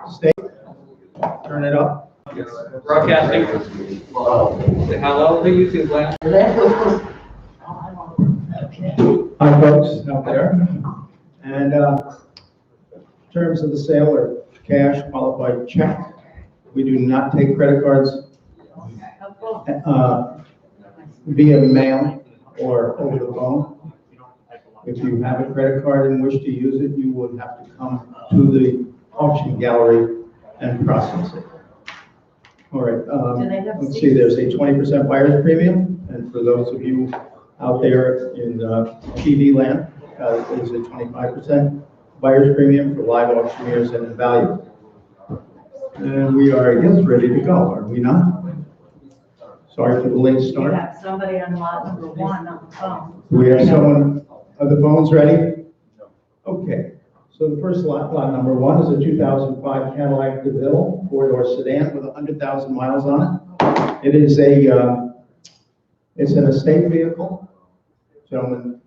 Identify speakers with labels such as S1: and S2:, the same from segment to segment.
S1: Stay. Turn it up.
S2: Broadcasting. Say hello to YouTube land.
S1: Hi, folks out there. And in terms of the sale or cash qualified check, we do not take credit cards via mail or over the phone. If you have a credit card and wish to use it, you would have to come to the auction gallery and process it. All right, let's see, there's a 20% buyer's premium, and for those of you out there in TV land, there's a 25% buyer's premium for live auctioneers and in value. And we are, I guess, ready to go, are we not? Sorry for the late start.
S3: We have somebody on lot number 1 on the phone.
S1: We have someone, are the phones ready? Okay, so the first lot number 1 is a 2005 Cadillac DeVille 4-door sedan with 100,000 miles on it. It is it's an estate vehicle. Gentleman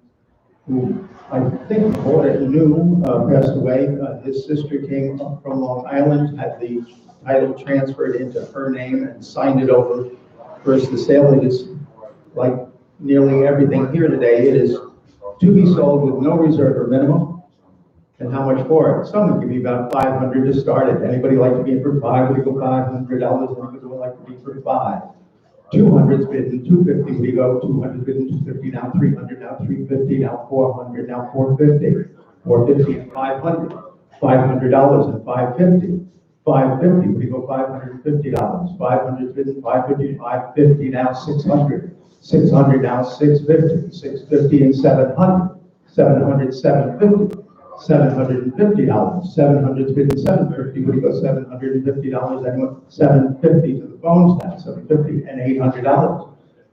S1: who I think bought it new, passed away. His sister came up from Long Island, had the title transferred into her name and signed it over. First, the sale, it is like nearly everything here today. It is to be sold with no reserve or minimum. And how much for it? Someone give me about $500 to start it. Anybody like to be in for $5? We go $500. Anybody would like to be for $5? 200's bidden, 250. We go 200 bidden, 250. Now 300. Now 350. Now 400. Now 450. 450 and 500. $500 and 550. 550. We go $550. 500's bidden, 550. 550. Now 600. 600 now 650. 650 and 700. 700. 750. $750. 700's bidden 750. What do you go? $750. Anyone? 750 to the phones now. 750 and $800.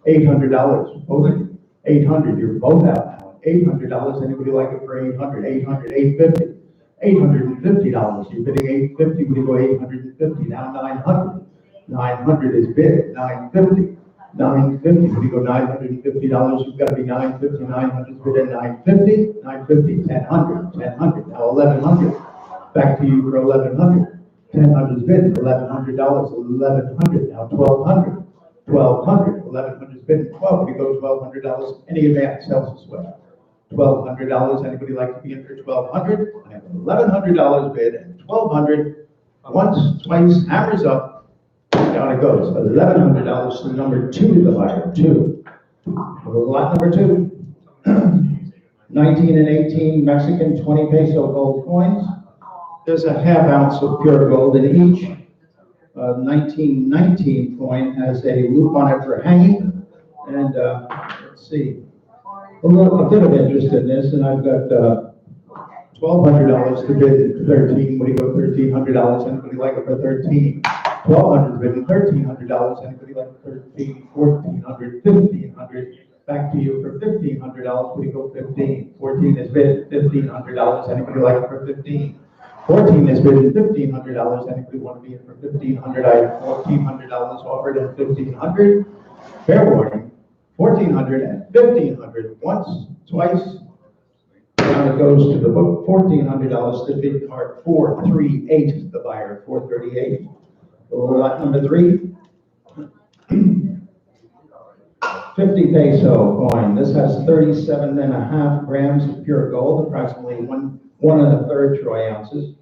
S1: $800. Both 800. You're both out now. $800. Anybody like it for 800? 800. 850. $850. You're bidding 850. What do you go? 850. Now 900. 900 is bid. 950. 950. When you go $950, you've got to be 950. 900 bid at 950. 950. 1000. 1000. Now 1100. Back to you for 1100. 1000 bid. $1100. 1100. Now 1200. 1200. 1100 bid. 12. We go $1200. Any advance sells this way. $1200. Anybody like to be in for 1200? I have $1100 bid and 1200. Once, twice, hammers up. Down it goes. $1,100 to number 2, the buyer. 2. Lot number 2. 19 and 18 Mexican 20 peso gold coins. There's a half ounce of pure gold in each. 1919 coin has a loop on it for hanging. And let's see. A bit of interest in this, and I've got $1,200 to bid 13. What do you go? $1,300. Anybody like it for 13? $1,200 bid, $1,300. Anybody like 13? $1,400, $1,500. Back to you for $1,500. What do you go? 15. 14 is bid, $1,500. Anybody like it for 15? 14 is bid, $1,500. Anybody want to be in for 1,500? I have $1,400 offered at 1,500. Fair warning. 1,400 and 1,500. Once, twice. Now it goes to the book. $1,400 to bid card 438. The buyer 438. Lot number 3, 50 peso coin. This has 37.5 grams of pure gold, approximately 1 1/3 troy ounces.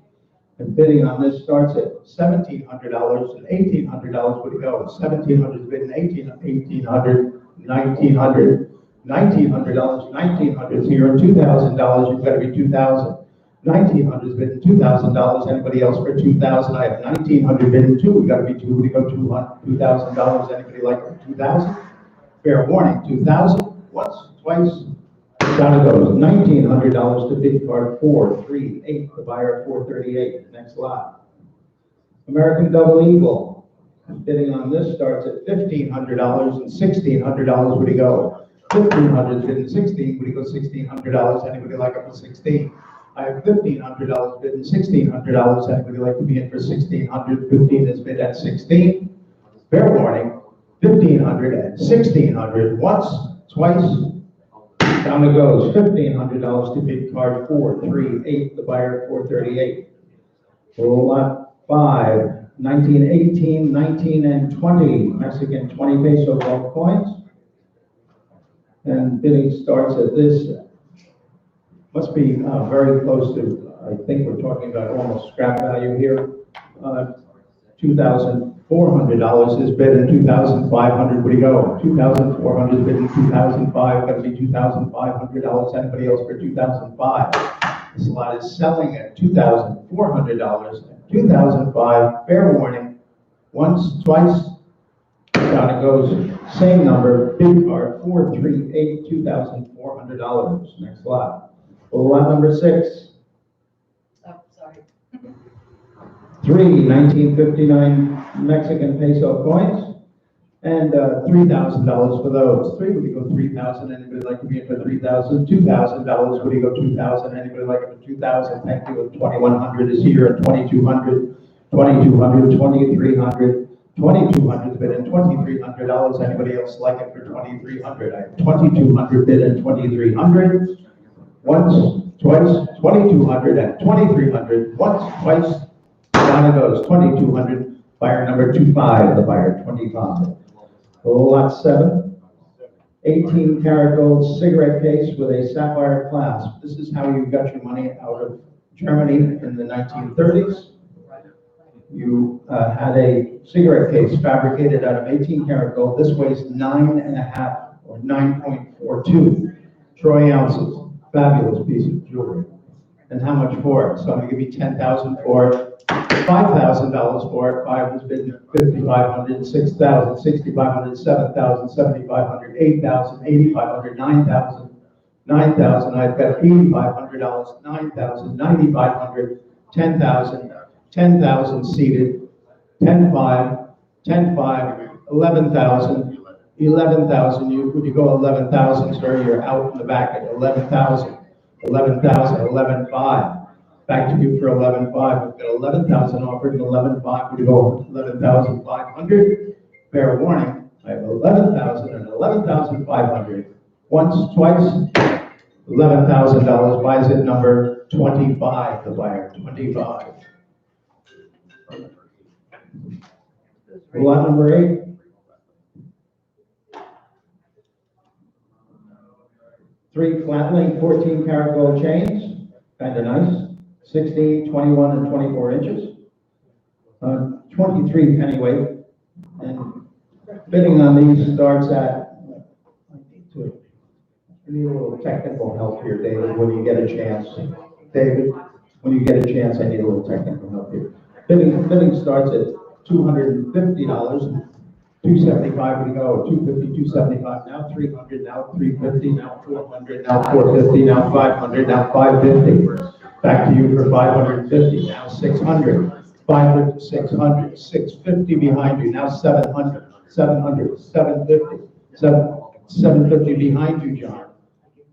S1: And bidding on this starts at $1,700 and $1,800. Would it go? 1,700 is bidding 1,800, 1,900, $1,900, 1,900 is here, and $2,000. You've got to be 2,000. 1,900 is bidding $2,000. Anybody else for 2,000? I have 1,900 bidding 2. We got to be 2. We go $2,000. Anybody like for 2,000? Fair warning. 2,000. Once, twice. Down it goes. $1,900 to bid card 438. The buyer 438. Next lot. American Double Eagle. Bidding on this starts at $1,500 and $1,600. Would he go? 1,500 is bidding 16. Would he go $1,600? Anybody like it for 16? I have $1,500 bid and $1,600. Anybody like to be in for 1,600? 15 is bid at 16. Fair warning. 1,500 and 1,600. Once, twice. Down it goes. $1,500 to bid card 438. The buyer 438. Lot 5, 19, 18, 19, and 20 Mexican 20 peso gold coins. And bidding starts at this, must be very close to, I think we're talking about almost scrap value here. $2,400 is bid and 2,500, where do you go? 2,400 is bid and 2,500, gonna be $2,500. Anybody else for 2,500? This lot is selling at $2,400, 2,500, fair warning. Once, twice, down it goes, same number, bid card, 438, $2,400. Next lot. Well, lot number 6.
S3: Oh, sorry.
S1: 3 1959 Mexican peso coins, and $3,000 for those. 3, would you go 3,000? Anybody like to be in for 3,000? $2,000, would you go 2,000? Anybody like it for 2,000? Thank you. And 2,100 is here, and 2,200, 2,200, 2,300, 2,200 bid and $2,300. Anybody else like it for 2,300? I have 2,200 bid and 2,300. Once, twice, 2,200 and 2,300. Once, twice. Down it goes, 2,200, buyer number 25, the buyer 25. Lot 7, 18 karat gold cigarette case with a sapphire clasp. This is how you got your money out of Germany in the 1930s. You had a cigarette case fabricated out of 18 karat gold. This weighs 9.5 or 9.42 troy ounces. Fabulous piece of jewelry. And how much for it? So I'm going to give you $10,000 for it. $5,000 for it. 5 was bid $5,500, $6,000, $6,500, $7,000, $7,500, $8,000, $8,500, $9,000, $9,000. I've got $8,500, $9,000, $9,500, $10,000, $10,000 seated, $10,500, $10,500, $11,000, $11,000. Would you go 11,000, sir? You're out in the back at 11,000, 11,000, 11,500. Back to you for 11,500. We've got 11,000 offered and 11,500. Would you go 11,500? Fair warning. I have 11,000 and 11,500. Once, twice, $11,000. Buys it number 25. The buyer 25. Lot number 8. 3 flat link 14 karat gold chains. Kind of nice. 16, 21, and 24 inches. 23 pennyweight. And bidding on these starts at, I need a little technical help here, David, when you get a chance. David, when you get a chance, I need a little technical help here. Bidding starts at $250, $275 we go, $250, $275, now $300, now $350, now $400, now $450, now $500, now $550. Back to you for $550, now $600, $500, $600, $650 behind you, now $700, $700, $750, $750 behind you, John.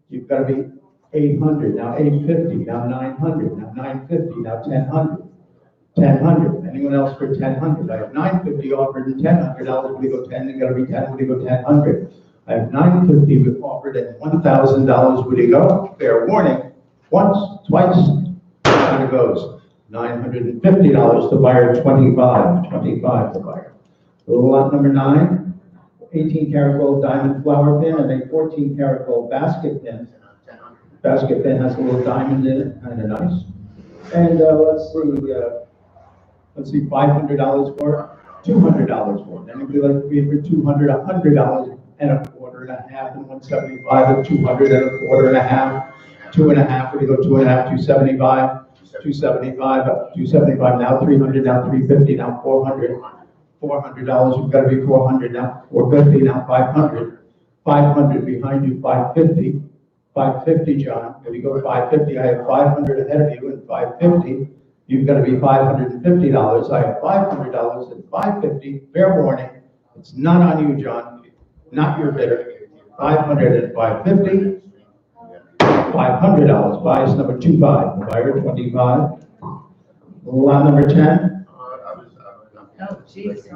S1: You've got to be $800, now $850, now $900, now $950, now $1,000. $1,000. Anyone else for $1,000? I have $950 offered and $1,000. Would you go 10? It's got to be 10. Would you go $1,000? I have $950 offered and $1,000. Would you go? Fair warning. Once, twice, down it goes. $950. The buyer 25. 25. The buyer. Lot number 9. 18 karat gold diamond flower pin and a 14 karat gold basket pin. Basket pin has a little diamond in it. Kind of nice. And let's see, $500 for it, $200 for it. Anybody like to be for $200, $100 and a quarter and a half, and $175 and $200 and a quarter and a half, 2.5. Would you go 2.5, $275, $275, $275. Now $300, now $350, now $400, $400. You've got to be $400 now, $450, now $500, $500 behind you, $550, $550, John. Would you go $550? I have $500 ahead of you and $550. You've got to be $550. I have $500 and $550. Fair warning. It's not on you, John. Not your bidder. $500 and $550. $500. Bias number 25. The buyer 25. Lot number 10.
S3: Oh, geez.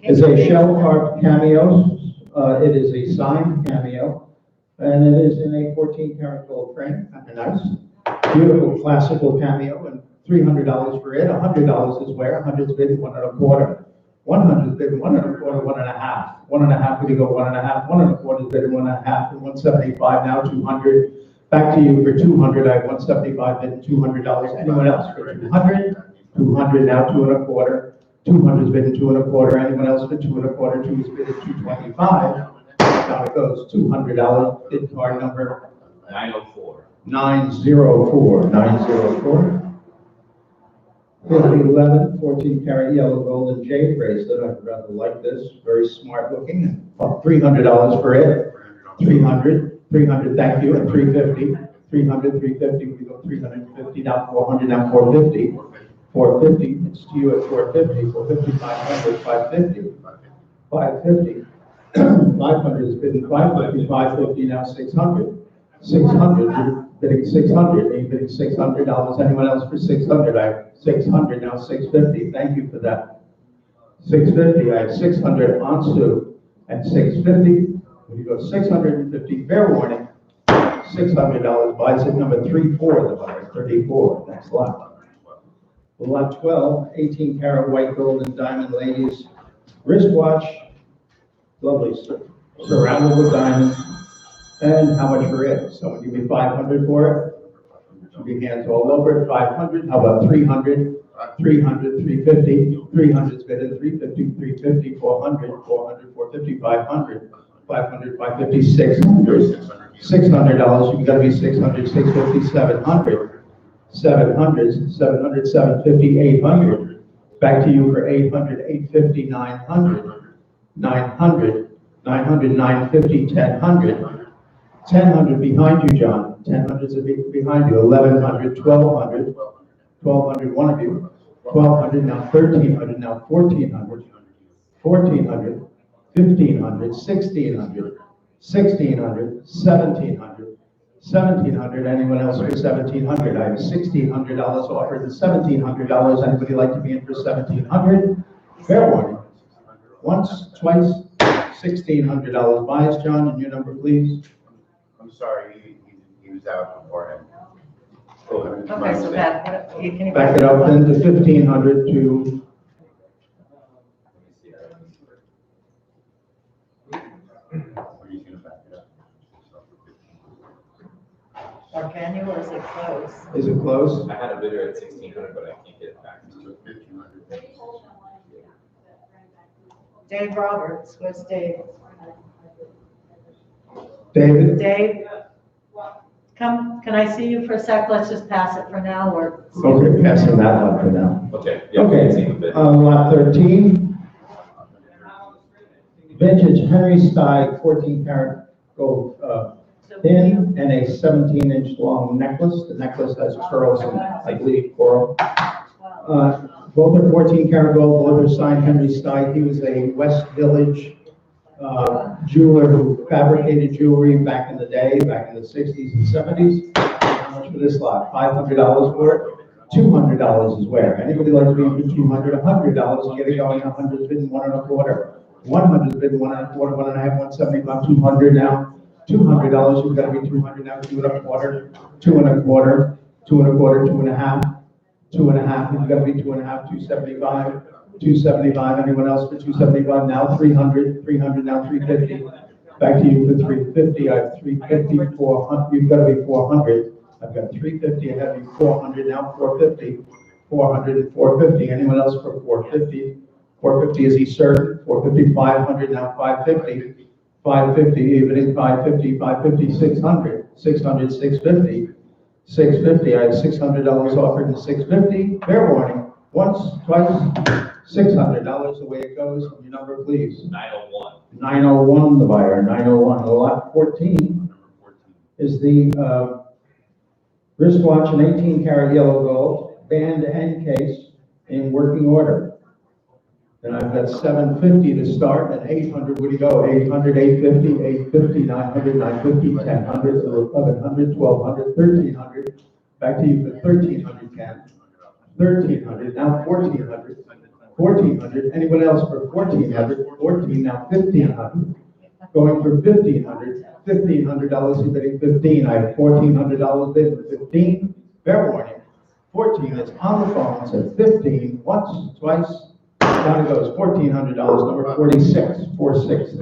S1: Is a shell carved cameo. It is a signed cameo, and it is in a 14 karat gold frame. Kind of nice. Beautiful classical cameo, and $300 for it, $100 is where, 100's bid 1.25. 100's bid 1.25, 1.5. 1.5, would you go 1.5, 1.25 is bid 1.5, and 175 now, 200. Back to you for 200, I have 175 bid $200. Anyone else for 200? 200 now, 2.25. 200 is bid 2.25. Anyone else for 2.25? 2 is bid at 225. Now it goes $200 bid card number
S2: 904.
S1: 904. 904. For the 11, 14 karat yellow golden jade bracelet, I rather like this, very smart looking. $300 for it. 300, 300, thank you, and 350. 300, 350, we go 350, now 400, now 450. 450, it's to you at 450, 450, 500, 550. 550. 500 is bidding 550, 550, now 600. 600, you're bidding 600, are you bidding $600? Anyone else for 600? I have 600, now 650, thank you for that. 650, I have 600 on Sue, and 650, when you go 650, fair warning, $600, buys it number 34, the buyer, 34, next lot. Lot 12, 18 karat white gold and diamond ladies wristwatch, lovely, surrounded with diamonds. And how much for it? Someone give me 500 for it? Should be hands all over it. 500. How about 300? 300, 350. 300's bid at 350, 350, 400, 400, 450, 500, 500, 550, 600. $600. You got to be 600, 650, 700. 700, 700, 750, 800. Back to you for 800, 850, 900. 900, 900, 950, 1000. 1000 behind you, John. 1000's behind you. 1100, 1200. 1200, one of you. 1200, now 1300, now 1400. 1400, 1500, 1600. 1600, 1700. 1700, anyone else for 1700? I have $1,600 offered at $1,700. Anybody like to be in for 1700? Fair warning. Once, twice, $1,600 buys, John, and your number, please.
S4: I'm sorry, he was out beforehand.
S3: Okay, so can you
S1: Back it up then to 1,500 to.
S3: Or can you, or is it close?
S1: Is it close?
S2: I had a bidder at 1600, but I can't get it back.
S3: Dave Roberts, where's Dave?
S1: David?
S3: Dave? Come, can I see you for a sec? Let's just pass it for now, or.
S1: Okay, passing that one for now.
S2: Okay. Yeah, we can see the
S1: Okay,
S2: bid.
S1: lot 13. Vintage Henry Steig 14 karat gold pin and a 17-inch long necklace. The necklace has pearls and I believe coral. Both are 14 karat gold, both are signed Henry Steig. He was a West Village jeweler who fabricated jewelry back in the day, back in the 60s and 70s. How much for this lot? $500 for it? $200 is where? Anybody like to be for $200? $100, get it going. 100's bid 1.25. 100's bid 1.25, 1.5, 175, 200 now. $200, you've got to be 200 now. 2.25, 2.25, 2.25, 2.5, 2.5. You've got to be 2.5, 275. 275, anyone else for 275? Now 300, 300, now 350. Back to you for 350. I have 350, 400. You've got to be 400. I've got 350. I have you 400, now 450. 400 and 450. Anyone else for 450? 450, is he certain? 450, 500, now 550. 550, evening 550, 550, 600. 600, 650. 650, I have $600 offered in 650. Fair warning. Once, twice, $600, the way it goes. Your number, please.
S2: 901.
S1: 901, the buyer, 901. Lot 14 is the wristwatch, an 18 karat yellow gold, band and case in working order. And I've got 750 to start, and 800, where do you go? 800, 850, 850, 900, 950, 1000, 1100, 1200, 1300. Back to you for 1300, Ken. 1300, now 1400. 1400, anyone else for 1400? 14, now 1500. Going for 1500. $1,500, you're bidding 15. I have $1,400 bid for 15. Fair warning. 14 is on the phones at 15, once, twice, down it goes, $1,400, number 46, 46.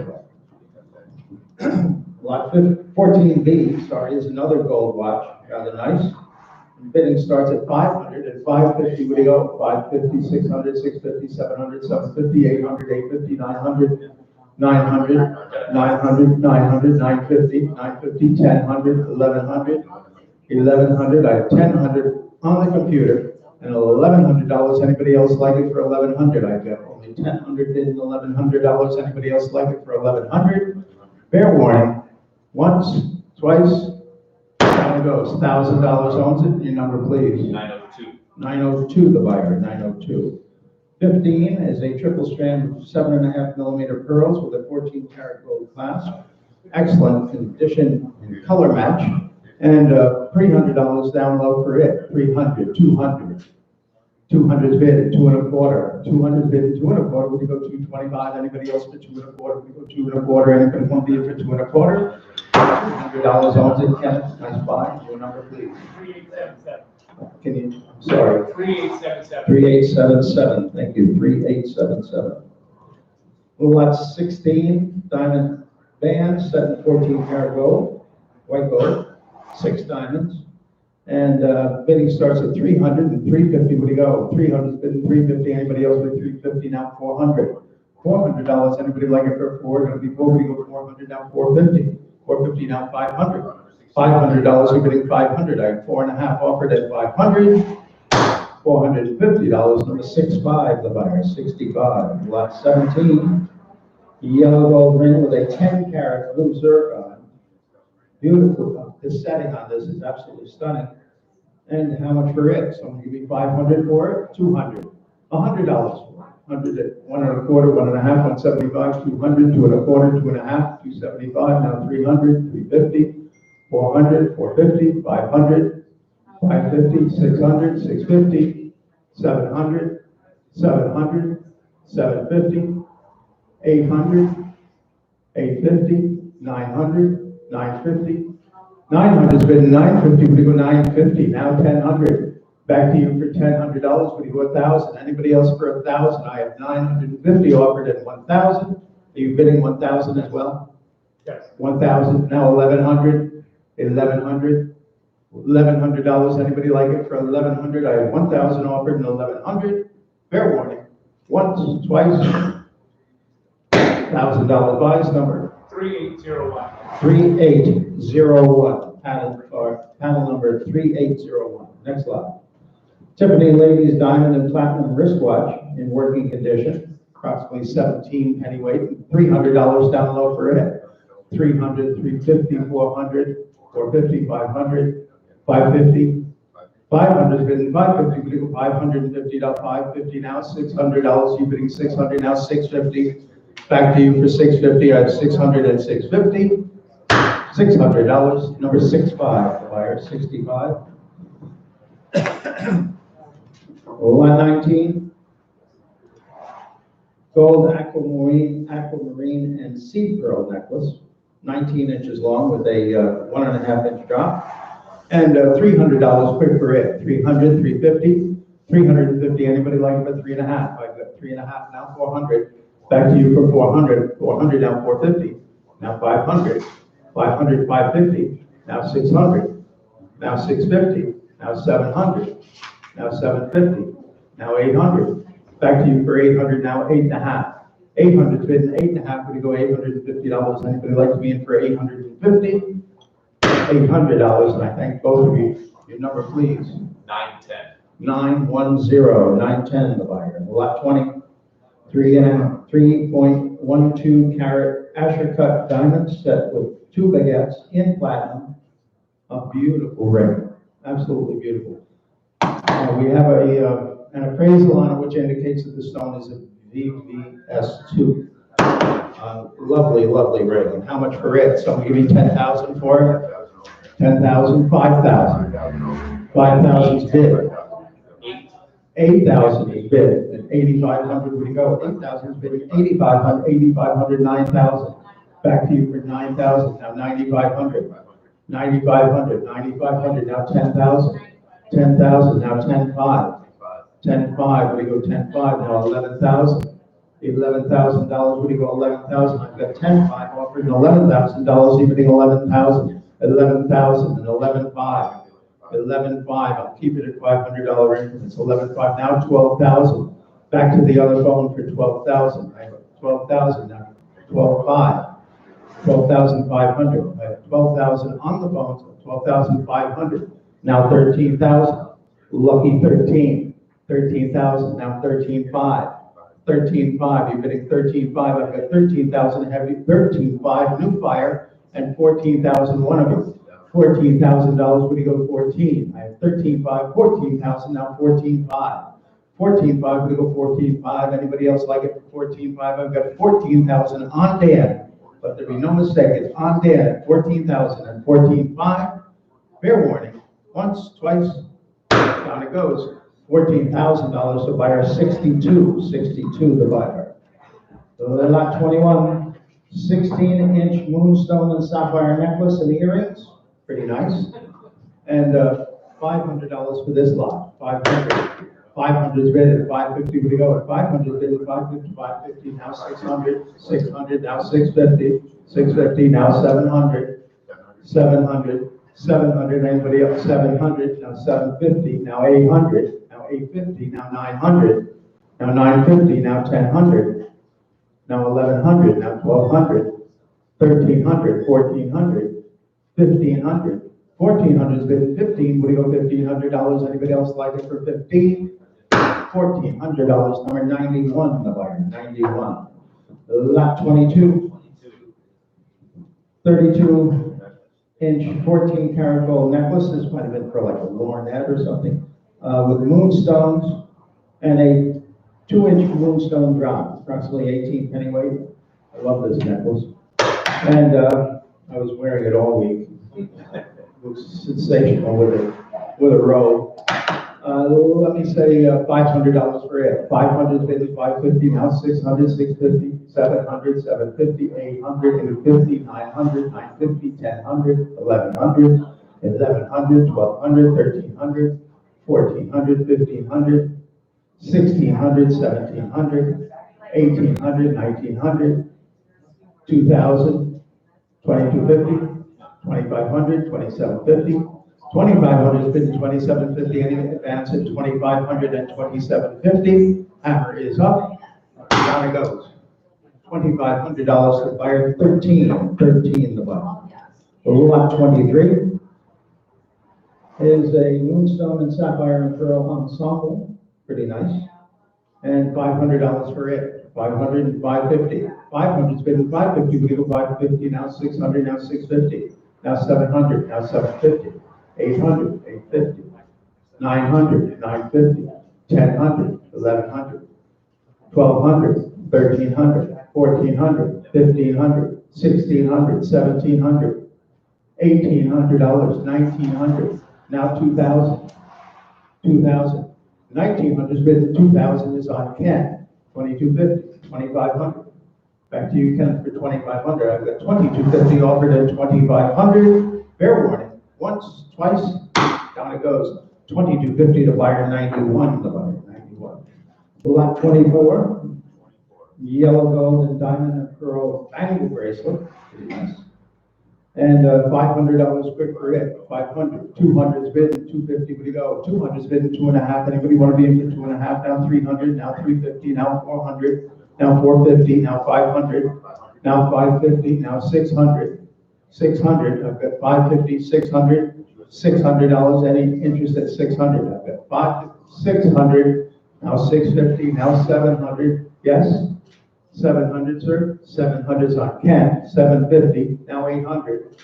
S1: Lot 14B, sorry, is another gold watch, rather nice. Bidding starts at 500, at 550, what do you go? 550, 600, 650, 700, 750, 800, 850, 900, 900, 900, 900, 950, 950, 1000, 1100, 1100, I have 1000 on the computer, and $1,100, anybody else like it for 1100? I've got only 1000 bid and $1,100, anybody else like it for 1100? Fair warning, once, twice, down it goes, $1,000 owns it, your number please.
S2: 902.
S1: 902, the buyer, 902. 15 is a triple strand of 7.5 millimeter pearls with a 14 karat gold clasp. Excellent condition and color match. And $300 down low for it. 300, 200. 200's bid at 2 1/4. 200's bid at 2 1/4. Would you go 225? Anybody else for 2 1/4? Would you go 2 1/4? Anybody want to bid for 2 1/4? $200 owns it, Kenneth. Nice buy. Your number, please.
S5: 3877.
S1: Can you? Sorry.
S5: 3877.
S1: 3877. Thank you. 3877. Lot 16 diamond band set in 14 karat gold, white gold, 6 diamonds. And bidding starts at 300 and 350. Would you go? 300 is bidding 350. Anybody else with 350? Now 400. $400. Anybody like it for 4? Going to be 4. We go 400 now 450. 450 now 500. $500. You're bidding 500. I have 4.5 offered at 500. $450. Number 65. The buyer 65. Lot 17. Yellow gold ring with a 10 karat blue zircon. Beautiful. The setting on this is absolutely stunning. And how much for it? Someone give me 500 for it? 200. $100 for it. 100 at 1 1/4, 1.5, 175, 200, 2 1/4, 2.5, 275, now 300, 350, 400, 450, 500, 550, 600, 650, 700, 700, 750, 800, 850, 900, 950. 900 has been 950, we go 950, now 1000. Back to you for $1,000, we go 1000. Anybody else for 1000? I have 950 offered at 1000. Are you bidding 1000 as well?
S5: Yes.
S1: 1000, now 1100, 1100, $1,100. Anybody like it for 1100? I have 1000 offered and 1100. Fair warning. Once, twice, $1,000 buys number
S5: 3801.
S1: 3801. Panel number 3801. Next slide. Tiffany Ladies Diamond and Platinum wristwatch in working condition, approximately 17 pennyweight, $300 down low for it. 300, 350, 400, 450, 500, 550. 500 is bidding 550, we go 550 to 550 now, $600, you bidding 600 now, 650. Back to you for 650, I have 600 and 650. $600, number 65, the buyer, 65. Lot 19, gold aquamarine and seed pearl necklace, 19 inches long with a 1.5 inch drop. And $300 quick for it. 300, 350, 350. Anybody like it for 3.5? I've got 3.5 now, 400. Back to you for 400. 400 now, 450. Now 500. 500, 550. Now 600. Now 650. Now 700. Now 750. Now 800. Back to you for 800. Now 8.5. 800 bid 8.5. We're going to go $850. Anybody like to be in for 850? $800, and I thank both of you. Your number, please.
S2: 910.
S1: 910, 910, the buyer. Lot 20, 3.12 carat Asher cut diamond set with 2 baguettes in platinum. A beautiful ring, absolutely beautiful. We have an appraisal on it which indicates that the stone is a VVS2. Lovely, lovely ring. And how much for it? Someone give me 10,000 for it? 10,000, 5,000. 5,000's bid. 8,000 is bid. And 8,500 would go. 8,000 is bid. 8,500, 8,500, 9,000. Back to you for 9,000. Now 9,500. 9,500, 9,500. Now 10,000. 10,000, now 10,500.
S4: 10,500.
S1: 10,500, what do you go 10,500, now 11,000. $11,000, what do you go 11,000? I've got 10,500 offered and $11,000, evening 11,000. 11,000 and 11,500. 11,500, I'll keep it at $500 increments. 11,500, now 12,000. Back to the other phone for 12,000. I have 12,000 now. 12,500. 12,500. I have 12,000 on the phone, so 12,500. Now 13,000. Lucky 13. 13,000. Now 13,500. 13,500. You're bidding 13,500. I've got 13,000 heavy. 13,500 new fire and 14,000 one of you. $14,000. What do you go 14? I have 13,500. 14,000. Now 14,500. 14,500. What do you go 14,500? Anybody else like it for 14,500? I've got 14,000 on Dan. But there be no mistake, it's on Dan at 14,000 and 14,500. Fair warning, once, twice, down it goes. $14,000, the buyer 62 the buyer. So they're lot 21, 16-inch moonstone and sapphire necklace and earrings, pretty nice. And $500 for this lot, 500. 500 is bid at 550, we go at 500, bid at 550, 550, now 600, 600, now 650, 650, now 700, 700, 700, anybody else, 700, now 750, now 800, now 850, now 900, now 950, now 1000, now 1100, now 1200, 1300, 1400, 1500, 1400 is bid at 15, what do you go $1,500, anybody else like it for 15? $1,400, number 91 in the buyer, 91. Lot 22, 32-inch 14-karat gold necklace. This might have been for like a lorgnette or something, with moonstones and a 2-inch moonstone drop, approximately 18 pennyweight. I love this necklace. And I was wearing it all week. It looks sensational with a robe. Let me say $500 for it. 500, 550, now 600, 650, 700, 750, 800, 850, 900, 950, 1000, 1100, 1100, 1200, 1300, 1400, 1500, 1600, 1700, 1800, 1900, 2000, 2250, 2500, 2750. 2,500 is bid at 2,750, any advance at 2,500 and 2,750. Hammer is up, down it goes. $2,500 to buyer, 13 the buyer. So lot 23 is a moonstone and sapphire and pearl ensemble, pretty nice. And $500 for it, 500 and 550. 500 is bid at 550, we go 550, now 600, now 650, now 700, now 750. 800, 850, 900, 950, 1000, 1100, 1200, 1300, 1400, 1500, 1600, 1700, $1,800, 1900, now 2000, 2000, 1900 is bid at 2000 is on Ken, 2250, 2500. Back to you, Ken, for 2500. I've got 2250 offered at 2500. Fair warning. Once, twice, down it goes. 2250 to buyer, 91 to buyer, 91. Lot 24, yellow gold and diamond and pearl bangle bracelet, pretty nice. And $500 quick for it, 500. 200 is bid, 250, where do you go? 200 is bid, 2.5. Anybody want to be in for 2.5? Now 300, now 350, now 400, now 450, now 500, now 550, now 600. 600, I've got 550, 600, $600, any interest at 600, I've got 600, now 650, now 700, yes? 700, sir, 700 is on Ken, 750, now 800,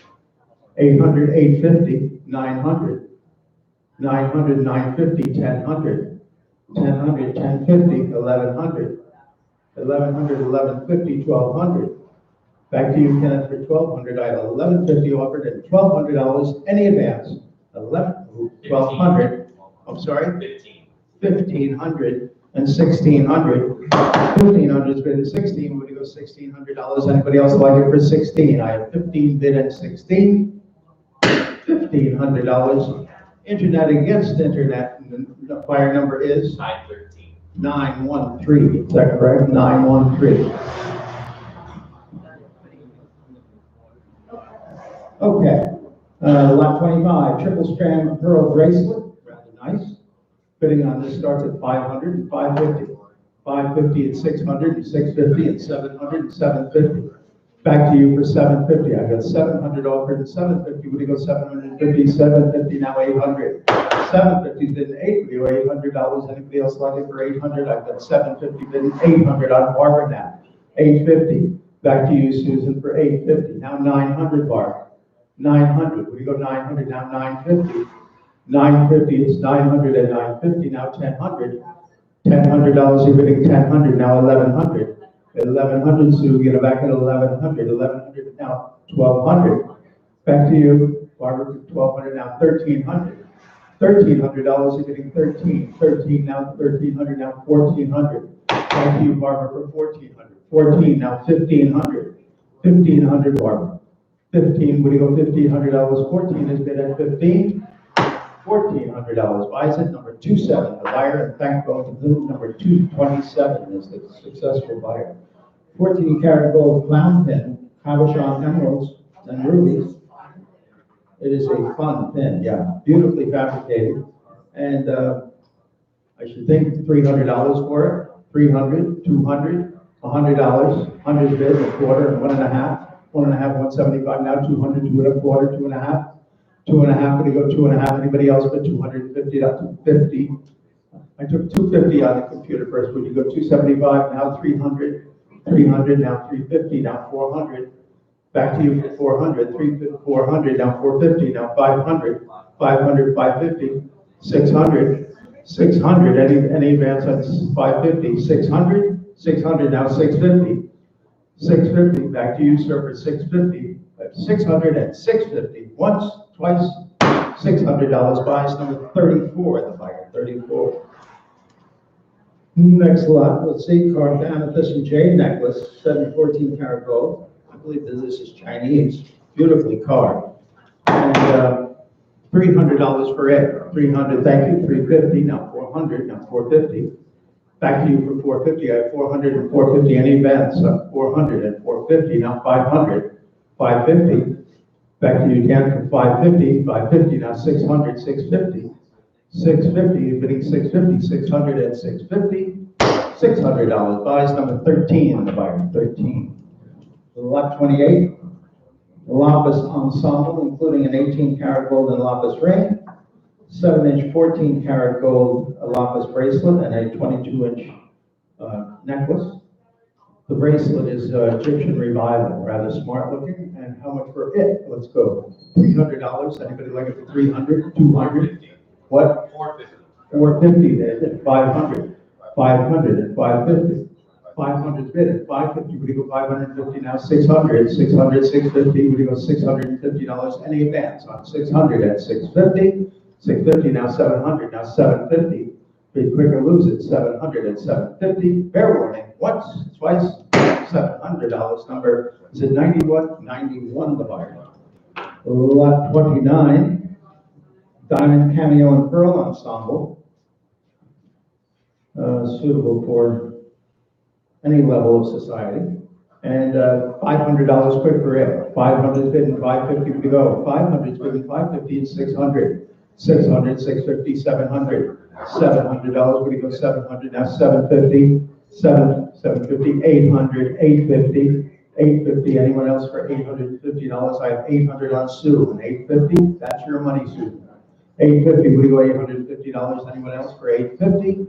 S1: 800, 850, 900, 900, 950, 1000, 1000, 1050, 1100, 1100, 1150, 1200. Back to you, Kenneth, for 1200. I have 1150 offered at $1,200. Any advance? 1200. I'm sorry? 1500 and 1600. 1500 is bid at 16. Would you go $1,600? Anybody else like it for 16? I have 15 bid at 16. $1,500. Internet against internet, the buyer number is
S5: 913.
S1: 913, is that correct? 913. Okay, lot 25, triple strand pearl bracelet, rather nice. Bidding on this starts at 500 and 550. 550 and 600 and 650 and 700 and 750. Back to you for 750. I got 700 offered and 750. Would you go 750, 750, now 800. 750 bid 8, we go $800. Anybody else like it for 800? I've got 750 bid 800 on Barbara now. 850. Back to you, Susan, for 850. Now 900, Barbara. 900. Would you go 900? Now 950. 950. It's 900 and 950. Now 1000. $1,000. You're bidding 1000. Now 1100. 1100, Sue, get it back at 1100. 1100 now 1200. Back to you, Barbara, for 1200 now 1300. $1,300, you're getting 13. 13 now 1300 now 1400. Back to you, Barbara, for 1400. 14 now 1500. 1500, Barbara. 15, would you go $1,500? 14 is bid at 15. $1,400 buys it. Number 27, the buyer, and thank both of them. Number 227 is the successful buyer. 14 karat gold clown pin, cabochon emeralds and rubies. It is a fun pin, yeah, beautifully fabricated. And I should think $300 for it. 300, 200, $100, 100 bid, a quarter, and 1.5. 1.5, 175, now 200, 2.25, 2.5. 2.5, gonna go 2.5. Anybody else but 250 up to 50? I took 250 on the computer first. Would you go 275? Now 300, 300, now 350, now 400. Back to you for 400, 350, 400, now 450, now 500, 500, 550, 600, 600. Any advance on 550? 600, 600, now 650, 650. Back to you, sir, for 650. 600 and 650. Once, twice, $600 buys. Number 34, the buyer, 34. Next lot, let's see, carved amethyst and jade necklace, 714 karat gold. I believe that this is Chinese, beautifully carved. And $300 for it. 300, thank you. 350, now 400, now 450. Back to you for 450. I have 400 and 450. Any events? 400 and 450, now 500. 550, back to you again for 550, 550, now 600, 650, 650, you're bidding 650, 600 and 650, $600 buys. Number 13, the buyer, 13. Lot 28, lapis ensemble, including an 18 karat gold and lapis ring, 7-inch 14 karat gold lapis bracelet, and a 22-inch necklace. The bracelet is Egyptian Revival, rather smart looking. And how much for it? Let's go. $300. Anybody like it for 300? 200? What?
S4: 450.
S1: 450. Then 500. 500 and 550. 500 bid at 550. Would you go 550 now? 600. 600, 650. Would you go $650? Any advance on 600 at 650? 650 now 700. Now 750. Be quick or lose it. 700 and 750. Fair warning. Once, twice, $700. Number, is it 91? 91, the buyer. Lot 29, diamond cameo and pearl ensemble. Suitable for any level of society. And $500 quick for it. 500 is bid 550 to go. 500 is bid 550 and 600. 600, 650, 700. $700, would you go 700, now 750, 750, 800, 850, 850, anyone else for $850? I have 800 on Sue, and 850, that's your money, Sue. 850, would you go $850? Anyone else for 850?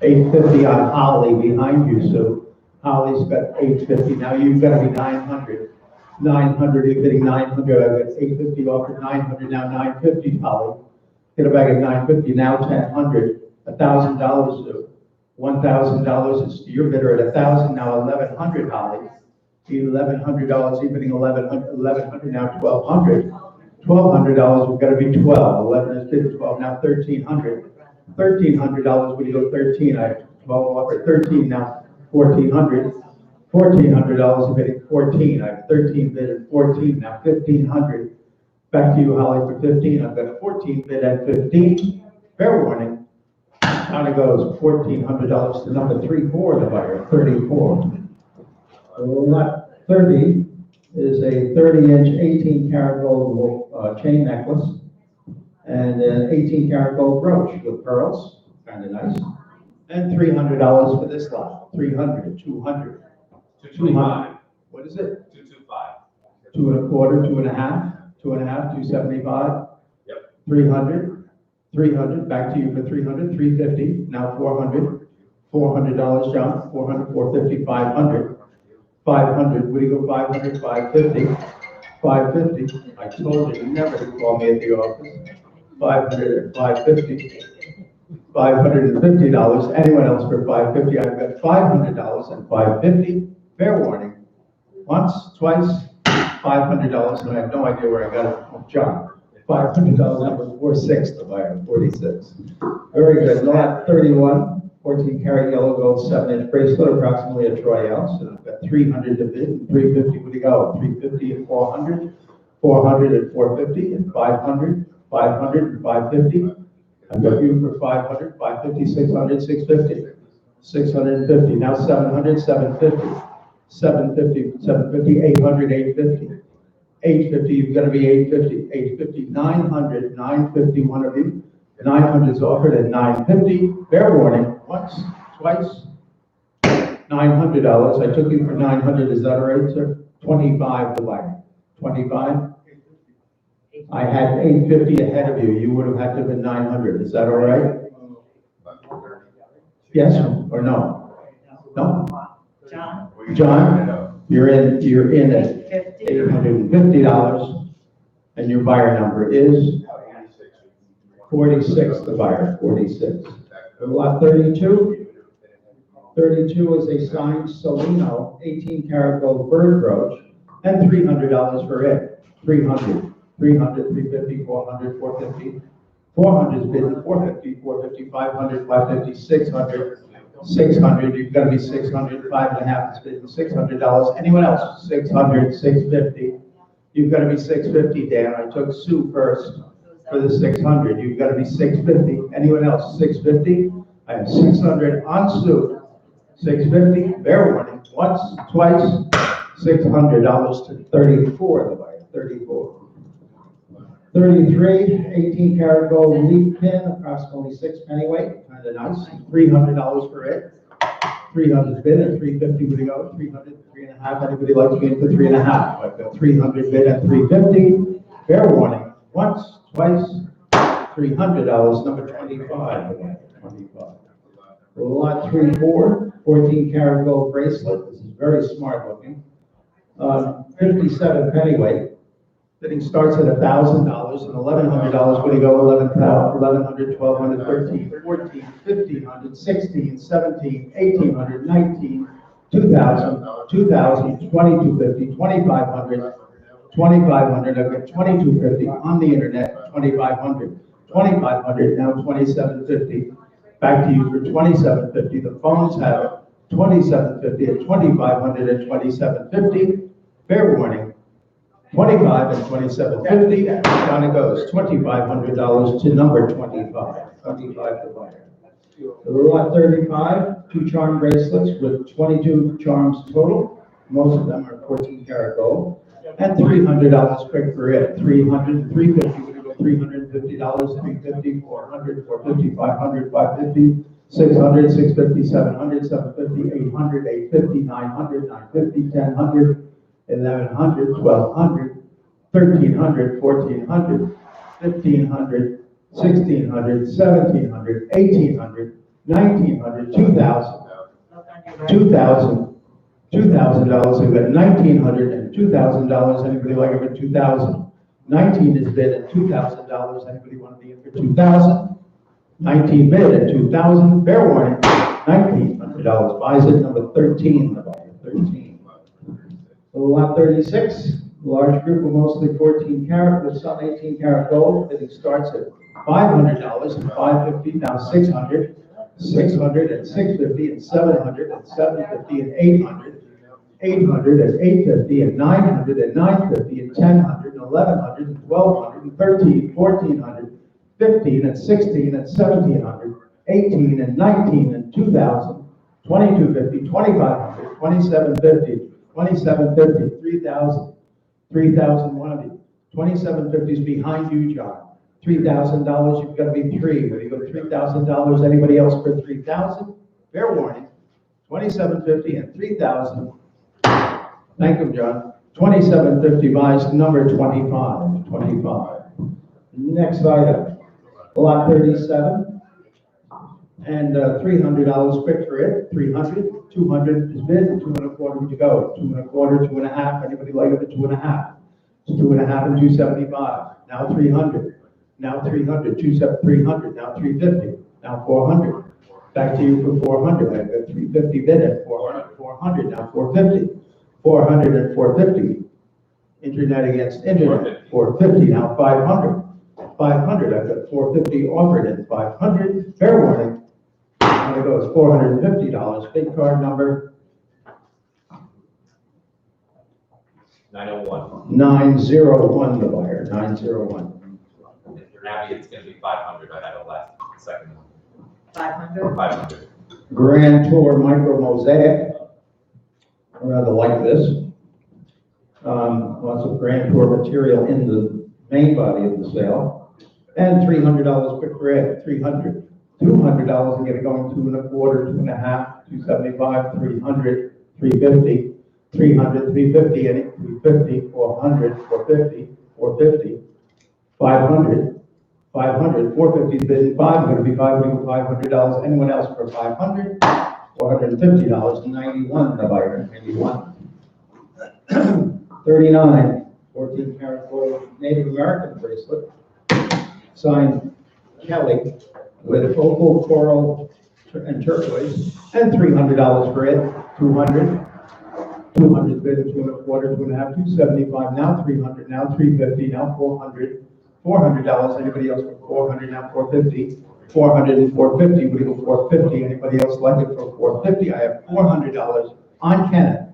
S1: 850 on Holly behind you, Sue. Holly's got 850, now you've got to be 900. 900, you're getting 900, I've got 850 offered, 900, now 950, Holly. Get it back at 950, now 1,000, $1,000. $1,000 is your bidder at 1,000, now 1,100, Holly. $1,100, you're bidding 1,100, now 1,200. $1,200, we've got to be 12. 11 is bid 12, now 1,300. $1,300, when you go 13, I have 12 offered. 13, now 1,400. $1,400, you're bidding 14. I have 13 bid at 14, now 1,500. Back to you, Holly, for 15. I've got a 14 bid at 15. Fair warning. Down it goes, $1,400 to number 34, the buyer, 34. Lot 30 is a 30-inch, 18-karat gold chain necklace and an 18-karat gold brooch with pearls, kind of nice. And $300 for this lot, 300, 200.
S5: 225.
S1: What is it?
S5: 225.
S1: 2.25, 2.5, 2.5, 275.
S5: Yep.
S1: 300, 300, back to you for 300, 350, now 400, $400, John, 400, 450, 500, 500, what do you go, 500, 550, 550, I told you never to call me at the office, 500 and 550, $550, anyone else for 550, I've got $500 and 550, fair warning, once, twice, $500, and I have no idea where I got it from John. $500 number 46, the buyer, 46. Very good. Lot 31, 14-karat yellow gold 7-inch bracelet, approximately a troy ounce. And I've got 300 to bid, and 350 would go. 350 and 400, 400 and 450, and 500, 500 and 550. I've got you for 500, 550, 600, 650, 650. Now 700, 750. 750, 750, 800, 850, 850, you've got to be 850, 850, 900, 950, one of you, 900 is offered at 950, fair warning, once, twice, $900, I took you for 900, is that all right, sir? 25 to buy, 25? I had 850 ahead of you, you would have had to have been 900, is that all right? Yes or no? No?
S3: John?
S1: John, you're in at $850, and your buyer number is 46, the buyer, 46. Lot 32, 32 is a signed Solino 18-karat gold bird brooch, and $300 for it. 300, 300, 350, 400, 450, 400 is bidden, 450, 450, 500, 550, 600, 600, you've got to be 600, 5.5 is bidden, $600. Anyone else? 600, 650. You've got to be 650, Dan. I took Sue first for the 600. You've got to be 650. Anyone else? 650. I have 600 on Sue. 650. Fair warning. Once, twice. $600 to 34. The buyer. 34. 33, 18-karat gold leaf pin, approximately 6 pennyweight, kind of nice. $300 for it. 300 bid at 350 would go. 300, 3.5. Anybody like to be in for 3.5? I've got 300 bid at 350. Fair warning. Once, twice. $300. Number 25. 25. Lot 34, 14-karat gold bracelet. This is very smart looking. 57 pennyweight. Bidding starts at $1,000 and $1,100 when you go 11,000, 1,100, 1,200, 13, 14, 1,500, 16, 17, 1,800, 19, 2,000, 2,000, 2,250, 2,500, 2,500. I've got 2,250 on the internet. 2,500, 2,500. Now 2,750. Back to you for 2,750. The phones have it. 2,750 at 2,500 and 2,750. Fair warning. 25 and 2750, down it goes, $2,500 to number 25, 25 to buyer. Lot 35, 2 charm bracelets with 22 charms total, most of them are 14-karat gold, and $300 quick for it, 300, 350, we're gonna go $350, 350, 400, 450, 500, 550, 600, 650, 700, 750, 800, 850, 900, 950, 1,000, 1,100, 1,200, 1,300, 1,400, 1,500, 1,600, 1,700, 1,800, 1,900, 2,000, 2,000, $2,000. We've got 1,900 and $2,000. Anybody like it for 2,000? 19 is bid at $2,000. Anybody want to be in for 2,000? 19 bid at 2,000. Fair warning. $1,900. Buys it number 13. The buyer 13. Lot 36, large group of mostly 14-karat with some 18-karat gold. Bidding starts at $500 and $550, now 600, 600 and 650 and 700 and 750 and 800, 800 and 850 and 900 and 950 and 1000 and 1100 and 1200 and 13, 1400, 15 and 16 and 1700, 18 and 19 and 2000, 2250, 2500, 2750, 2750, 3000, 3100. 2750 is behind you, John. $3,000, you've got to be three. Whether you go $3,000, anybody else for 3,000? Fair warning. 2750 and 3,000. Thank you, John. 2750 buys number 25. 25. Next item, lot 37. And $300 quick for it. 300. 200 is bid. 2 1/4 to go. 2 1/4, 2 1/2. Anybody like it at 2 1/2? It's 2 1/2 and 275. Now 300. Now 300. 300. Now 350. Now 400. Back to you for 400. I've got 350 bid at 400. 400. Now 450. 400 and 450. Internet against internet. 450. Now 500. 500. I've got 450 offered at 500. Fair warning. There goes $450. Big card number
S2: 901.
S1: 901. The buyer 901.
S2: If you're happy, it's gonna be 500. I had a last second one.
S3: 500?
S2: 500.
S1: Grand Tour Micro Mosaic. I rather like this. Lots of Grand Tour material in the main body of the sale. And $300 quick for it. 300. $200 and get it going 2 1/4, 2 1/2, 275, 300, 350, 300, 350, and 350, 400, 450, 450, 500, 500, 450 is bid 5, going to be $500. Anyone else for 500? $450, 91, the buyer, 91. 39, 14 karat gold Native American bracelet, signed Kelly, with opal, coral, and turquoise, and $300 for it. 200, 200 bid, 2 1/4, 2 1/2, 275. Now 300, now 350, now 400, $400. Anybody else for 400? Now 450, 400 and 450. We go 450. Anybody else like it for 450? I have $400 on Kenneth,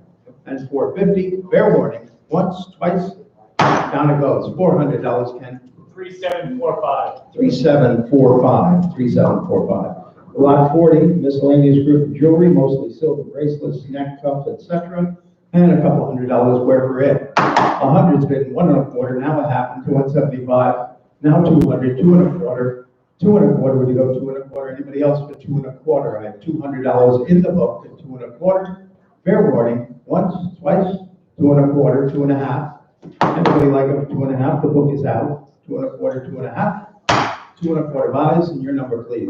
S1: and 450. Fair warning. Once, twice, down it goes. $400, Ken.
S5: 3745.
S1: 3745, 3745. Lot 40, miscellaneous group of jewelry, mostly silver bracelets, neck cuffs, etc. And a couple $100 worth for it. 100's bid 1 1/4, now it happened to 175. Now 200, 2 1/4, 2 1/4, would you go 2 1/4? Anybody else for 2 1/4? I have $200 in the book at 2 1/4. Fair warning, once, twice, 2 1/4, 2 1/2. Anybody like it for 2 1/2? The book is out. 2 1/4, 2 1/2. 2 1/4 buys, and your number, please.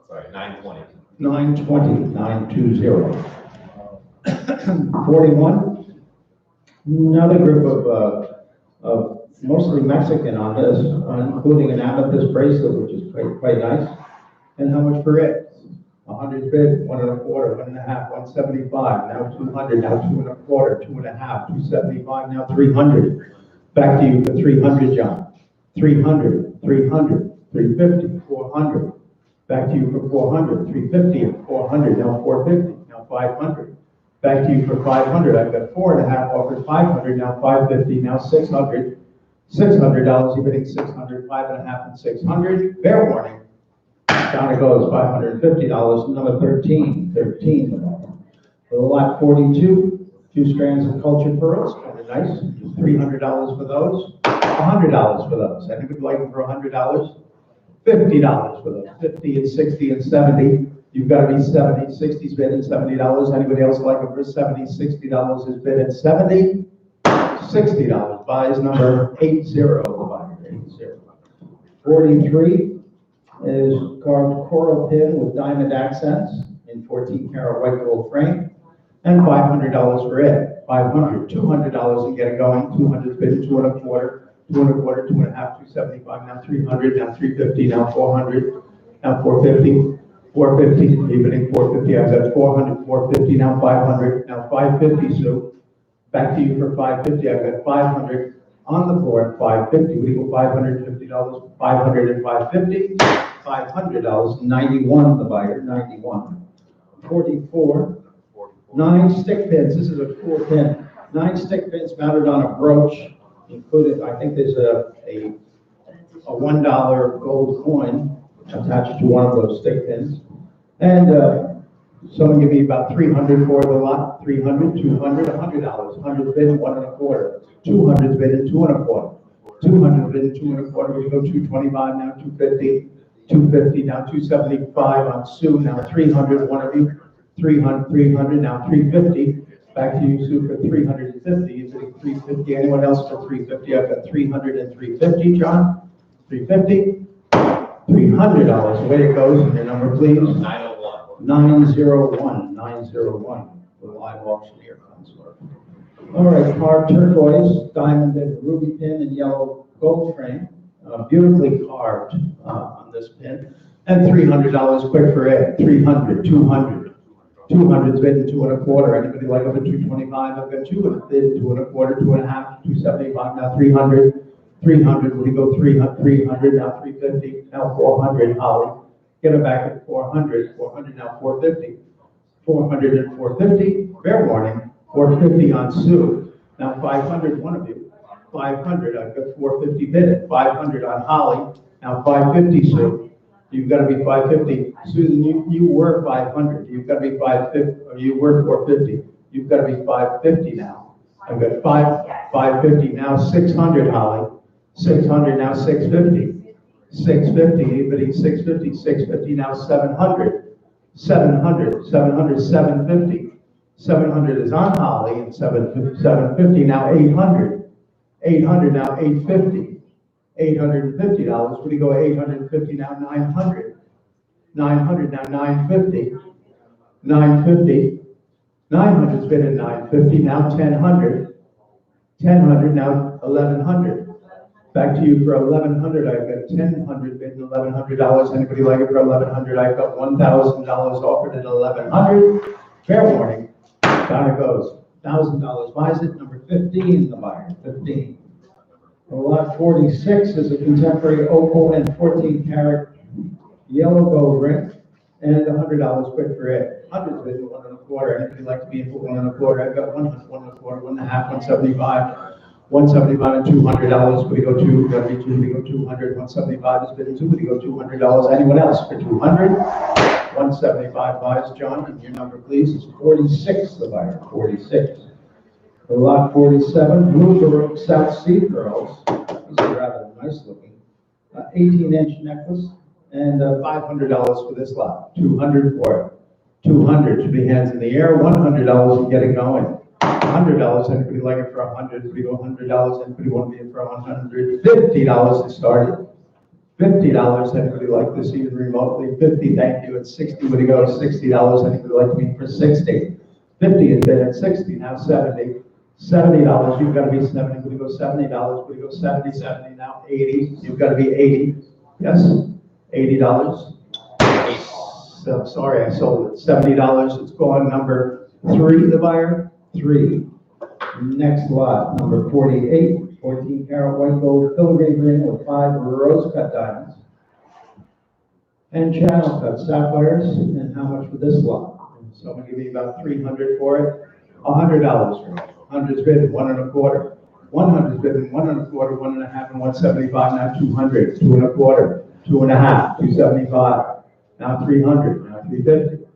S2: Sorry, 920.
S1: 920, 920. 41. Another group of mostly Mexican on this, including an amethyst bracelet, which is quite nice. And how much for it? 100 bid, 1 1/4, 1 1/2, 175, now 200, now 2 1/4, 2 1/2, 275, now 300. Back to you for 300, John. 300, 300, 350, 400. Back to you for 400, 350, and 400, now 450, now 500. Back to you for 500. I've got 4 1/2 offered 500, now 550, now 600. $600, you're bidding 600, 5 1/2, and 600. Fair warning. Down it goes, $550, number 13, 13. For the lot 42, 2 strands of cultured pearls, kind of nice, $300 for those, $100 for those. Anybody like them for $100? $50 for those, 50 and 60 and 70. You've got to be 70, 60's bid at $70. Anybody else like them for 70, $60 is bid at 70, $60. Buys number 80, the buyer, 80. 43. Is carved coral pin with diamond accents in 14 karat white gold frame, and $500 for it. 500, $200 and get it going. 200's bid 2 1/4, 2 1/4, 2 1/2, 275, now 300, now 350, now 400, now 450, 450, you're bidding 450. I've got 400, 450, now 500, now 550. Sue, back to you for 550. I've got 500 on the board. 550. We go $550, 500 and 550. $500, 91 the buyer, 91. 44, 9 stick pins, this is a cool pin. 9 stick pins mounted on a brooch, included, I think there's a $1 gold coin attached to one of those stick pins. And someone give me about 300 for the lot, 300, 200, $100, 100 bid, 1 1/4, 200 bid, 2 1/4, 200 bid, 2 1/4, we go 225 now, 250, 250 now, 275 on Sue, now 300, one of you, 300, 300, now 350, back to you, Sue, for 350, you bidding 350, anyone else for 350? I've got 300 and 350, John, 350, $300, away it goes, and your number please. 901, 901, the live auctioneer consort. All right, carved turquoise, diamond and ruby pin and yellow gold frame, beautifully carved on this pin, and $300 quick for Ed, 300, 200, 200's bid 2 1/4, anybody like up at 225, I've got 2 bid 2 1/4, 2 1/2, 275, now 300, 300, we go 300, now 350, now 400, Holly. Get it back at 400, 400 now 450, 400 and 450, fair warning, 450 on Sue. Now 500, one of you, 500, I've got 450 bid it, 500 on Holly, now 550 Sue. You've got to be 550. Susan, you were 500, you've got to be 550, or you were 450, you've got to be 550 now. I've got 550, now 600 Holly, 600 now 650. 650, anybody 650, 650, now 700, 700, 700, 750, 700 is on Holly, and 750, now 800, 800, now 850, $850, would you go 850, now 900, 900, now 950, 950, 900's been at 950, now 1000, 1000, now 1100. Back to you for 1100. I've got 1000 bid and $1,100. Anybody like it for 1100? I've got $1,000 offered at 1100. Fair warning. Down it goes. $1,000 buys it. Number 15, the buyer. 15. Lot 46 is a contemporary opal and 14-karat yellow gold ring, and $100 quick for it. 100 bid 1 1/4. Anybody like to be in for 1 1/4? I've got 1 1/4, 1 1/2, 175. 175 and $200, we go to, got to be 2, we go 200, 175 is bid 2, we go $200. Anyone else for 200? 175 buys, John, and your number please is 46, the buyer, 46. For lot 47, Blue Baroque South Sea Pearls, these are rather nice looking. 18-inch necklace, and $500 for this lot, 200 for it. 200 should be hands in the air, $100 to get it going. $100, anybody like it for 100? We go $100, anybody want to be in for 100? $50 to start it. $50, anybody like this even remotely? 50, thank you, at 60, would you go $60, anybody like to be in for 60? 50 is bid at 60, now 70. $70, you've got to be 70, would you go $70, would you go 70, 70, now 80, you've got to be 80, yes, $80. So, sorry, I sold it, $70, it's gone. Number 3, the buyer. 3. Next lot, number 48, 14-karat white gold filigree ring with 5 rose-cut diamonds and channel-cut sapphires. And how much for this lot? Someone give me about 300 for it. $100 for it. 100's bid 1 1/4. 100's bid 1 1/4, 1 1/2, and 175. Now 200, 2 1/4, 2 1/2, 275. Now 300, now 350.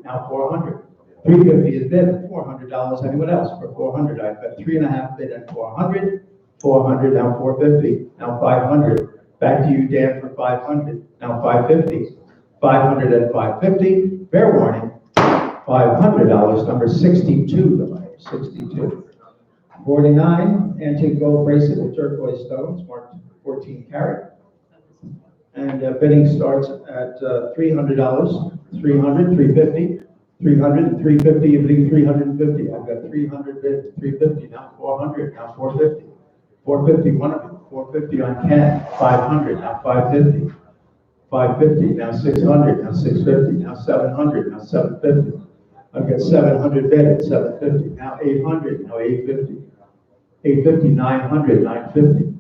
S1: Now 400. 350 is bid at $400. Anyone else for 400? I've got 3 1/2 bid at 400. 400, now 450. Now 500. Back to you, Dan, for 500. Now 550. 500 and 550. Fair warning. $500. Number 62, the buyer. 62. 49, antique gold bracelet with turquoise stones, marked 14 karat. And bidding starts at $300. 300, 350. 300, 350, you bid 350. I've got 300 bid, 350, now 400, now 450. 450, one of them, 450 on Ken, 500, now 550. 550, now 600, now 650, now 700, now 750. I've got 700 bid at 750, now 800, now 850. 850, 900, 950.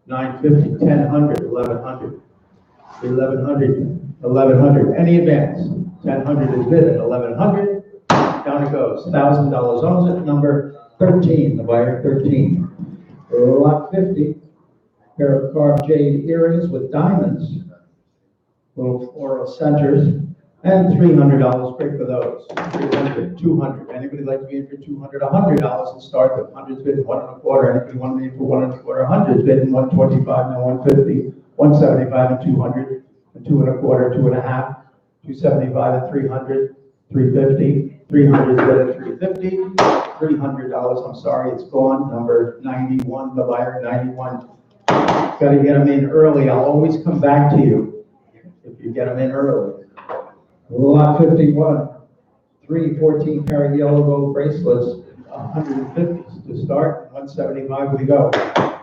S1: 950, 1000, 1100. 1100. Any advance? 1000 is bid at 1100. Down it goes. $1,000 owns it. Number 13, the buyer 13. Lot 50, pair of carved jade earrings with diamonds, little floral centers, and $300 quick for those. 300, 200. Anybody like to be in for 200? $100 and start with. 100's bid 1 1/4. Anybody want to be in for 1 1/4? 100's bid 125, now 150, 175 and 200, and 2 1/4, 2 1/2, 275 and 300, 350, 300's bid at 350, $300. I'm sorry, it's gone. Number 91, the buyer 91. Got to get them in early. I'll always come back to you if you get them in early. Lot 51, 3 14-karat yellow gold bracelets, 150 to start, 175 we go.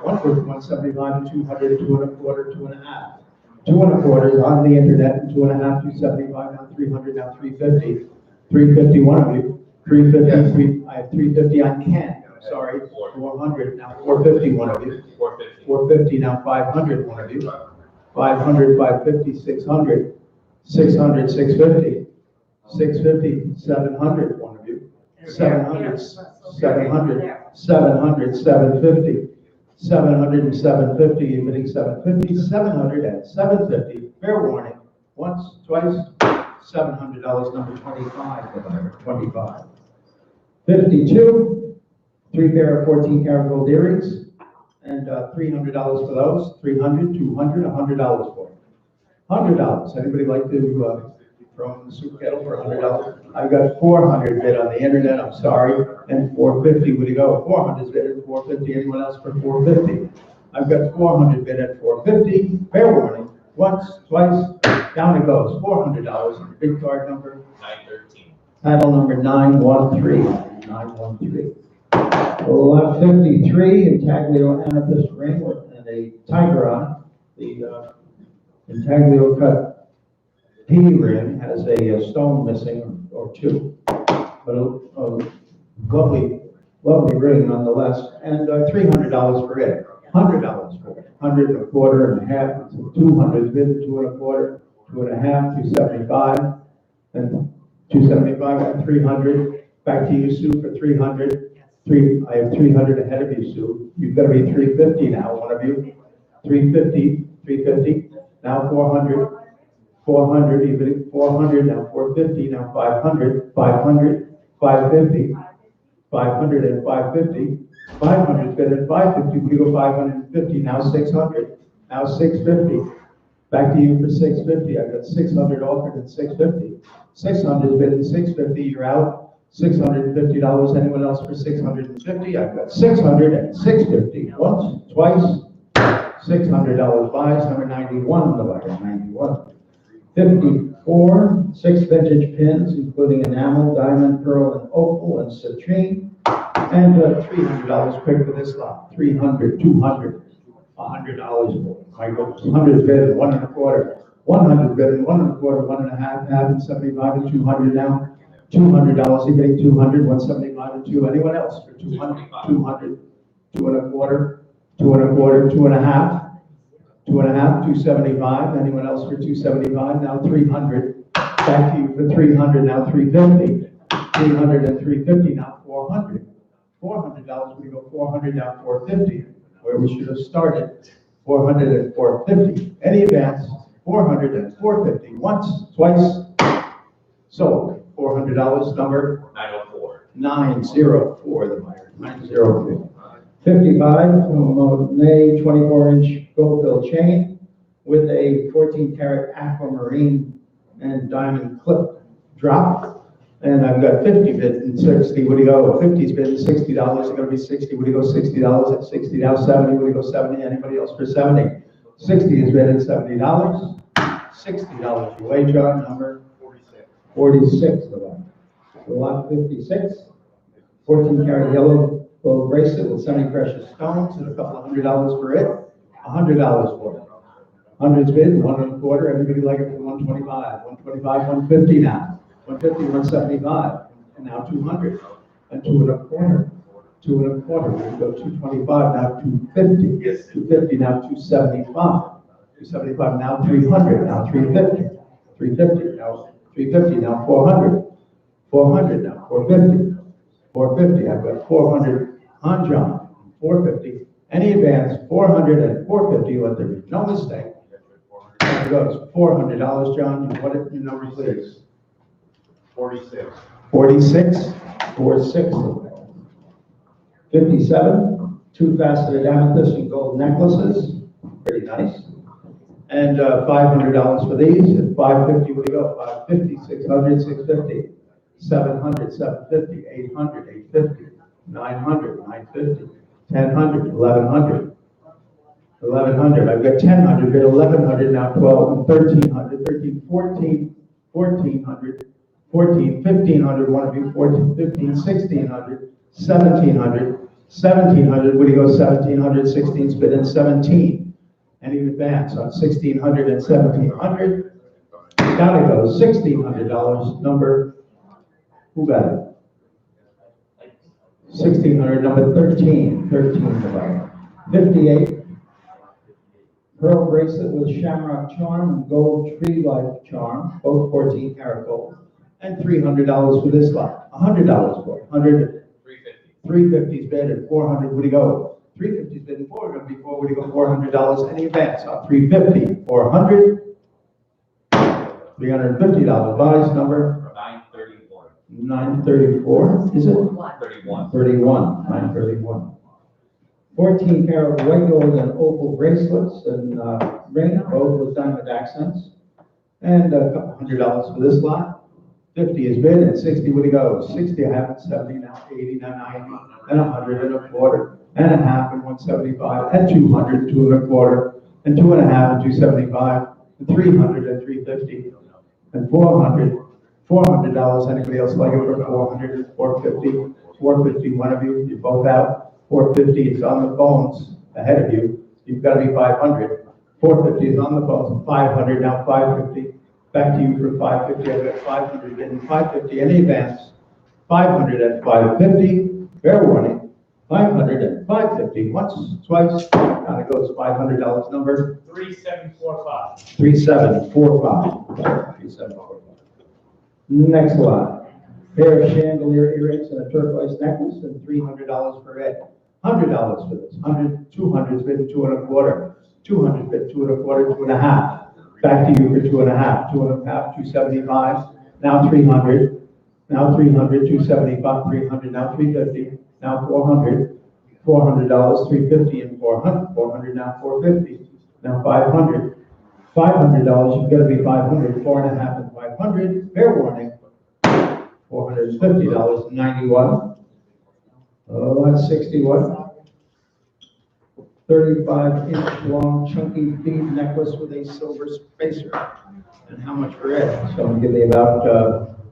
S1: One for 175 and 200, 2 1/4, 2 1/2. 2 1/4 is on the internet, and 2 1/2, 275, now 300, now 350. 350, one of you. 350, I have 350 on Ken, sorry. 400, now 450, one of you. 450, now 500, one of you. 500, 550, 600. 600, 650. 650, 700, one of you. 700, 700, 700, 750. 700 and 750, you're bidding 750, 700 and 750. Fair warning, once, twice, $700, number 25, the buyer, 25. 52, 3 pair of 14-karat gold earrings, and $300 for those. 300, 200, $100 for it. $100. Anybody like to throw in the soup kettle for $100? I've got 400 bid on the internet. I'm sorry, and 450. Would you go? 400 bid at 450. Anyone else for 450? I've got 400 bid at 450. Fair warning. Once, twice, down it goes. $400. Big card number
S2: 913.
S1: Title number 913. 913. Lot 53, intaglio amethyst ring and a tiger on it. The intaglio cut P ring has a stone missing or two, but a lovely ring nonetheless, and $300 for it. $100 for it. 100 1/4 and 1/2, 200 bid, 2 1/4, 2 1/2, 275, and 275 and 300. Back to you, Sue, for 300. I have 300 ahead of you, Sue. You've got to be 350 now, one of you. 350, 350. Now 400, 400, even 400, now 450, now 500, 500, 550, 500 and 550, 500 bid at 550, we go 550, now 600, now 650. Back to you for 650. I've got 600 offered at 650. 600 bid at 650, you're out. $650. Anyone else for 650? I've got 600 and 650. Once, twice. $600 buys, number 91, the buyer, 91. 54, 6 vintage pins, including enamel, diamond, pearl, and opal, and citrine. And $300 quick for this lot. 300, 200, $100 for it. My goodness, 100 bid at 1 1/4. 100 bid at 1 1/4, 1 1/2, half, and 75 and 200 now. $200, you're getting 200, 175 and 2. Anyone else for 200, 200, 2 1/4, 2 1/4, 2 1/2, 2 1/2, 275. Anyone else for 275? Now 300. Back to you for 300. Now 350. 300 and 350. Now 400. $400. We go 400. Now 450. Where we should have started. 400 and 450. Any advance? 400 and 450. Once, twice. Sold. $400. Number
S2: 904.
S1: 904. The buyer. 904. 55, May 24-inch gold fill chain with a 14-karat aquamarine and diamond clip drop. And I've got 50 bid and 60. Would you go? 50's bid and $60. It's going to be 60. Would you go $60 at 60? Now 70. Would you go 70? Anybody else for 70? 60 is bid at $70. $60 your wage on number 46. The lot 56, 14-karat yellow gold bracelet with semi-precious stones and a couple of $100 for it. $100 for it. 100's bid, 1 1/4. Everybody like it for 125. 125, 150 now. 150, 175, and now 200, and 2 1/4. 2 1/4. We go 225 now. 250. 250 now. 275. 275, now 300, now 350, 350, now 350, now 400, 400, now 450, 450, I've got 400 on John, 450, any advance, 400 and 450, let there be no mistake. There it goes, $400, John, what is your number, please?
S4: 46.
S1: 46, 46, 57, two faceted amethyst and gold necklaces, pretty nice. And $500 for these, and 550, what do you go? 550, 600, 650, 700, 750, 800, 850, 900, 950, 1000, 1100, 1100. I've got 1000, got 1100, now 12, and 1300, 13, 14, 1400, 14, 1500, one of you, 14, 15, 1600, 1700, 1700, what do you go? 1700, 16, spit in 17. Any advance on 1600 and 1700. Down it goes, $1,600 number. Who got it? 1600, number 13. 13, 58. Pearl bracelet with shamrock charm and gold tree-like charm, both 14 karat gold. And $300 for this lot. $100 for it. 100. 350's bid at 400. Would he go? 350's bid at 400. Before would he go? $400. Any advance on 350, 400, $350. Buys number
S2: 934.
S1: 934. Is it?
S2: 31.
S1: 31. 931. 14 karat white gold and opal bracelets and ring, both with diamond accents. And a couple $100 for this lot. 50 is bid, and 60 would he go? 60, I have it, 70, now 80, now 90, and 100 and a quarter, and a half, and 175, and 200, 2 and a quarter, and 2 and a half, and 275, and 300, and 350, and 400, $400. Anybody else like it for 400 and 450? 450, one of you, you're both out. 450 is on the phones ahead of you. You've got to be 500. 450 is on the phones, 500, now 550. Back to you for 550. I've got 500 and 550. Any advance? 500 and 550. Fair warning. 500 and 550. Once, twice. Down it goes. $500 number.
S5: 3745.
S1: 3745. 3745. Next lot. Pair of chandelier earrings and a turquoise necklace and $300 for it. $100 for this. 100, 200's bid 2 and a quarter. 200 bid 2 and a quarter, 2 and a half. Back to you for 2 and a half, 2 and a half, 275, now 300, now 300, 275, 300, now 350, now 400, $400, 350 and 400, 400, now 450, now 500, $500, you've got to be 500, 4 and a half and 500, fair warning, $450, 91, oh, that's 61. 35-inch long chunky bead necklace with a silver spacer. And how much for it? So I'm giving about,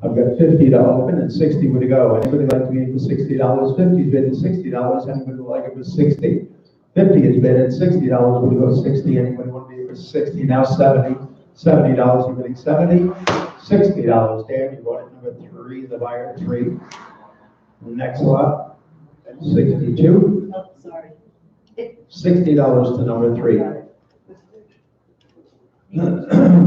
S1: I've got 50 to open and 60 would go. Anybody like to get for $60? 50 is bid at $60. Anybody would like it for 60? 50 is bid at $60. Would go 60? Anybody want to be for 60? Now 70. $70, you're bidding 70. $60. Dan, you bought it number 3, the buyer 3. Next lot, 62.
S3: Oh, sorry.
S1: $60 to number 3.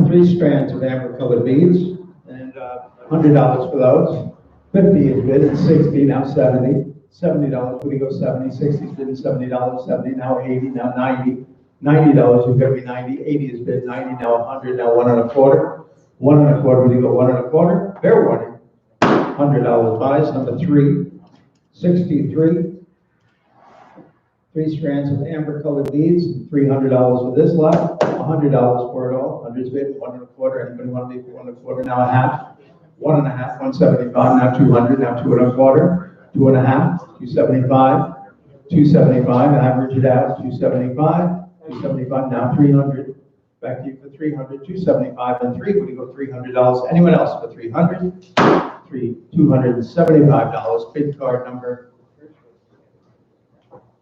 S1: 3 strands of amber colored beads, and $100 for those. 50 is bid, and 60, now 70. $70, would you go 70? 60 is bid, and $70, 70, now 80, now 90. $90, you've got to be 90. 80 is bid, 90, now 100, now 1 and a quarter. 1 and a quarter, would you go 1 and a quarter? Fair warning. $100 buys, number 3. 63. 3 strands of amber colored beads, $300 for this lot, $100 for it all. 100's bid, 1 and a quarter. Anybody want to be for 1 and a quarter? Now a half. 1 and a half, 175, now 200, now 2 and a quarter. 2 and a half, 275, 275, average it out, 275, 275, now 300. Back to you for 300, 275, and 3. Would you go $300? Anyone else for 300? $275. Bid card number.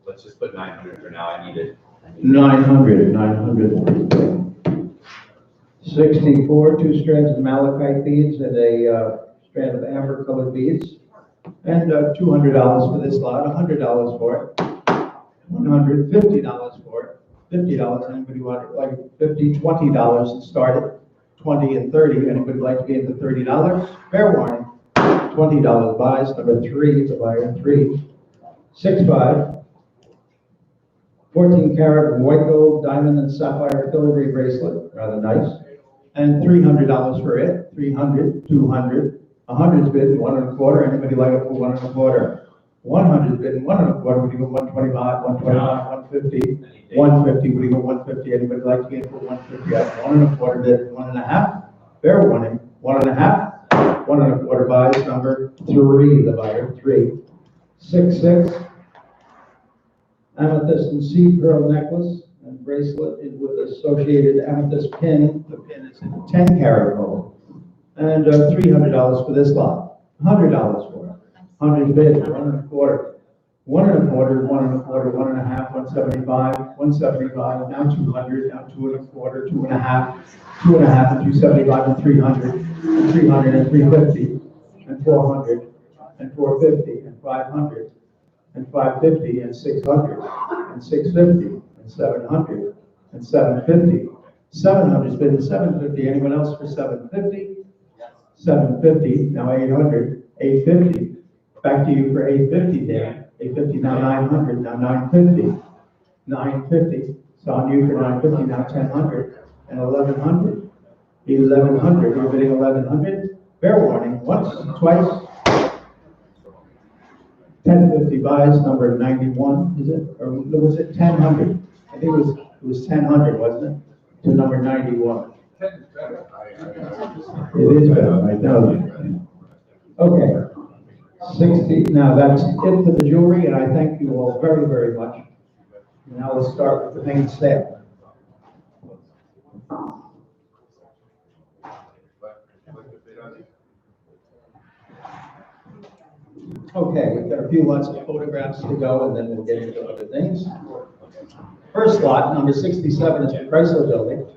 S2: Let's just put 900 for now. I need it.
S1: 900. 64, 2 strands of malachite beads and a strand of amber colored beads. And $200 for this lot, $100 for it. $150 for it. $50. Anybody want it? Like 50, $20 and start it. 20 and 30. Anybody like to be into $30? Fair warning. $20 buys. Number 3 is a buyer. 3. 6.5. 14 karat white gold diamond and sapphire filigree bracelet. Rather nice. And $300 for it. 300, 200. 100's bid, 1 1/4. Anybody like it for 1 1/4? 100's bid, 1 1/4. Would you go 125, 125, 150, 150? Would you go 150? Anybody like to get for 150? I have 1 1/4 bid, 1 1/2. Fair warning, 1 1/2. 1 1/4 buys. Number 3, the buyer. 3. 6.6. Amethyst and seed pearl necklace and bracelet with associated amethyst pin. The pin is in 10 karat gold. And $300 for this lot. $100 for it. 100 bid, 1 1/4. 1 1/4, 1 1/4, 1 1/2, 175, 175, now 200, now 2 1/4, 2 1/2, 2 1/2, and 275, and 300, and 300, and 350, and 400, and 450, and 500, and 550, and 600, and 650, and 700, and 750. 700's bid, 750. Anyone else for 750? 750, now 800, 850. Back to you for 850, Dan. 850, now 900, now 950. 950, it's on you for 950, now 1000, and 1100. 1100, you're bidding 1100. Fair warning, once, twice. 1050 buys, number 91, is it? Or was it 1000? I think it was 1000, wasn't it? To number 91. It is better, I know. Okay. 60, now that's it for the jewelry, and I thank you all very, very much. Now let's start with the main sale. Okay, we've got a few lots of photographs to go, and then we'll get into other things. First lot, number 67, is the Chrysler Building.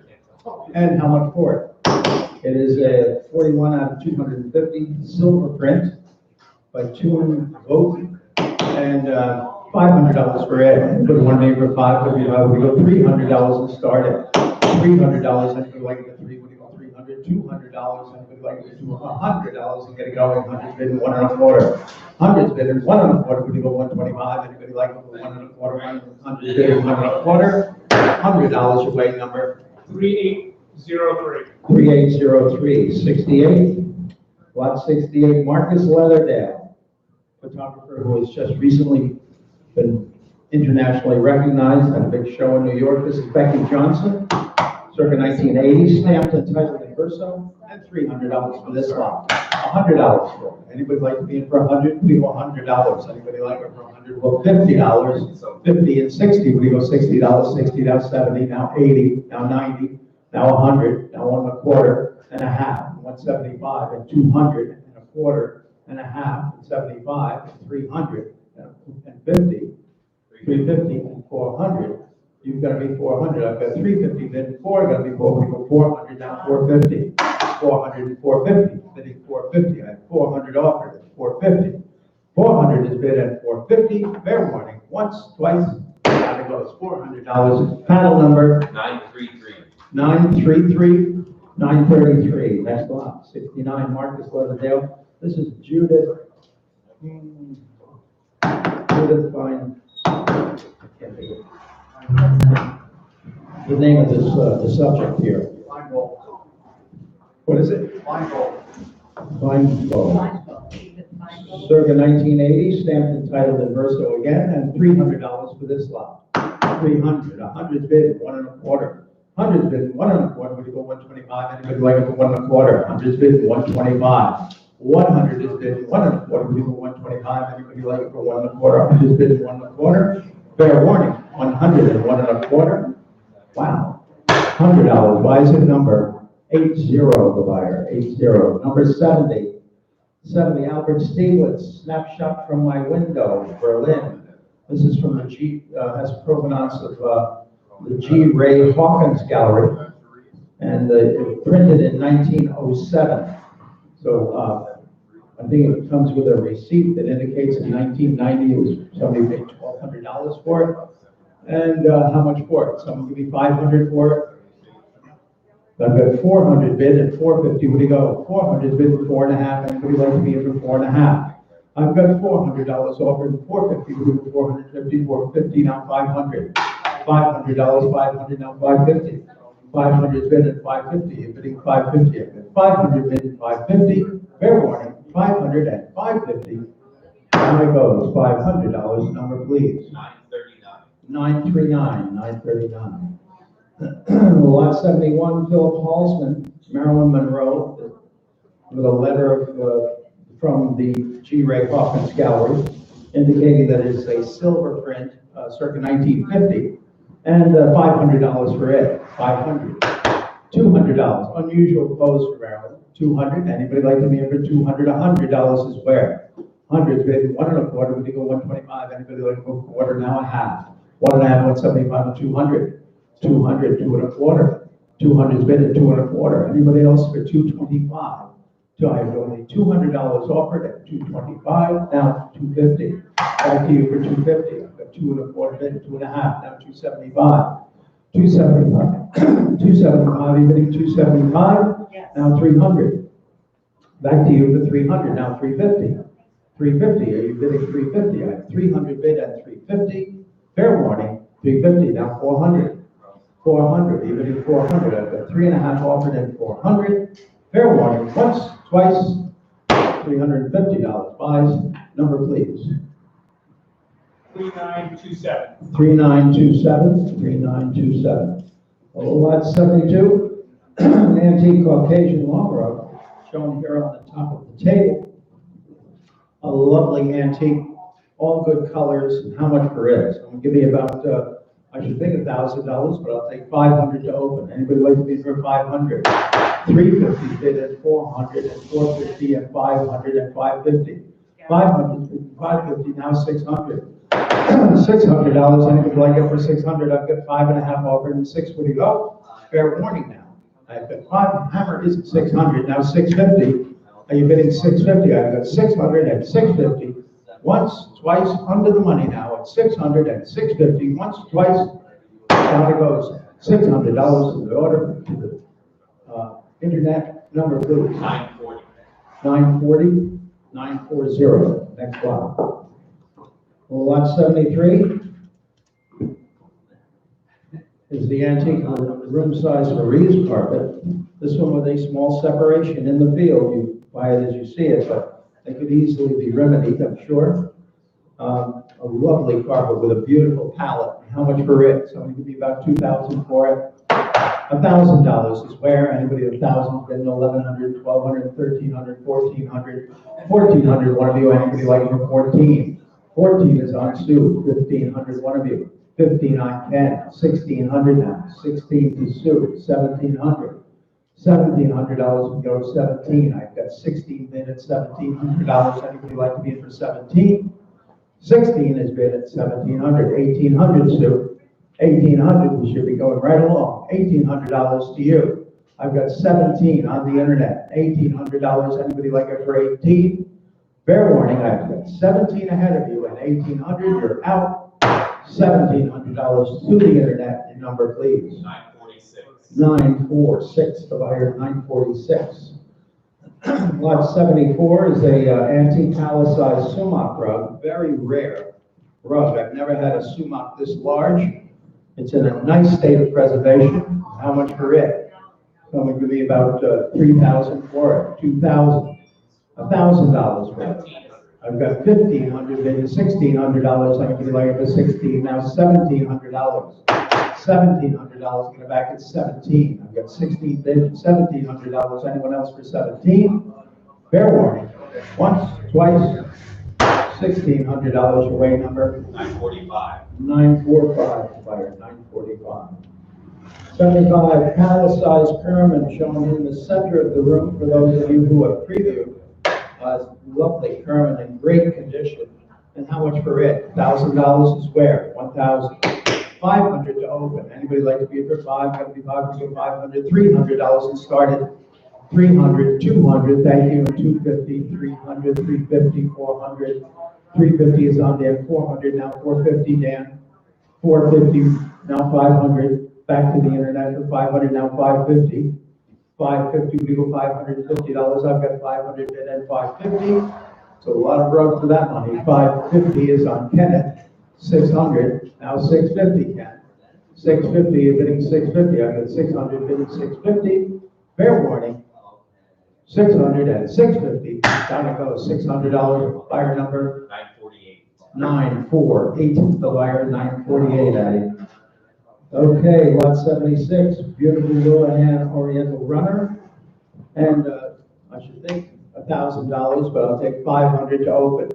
S1: And how much for it? It is a 41 out of 250 silver print by Tune Vogue, and $500 for it. Put one neighbor 5, we go $300 and start it. $300, anybody like the 3, would you go 300? $200, anybody like to do $100 and get it going? 100's bid, 1 1/4. 100's bid, 1 1/4, would you go 125? Anybody like it for 1 1/4? 100's bid, 1 1/4. $100 your weight number.
S5: 3803.
S1: 3803, 68, lot 68, Marcus Leatherdale, photographer who has just recently been internationally recognized at a big show in New York. This is Becky Johnson, circa 1980, stamped and titled in verso, and $300 for this lot. $100 for it. Anybody like to be in for 100? We go $100. Anybody like it for 100? Well, $50. 50 and 60. We go $60, 60, now 70, now 80, now 90. Now 100, now 1 1/4 and a half, 175, and 200 and a quarter and a half, and 75, and 300 and 50, 350 and 400. You've got to be 400. I've got 350 bid, 4 got to be 4. We go 400, now 450, 400 and 450. Bidding 450. I have 400 offered at 450. 400 is bid at 450. Fair warning. Once, twice. Down it goes. $400. Panel number
S2: 933.
S1: 933, 933, next lot, 69, Marcus Leatherdale. This is Judith. Judith Fine. I can't think of the name of this, the subject here. What is it? Feingold. Circa 1980, stamped and titled in verso again, and $300 for this lot. 300, 100 bid, 1 1/4. 100's bid, 1 1/4, would you go 125? Anybody like it for 1 1/4? 100's bid, 125. 100 is bid, 1 1/4, would you go 125? Anybody like it for 1 1/4? 100's bid, 1 1/4. Fair warning, 100 and 1 1/4. Wow. $100. Buys it number 80, the buyer, 80. Number 70. 70, Albert Stieglitz, snapshot from my window, Berlin. This is from the has provenance of the G. Ray Hawkins Gallery, and it printed in 1907. So I think it comes with a receipt that indicates in 1990 it was somebody paid $1,200 for it. And how much for it? Someone give me $500 for it. I've got 400 bid at 450. Where do you go? 400 bid at 4.5. Anybody like to be in for 4.5? I've got $400 offered at 450. We're doing 450, 450, now 500. $500, 500, now 550. 500 bid at 550. You're bidding 550. I've got 500 bid at 550. Fair warning, 500 at 550. Now it goes, $500. Number, please. 939. 939. Lot 71, Philip Halsman, Marilyn Monroe, with a letter of, from the G. Ray Hoffman's Gallery, indicating that it is a silver print, circa 1950, and $500 for it. $500. $200. Unusual pose for Marilyn. $200. Anybody like to be in for $200? $100 is where? 100 bid 1.25. When you go 125, anybody like to go quarter, now a half. 1.5, 175, and 200. 200, 2.25. 200 bid at 2.25. Anybody else for 225? So I have only $200 offered at 225. Now 250. Back to you for 250. I've got 2.25 bid at 2.5. Now 275. 275. 275. You bidding 275?
S3: Yes.
S1: Now 300. Back to you for 300. Now 350. 350. Are you bidding 350? I have 300 bid at 350. Fair warning. 350. Now 400. 400, even at 400, I've got 3.5 offered at 400. Fair warning, once, twice, $350. Buys, number please.
S5: 3927.
S1: 3927, 3927. Lot 72, an antique Caucasian long rug, shown here on the top of the table. A lovely antique, all good colors, and how much for it? So I'm gonna give you about, I should think $1,000, but I'll take 500 to open. Anybody like to bid for 500? 350 bid at 400, and 450 and 500 and 550. 500, 550, now 600. $600, anybody like it for 600? I've got 5.5 offered and 6. Where do you go? Fair warning now. I've got 5, hammer isn't 600, now 650. Are you bidding 650? I've got 600 and 650. Once, twice, under the money now at 600 and 650. Once, twice, down it goes. $600 in the order to the internet number, please.
S2: 940.
S1: 940, 940. Next lot. Lot 73 is the antique room size Maurice carpet. This one with a small separation in the field. You buy it as you see it, but it could easily be remedied, I'm sure. A lovely carpet with a beautiful palette. How much for it? So it could be about $2,000 for it. $1,000 is where? Anybody at 1,000? Then 1,100, 1,200, 1,300, 1,400, 1,400. One of you. Anybody like for 14? 14 is on Sue. 1,500. One of you. 15 on Ken. 1,600 now. 16 to Sue. 1,700. $1,700 we go to 17. I've got 16 bid at $1,700. Anybody like to be in for 17? 16 is bid at 1,700. 1,800, Sue. 1,800. We should be going right along. $1,800 to you. I've got 17 on the internet. $1,800. Anybody like it for 18? Fair warning. I've got 17 ahead of you, and 1,800. You're out. $1,700 to the internet. Your number, please. 946, the buyer 946. Lot 74 is a antique palace-sized sumac rug, very rare rug. I've never had a sumac this large. It's in a nice state of preservation. How much for it? Someone give me about 3,000 for it. 2,000. $1,000 for it. I've got 1,500 bid, $1,600. I'm gonna like it for 16. Now $1,700. $1,700. Get it back at 17. I've got 16 bid, $1,700. Anyone else for 17? Fair warning. Once, twice. $1,600 your way number.
S2: 945.
S1: 945 buyer. 945. 75 palace-sized Kerman shown in the center of the room for those of you who have previewed. Lovely Kerman in great condition. And how much for it? $1,000 is where? 1,000. 500 to open. Anybody like to be for 5? Got to be 500, 500, $300 and started. 300, 200, thank you, 250, 300, 350, 400. 350 is on there. 400 now. 450, Dan. 450 now. 500. Back to the internet for 500 now. 550. 550, we go $550. I've got 500 bid and 550. So a lot of road for that money. 550 is on Kenneth. 600, now 650, Ken. 650, you're bidding 650. I've got 600 bidding 650. Fair warning. 600 and 650. Down it goes. $600. Buyer number 948. The buyer 948, Addie. Okay, lot 76. Beautiful Willingham Oriental Runner. And I should think $1,000, but I'll take 500 to open.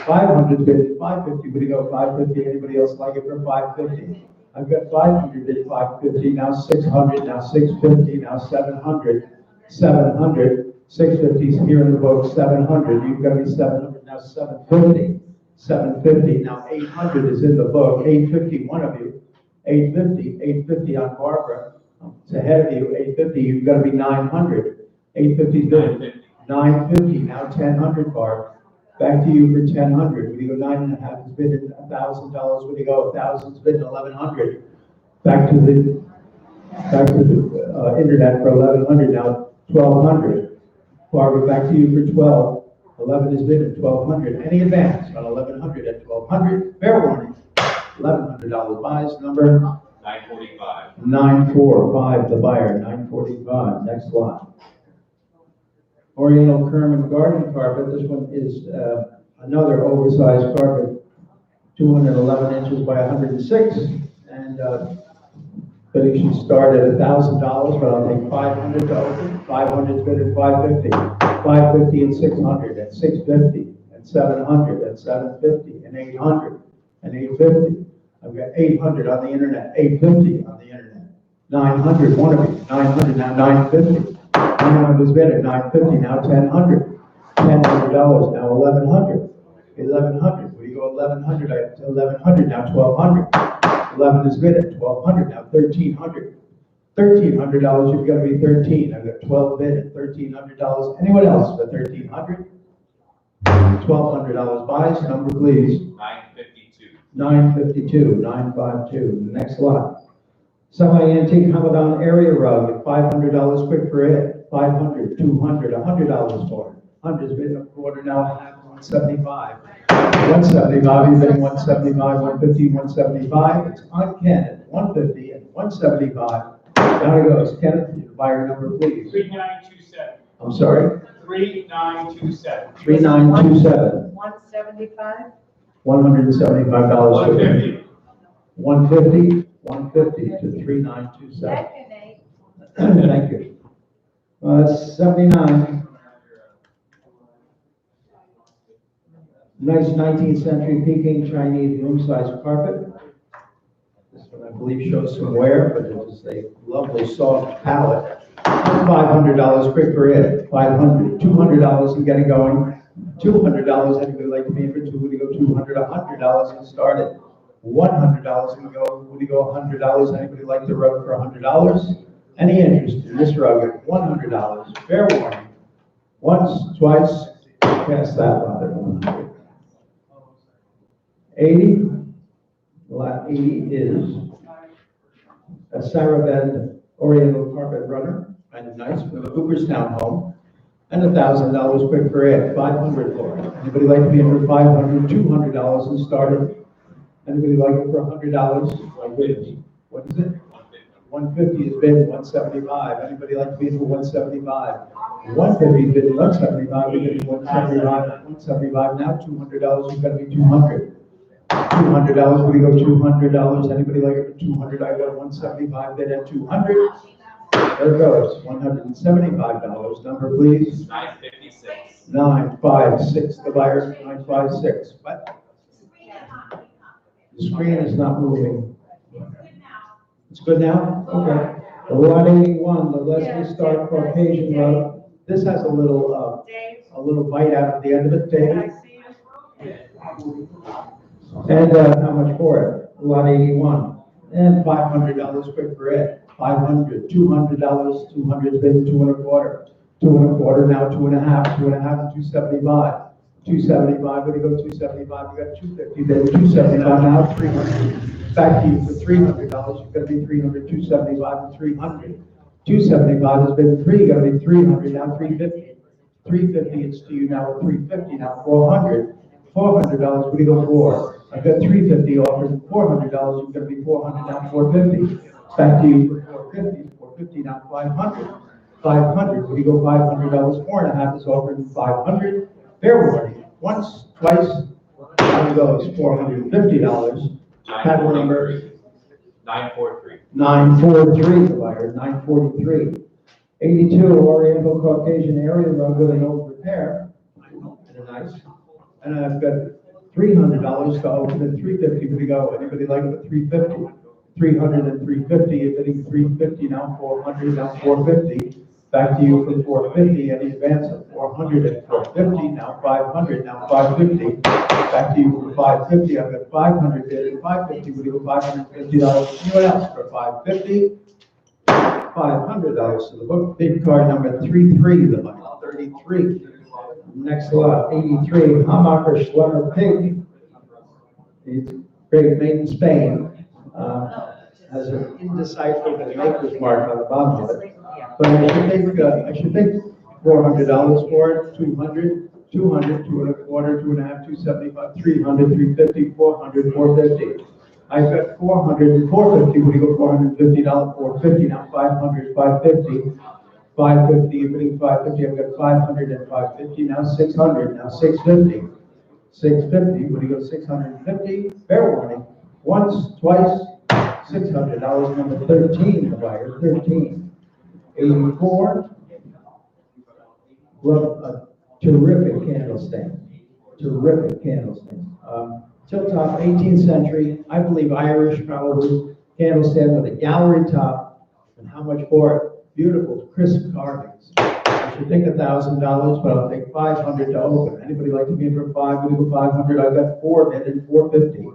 S1: 500 bid 550. Would you go 550? Anybody else like it for 550? I've got 500 bid 550. Now 600. Now 650. Now 700. 700. 650 is here in the book. 700. You've got to be 700. Now 750. 750. Now 800 is in the book. 850. One of you. 850. 850 on Barbara. It's ahead of you. 850. You've got to be 900. 850 bid. 950. Now 1000, Barb. Back to you for 1000. When you go 9.5, it's bid at $1,000. When you go 1,000, it's bid at 1100. Back to the internet for 1100. Now 1200. Barbara, back to you for 12. 11 is bid at 1200. Any advance on 1100 at 1200? Fair warning. $1,100 buys. Number
S2: 945.
S1: 945. The buyer 945. Next lot. Oriental Kerman garden carpet. This one is another oversized carpet, 211 inches by 106, and bidding should start at $1,000, but I'll take 500 to open. 500 is bid at 550, 550 and 600, and 650, and 700, and 750, and 800, and 850. I've got 800 on the internet, 850 on the internet, 900. One of you, 900 now 950. 900 is bid at 950, now 1000. $1,000, now 1100. 1100, we go 1100, 1100, now 1200. 11 is bid at 1200, now 1300. $1,300, you've got to be 13. I've got 12 bid at $1,300. Anyone else for 1300? $1,200 buys. Number, please.
S2: 952.
S1: 952, 952. The next lot. Semi-antique Hamadan area rug at $500 quick for it. 500, 200, $100 for it. 100's bid a quarter now, 175. 175, you're bidding 175, 150, 175. It's on Kenneth, 150 and 175. Down it goes. Kenneth, your buyer number, please.
S5: 3927.
S1: I'm sorry?
S5: 3927.
S1: 3927.
S3: 175?
S1: $175.
S5: 150.
S1: 150, 150 to 3927. Thank you. 79. Nice 19th century Peking Chinese room-sized carpet. This one, I believe, shows some wear, but it is a lovely soft palette. $500 quick for it. 500, $200 and get it going. $200. Anybody like to pay for two? Would you go 200? $100 and start it. $100 and go. Would you go $100? Anybody like the rug for $100? Any interest in this rug at $100? Fair warning. Once, twice, pass that lot at 100. 80. Lot 80 is a Saraband Oriental carpet runner, kind of nice, for the Cooperstown home, and $1,000 quick for it. 500 for it. Anybody like to be in for 500? $200 and start it. Anybody like it for $100? Like this. What is it? 150 is bid 175. Anybody like to be in for 175? 150 is bid 175. We're getting 175. 175 now. $200. You've got to be 200. $200. We go $200. Anybody like it for 200? I got 175 bid at 200. There it goes. $175. Number, please.
S2: 956.
S1: 956. The buyer 956. What? The screen is not moving. It's good now? Okay. The lot 81, the Leslie Stark Caucasian rug. This has a little bite out of the end of it, Dave.
S3: I see you.
S1: And how much for it? Lot 81. And $500 quick for it. 500, $200, 200 bid 2.25. 2.25 now, 2.5, 2.5 and 275. 275, when you go 275, you got 250 bid, 275 now, 300. Back to you for $300. You've got to be 300, 275 and 300. 275 has been 3, gonna be 300, now 350. 350, it's to you now at 350, now 400. $400, what do you go for? I've got 350 offered, $400, you're gonna be 400, now 450. Back to you for 450, 450, now 500. 500, what do you go $500, 4.5 is offered, 500. Fair warning, once, twice, down goes $450. Patent number
S2: 943.
S1: 943, the buyer, 943. 82, Oriental Caucasian area road with an old repair. And a nice. And I've got $300 to open at 350. What do you go? Anybody like it at 350? 300 and 350. You're bidding 350 now, 400 now, 450. Back to you for 450. Any advance at 400 and 450 now, 500 now, 550. Back to you for 550. I've got 500 bid at 550. What do you go? $550. Anyone else for 550? $500 to the book. Bid card number 33, the money, 33. Next lot, 83, Hammacher Schlemmer Pig. It's great, made in Spain. Has an indecipherable maker's mark on the bottom of it. But I should think $400 for it, 200, 200, 2.25, 2.5, 275, 300, 350, 400, 450. I've got 400 and 450. What do you go $450? 450 now, 500, 550. 550, you're bidding 550. I've got 500 and 550 now, 600 now, 650. 650. What do you go 650? Fair warning. Once, twice, $600. Number 13, the buyer, 13. 84. Love a terrific candlestand. Terrific candlestand. Tilt top, 18th century, I believe Irish probably, candlestand with a gallery top, and how much for it? Beautiful, crisp carvings. I should think $1,000, but I'll take 500 to open. Anybody like to be in for 5? We go 500. I've got 4 bid and 450.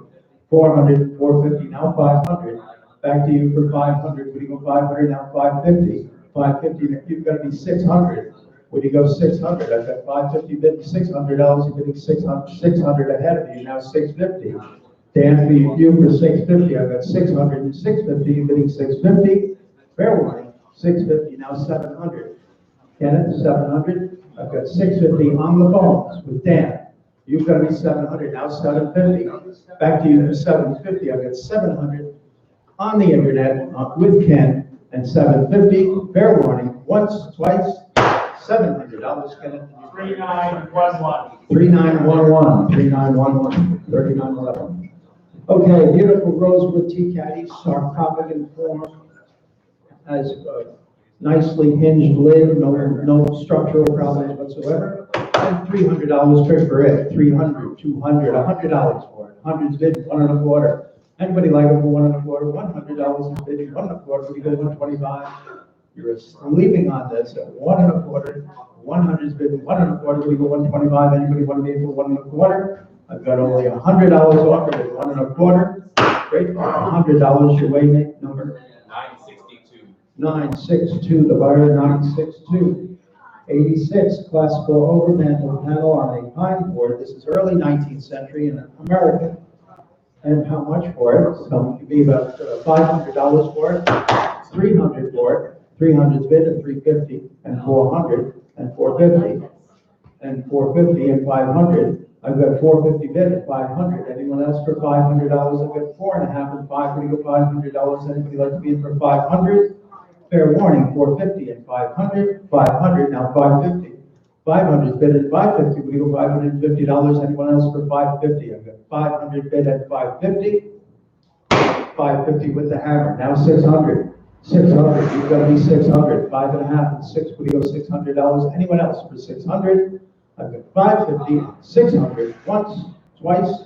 S1: 400 and 450, now 500. Back to you for 500. Would you go 500? Now 550. 550, you've got to be 600. Would you go 600? I've got 550 bid, $600. You're bidding 600 ahead of you, now 650. Dan, for you for 650. I've got 600 and 650. You're bidding 650. Fair warning, 650, now 700. Kenneth, 700. I've got 650 on the phones with Dan. You've got to be 700, now 750. Back to you for 750. I've got 700 on the internet with Ken and 750. Fair warning, once, twice, $700. Kenneth.
S5: 3911.
S1: 3911, 3911, 3911. Okay, beautiful rosewood tea caddy, sarcophagus form, has a nicely hinged lid, no structural problems whatsoever, and $300 for it. 300, 200, $100 for it. 100's bid, 1.25. Anybody like it for 1.25? $100 is bid, 1.25. We go 125. You're sleeping on this at 1.25. 100's bid, 1.25. We go 125. Anybody want to be for 1.25? I've got only $100 offered at 1.25. Great, $100 your way, Nick, number
S2: 962.
S1: 962, the buyer 962. 86, classical overmantel panel on a pine board. This is early 19th century in America. And how much for it? So it could be about $500 for it, $300 for it. 300's bid at 350, and 400, and 450, and 450, and 500. I've got 450 bid at 500. Anyone else for $500? I've got 4.5 and 5. When you go $500, anybody like to be in for 500? Fair warning, 450 and 500. 500, now 550. 500's bid at 550. When you go $550, anyone else for 550? I've got 500 bid at 550. 550 with the hammer. Now 600. 600. You've got to be 600. 5.5 and 6. Would you go $600? Anyone else for 600? I've got 550, 600, once, twice.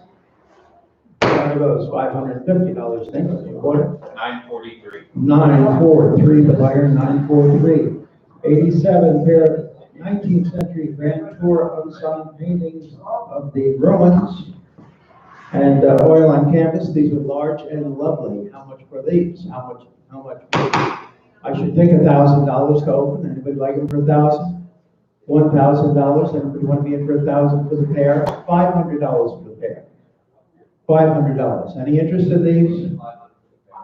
S1: One of those $550. Think of the order.
S2: 943.
S1: 943, the buyer, 943. 87, pair of 19th century grand tour unsung paintings of the ruins and oil on canvas. These are large and lovely. How much for these? How much? I should think $1,000 to open. Anybody like them for $1,000? $1,000. Anybody want to be in for $1,000 for the pair? $500 for the pair. $500. Any interest in these?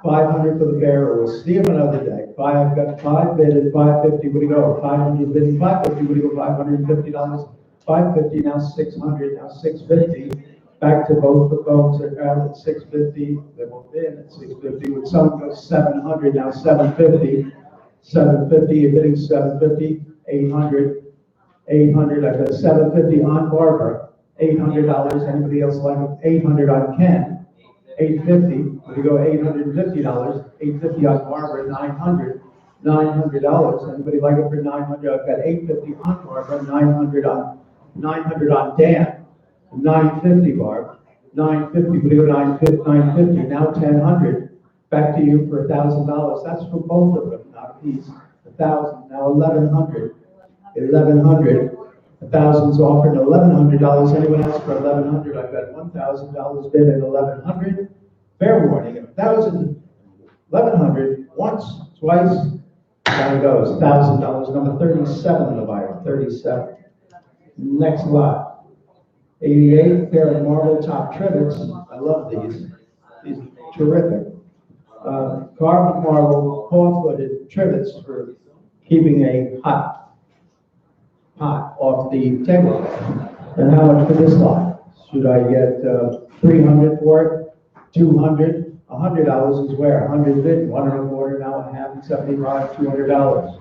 S1: 500 for the bearer. We'll see him another day. I've got 5 bid at 550. What do you go? 500 bid at 550. What do you go? $550. 550. Now 600. Now 650. Back to both the phones that are out at 650. They won't bid at 650. When someone goes 700. Now 750. 750. You're bidding 750. 800. 800. I've got 750 on Barbara. $800. Anybody else like it? 800 on Ken. 850. We go $850. 850 on Barbara. 900. $900. Anybody like it for 900? I've got 850 on Barbara. 900 on Dan. 950 Barb. 950. We go 950. Now 1000. Back to you for $1,000. That's for both of them, not a piece. 1,000. Now 1100. 1100. 1,000's offered. $1,100. Anyone else for 1,100? I've got $1,000 bid at 1,100. Fair warning. 1,000. 1,100. Once, twice. Down it goes. $1,000. Number 37 in the buyer. 37. Next lot. 88. Pair of marble top trivets. I love these. These are terrific. Carved marble, 4-footed trivets for keeping a hot pot off the table. And how much for this lot? Should I get 300 for it? 200? $100 is where? 100 bid, 1 1/4, now a half, 75, $200.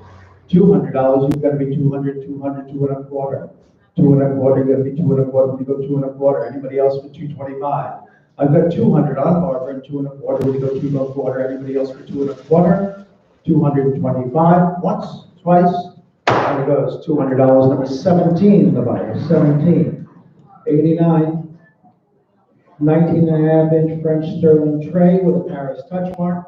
S1: $200, you've got to be 200, 200, 2 1/4. 2 1/4, you've got to be 2 1/4, you go 2 1/4. Anybody else for 225? I've got 200 on Barbara and 2 1/4, we go 2 1/4. Anybody else for 2 1/4? 225, once, twice. There it goes, $200. Number 17 in the buyer, 17. 89. 19.5-inch French sterling tray with a Paris touch mark.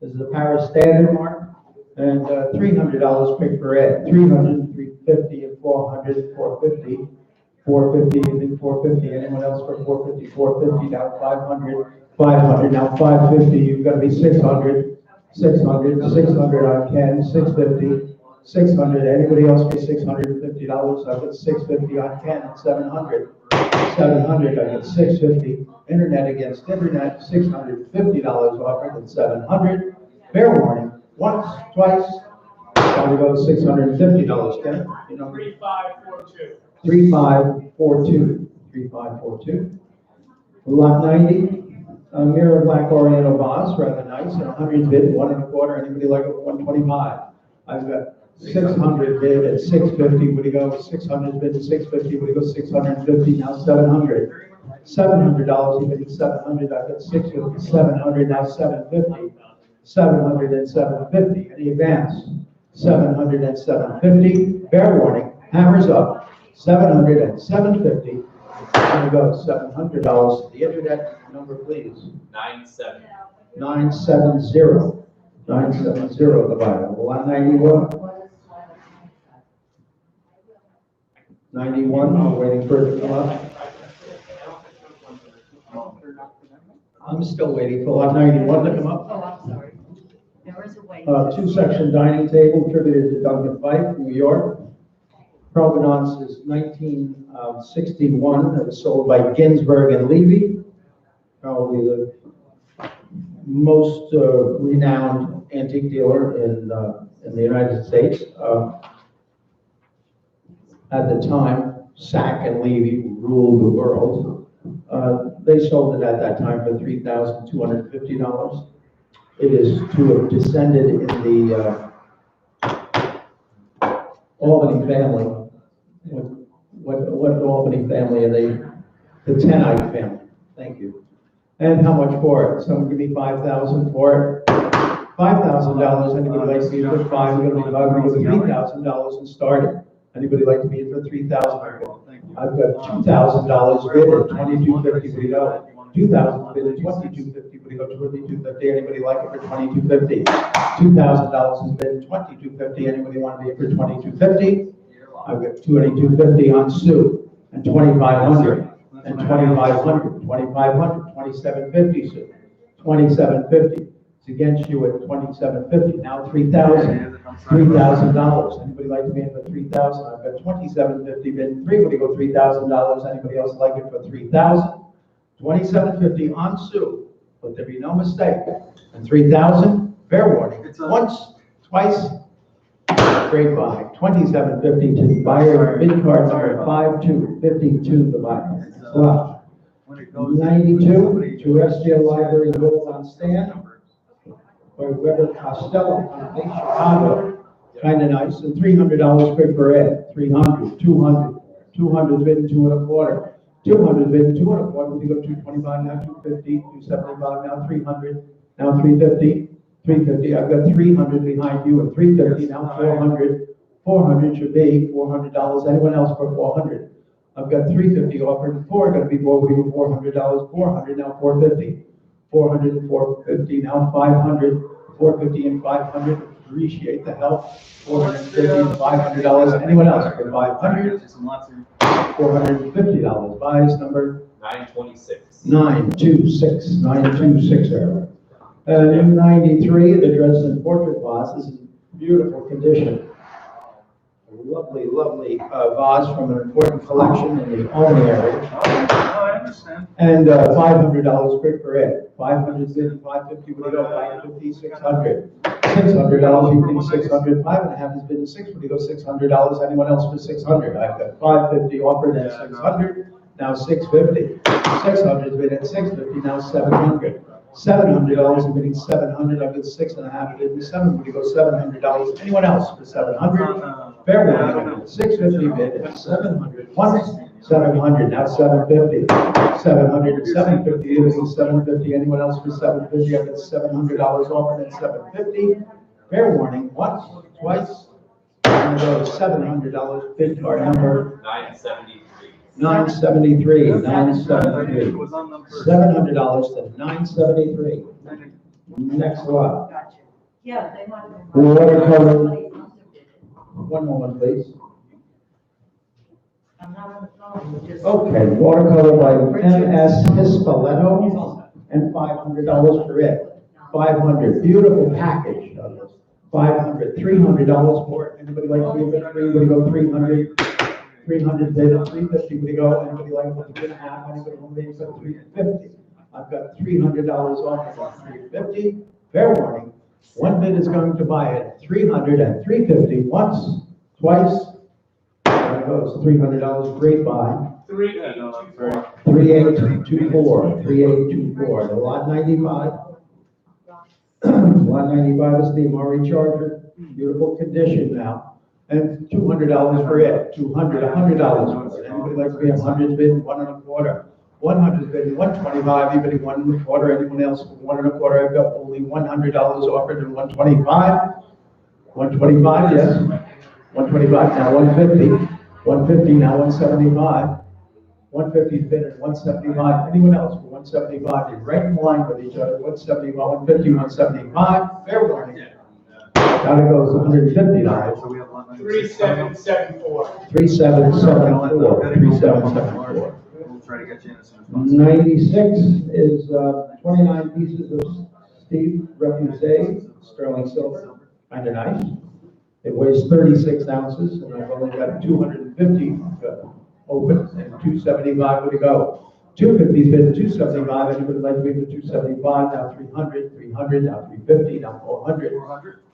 S1: This is a Paris standard mark. And $300 pick for Ed. 300, 350, and 400, 450. 450, you think 450. Anyone else for 450? 450, now 500. 500, now 550. You've got to be 600. 600, 600 on Ken, 650. 600, anybody else pay $650? I've got 650 on Ken at 700. 700, I get 650. Internet against internet, $650 offered at 700. Fair warning, once, twice. Now we go $650, Ken. You know,
S5: 3542.
S1: 3542. 3542. Lot 90. A mirror black oriental vase, rather nice. And 100 bid, 1 1/4. Anybody like it? 125. I've got 600 bid at 650. Would you go 600 bid at 650? Would you go 650? Now 700. $700. You bid 700. I've got 650. 700. Now 750. 700 and 750. Any advance? 700 and 750. Fair warning. Hammers up. 700 and 750. There we go. $700. The internet number, please.
S2: 97.
S1: 970. 970. The buyer. Lot 91. 91, I'm waiting for it to come up. I'm still waiting for lot 91 to come up.
S3: Oh, I'm sorry. There was a wait.
S1: 2-section dining table attributed to Duncan Fife, New York. Provenance is 1961. It was sold by Ginsberg and Levy, probably the most renowned antique dealer in the United States. At the time, Sack and Levy ruled the world. They sold it at that time for $3,250. It is to have descended in the Albany family. What Albany family are they? The Tenite family. Thank you. And how much for it? Someone give me $5,000 for it. $5,000. Anybody like to be for $5,000? We're going to be $3,000 and start it. Anybody like to be in for $3,000? I've got $2,000 bid at $2,250. What do you go? $2,000 bid at $2,250. What do you go? $2,250. Anybody like it for $2,250? $2,000 is bid at $2,250. Anybody want to be in for $2,250? I've got $2,250 on Sue and $2,500 and $2,500, $2,500, $2,750 Sue, $2,750. It's against you at $2,750. Now $3,000. $3,000. Anybody like to be in for $3,000? I've got $2,750 bid. Would you go $3,000? Anybody else like it for $3,000? $2,750 on Sue. Let there be no mistake. And 3,000, fair warning. Once, twice, great buy. 2750 to the buyer, bid card number 5252, the buyer. Wow. 92, Terrestrial Library Gold on Stand, or Weber Costello, Company, Chicago. Kind of nice, and $300 quick for Ed. 300, 200, 200 bid, 2.25. 200 bid, 2.25, we go 225, now 250, 275, now 300, now 350, 350. I've got 300 behind you, and 350, now 400. 400 should be $400. Anyone else for 400? I've got 350 offered, and 4 going to be more, we go $400, 400, now 450. 400 and 450, now 500, 450 and 500. Appreciate the help. 450 and $500. Anyone else for 500? $450. Buys number
S2: 926.
S1: 926. 926 error. 93, the Dresden Portrait Vase. This is beautiful condition. Lovely, lovely vase from an important collection in the Olney area.
S5: Oh, I understand.
S1: And $500 quick for Ed. 500 bid, 550 would go, 550, 600. $600, you bid 600. 5.5 is bid 6, would you go $600? Anyone else for 600? I've got 550 offered at 600, now 650. 600 is bid at 650, now 700. $700 bidding 700. I've got 6.5 bid 7. Would you go $700? Anyone else for 700? Fair warning. 650 bid at 700. Once 700. Now 750. 700 and 750. Bidding 750. Anyone else for 750? I've got $700 offered at 750. Fair warning. Once, twice. And $700 bid card number
S2: 973.
S1: 973, 973. $700 to 973. Next lot.
S3: Gotcha. Yeah, they might.
S1: Watercolor. One moment, please.
S3: I'm not on the phone, just.
S1: Okay, watercolor by M.S. Hispaletto, and $500 for it. 500, beautiful package. 500, $300 for it. Anybody like to give it 3? Would you go 300? 300 bid at 350, would you go? Anybody like 3.5? Anybody want me to go 350? I've got $300 off of 350. Fair warning. One bid is going to buy it 300 and 350 once, twice. There it goes. $300. Great buy.
S5: 3824.
S1: 3824. 3824. The lot 95. Lot 95 is the Amari Charger. Beautiful condition now. And $200 for it. 200, $100 for it. Anybody like to be 100 bid, 1.25? 100 bid, 125. Anybody 1.25? Anyone else for 1.25? I've got only $100 offered and 125. 125, yes. 125 now 150. 150 now 175. 150 bid and 175. Anyone else for 175? You're right in line with each other. 175, 150, 175. Fair warning. Gotta go $150.
S5: 3774.
S1: 3774. 3774.
S5: We'll try to get you in as soon as possible.
S1: 96 is 29 pieces of Steve Refusé, sterling silver, kind of nice. It weighs 36 ounces, and I've only got 250 open, and 275 would go. 250's been 275, anybody like to be for 275, now 300, 300, now 350, now 400.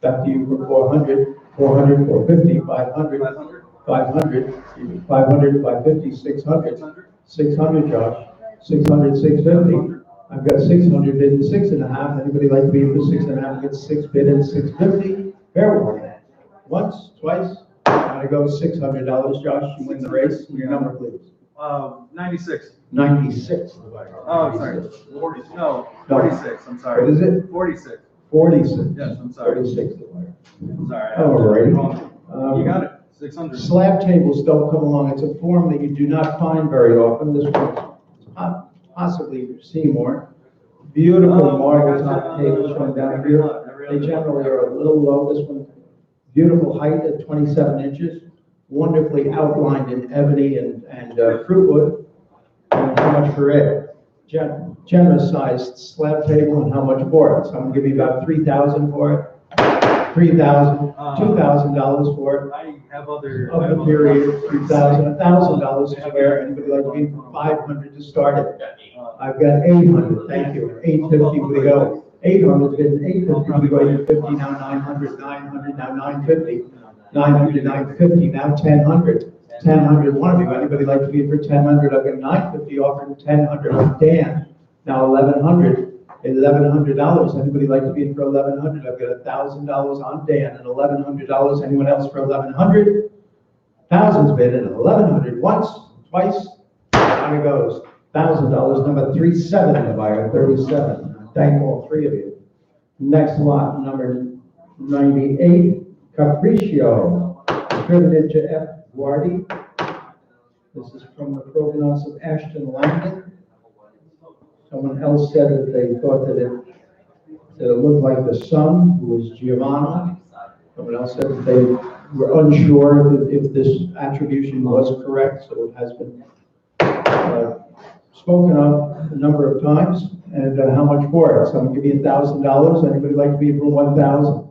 S1: Back to you for 400, 400, 450, 500, 500, 500, 550, 600, 600, Josh, 600, 650. I've got 600 bid and 6.5. Anybody like to be for 6.5? Get 6 bid and 650. Fair warning. Once, twice. Gotta go $600, Josh. You win the race. Your number, please.
S5: 96.
S1: 96.
S5: Oh, sorry. 40. No, 46. I'm sorry.
S1: What is it?
S5: 46.
S1: 46.
S5: Yes, I'm sorry.
S1: 46.
S5: Sorry.
S1: All right.
S5: You got it. 600.
S1: Slab tables don't come along. It's a form that you do not find very often. This one, possibly Seymour. Beautiful marble top tables from down here. They generally are a little low. This one, beautiful height at 27 inches. Wonderfully outlined in ebony and fruit wood. And how much for it? Generous sized slab table, and how much for it? So I'm gonna give you about $3,000 for it. $3,000, $2,000 for
S5: I have other.
S1: of the period, $3,000, $1,000 to square. Anybody like to be for 500 to start it? I've got 800, thank you. 850, we go. 800, bid 850, we go 850, now 900, 900, now 950. 900, 950, now 1,000. 1,000, one of you. Anybody like to be for 1,000? I've got 950 offered, 1,000 on Dan. Now 1,100. $1,100. Anybody like to be in for 1,100? I've got $1,000 on Dan and $1,100. Anyone else for 1,100? Thousands bid and 1,100 once, twice. Down it goes. $1,000. Number 37 the buyer. 37. Thank all three of you. Next lot, number 98, Capriccio, attributed to F. Guardi. This is from the provenance of Asheton, Langdon. Someone else said that they thought that it looked like the son, who was Giovanna. Someone else said that they were unsure if this attribution was correct, so it has been spoken of a number of times. And how much for it? So I'm going to give you $1,000. Anybody like to be for 1,000?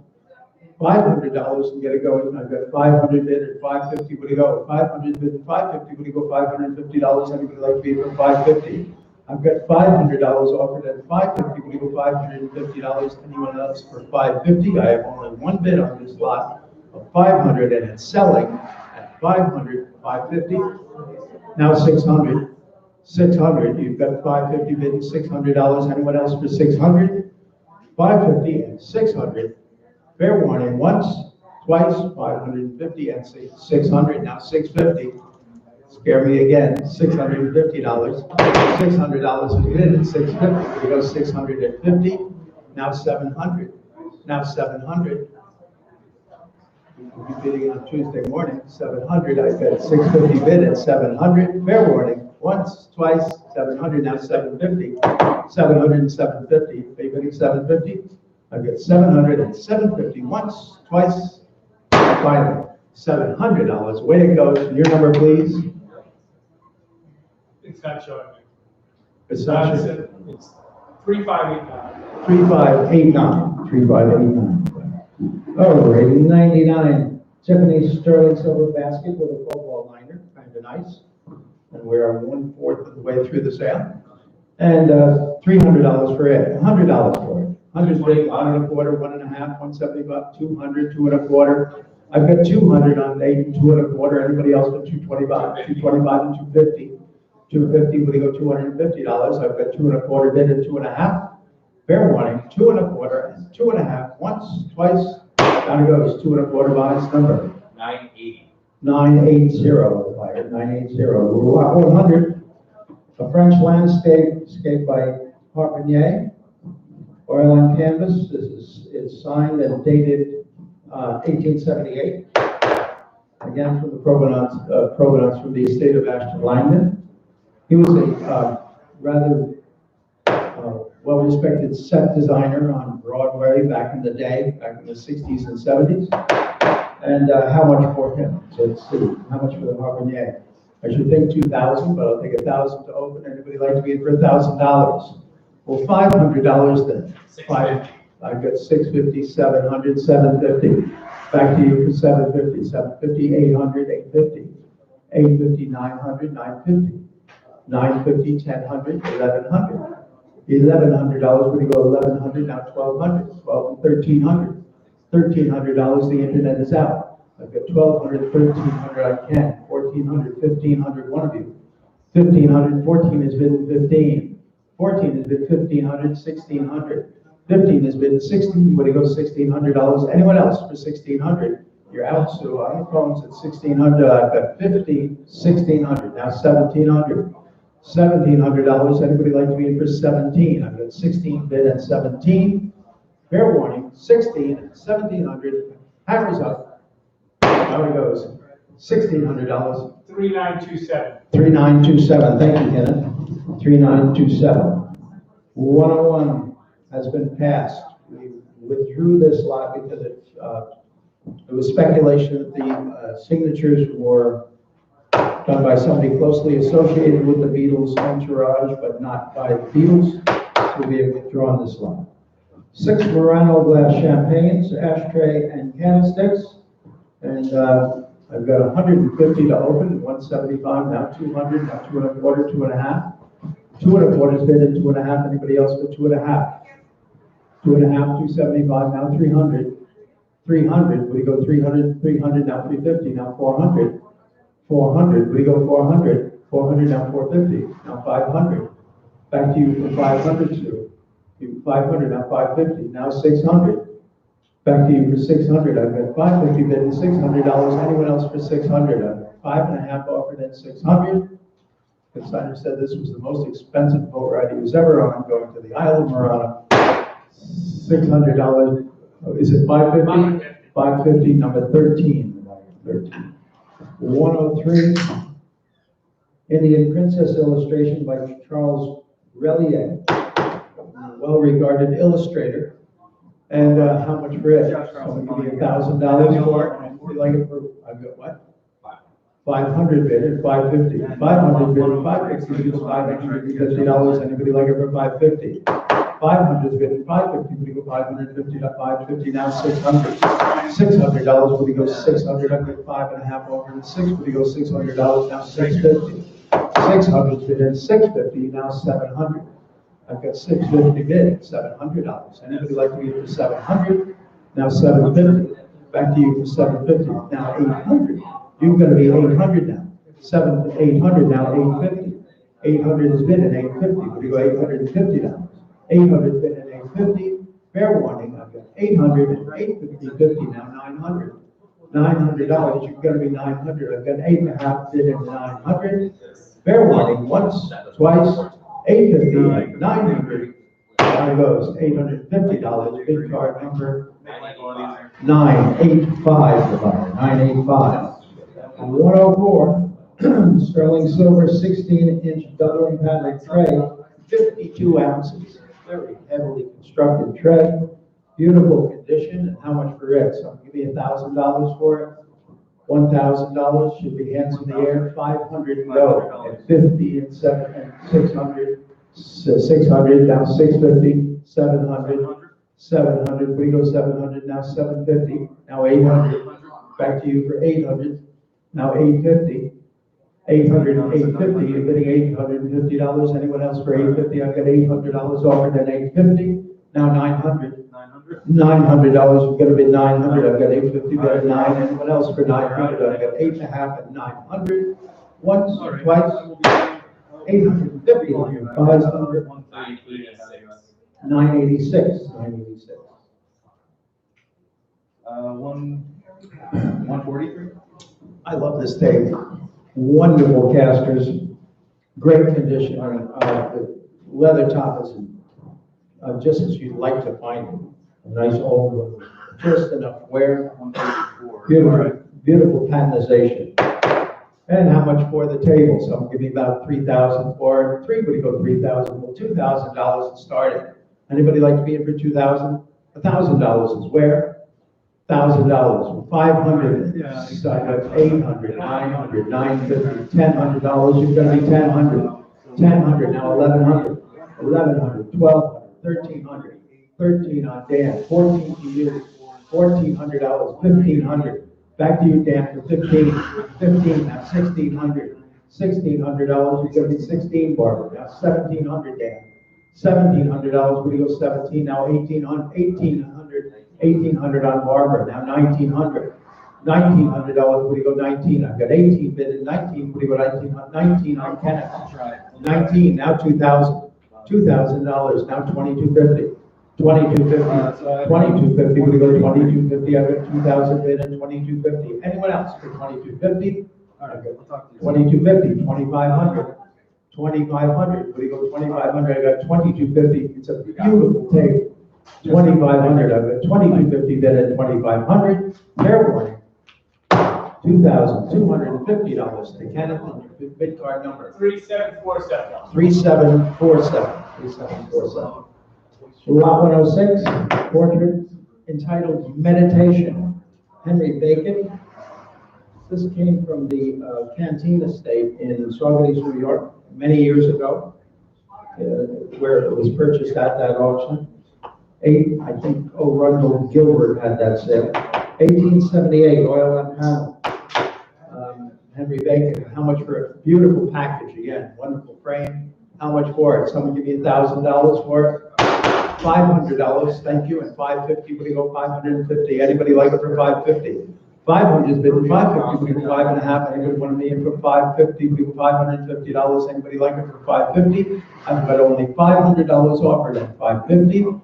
S1: $500 and get it going. I've got 500 bid at 550. Would you go? 500 bid at 550. Would you go? $550. Anybody like to be for 550? I've got $500 offered at 550. Would you go? $550. Anyone else for 550? I have only one bid on this lot of 500, and it's selling at 500, 550. Now 600. 600. You've got 550 bid and $600. Anyone else for 600? 550 and 600. Fair warning, once, twice, 550 and 600, now 650. Scare me again, $650. $600 is bid at 650. We go 650, now 700. Now 700. We'll be bidding on Tuesday morning, 700. I got 650 bid at 700. Fair warning, once, twice, 700, now 750. 700 and 750. Are you bidding 750? I've got 700 and 750 once, twice, finally, $700. Way to go. Your number, please.
S6: It's not showing me.
S1: It's not showing.
S6: It's 3589.
S1: 3589. 3589. Oh, rating 99. Tiffany sterling silver basket with a cobalt liner. Kind of nice. And we're 1/4 of the way through the sale. And $300 for it. $100 for it. 100 bid, 1 1/4, 1 1/2, 175, 200, 2 1/4. I've got 200 on 8 and 2 1/4. Anybody else for 225, 225 and 250? 250, would you go $250? I've got 2 1/4 bid and 2 1/2. Fair warning, 2 1/4 and 2 1/2. Once, twice. Down it goes. 2 1/4 bonus number.
S2: 980.
S1: 980. Buyer 980. 100. A French landscape by Harpenier. Oil on canvas. This is signed and dated 1878. Again, from the provenance from the estate of Asheton Langdon. He was a rather well-respected set designer on Broadway back in the day, back in the 60s and 70s. And how much for him? So let's see, how much for the Harpenier? I should think 2,000, but I'll take 1,000 to open. Anybody like to be in for $1,000? Well, $500 then. I've got 650, 700, 750. Back to you for 750, 750, 800, 850, 850, 900, 950, 950, 1,000, 1,100. $1,100, when you go 1,100, now 1,200, 12 and 1,300. $1,300, the internet is out. I've got 1,200, 1,300, I can. 1,400, 1,500, one of you. 1,500, 14 has been 15. 14 has been 1,500, 1,600. 15 has been 16. When you go $1,600, anyone else for 1,600? You're out, Sue. On the phones at 1,600. I've got 50, 1,600. Now 1,700. $1,700. Anybody like to be in for 17? I've got 16 bid at 17. Fair warning. 16, 1,700. Hammers up. How it goes? $1,600.
S6: 3927.
S1: 3927. Thank you, Kenneth. 3927. 101 has been passed. We withdrew this lot because it was speculation that the signatures were done by somebody closely associated with the Beatles entourage, but not by the Beatles. So we have withdrawn this lot. 6 Murano glass champagnes, ashtray, and candlesticks. And I've got 150 to open, 175, now 200, now 2.25, 2.5. 2.25 is bid at 2.5. Anybody else for 2.5? 2.5, 275, now 300. 300, we go 300, 300, now 350, now 400. 400, we go 400. 400, now 450, now 500. Back to you for 500, Sue. 500, now 550, now 600. Back to you for 600. I've got 550 bid and $600. Anyone else for 600? I've got 5.5 offered at 600. Consigner said this was the most expensive boat ride he was ever on, going to the Isle of Murano. $600. Oh, is it 550? 550, number 13. 13. 103. Indian Princess illustration by Charles Relier, well-regarded illustrator. And how much for it? Someone give me $1,000 for it. And we like it for, I've got what? 500 bid at 550. 500 bid at 550 because $550. Anybody like it for 550? 500 bid at 550. We go 550 to 550. Now 600. $600. Would we go 600? I've got 5.5 over at 6. Would we go $600? Now 650. 600 bid at 650. Now 700. I've got 650 bid, $700. Anybody like to be for 700? Now 750. Back to you for 750. Now 800. You're going to be 800 now. 800 now 850. 800 is bid at 850. Would you go $850? 800 bid at 850. Fair warning. I've got 800 and 850, 50 now 900. $900. You're going to be 900. I've got 8.5 bid at 900. Fair warning. Once, twice. 850, 900, there goes, $850, bid card number 985, 985. 104, sterling silver 16-inch double padded tray, 52 ounces, very heavily constructed tray, beautiful condition, and how much for it? So I'll give you $1,000 for it. $1,000 should be hands in the air. 500 go at 50 and 7 and 600. 600 now 650. 700. 700. We go 700 now 750. Now 800. Back to you for 800. Now 850. 800 and 850. You're bidding $850. Anyone else for 850? I've got $800 offered at 850. Now 900. $900, we've got to bid 900. I've got 850 bid at 9. Anyone else for 900? I've got 8.5 at 900. Once, twice, 850. 500. 986. 986.
S5: 143.
S1: I love this table. Wonderful casters, great condition. The leather top is just as you'd like to find it. A nice old one, just enough wear.
S5: 134.
S1: Beautiful, beautiful patinization. And how much for the table? So I'm giving about $3,000 for it. 3 would go $3,000. Well, $2,000 is starting. Anybody like to be in for $2,000? $1,000 is where? $1,000. 500.
S5: Yeah.
S1: So I got 800, 900, 950, $1,000. You're going to be 1,000. 1,000 now 1,100, 1,100, 1,200, 1,300. 13 on Dan, 14 to you, $1,400, 1,500. Back to you, Dan, for 15, now 1,600, $1,600, you're going to be 16, Barbara. Now 1,700, Dan. $1,700, we go 17, now 1,800 on Barbara. Now 1,900. $1,900, we go 19. I've got 18 bid at 19, we go 19 on Kenneth. 19, now 2,000. $2,000, now 2,250. 2,250, 2,250, we go 2,250, I've got 2,000 bid and 2,250. Anyone else for 2,250? I've got 2,250, 2,500, 2,500, we go 2,500, I got 2,250, it's a beautiful table. 2,500, I've got 2,250 bid at 2,500, fair warning. $2,250 to Kenneth and your bid card number.
S6: 3747.
S1: 3747. 3747. Lot 106, portrait entitled Meditation, Henry Bacon. This came from the Canteen Estate in Saugerties, New York, many years ago, where it was purchased at that auction. I think Rundle Gilbert had that sale. 1878, oil and panel. Henry Bacon, how much for a beautiful package again, wonderful frame. How much for it? Someone give me $1,000 for it? $500, thank you, and $550, what do you go, $550? Anybody like it for $550? 500 is bid, 550, we go 5.5, anybody want me in for $550, we go $550, anybody like it for $550? I've got only $500 offered at $550.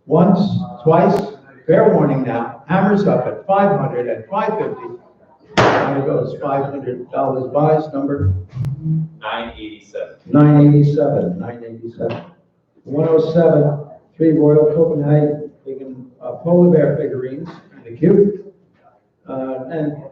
S1: Once, twice, fair warning now, hammers up at $500 and $550. There it goes, $500 buys, number?
S2: 987.
S1: 987. 107, 3 Royal Copenhagen polar bear figurines, kind of cute. And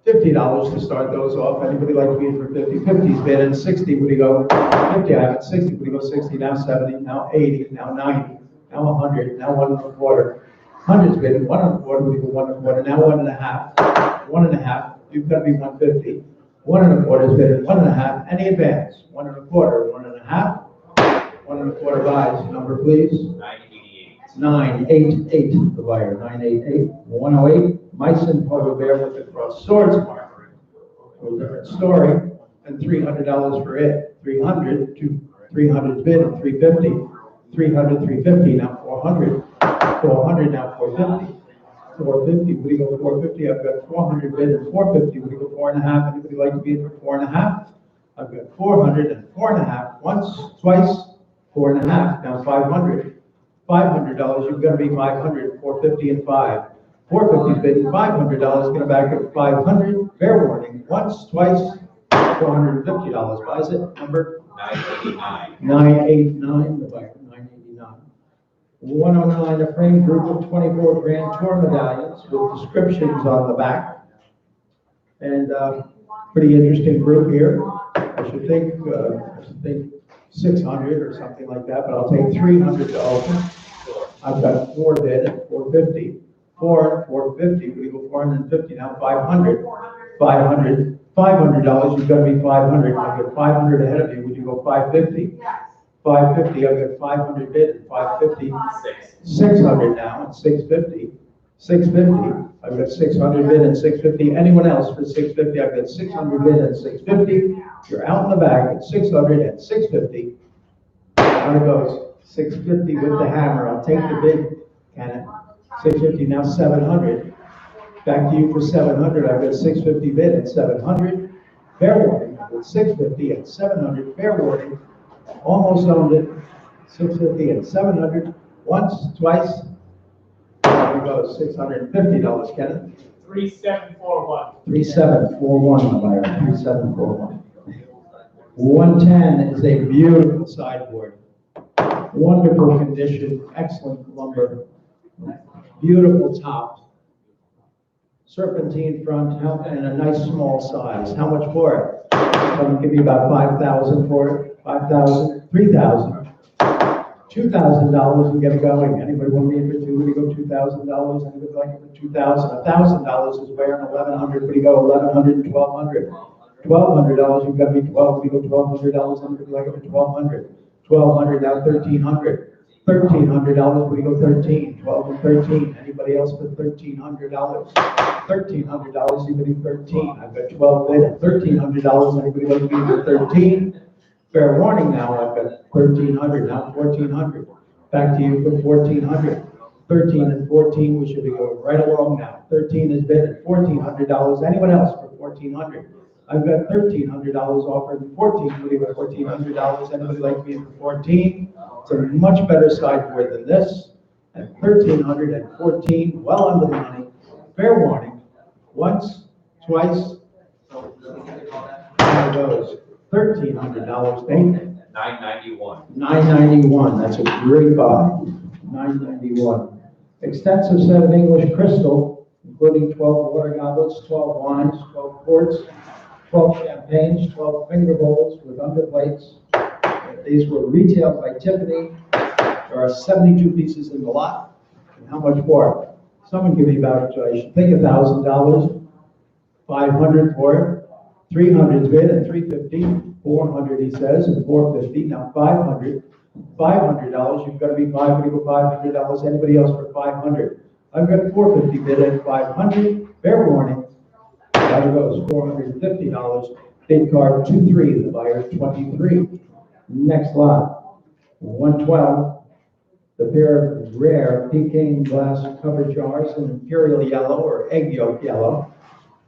S1: $50 to start those off. Anybody like to be in for 50? 50's bid, and 60, would you go? 50, I have it, 60, would you go 60, now 70, now 80, now 90, now 100, now 1.25. 100's bid, 1.25, would you go 1.25, now 1.5, 1.5, you've got to be 150. 1.25 is bid, 1.5, any advance, 1.25, 1.5. 1.25 buys, number please.
S2: 988.
S1: 988, the buyer, 988. 108, Meissen polar bear with the cross swords mark. A different story, and $300 for it. 300 to 300 bid, 350. 300, 350, now 400. 400, now 450. 450, would you go 450? I've got 400 bid and 450. Would you go 4.5? Anybody like to be in for 4.5? I've got 400 and 4.5. Once, twice. 4.5, now 500. $500, you've got to be 500, 450 and 5. 450 bid, $500, gonna back up 500. Fair warning, once, twice, $450 buys it. Number?
S2: 989.
S1: 989, the buyer, 989. 109, a frame group of 24 Grand Tour medallions with descriptions on the back. And pretty interesting group here. I should think 600 or something like that, but I'll take 300 to open. I've got 4 bid at 450. 450, we go 450, now 500. 500, $500, you've got to be 500. I've got 500 ahead of you, would you go 550? 550, I've got 500 bid at 550. 600 now at 650. 650, I've got 600 bid and 650. Anyone else for 650? I've got 600 bid and 650. You're out in the back at 600 and 650. There it goes. 650 with the hammer. I'll take the bid, can it? 650, now 700. Back to you for 700. I've got 650 bid at 700. Fair warning. With 650 and 700. Fair warning. Almost owned it. 650 and 700. Once, twice. There it goes. $650, Kenneth.
S6: 3741.
S1: 3741, my buyer. 3741. 110 is a beautiful sideboard. Wonderful condition, excellent lumber. Beautiful top. Serpentine front, and a nice small size. How much for it? Someone give me about 5,000 for it. 5,000, 3,000. $2,000 and get it going. Anybody want me in for 2? Would you go $2,000? Anybody like it for 2,000? $1,000 is wearing 1,100. Would you go 1,100 and 1,200? $1,200, you've got to be 12. Would you go $1,200? Anybody like it for 1,200? 1,200, now 1,300. $1,300, would you go 13? 12 and 13. Anybody else for $1,300? $1,300, you can do 13. I've got 12 bid at $1,300. Anybody like to be for 13? Fair warning now, I've got 1,300, now 1,400. Back to you for 1,400. 13 and 14, we should be going right along now. 13 is bid at $1,400. Anyone else for 1,400? I've got $1,300 offered and 14. Would you go $1,400? Anybody like me for 14? It's a much better sideboard than this. At 1,300 and 14, well under the money. Fair warning. Once, twice. There it goes. $1,300, Nathan.
S2: 991.
S1: 991, that's a great buy. 991. Extensive set of English crystal, including 12 water goblets, 12 wines, 12 ports, 12 champagnes, 12 finger bowls with underplates. These were retailed by Tiffany. There are 72 pieces in the lot. And how much for? Someone give me about, I should think $1,000. 500 for it. 300's bid at 350, 400 he says, and 450, now 500. $500, you've got to be $500, anybody else for 500? I've got 450 bid at 500, fair warning. There goes $450, bid card 23, the buyer 23. Next lot, 112, the pair of rare Peking glass covered jars in imperial yellow or egg yolk yellow.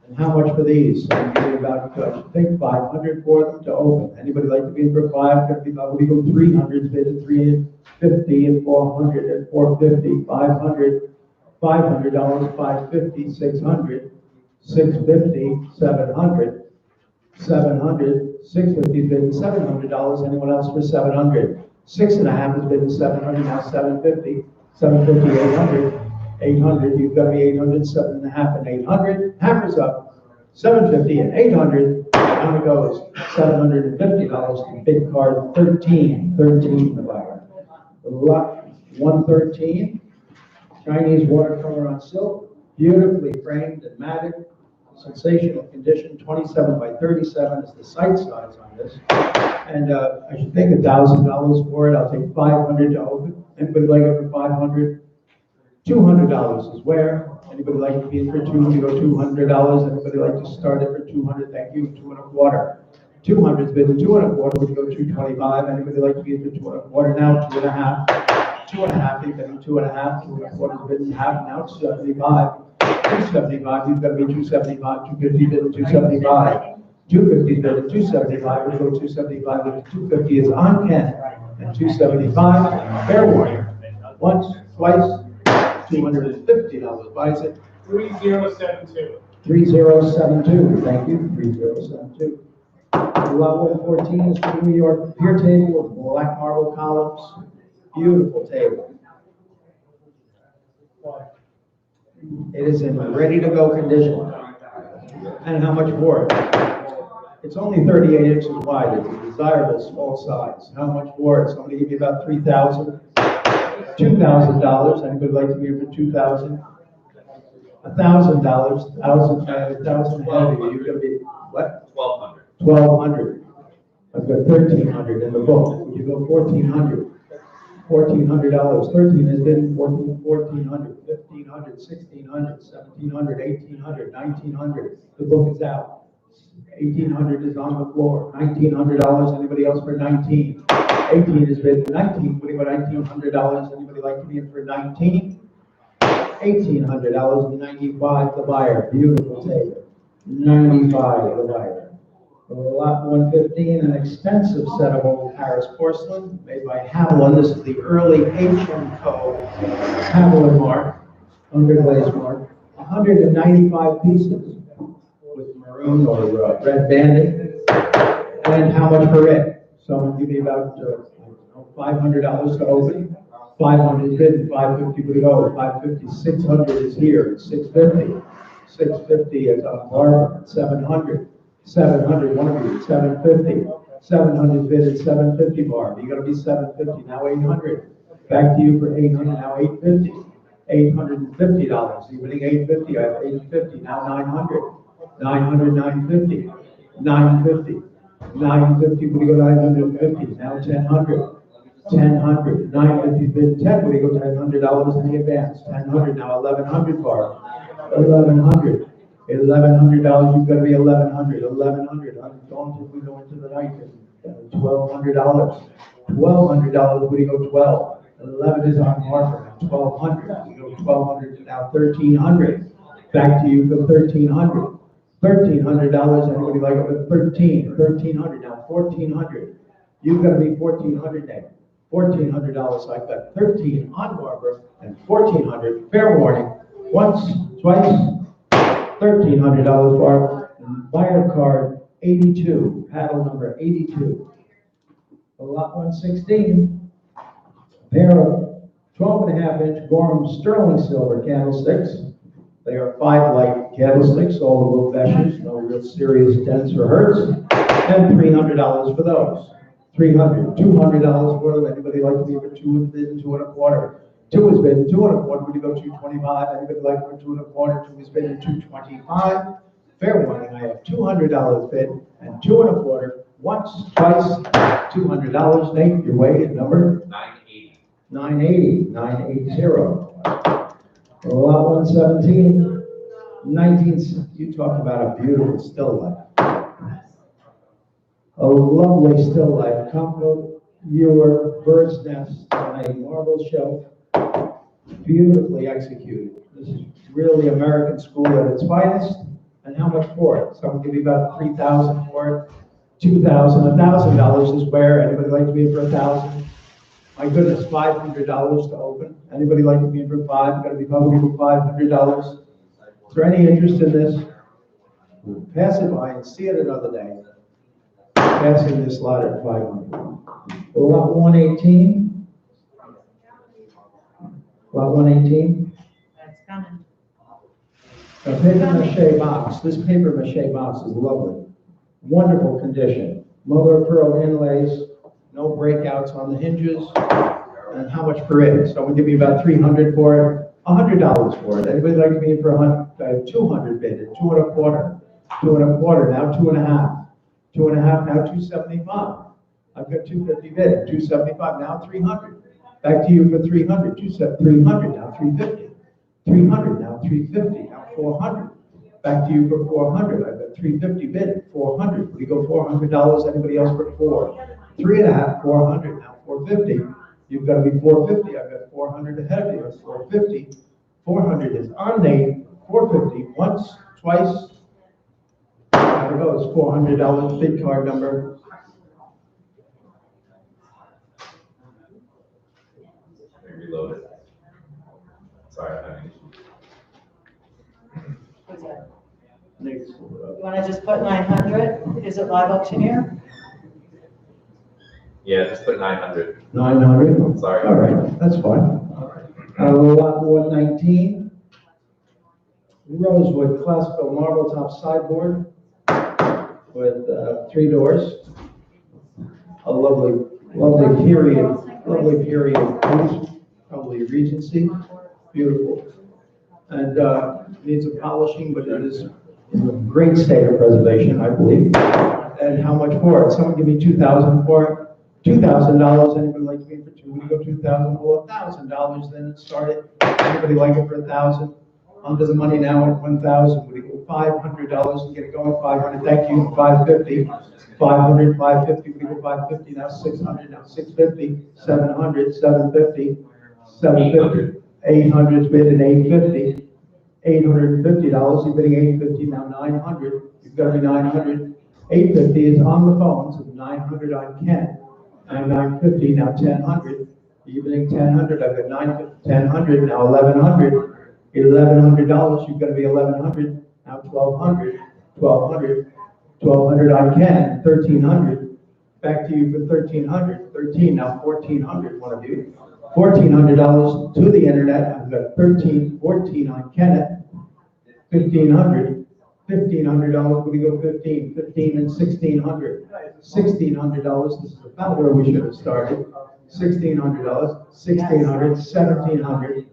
S1: And how much for these? I'm giving about, I think, 500 for them to open. Anybody like to be in for 550? We go 300, bid at 350 and 400 at 450, 500, $500, 550, 600, 650, 700, 700, 650 bid $700. Anyone else for 700? 6.5 is bid 700, now 750, 750, 800. 800, you've got to be 800, 7.5 and 800. Hammers up, 750 and 800. Down it goes, $750 to bid card 13, the buyer. Lot 113, Chinese watercolor on silk, beautifully framed and matted, sensational condition, 27 by 37 is the site size on this. And I should take $1,000 for it. I'll take 500 to open. Anybody like it for 500? $200 is where. Anybody like to be in for 2? We go $200. Anybody like to start it for 200? Thank you. 2.25. 200's bid 2.25. We go 225. Anybody like to be in for 2.25? Now 2.5. 2.5. You've been 2.5. 2.25 bid half. Now 275. 275. You've got to be 275. 250 bid 275. 250 bid 275. We go 275. 250 is on Ken. And 275. Fair warning. Once, twice. $250 buys it.
S6: 3072.
S1: 3072, thank you, 3072. Lot 114 is the New York pier table with black marble columns. Beautiful table. It is in ready to go condition. And how much for it? It's only 38 inches wide. It's a desirable small size. How much for it? Somebody give me about $3,000. $2,000. Anybody like to be here for $2,000? $1,000. 1,000 heavy. You're going to be what?
S2: 1,200.
S1: 1,200. I've got 1,300 in the book. Would you go 1,400? $1,400. 13 has been 1,400, 1,500, 1,600, 1,700, 1,800, 1,900. The book is out. 1,800 is on the floor. $1,900. Anybody else for 19? 18 is bid 19. What do you got? $1,900. Anybody like to be in for 19? $1,800. 95 the buyer. Beautiful table. 95 the buyer. Lot 115, an extensive set of old Paris porcelain made by Hamelin. This is the early H&Co Hamelin mark, underglaze mark. 195 pieces with maroon or red banding. And how much for it? Someone give me about $500 to open. 500 bid and 550 would go. 550, 600 is here. 650. 650 is on Barbara. 700. 700, one of you. 750. 700 bid and 750 Barb. You got to be 750. Now 800. Back to you for 800. Now 850. $850. You're bidding 850. I have 850. Now 900. 900, 950. 950. 950, would you go 950? Now 1,000. 1,000. 950 bid 10, would you go $1,000 in the advance? 1,000, now 1,100 Barb. 1,100. $1,100, you've got to be 1,100. 1,100. I'm going to, we go into the night. $1,200. $1,200, would you go 12? 11 is on Harper. 1,200. You go 1,200, now 1,300. Back to you for 1,300. $1,300, anybody like it with 13? 1,300, now 1,400. You've got to be 1,400 now. $1,400, I've got 13 on Barbara and 1,400, fair warning. Once, twice, $1,300 Barbara. Buyer card 82, paddle number 82. Lot 116, a pair of 12.5-inch Gorham sterling silver candlesticks. They are 5 light candlesticks, all the little meshes, no real serious dents or hurts. And $300 for those. $300, $200 for them. Anybody like to be for 2 is bid 2.25. 2 is bid 2.25. Would you go 225? Anybody like for 2.25? 2 is bid 225. Fair warning, I have $200 bid and 2 1/4, once, twice, $200. Nate, your weighted number?
S2: 980.
S1: 980. Lot 117, 19, you talk about a beautiful still life. A lovely still life, combo viewer, bird's nest on a marble shelf, beautifully executed. This is really American school at its finest. And how much for it? So I'll give you about $3,000 for it, $2,000, $1,000 is where. Anybody like to be in for $1,000? My goodness, $500 to open. Anybody like to be in for $5? Got to be public for $500. Is there any interest in this? Pass it by and see it another day. Passing this lot at 500. Lot 118. Lot 118.
S3: That's coming.
S1: A paper mache box. This paper mache box is lovely. Wonderful condition. Mother of pearl inlays, no breakouts on the hinges. And how much per inch? So I'm gonna give you about $300 for it, $100 for it. Anybody like to be in for 200 bid, 2 1/4, 2 1/4, now 2 1/2, 2 1/2, now 275. I've got 250 bid, 275, now 300. Back to you for 300, 300, now 350. 300, now 350, now 400. Back to you for 400. I've got 350 bid, 400. We go $400. Anybody else for 4? 3 1/2, 400, now 450. You've got to be 450. I've got 400 ahead of you. It's 450. 400 is on Nate. 450. Once, twice. There it goes. $400 bid card number.
S2: Reload it. Sorry, honey.
S3: Who's that?
S1: Nate's.
S3: You want to just put 900? Is it live auctioneer?
S2: Yeah, just put 900.
S1: 900.
S2: Sorry.
S1: All right, that's fine. Lot 119. Rosewood classical marble top sideboard with 3 doors. A lovely period piece, probably Regency, beautiful. And needs a polishing, but it is in a great state of preservation, I believe. And how much for it? Someone give me $2,000 for it. $2,000. Anybody like to be for 2? We go $2,000 or $1,000. Then start it. Anybody like it for 1,000? Under the money now at 1,000. We go $500 and get it going. 500. Thank you. 550. 500. 550. We go 550 now. 600 now. 650. 700. 750. 750. 800 bid at 850. $850. You're bidding 850 now. 900. You've got to be 900. 850 is on the phones. 900 on Ken. Now 950, now 1,000. You're bidding 1,000. I've got 950, 1,000, now 1,100. $1,100, you've got to be 1,100. Now 1,200, 1,200, 1,200 on Ken, 1,300. Back to you for 1,300, 13, now 1,400, one of you. $1,400 to the internet. I've got 14 on Kenneth, 1,500. $1,500, we go 15, 15 and 1,600. $1,600, this is about where we should have started. $1,600, 1,600, 1,700.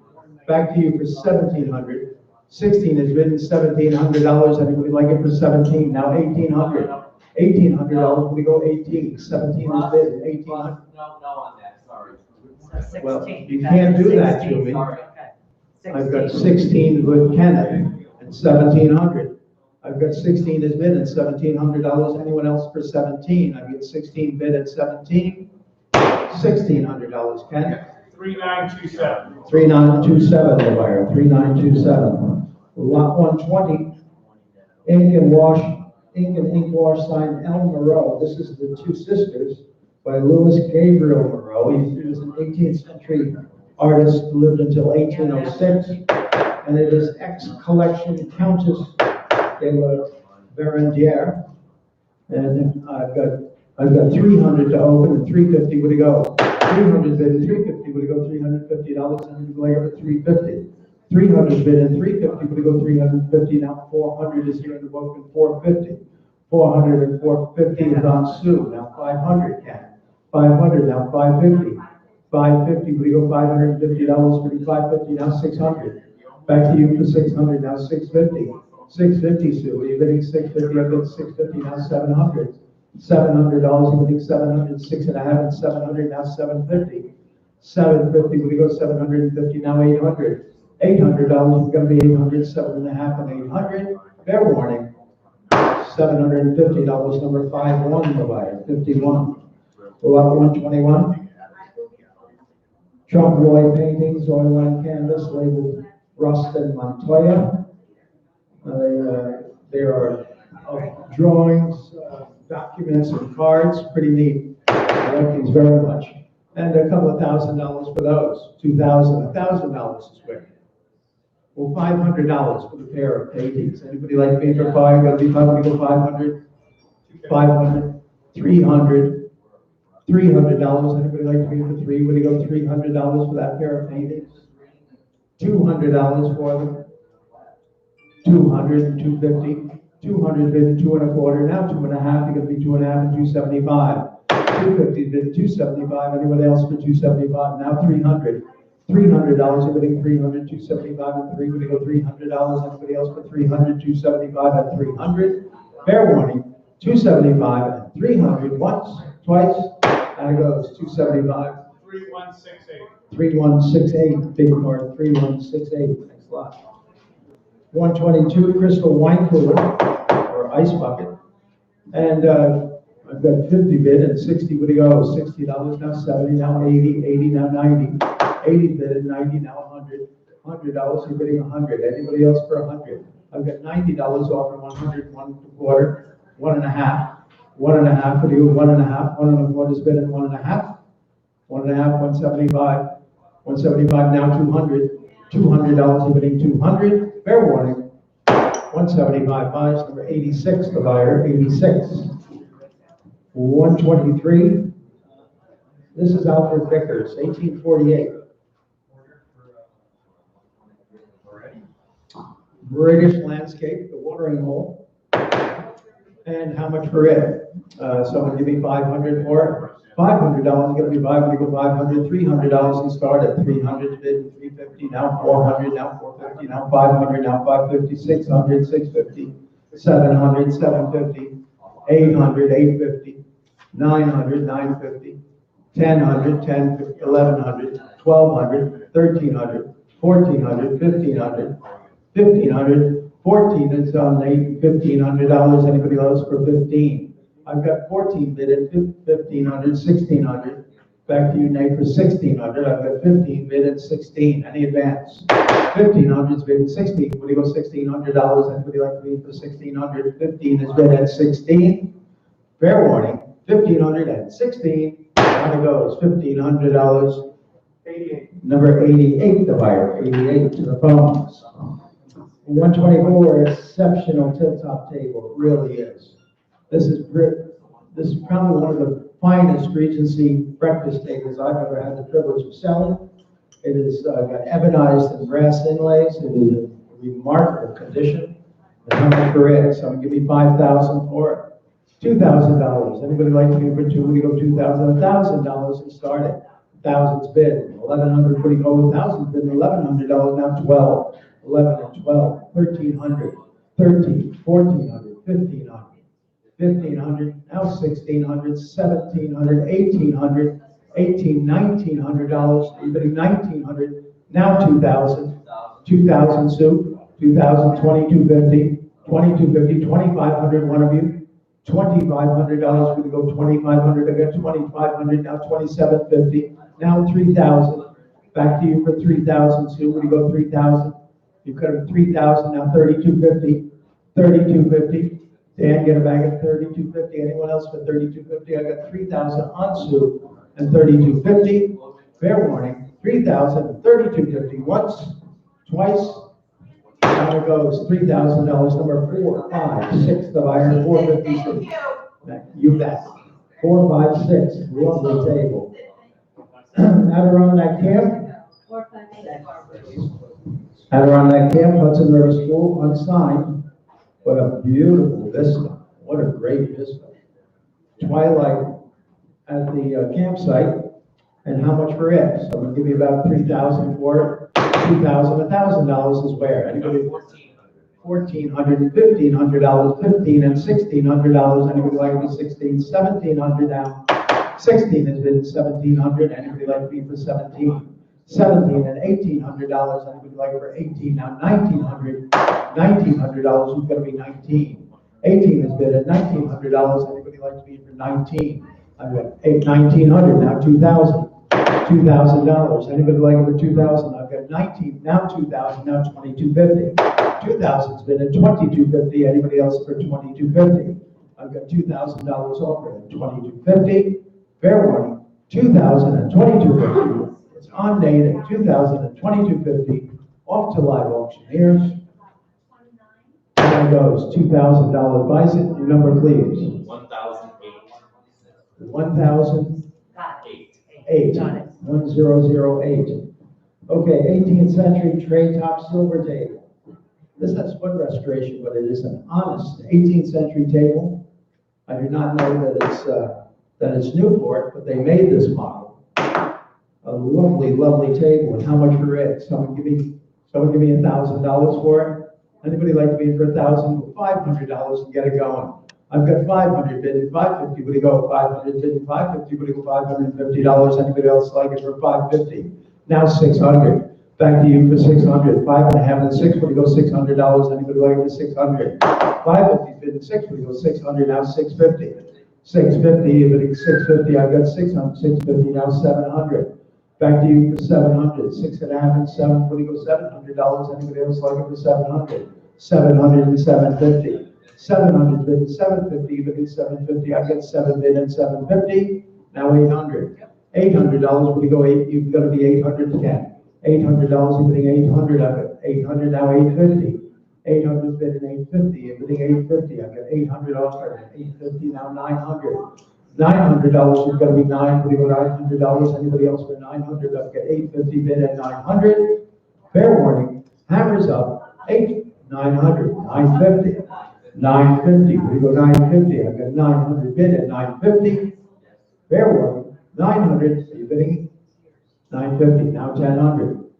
S1: Back to you for 1,700. 16 is bidden, $1,700. Anybody like it for 17? Now 1,800. $1,800, we go 18. 17 is bidden, 1,800.
S2: No on that, sorry.
S3: So 16.
S1: Well, you can't do that to
S3: 16.
S1: me.
S3: Okay.
S1: I've got 16 with Kenneth and 1,700. I've got 16 is bid at $1,700. Anyone else for 17? I get 16 bid at 17. $1,600. Ken?
S6: 3927.
S1: 3927, the buyer. 3927. Lot 120. Ink and ink wash sign El Moreau. This is the Two Sisters by Louis Gabriel Moreau. He was an 18th century artist who lived until 1806, and it is ex-collection Countess de la Verandière, and I've got 300 to open and 350 would go. 300 bid and 350 would go $350 and later at 350. 300 bid and 350 would go 350. Now 400 is here in the book and 450. 400 and 450 is on Sue. Now 500 can. 500 now 550. 550 would go $550 would be 550 now 600. Back to you for 600 now 650. 650, Sue, you're bidding 650, I bid 650, now 700. $700, you're bidding 700, 6.5, and 700, now 750. 750, we go 750, now 800. $800 is gonna be 800, 7.5, and 800. Fair warning. $750, number 51, the buyer, 51. Lot 121. Trump Roy paintings, oil on canvas, labeled Rust and Montoya. There are drawings, documents, and cards, pretty neat. I like these very much. And a couple of $1,000 for those, $2,000, $1,000 a square. Well, $500 for the pair of paintings. Anybody like me for five? Gotta be 500, 500, 300, $300. Anybody like me for three? Would you go $300 for that pair of paintings? $200 for them. 200 and 250. 200 bid 2.25. Now 2.5. You're gonna be 2.5 and 275. 250 bid 275. Anybody else for 275? Now 300. $300, you're bidding 300, 275 and 3. Would you go $300? Anybody else for 300, 275 and 300? Fair warning, 275 and 300. Once, twice, and it goes 275.
S6: 3168.
S1: 3168, big card, 3168. Thanks a lot. 122 crystal wine cooler or ice bucket, and I've got 50 bid and 60. Would you go? $60 now 70, now 80, 80 now 90. 80 bid, 90 now 100. $100, you're bidding 100. Anybody else for 100? I've got $90 off and 100, 1.25, 1.5. 1.5, what do you 1.5? 1.25 is bid at 1.5. 1.5, 175. 175 now 200. $200, you're bidding 200. Fair warning. 175 buys, number 86, the buyer, 86. 123. This is Alfred Vickers, 1848. British landscape, the watering hole. And how much for it? Someone give me 500 for it. $500 is going to be 500, $500, $300 and start at 300, bid 350, now 400, now 450, now 500, now 550, 600, 650, 700, 750, 800, 850, 900, 950, 1000, 1050, 1100, 1200, 1300, 1400, 1500, 1500, 14 is on $1,500. Anybody else for 15? I've got 14 bid at 1,500, 1,600. Back to you, Nate, for 1,600. I've got 15 bid at 16. Any advance? 1,500 is bid at 16. Would you go $1,600? Anybody like to bid for 1,600? 15 is bid at 16. Fair warning. 1,500 at 16. How it goes? $1,500. 88. Number 88, the buyer. 88 to the phones. 124, exceptional tip-top table. It really is. This is probably one of the finest Regency breakfast tables I've ever had the privilege of selling. It is got ebonized and brass inlays. It is in remarkable condition. And how much for it? Someone give me $5,000 for it. $2,000. Anybody like to give for two? We go $2,000, $1,000 and start it. Thousands bid. 1,100. What do you go? 1,000 bid. $1,100 now 12. 11 and 12. 1,300. 13. 1,400. 1,500. 1,500, now 1,600, 1,700, 1,800, $1,900, you're bidding 1,900, now 2,000, 2,000 Sue, 2,000, 2,250, 2,250, 2,500, one of you, $2,500, we go 2,500, I got 2,500, now 2,750, now 3,000, back to you for 3,000 Sue, we go 3,000, you could have 3,000, now 3,250, 3,250. Dan, get a bag at 3,250. Anyone else for 3,250? I got 3,000 on Sue and 3,250. Fair warning, 3,000 and 3,250. Once, twice. Now it goes $3,000. Number 4, 5, 6. The buyer 456. You bet. 4, 5, 6. Lovely table. Adirondack Camp.
S3: 4, 5, 6.
S1: Adirondack Camp, Hudson River School, unsigned. What a beautiful vista. What a great vista. Twilight at the campsite. And how much for it? So I'm going to give you about $3,000 for it. $2,000, $1,000 is where? Anybody? $1,400 and $1,500, $15 and $1,600. Anybody like for 16? $1,700 now. 16 has been $1,700. Anybody like me for 17? 17 and $1,800. Anybody like for 18? Now $1,900. $1,900. Who's going to be 19? 18 has been at $1,900. Anybody like me for 19? I've got $1,900. Now 2,000. $2,000. Anybody like it for 2,000? I've got 19. Now 2,000. Now 2,250. 2,000's been at 2,250. Anybody else for 2,250? I've got $2,000 offered at 2,250. Fair warning. 2,000 and 2,250. It's on date at 2,000 and 2,250. Off to live auctioneers. There goes $2,000. Bison, your number please.
S2: 1,008.
S1: 1,008.
S3: Got it. Got it.
S1: 1008. Okay, 18th century tray top silver table. This has foot restoration, but it is an honest 18th century table. I do not know that it's Newport, but they made this model. A lovely, lovely table. And how much for it? Someone give me $1,000 for it. Anybody like to be for $1,000? $500 and get it going. I've got 500 bid, 550. Would you go 500 bid, 550? Would you go $550? Anybody else like it for 550? Now 600. Back to you for 600. 5.5 and 6. Would you go $600? Anybody like it for 600? 550 bid and 6. Would you go 600? Now 650. 650. Bidding 650. I've got 600. 650. Now 700. Back to you for 700. 6.5 and 7. Would you go $700? Anybody else like it for 700? 700 and 750. 700 bid and 750, bidding 750. I've got 7 bid and 750. Now 800. $800. Would you go 8? You've got to be 800 again. $800. You're bidding 800. I've got 800. Now 850. 800 bid and 850. You're bidding 850. I've got 800 offered. 850. Now 900. $900. You've got to be 9. Would you go $900? Anybody else for 900? I've got 850 bid and 900. Fair warning. Hammers up. 900. 950. 950. Would you go 950? I've got 900 bid at 950. Fair warning. 900. Are you bidding? 950. Now 1,000.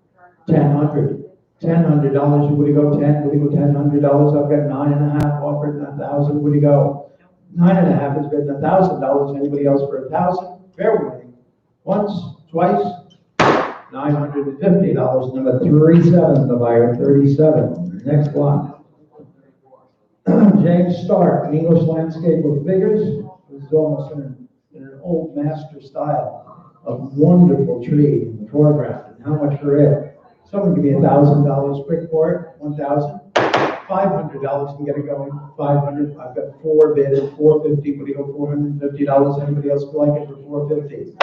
S1: 1,000. $1,000. Would you go 10? Would you go $1,000? I've got 9.5 offered. 1,000. Would you go? 9.5 is bid at $1,000. Anybody else for 1,000? Fair warning. Once, twice. $950. Number 37, the buyer. 37. Next one. James Stark, an English landscape with figures. This is almost in an old master style. A wonderful tree in the foreground. And how much for it? Someone give me $1,000 quick for it. 1,000. $500 can get it going. 500. I've got 4 bid at 450. Would you go $450? Anybody else would like it for 450?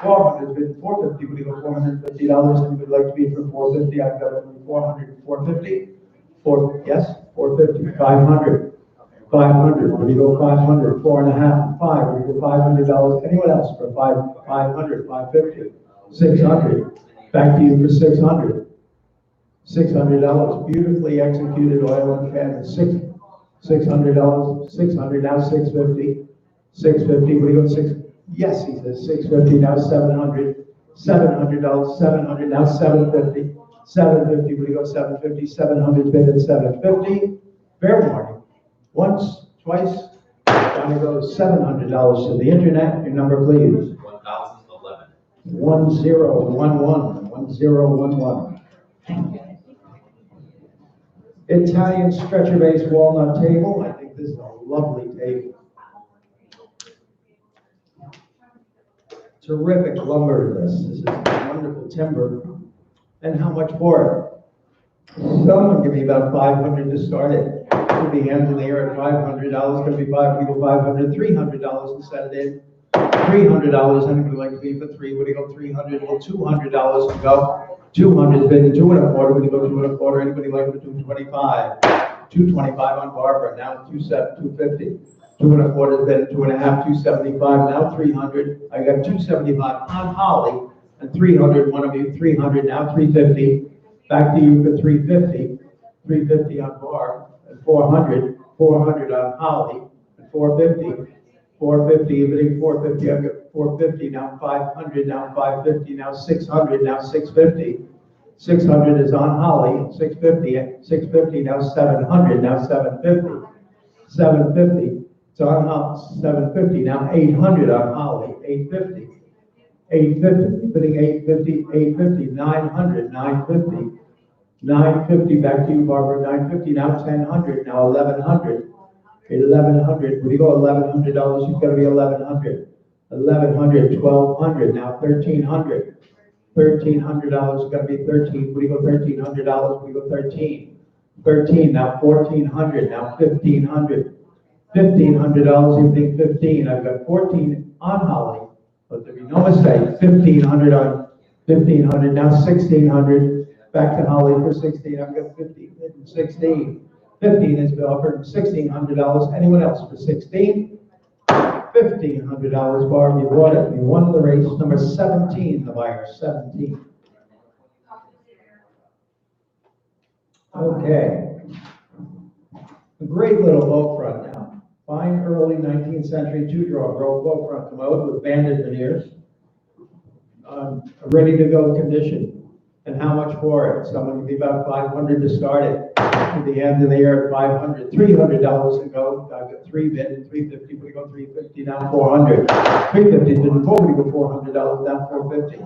S1: 400 bid 450. Would you go $450? Anybody like to be for 450? I've got it for 400. 450. Yes. 450, 500, 500. Would you go 500? 4.5, 5. Would you go $500? Anyone else for 500, 550, 600. Back to you for 600. $600. Beautifully executed oil and canvas. $600. 600. Now 650. 650. Would you go 6? Yes, he says 650. Now 700. $700. 700. Now 750. 750, would you go 750? 700 bid at 750. Fair warning. Once, twice, down it goes $700 to the internet. Your number, please.
S2: 1,011.
S1: 1011. 1011. Italian stretcher-based walnut table. I think this is a lovely table. Terrific lumber. This is wonderful timber. And how much for it? Someone give me about 500 to start it. Could be hands in the air at $500. Could be 5. We go 500. $300 to set it in. $300. Anybody like to be for 3? Would you go 300? Well, $200 to go. 200 has been 2.25. Would you go 2.25? Anybody like for 225? 225 on Barbara. Now 250. 2.25 has been 2.5. 275. Now 300. I got 275 on Holly. And 300, one of you, 300, now 350. Back to you for 350. 350 on Barb. And 400. 400 on Holly. And 450. 450, everything 450. I've got 450, now 500, now 550, now 600, now 650. 600 is on Holly, 650, now 700, now 750. 750, it's on Holly, 750, now 800 on Holly, 850. 850, bidding 850, 850, 900, 950. 950, back to you, Barbara, 950, now 1000, now 1100. 1100, when you go $1,100, you've got to be 1100. 1100, 1200, now 1300. $1,300 is going to be 13. When you go $1,300, we go 13. 13, now 1400, now 1500. $1,500, you think 15. I've got 14 on Holly, but there be no mistake. 1500 on 1500, now 1600. Back to Holly for 16. I've got 15 and 16. 15 has been offered $1,600. Anyone else for 16? $1,500, Barb, you bought it. You won the race. Number 17, the buyer, 17. Okay. A great little boat front now. Fine early 19th century two-drawer boat front commode with banded veneers. Ready to go condition. And how much for it? Someone would be about 500 to start it. At the end of the year at 500, $300 to go. I've got 3 bid, 350, we go 350, now 400. 350 didn't go, we go $400, now 450.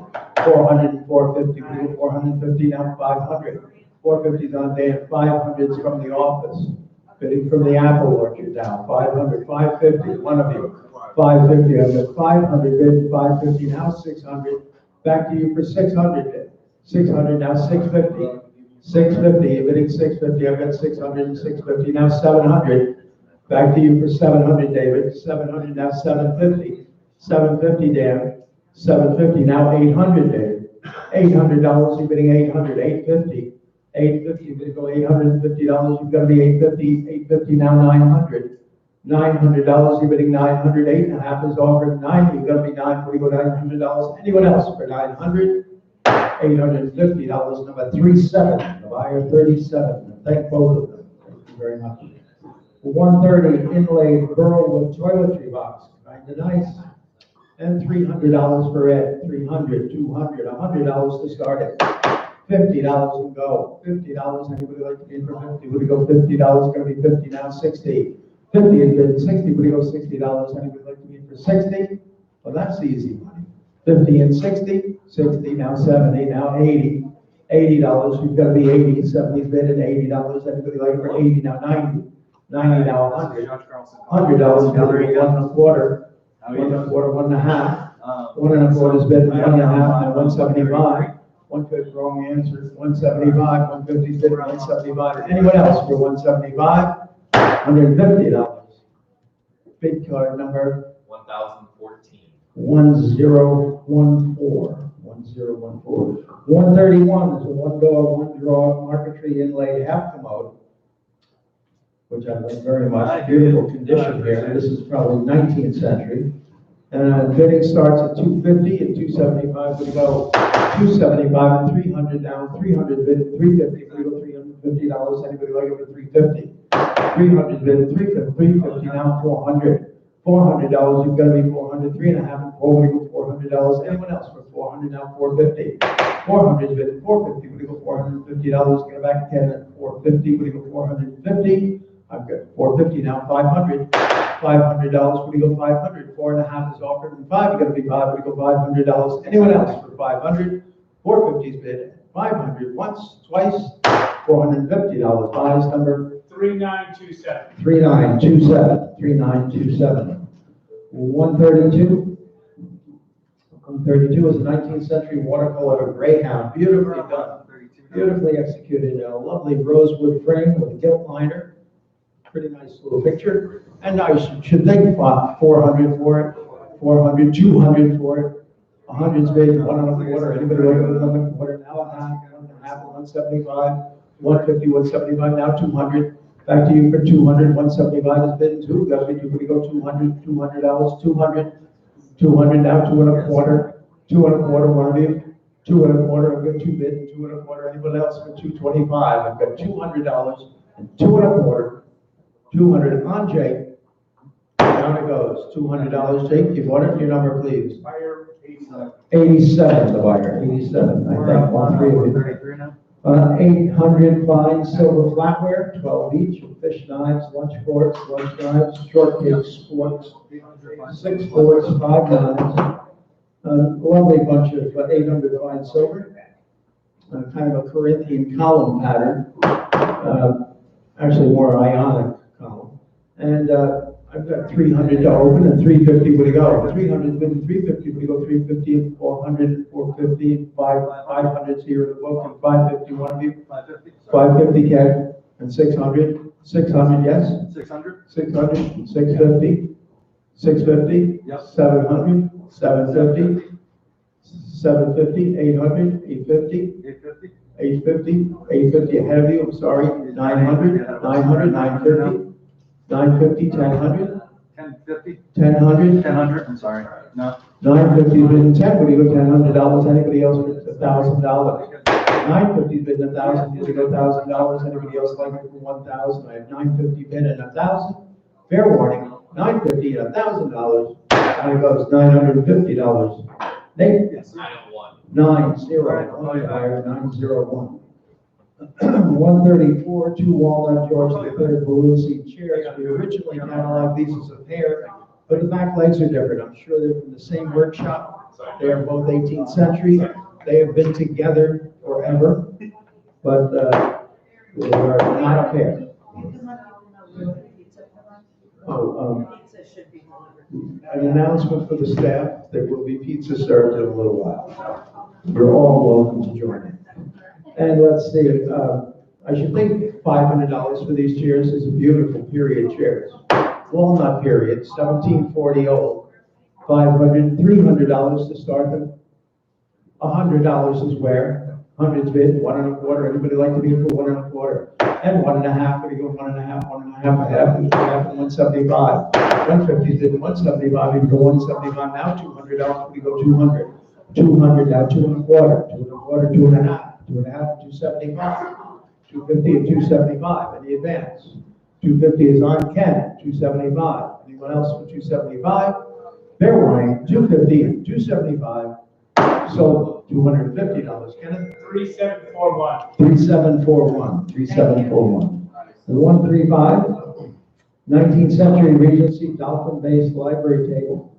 S1: 400 and 450, we go 450, now 500. 450 is on day, 500 is from the office. Bidding from the apple orchard down, 500, 550, one of you. 550, I've got 500 bid, 550, now 600. Back to you for 600 bid. 600, now 650. 650, you're bidding 650, I've got 600 and 650, now 700. Back to you for 700, David. 700, now 750. 750, Dan. 750, now 800, David. $800, you're bidding 800, 850. 850, you're gonna go $850, you've got to be 850, 850, now 900. $900, you're bidding 900, 8.5 is offered, 9, you've got to be 9, we go $900. Anyone else for 900? $850, number 37, the buyer 37. Thank both of them. Thank you very much. 130 inlaid Burlwood toiletry box, kind of nice. And $300 for it. 300, 200, $100 to start it. $50 and go. $50. Anybody like to be for 50? Would you go $50? Going to be 50 now. 60. 50 is bid. 60. Would you go $60? Anybody like to be for 60? Well, that's easy money. 50 and 60, 60, now 70, now 80. $80, you've got to be 80, 70 is bid at $80. Everybody like for 80, now 90. 90, now 100. $100, now 1.25. 1.25, 1.5. 1.25 is bid at 1.5, now 175. 150, wrong answer. 175, 150 is bid at 175. Anyone else for 175? $150. Bid card number
S2: 1014.
S1: 1014. 1014. 131 is a one-door, one-draw marquetry inlaid half commode, which I like very much. Beautiful condition here. This is probably 19th century. And bidding starts at 250 and 275. We go 275 and 300 down. 300 bid at 350. We go $350. Anybody like it for 350? 300 bid at 350. 350 now 400. $400, you've got to be 400, 3.5 and 4, we go $400. Anyone else for 400, now 450. 400 bid at 450, we go $450, get it back again at 450, we go 450. I've got 450 now, 500. $500, we go 500. 4.5 is offered, and 5, you got to be 5, we go $500. Anyone else for 500? 450 is bid at 500, once, twice, $450. Buys number
S6: 3927.
S1: 3927. 3927. 132. 132 is a 19th century watercolor of Greyhound. Beautifully done. Beautifully executed. A lovely rosewood frame with a gilt liner. Pretty nice little picture. And I should think 400 for it. 400, 200 for it. 100's bid, 1.25. Anybody like 1.25? Now 1.5, 175. 150, 175, now 200. Back to you for 200. 175 is bid, 2. Got to be 2. We go 200, $200, 200. 200 now, 2.25. 2.25, one of you. 2.25, I've got 2 bid, 2.25. Anyone else for 225? I've got $200 and 2.25. 200 on Jake. Down it goes. $200, Jake. You bought it. Your number, please.
S6: Buyer
S1: 87, the buyer, 87, I think, all three of you.
S5: 33 now?
S1: 800 fine silver flatware, 12 each, fish knives, lunch forks, lunch knives, shortcake sporks, 6 forks, 5 knives. A lovely bunch of 800 fine silver, kind of a Corinthian column pattern, actually more ionic column. And I've got 300 to open and 350 would go. 300 and 350 would go 350 and 400 and 450 and 500's here in the book and 550 one of you. 550 Ken and 600. 600 yes.
S5: 600?
S1: 600. 650. 650.
S5: Yep.
S1: 700. 750. 750. 800. 850.
S5: 850?
S1: 850. 850 ahead of you. I'm sorry. 900. 900. 950. 950, 1000,
S5: 1050?
S1: 1000,
S5: 1000, I'm sorry. No.
S1: 950 has been 10, would you go $1,000? Anybody else with $1,000? 950 has been 1,000, would you go $1,000? Anybody else like it for 1,000? I have 950 bid and 1,000. Fair warning, 950 and $1,000. Now it goes $950. Nate?
S5: Yes.
S2: 901.
S1: 901. 134, 2 walnut George III balloon seat chairs. We originally cataloged these as a pair, but the back legs are different. I'm sure they're from the same workshop. They are both 18th century. They have been together forever, but they are not a pair. An announcement for the staff, there will be pizza served in a little while. You're all welcome to join in. And let's see, I should think $500 for these chairs. Is a beautiful period chairs. Walnut period, 1740 old. $500, $300 to start them. $100 is where. 100's bid, 1 1/4. Anybody like to be for 1 1/4? And 1 1/2, we go 1 1/2, 1 1/2, half, and 175. 150 bid, 175, we go 175 now, $200, we go 200. 200 now, 2 1/4, 2 1/4, 2 1/2. 2 1/2, 275, 250 and 275, any advance. 250 is on Ken, 275. Anyone else for 275? Fair warning, 250 and 275. So $250. Kenneth?
S6: 3741.
S1: 3741. 3741. The 135, 19th century Regency dolphin-based library table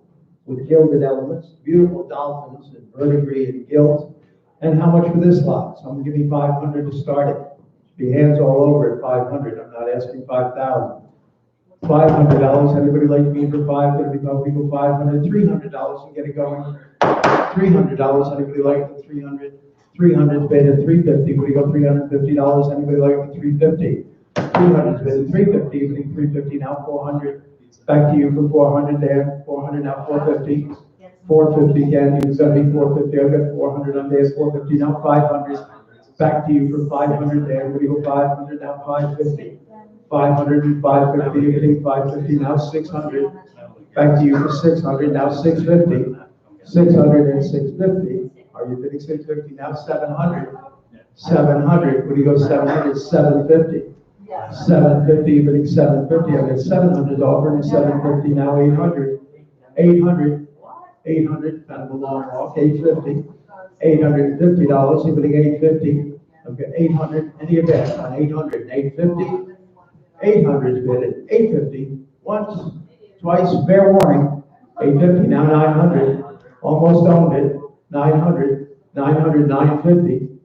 S1: with gilded elements, beautiful dolphins in verdigris and gilt. And how much for this lot? Someone give me 500 to start it. Be hands all over at 500. I'm not asking 5,000. $500. Everybody like me for 5? Gonna be people 500. $300 and get it going. $300. Anybody like the 300? 300 bid at 350. Would you go $350? Anybody like the 350? 300 bid at 350. Evening 350 now 400. Back to you for 400 there. 400 now 450. 450 again, it's gonna be 450, I've got 400 on there, 450, now 500. Back to you for 500 there, we go 500, now 550. 500 and 550, everything 550, now 600. Back to you for 600, now 650. 600 and 650, are you bidding 650, now 700. 700, what do you go 700, 750. 750, bidding 750, I've got 700 offered and 750, now 800. 800. 800, kind of a long walk, 850, $850, evening 850, okay, 800, any advance on 800, and 850, 800 is bid at 850, once, twice, fair warning, 850, now 900, almost owned it, 900, 900, 950,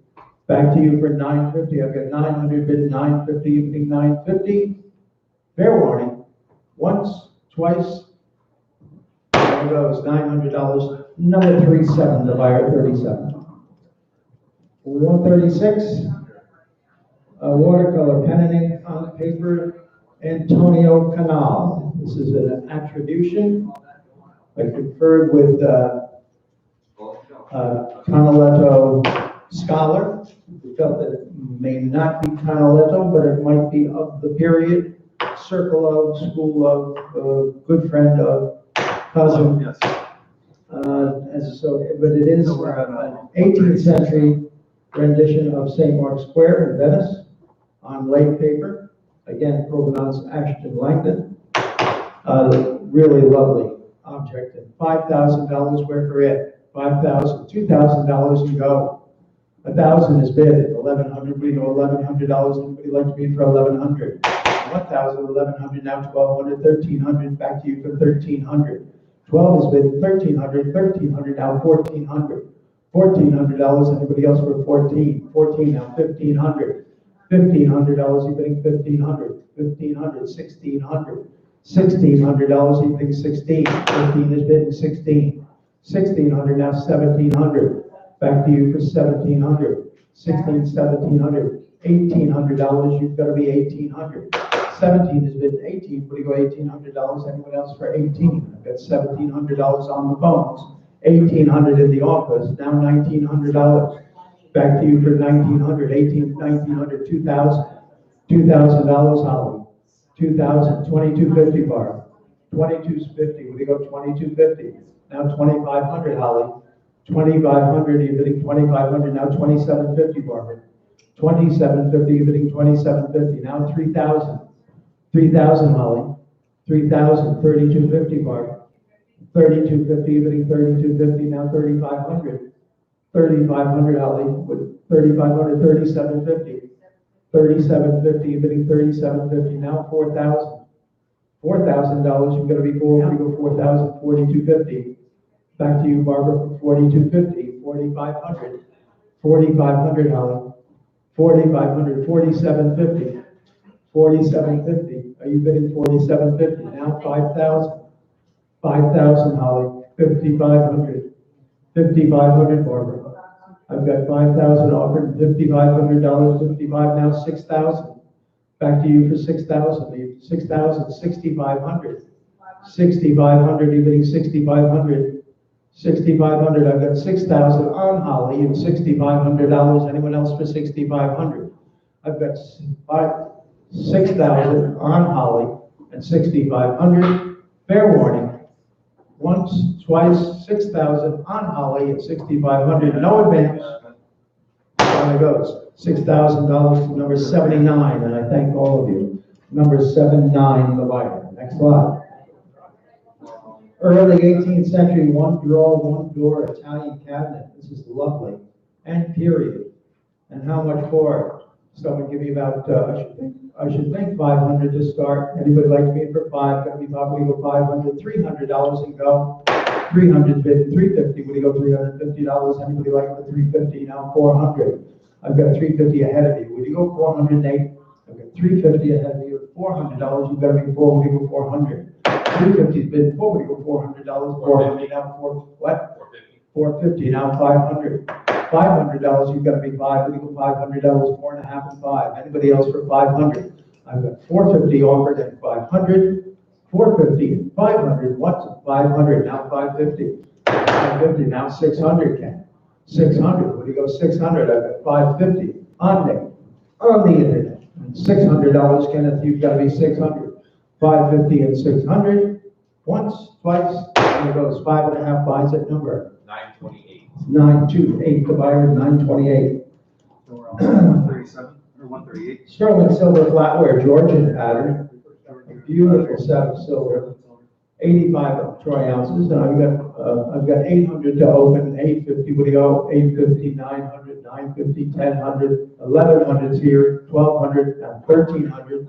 S1: back to you for 950, I've got 900 bid, 950, evening 950, fair warning, once, twice, there goes $900, another 37, the buyer 37. 136, watercolor pen and ink on paper, Antonio Canal. This is an attribution. I conferred with Canaletto scholar. We felt that it may not be Canaletto, but it might be of the period, circle of, school of, good friend of, cousin.
S5: Yes.
S1: But it is an 18th century rendition of St. Mark's Square in Venice on lake paper. Again, provenance Asheton, Langdon. Really lovely object, and $5,000 worth for it. $5,000, $2,000 and go. 1,000 is bid, 1,100, we go $1,100, anybody like to bid for 1,100? 1,000, 1,100, now 1,200, 1,300, back to you for 1,300. 12 is bid, 1,300, 1,300, now 1,400. $1,400, anybody else for 14? 14 now 1,500. $1,500, you bidding 1,500. 1,500, 1,600. $1,600, you bidding 16. 15 is bidding 16. 1,600, now 1,700. Back to you for 1,700. 16, 1,700. $1,800, you've got to be 1,800. 17 is bid 18. What do you go $1,800? Anyone else for 18? I've got $1,700 on the phones. 1,800 in the office. Now $1,900. Back to you for 1,900. 1,900. 2,000. $2,000, Holly. 2,000. 2,250 bar. 2,250. What do you go 2,250? Now 2,500, Holly. 2,500. You're bidding 2,500. Now 2,750, Barbara. 2,750. You're bidding 2,750. Now 3,000. 3,000, Holly. 3,000, 3,250, Barbara. 3,250, you're bidding 3,250, now 3,500. 3,500, Holly, with 3,500, 3,750. 3,750, you're bidding 3,750, now 4,000. $4,000, you've got to be four, we go 4,000, 4,250. Back to you, Barbara, for 4,250, 4,500. 4,500, Holly. 4,500, 4,750. 4,750. Are you bidding 4,750? Now 5,000. 5,000, Holly. 5,500. 5,500, Barbara. I've got 5,000 offered. $5,500. 55 now 6,000. Back to you for 6,000. 6,000. 6,500. 6,500. You're bidding 6,500. 6,500. I've got 6,000 on Holly and $6,500. Anyone else for 6,500? I've got 6,000 on Holly and 6,500. Fair warning. Once, twice, 6,000 on Holly and 6,500. No advance. Down it goes. $6,000 to number 79, and I thank all of you. Number 79 in the buyer. Next slide. Early 18th century, one drawer, one door Italian cabinet. This is lovely. And period. And how much for it? Someone give me about, I should think 500 to start. Anybody like to bid for 5? Gonna be probably go 500, $300 and go. 300 bid, 350. Would you go $350? Anybody like the 350? Now 400. I've got 350 ahead of you. Would you go 408? I've got 350 ahead of you. $400. You've got to be 4. Would you go 400? 350 is bid 4. Would you go $400? 450 now 4. What? 450 now 500. $500, you've got to be 5. Would you go $500? 4.5 and 5. Anybody else for 500? I've got 450 offered at 500. 450 and 500. What's 500? Now 550. 550 now 600. Ken. 600. Would you go 600? I've got 550 on the internet. And $600, Kenneth. You've got to be 600. 550 and 600. Once, twice. And it goes 5.5 buys at number
S2: 928.
S1: 928. The buyer 928.
S5: So we're on 137 or 138.
S1: Sterling silver flatware, Georgian pattern. A beautiful set of silver. 85 of troy ounces, and I've got 800 to open. 850. What do you go? 850, 900, 950, 1000, 1100's here. 1200, 1300,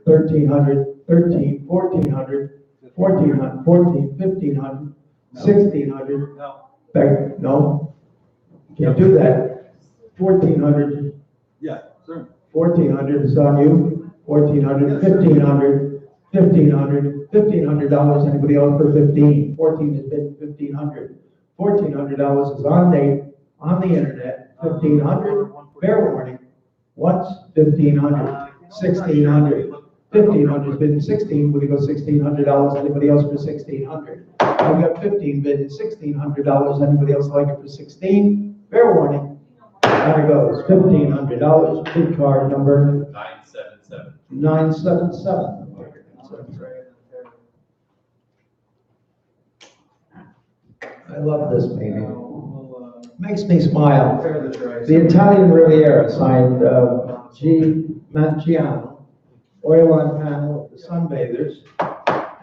S1: 1300, 13, 1400, 1400, 14, 1500, 1600. No, can't do that. 1400.
S5: Yeah, sure.
S1: 1400 is on you. 1400, 1500, 1500, $1,500. Anybody else for 15? 14 is bid 1,500. $1,400 is on date on the internet. 1,500. Fair warning. Once 1,500, 1,600. 1,500 is bid 16. Would you go $1,600? Anybody else for 1,600? I've got 15 bid $1,600. Anybody else like it for 16? Fair warning. There it goes. $1,500. Bid card number
S2: 977.
S1: 977. I love this painting. Makes me smile. The Italian Riviera, signed G. Manciano. Oil on panel of the sunbathers.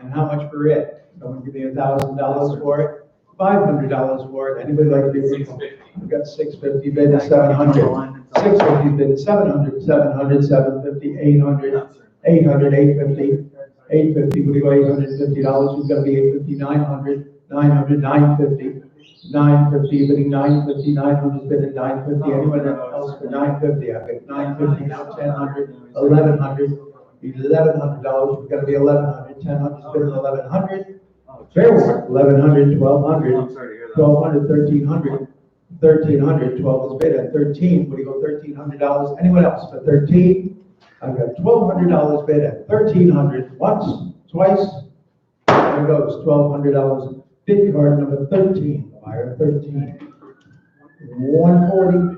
S1: And how much for it? Someone give me $1,000 for it. $500 for it. Anybody like to be?
S2: $650.
S1: We've got $650 bid at $700. $650 bid, $700, $750, $800, $850, $850, what do you go, $850, we've got to be $850, $900, $900, $950, bidding $950, $900 bid at $950, anyone else for $950, I picked $950, now $1,000, $1,100, $1,100, we've got to be $1,100, $1,000 bid at $1,100, fair warrant, $1,100, $1,200, $1,200, $1,300, $1,300, 12 is bid at 13. What do you go, $1,300? Anyone else for 13? I've got $1,200 bid at 1,300. Once, twice, there it goes, $1,200. Bid card number 13, buyer 13. 140.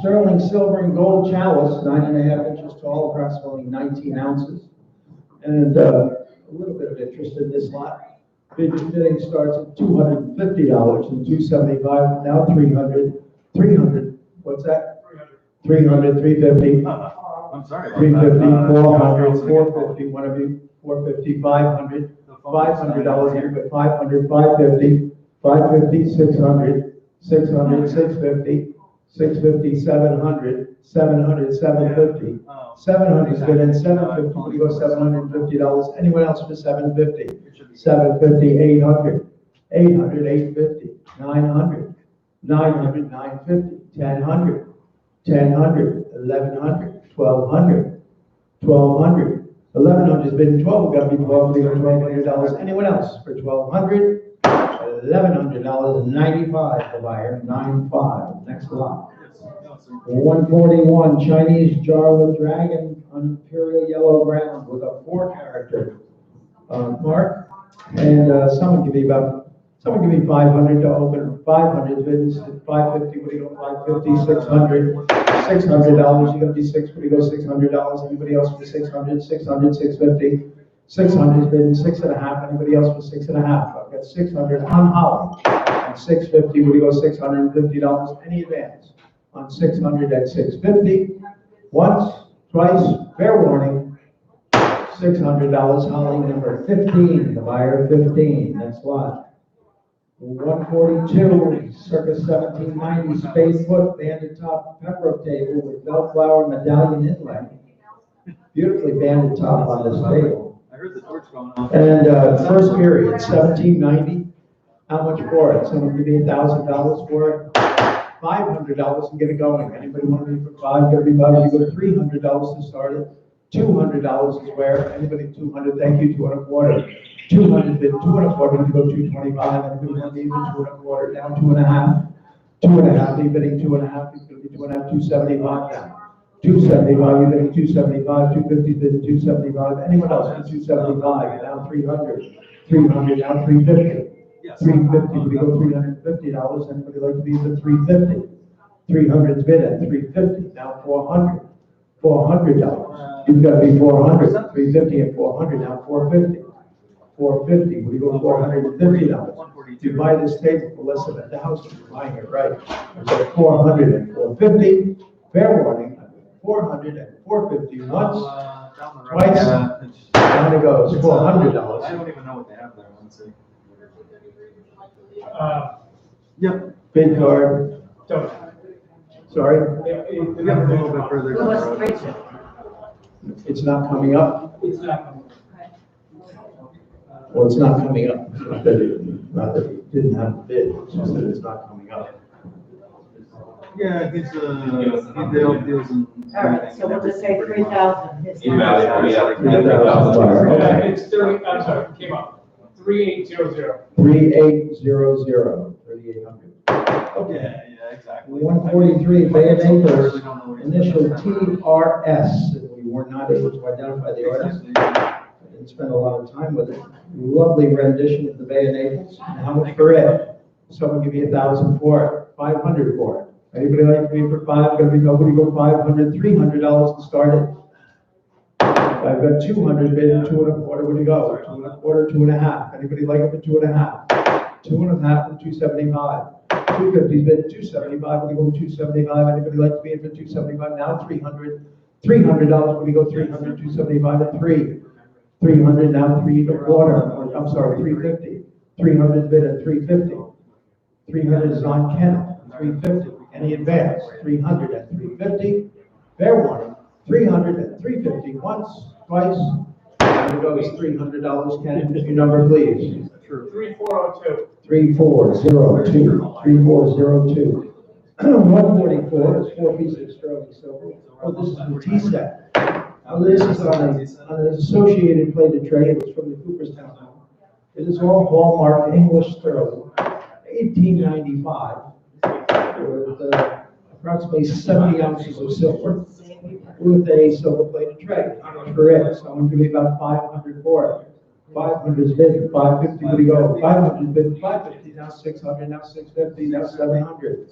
S1: Sterling silver and gold chalice, 9.5 inches tall, approximately 19 ounces. And a little bit of interest in this lot. Bidding starts at $250 and $275, now $300, what's that? $300, $350.
S5: I'm sorry.
S1: $350, $400, $450, one of you, $450, $500, $500 here, but $500, $550, $550, $600, $600, $650, $650, $700, $700, $750. 700 is good, and 750, we go $750. Anyone else for 750? 750, 800, 800, 850, 900, 900, 950, 1,000, 1,000, 1,100, 1,200, 1,200, 1,100 has been 12, we've got to be 12, we go $1,200. Anyone else for 1,200? $1,100, 95 the buyer, 95. Next lot. 141 Chinese jar with dragon on imperial yellow ground with a 4-character mark. And someone give me 500 to open. 500 bids, 550. What do you go? 550, 600, $600. You're gonna be $6. What do you go? $600. Anybody else for 600? 600, 650. 600 is bid 6.5. Anybody else for 6.5? I've got 600 on Holly. And 650. What do you go? $650. Any advance on 600 at 650. Once, twice, fair warning. $600, Holly number 15, the buyer 15, next lot. 142, circa 1790, spade foot, banded top pepper table with bellflower medallion inlay. Beautifully banded top on this table.
S5: I heard the torch going off.
S1: And first period, 1790. How much for it? Someone give me $1,000 for it. $500 and get it going. Anybody want to be for $5? Gotta be $5. You go to $300 to start it. $200 is where. Anybody 200? Thank you. 2.25. 200 bid 2.25. You go 225. Anybody want to be even 2.25? Down 2.5. 2.5. You bidding 2.5. It's gonna be 2.5. 275 now. 275. You bidding 275. 250 bidding 275. Anyone else for 275? Down 300. 300 down 350. 350, we go $350. Anybody like to be the 350? 300's bid at 350. Now 400. $400. You've got to be 400. 350 and 400. Now 450. 450. We go $450. If you buy this table for less than $1,000, you're buying it right. So 400 and 450. Fair warning. 400 and 450 once, twice. Down it goes. $400.
S5: I don't even know what they have there. Let's see.
S6: Yep.
S1: Bid card.
S6: Don't.
S1: Sorry,
S5: We have a little bit further.
S3: Who wants to reach it?
S1: it's not coming up.
S6: It's not coming.
S1: Well, it's not coming up. Not that it didn't have a bid, it's just that it's not coming up.
S5: Yeah, it's the deals and.
S3: All right, so we'll just say 3,000. It's
S2: You
S3: not-
S2: got it, yeah.
S1: $3,000.
S6: It's 30, I'm sorry, came up. 3800.
S1: 3800, 3800. Okay.
S5: Yeah, exactly.
S1: 143 Bay of Naples, initial TRS. We were not able to identify the artist. I didn't spend a lot of time with it. Lovely rendition of the Bay of Naples. And how much for it? Someone give me 1,000 for it. 500 for it. Anybody like to be for 5? Gonna be nobody go 500, $300 to start it. I've got 200 bid and 2.25. Where do you go? 2.25, 2.5. Anybody like it for 2.5? 2.5 and 275. 250's bid 275. Where do you go 275? Anybody like to be in for 275? Now 300. $300. Where do you go 300, 275 and 3. 300 now 3.25. I'm sorry, 350. 300 bid at 350. 300 is on Kenneth, 350. Any advance? 300 at 350. Fair warning, 300 at 350. Once, twice. There goes $300. Kenneth, your number, please.
S6: 3402.
S1: 3402. 3402. 144 is 4 pieces of sterling silver. Oh, this is the tea set. Now, this is on an associated plated tray. It was from the Cooperstown home. It is all hallmark English sterling, 1895, with approximately 70 ounces of silver, with a silver plated tray. How much for it? Someone give me about 500 for it. 500 is bid, 550, where do you go? 500 bid, 550, now 600, now 650, now 700.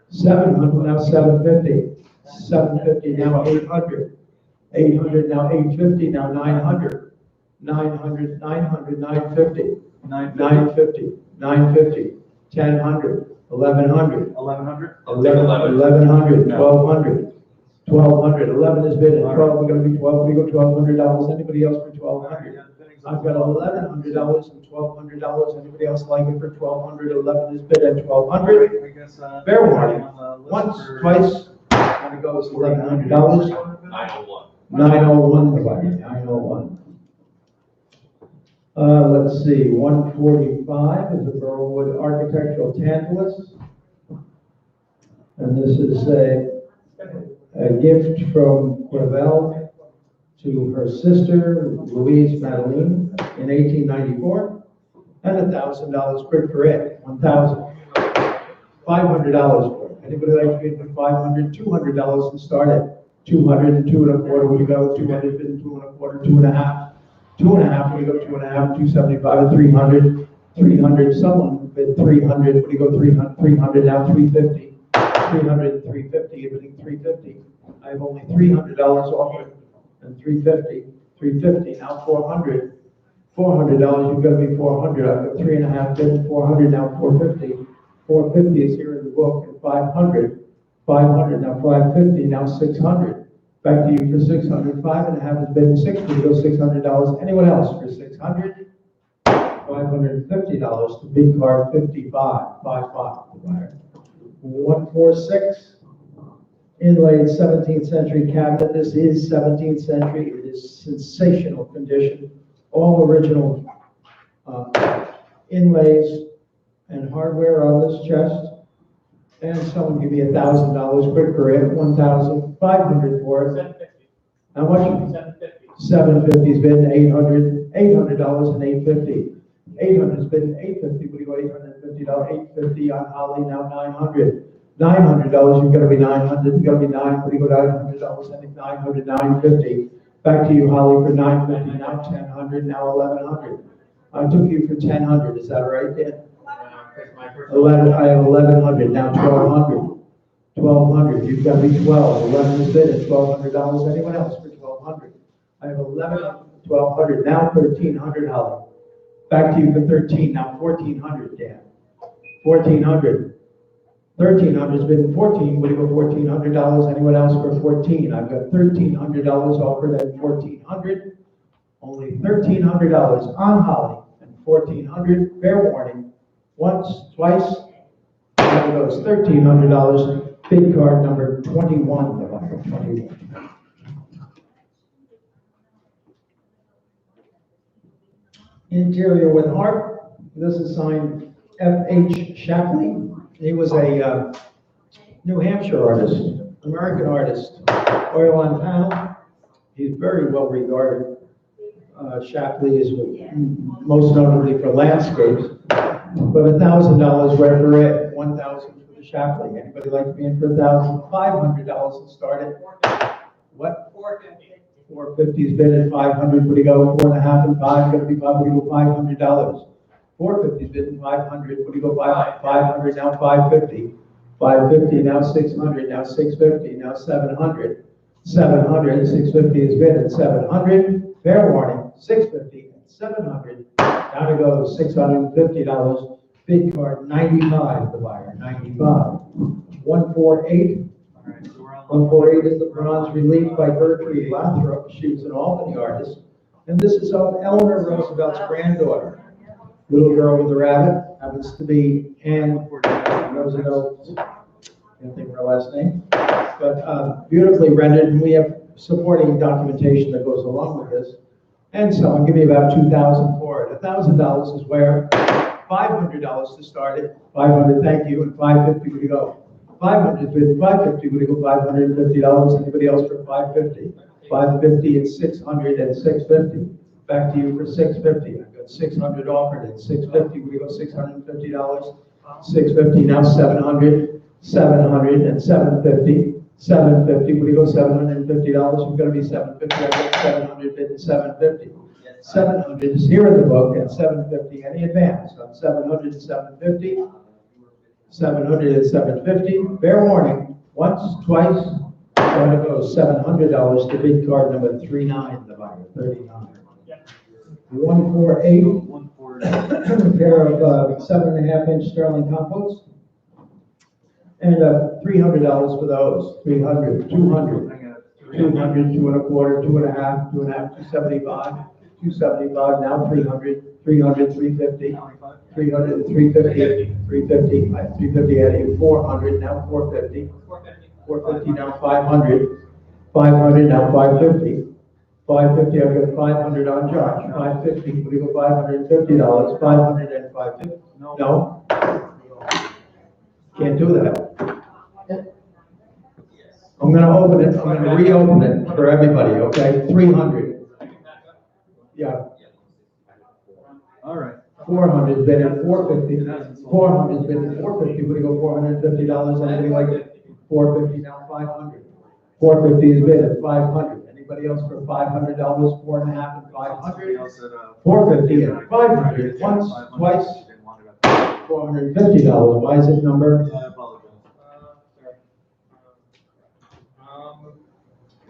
S1: 700, now 750. 750, now 800. 800, now 850, now 900. 900, 900, 950. 950, 950. 1000, 1100.
S5: 1100?
S1: 1100, 1200. 1200, 11 is bid, and 12, we're gonna be 12, we go $1,200. Anybody else for 1200? I've got $1,100 and $1,200. Anybody else like it for 1200? 11 is bid at 1200.
S5: I guess,
S1: Fair warning. Once, twice, and it goes $1,100.
S2: 901.
S1: 901, the buyer, 901. Let's see, 145 is the Burlwood Architectural Tantalus. And this is a gift from Quevel to her sister, Louise Madeline, in 1894, and $1,000 quick for it, $1,000. $500 for it. Anybody like to bid for $500, $200 and start at 200 and 2 1/4, would you go? 200 bid 2 1/4, 2 1/2. 2 1/2, would you go 2 1/2, 275 and 300. 300, someone bid 300, would you go 300, 300 now 350. 300 and 350, everything 350. I have only $300 offered. And 350, 350, now 400. $400, you've got to be 400. I've got 3.5 bid, 400, now 450. 450 is here in the book, and 500. 500, now 550, now 600. Back to you for 600. 5.5 is bid, 60, goes $600. Anyone else for 600? $550 to bid card 55. 55, the buyer. 146. Inlaid 17th century cabinet. This is 17th century. It is sensational condition. All original inlays and hardware on this chest. And someone give me $1,000 quick for it. 1,500 for it.
S6: 750.
S1: How much?
S6: 750.
S1: 750 is bid. 800. $800 and 850. 800 is bid. 850. What do you go? $850. 850 on Holly. Now 900. $900, you've got to be 900, you've got to be 9, what do you go $900, I think 900, 950. Back to you, Holly, for 950, now 1,000, now 1,100. I took you for 1,000, is that right, Dan? 11, I have 1,100, now 1,200. 1,200, you've got to be 12, 11 is bid at $1,200. Anyone else for 1,200? I have 11, 1,200, now 1,300, Holly. Back to you for 13, now 1,400, Dan. 1,400. 1,300 has been 14. Would you go $1,400? Anyone else for 14? I've got $1,300 offered at 1,400. Only $1,300 on Holly and 1,400. Fair warning. Once, twice. There goes $1,300. Bid card number 21. 21. Interior with art. This is signed F.H. Shapley. He was a New Hampshire artist, American artist, oil on panel. He's very well regarded. Shapley is most notably for landscapes, but $1,000 where for it, 1,000 for the Shapley. Anybody like to be in for $1,500 and start it? What? 450. 450 is bid at 500. Would you go 4.5 and 5? Going to be 5. Would you go $500? 450 is bid at 500. What do you go 500, now 550. 550, now 600, now 650, now 700. 700, 650 is bid at 700. Fair warning, 650 and 700. Now to go $650. Bid card 95, the buyer, 95. 148. 148 is the bronze relief by Gertrude Lathrop. She was an Albany artist. And this is of Eleanor Roosevelt's granddaughter. Little girl with the rabbit happens to be Anne Roosevelt. Can't think of her last name. But beautifully rendered, and we have supporting documentation that goes along with this. And so I'll give you about $2,000 for it. $1,000 is where $500 to start it. 500, thank you, and 550 would go. 500 with 550 would go $550. Anybody else for 550? 550 and 600 and 650. Back to you for 650. I've got 600 offered at 650. We go $650. 650 now 700, 700 and 750. 750. We go $750. We're going to be 750. I got 700 bid and 750. 700 is here in the book and 750. Any advance on 700 and 750? 700 and 750. Fair warning. Once, twice. Going to go $700 to bid card number 39. The buyer 39. 148. A pair of 7.5-inch sterling composts. And $300 for those. 300, 200, 200, 2 1/4, 2 1/2, 2 1/2, 275, 275. Now 300, 300, 350, 300, 350, 350, 350 adding 400. Now 450, 450. Now 500, 500. Now 550. 550, I've got 500 on Josh. 550, we go $550. 500 and 550. No. Can't do that. I'm going to open it. I'm going to reopen it for everybody. Okay, 300. Yeah.
S5: All right.
S1: 400 has been at 450. 400 has been at 450. We go $450. Anybody like it? 450 now 500. 450 has been at 500. Anybody else for $500? 4.5 and 500. 450 and 500. Once, twice. $450. Why is it number?
S5: I apologize.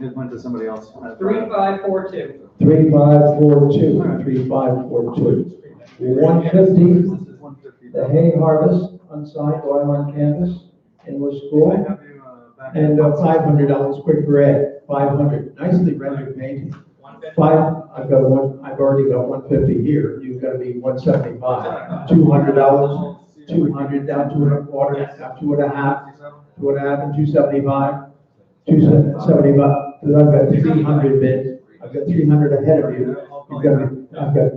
S5: It went to somebody else.
S2: 3542.
S1: 3542. 3542. 150. The hay harvest, unsigned, oil on canvas, English school. And $500 quick bread. 500. Nicely rendered painting. I've already got 150 here. You've got to be 175. $200. 200 down 2 1/4, down 2 1/2, 2 1/2 and 275. 275. I've got 300 bids. I've got 300 ahead of you. I've got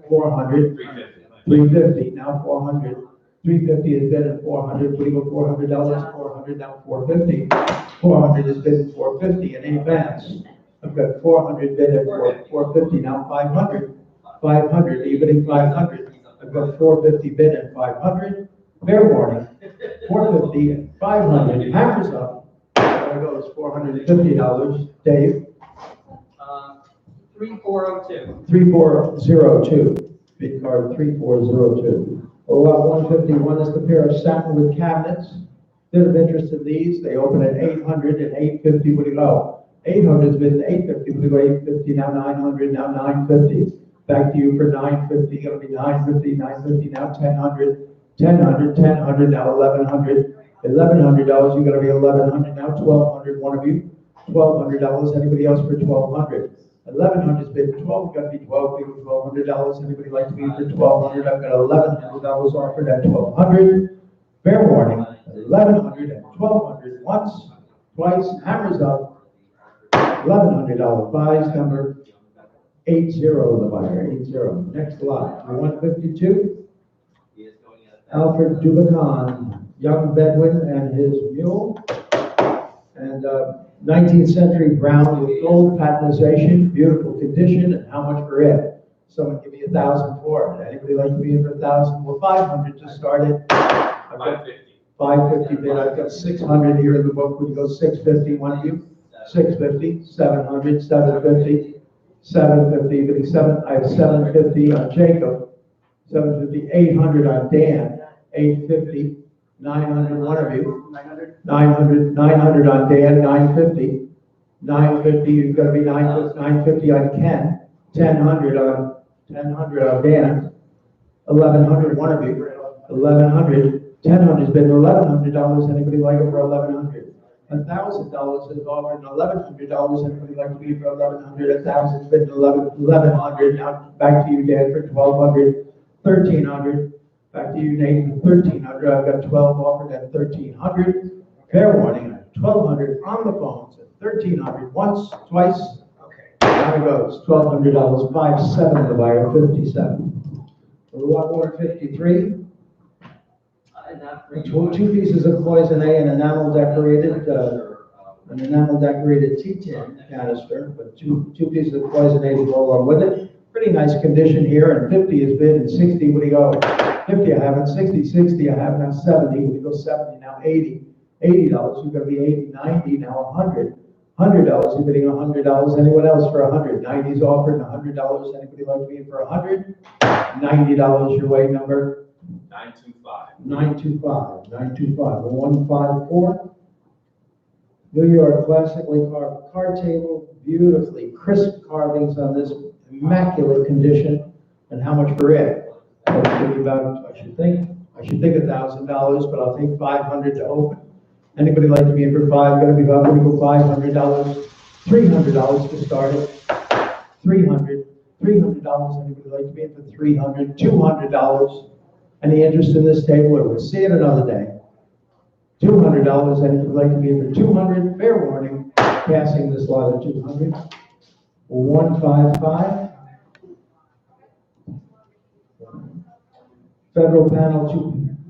S1: 400. 350. Now 400. 350 is bid at 400. We go $400. 400 now 450. 400 is bid at 450 in advance. I've got 400 bid at 450 now 500. 500. Are you bidding 500? I've got 450 bid at 500. Fair warning. 450 and 500. Hammers up. There goes $450. Dave.
S2: 3402.
S1: 3402. Bid card 3402. Lot 151 is the pair of satin with cabinets. Bit of interest in these. They open at 800 and 850. What do you go? 800 has been 850. We go 850 now 900 now 950. Back to you for 950. It'll be 950, 950 now 1000, 1000, 1000 now 1100. $1,100. You're going to be 1100 now 1200. One of you. $1,200. Anybody else for 1200? 1100 has been 12. Got to be 12. People $1,200. Anybody like to be for 1200? I've got $1,100 offered at 1200. Fair warning. 1100 and 1200. Once, twice. Hammers up. $1,100 buys number 80. The buyer 80. Next lot. 152. Alfred Dubacan, young Bedouin and his mule, and 19th century brown with gold patinization, beautiful condition, and how much for it? Someone give me 1,000 for it. Anybody like to be in for 1,000? Well, 500 to start it.
S2: 550.
S1: 550 bid. I've got 600 here in the book. Would you go 650? One of you? 650, 700, 750, 750. But I have 750 on Jacob. 750, 800 on Dan. 850, 900, one of you. 900, 900 on Dan, 950. 950, you've got to be 950 on Ken. 1000 on Dan. 1100, one of you. 1100. 1000 has been $1,100. Anybody like it for 1100? $1,000 is offered, and $1,100. Anybody like to be for 1100? 1,000 has been 1100. Now back to you, Dan, for 1200. 1,300. Back to you, Nathan, 1,300. I've got 12 offered at 1,300. Fair warning, 1,200 on the phones at 1,300 once, twice. Okay. Down it goes, $1,200, 5.7 the buyer, 57. A lot more, 53. Two pieces of poison A and enamel decorated T10 canister, but two pieces of poison A to go along with it. Pretty nice condition here, and 50 is bid, and 60, what do you go? 50 I have it, 60 I have, now 70, we go 70, now 80. $80, you're gonna be 80, 90, now 100. $100, you're bidding $100, anyone else for 100? 90's offered, $100, anybody like me for 100? $90 your way number? 925. 154. New York classically carved card table, beautifully crisp carvings on this immaculate condition. And how much for it? That's gonna be about, I should think $1,000, but I'll take 500 to open. Anybody like to be in for gonna go $500, $300 to start it. $300, anybody like to be in for 300, $200. Any interest in this table, or we'll see it another day. $200, anybody like to be in for 200, fair warning, passing this lot at 200. 155. Federal panel,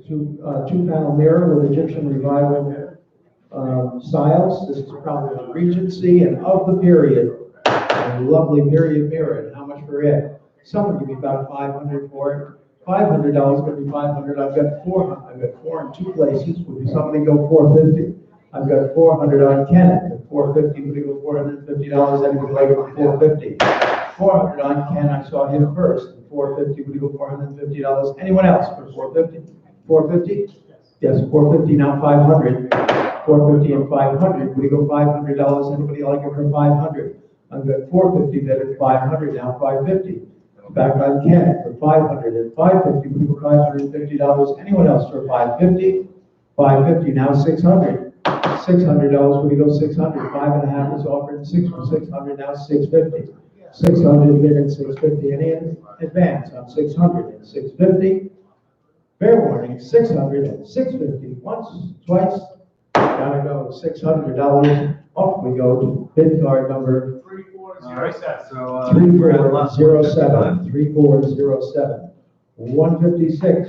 S1: two panel mirror with Egyptian revival styles. This is probably the Regency and of the period. A lovely period mirror. And how much for it? Someone give me about 500 for it. $500 going to be 500. I've got 400. I've got 4 in 2 places. Would somebody go 450? I've got 400 on Kenneth. At 450, would you go $450? Anybody like it for 450? 400 on Ken. I saw him first. At 450, would you go $450? Anyone else for 450? 450? Yes, 450. Now 500. 450 and 500. Would you go $500? Anybody like it for 500? I've got 450 bid at 500. Now 550. Back on Ken for 500 and 550. We go $550. Anyone else for 550? 550. Now 600. $600. We go 600. 5.5 is offered. 6 for 600. Now 650. 600 bid and 650. Any advance on 600 and 650. Fair warning. 600 and 650. Once, twice. Gotta go. $600. Off we go to bid card number
S6: 3407.
S1: 3407. 3407. 156.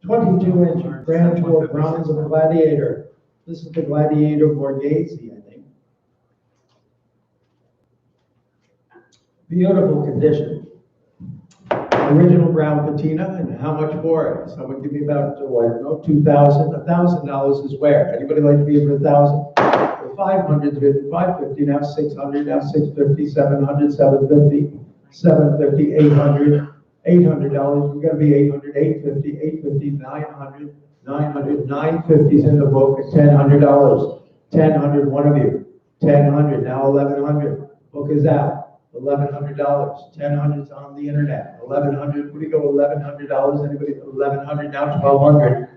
S1: 22-inch Grand Tour bronze of the Gladiator. This is the Gladiator Borghese, I think. Beautiful condition. Original brown patina, and how much for it? Someone give me about, $2,000. $1,000 is where? Anybody like to be for 1,000? For 500, 550, now 600, now 650, 700, 750, 750, 800, $800. We're gonna be 800, 850, 850, 900, 900, 950's in the book at $1,000. 1,000, one of you. 1,000, now 1,100. Book is out. $1,100. 1,000's on the internet. 1,100. What do you go? $1,100. Anybody? 1,100 now. 1,200.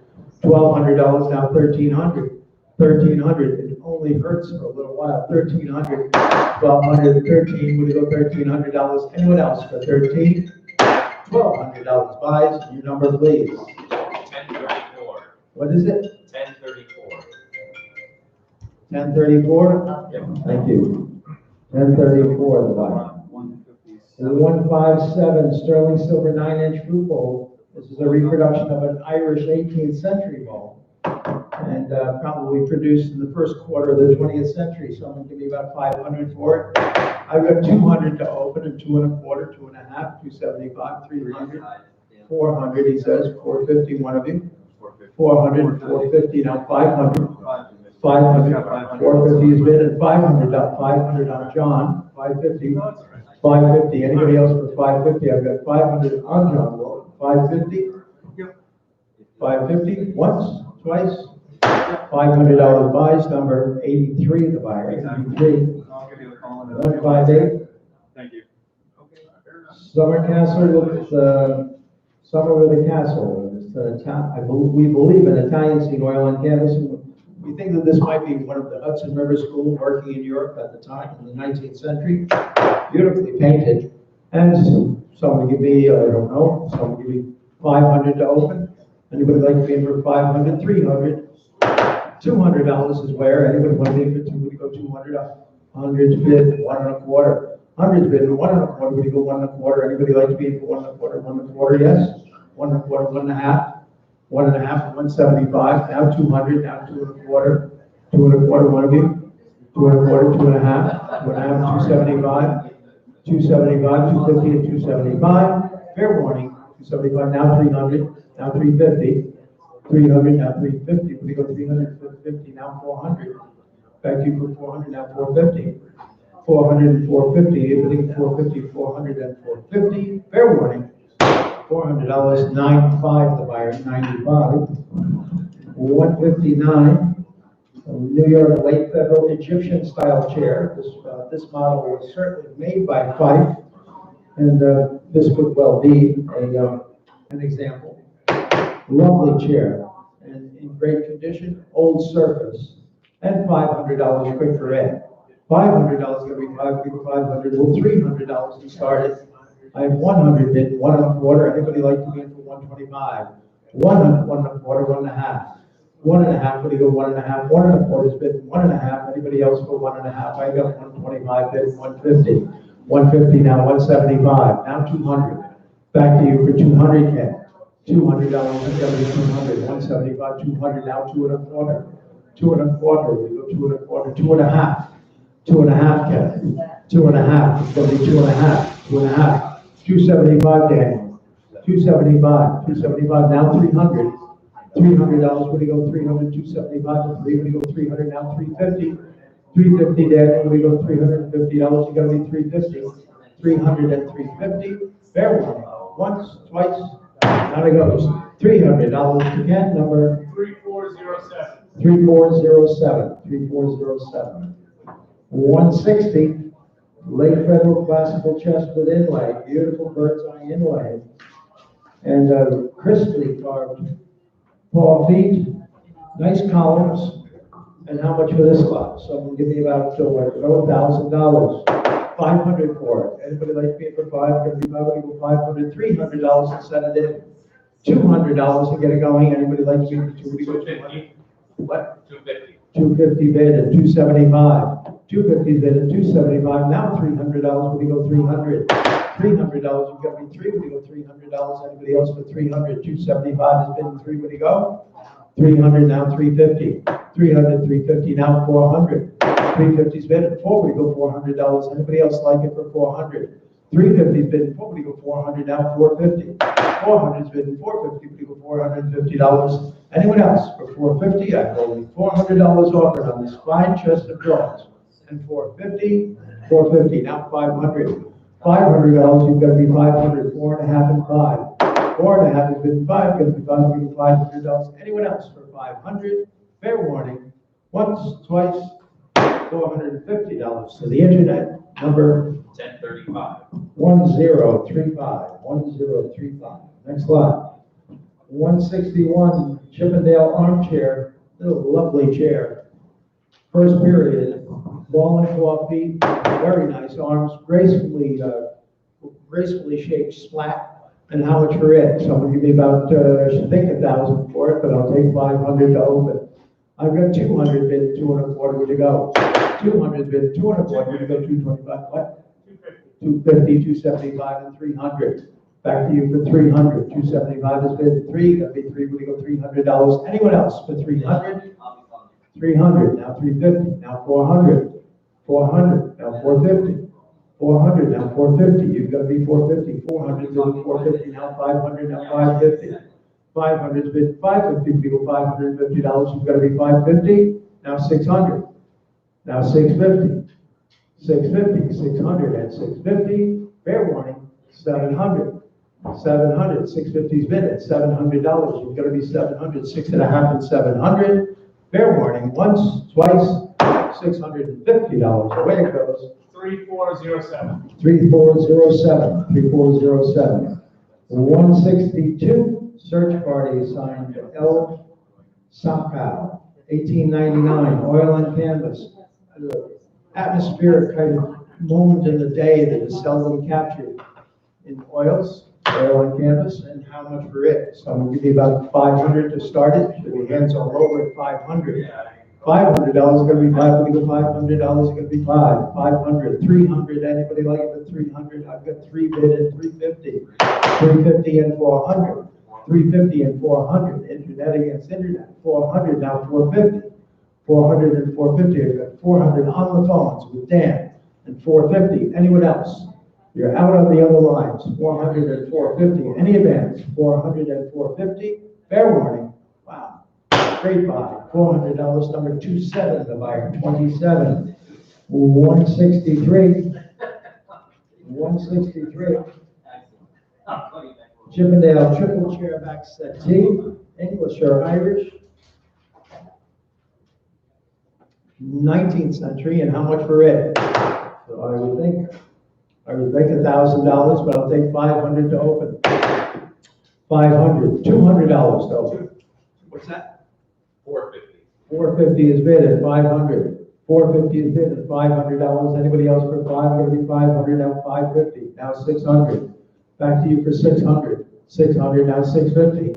S1: $1,200 now. 1,300. 1,300. It only hurts for a little while. 1,300. 1,200. 13. What do you go? $1,300. Anyone else for 13? $1,200. Buys. Your number, please.
S2: 1034.
S1: What is it?
S2: 1034.
S1: 1034. Thank you. 1034, the buy. 157 sterling silver 9-inch fruit bowl. This is a reproduction of an Irish 18th century bowl, and probably produced in the first quarter of the 20th century. Someone give me about 500 for it. I've got 200 to open, and 2 1/4, 2 1/2, 275, 300, 400. He says 450. One of you. 400, 450. Now 500. 500, 450 is bid, and 500 on John, 550, 550. Anybody else for 550? I've got 500 on John. 550, 550. Once, twice. $500 buys, number 83. The buyer, 83.
S5: I'll give you a call in
S1: 158.
S5: Thank you.
S1: Summer Castle with Summer with a Castle. We believe an Italian scene oil on canvas. We think that this might be one of the Hudson River School working in Europe at the time, in the 19th century. Beautifully painted. And someone give me, I don't know, someone give me 500 to open. Anybody like to be in for 500, 300? $200 is where. Anybody want to be in for 2? We go 200. 100's bid, 1 1/4. 100's bid, 1 1/4. Would you go 1 1/4? Anybody like to be in for 1 1/4? 1 1/4, yes. 1 1/4, 1 1/2. 1 1/2, 175. Now 200. Now 2 1/4. 2 1/4. One of you. 2 1/4, 2 1/2. 2 1/2. 275. 275. 250 and 275. Fair warning. 275. Now 300. Now 350. 300. Now 350. We go 300. 450. Now 400. Back to you for 400. Now 450. 400 and 450. Everything 450. 400 and 450. Fair warning. $400. 95. The buyer. 95. 159. New York late federal Egyptian style chair. This model was certainly made by Fife, and this would well be an example. Lovely chair, and in great condition, old surface, and $500 quick for Ed. $500 going to be 500. Well, $300 to start it. I have 100 bid, 1 1/4. Anybody like to be in for 125? 1 1/4, 1 1/2. 1 1/2, what do you go 1 1/2? 1 1/4 is bid 1 1/2. Anybody else for 1 1/2? I got 125 bid, 150. 150 now, 175. Now 200. Back to you for 200, Ken. $200 is going to be 200. 175, 200. Now 2 1/4. 2 1/4. We go 2 1/4. 2 1/2. 2 1/2, Ken. 2 1/2. It's going to be 2 1/2. 2 1/2. 275, Daniel. 275. 275. Now 300. $300, would you go 300, 275, and 3, would you go 300, now 350, 350, Daniel, would you go $350, you gotta be 350, 300 and 350, fair warning, once, twice, now it goes, $300 to get number
S6: 3407.
S1: 3407, 3407, 160, late federal classical chest with inlay, beautiful bird's eye inlay, and crisply carved paw feet, nice columns, and how much for this lot? Someone give me about $1,000, 500 for it. Anybody like to be for 500? 500, $300 to set it in, $200 to get it going. Anybody like to be for 250? What? 250. 250 bid at 275. 250 bid at 275. Now $300. Would you go 300? $300, you've got to be 3, would you go $300? Anybody else for 300? 275 is bid 3, would you go? 300, now 350. 300, 350, now 400. 350 is bid at 4, would you go $400? Anybody else like it for 400? 350 is bid at 4, would you go 400? Now 450. 400 is bid at 450, would you go $450? Anyone else for 450? I have only $400 offered on this fine chest of drawers. And 450, 450, now 500. $500, you've got to be 500, 4 1/2 and 5. 4 1/2 has been 5, going to be $500. Anyone else for 500? Fair warning. Once, twice, $450 to the internet. Number
S2: 1035.
S1: 1035. 1035. Next lot. 161 Chippendale armchair. Little lovely chair. First period. Ball and claw feet, very nice arms, gracefully shaped splat, and how much for it? Someone give me about, I should think 1,000 for it, but I'll take 500 to open. I've got 200 bid, 2 1/4, would you go? 200 bid, 2 1/4, would you go 225, what? 250, 275, and 300. Back to you for 300, 275 is bid 3, that'd be 3, would you go $300? Anyone else for 300? 300, now 350, now 400. 400, now 450. 400, now 450. You've got to be 450. 400, bid 450, now 500, now 550. 500 is bid 550, people $550. You've got to be 550, now 600. Now 650. 650, 600, and 650. Fair warning, 700. 700, 650 is bid at $700. You've got to be 700, 6 1/2 and 700. Fair warning, once, twice, $650. Away it goes.
S6: 3407.
S1: 3407. 3407. 162. Search party signed L. Sakow. 1899. Oil and canvas. Atmospheric kind of moment in the day that is seldom captured in oils. oil on canvas, and how much for it? Someone give me about 500 to start it, should be hands all over at 500. $500 is gonna be five, we go $500 is gonna be five, 500, 300, anybody like it at 300? I've got three bid at 350, 350 and 400, 350 and 400, internet against internet, 400, now 450, 400 and 450, I've got 400 on the phones with Dan, and 450, anyone else? You're out on the other lines, 400 and 450, any advance, 400 and 450, fair warning, wow. Great buy, $400, number 27, the buyer, 27, 163, 163. Chippendale triple chair back settee, English or Irish, 19th century, and how much for it? So I would think $1,000, but I'll take 500 to open. 500, $200 to open. What's that?
S2: 450.
S1: 450 is bid at 500. 450 is bid at $500. Anybody else for five? Going to be 500 now 550. Now 600. Back to you for 600. 600 now 650.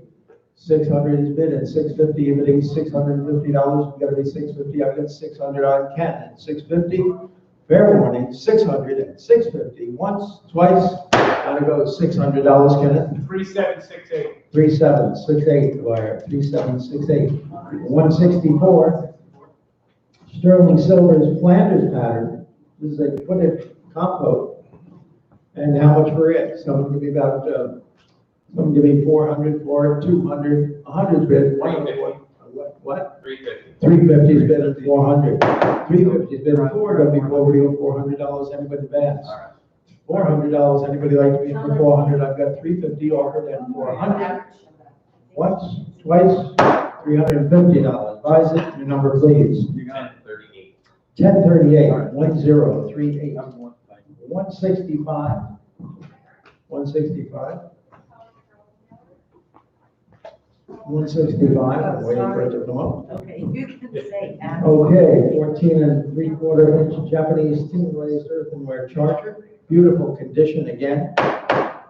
S1: 600 is bid at 650. If it is $650, we've got to be 650. I've got 600 on Ken at 650. Fair warning, 600 and 650. Once, twice. Gotta go $600, Kenneth.
S6: 3768.
S1: 3768, the buyer, 3768. 164. Sterling Silver's Flanders pattern. This is a footed compote. And how much for it? Someone give me about, someone give me 400 for it, 200, 100 bid.
S2: 350.
S1: What?
S2: 350.
S1: 350 is bid at 400. 350 is bid at 400, before we go $400, anybody advance? $400, anybody like to be for 400? I've got 350 offered and 400. Once, twice, $350. Buys it, your number please.
S2: You got 1038.
S1: 1038, 1038. 165. 165. 165, I'm waiting for it to come up.
S3: Okay, you can say that.
S1: Okay, 14 3/4 inch Japanese tin glazed earthenware charger. Beautiful condition again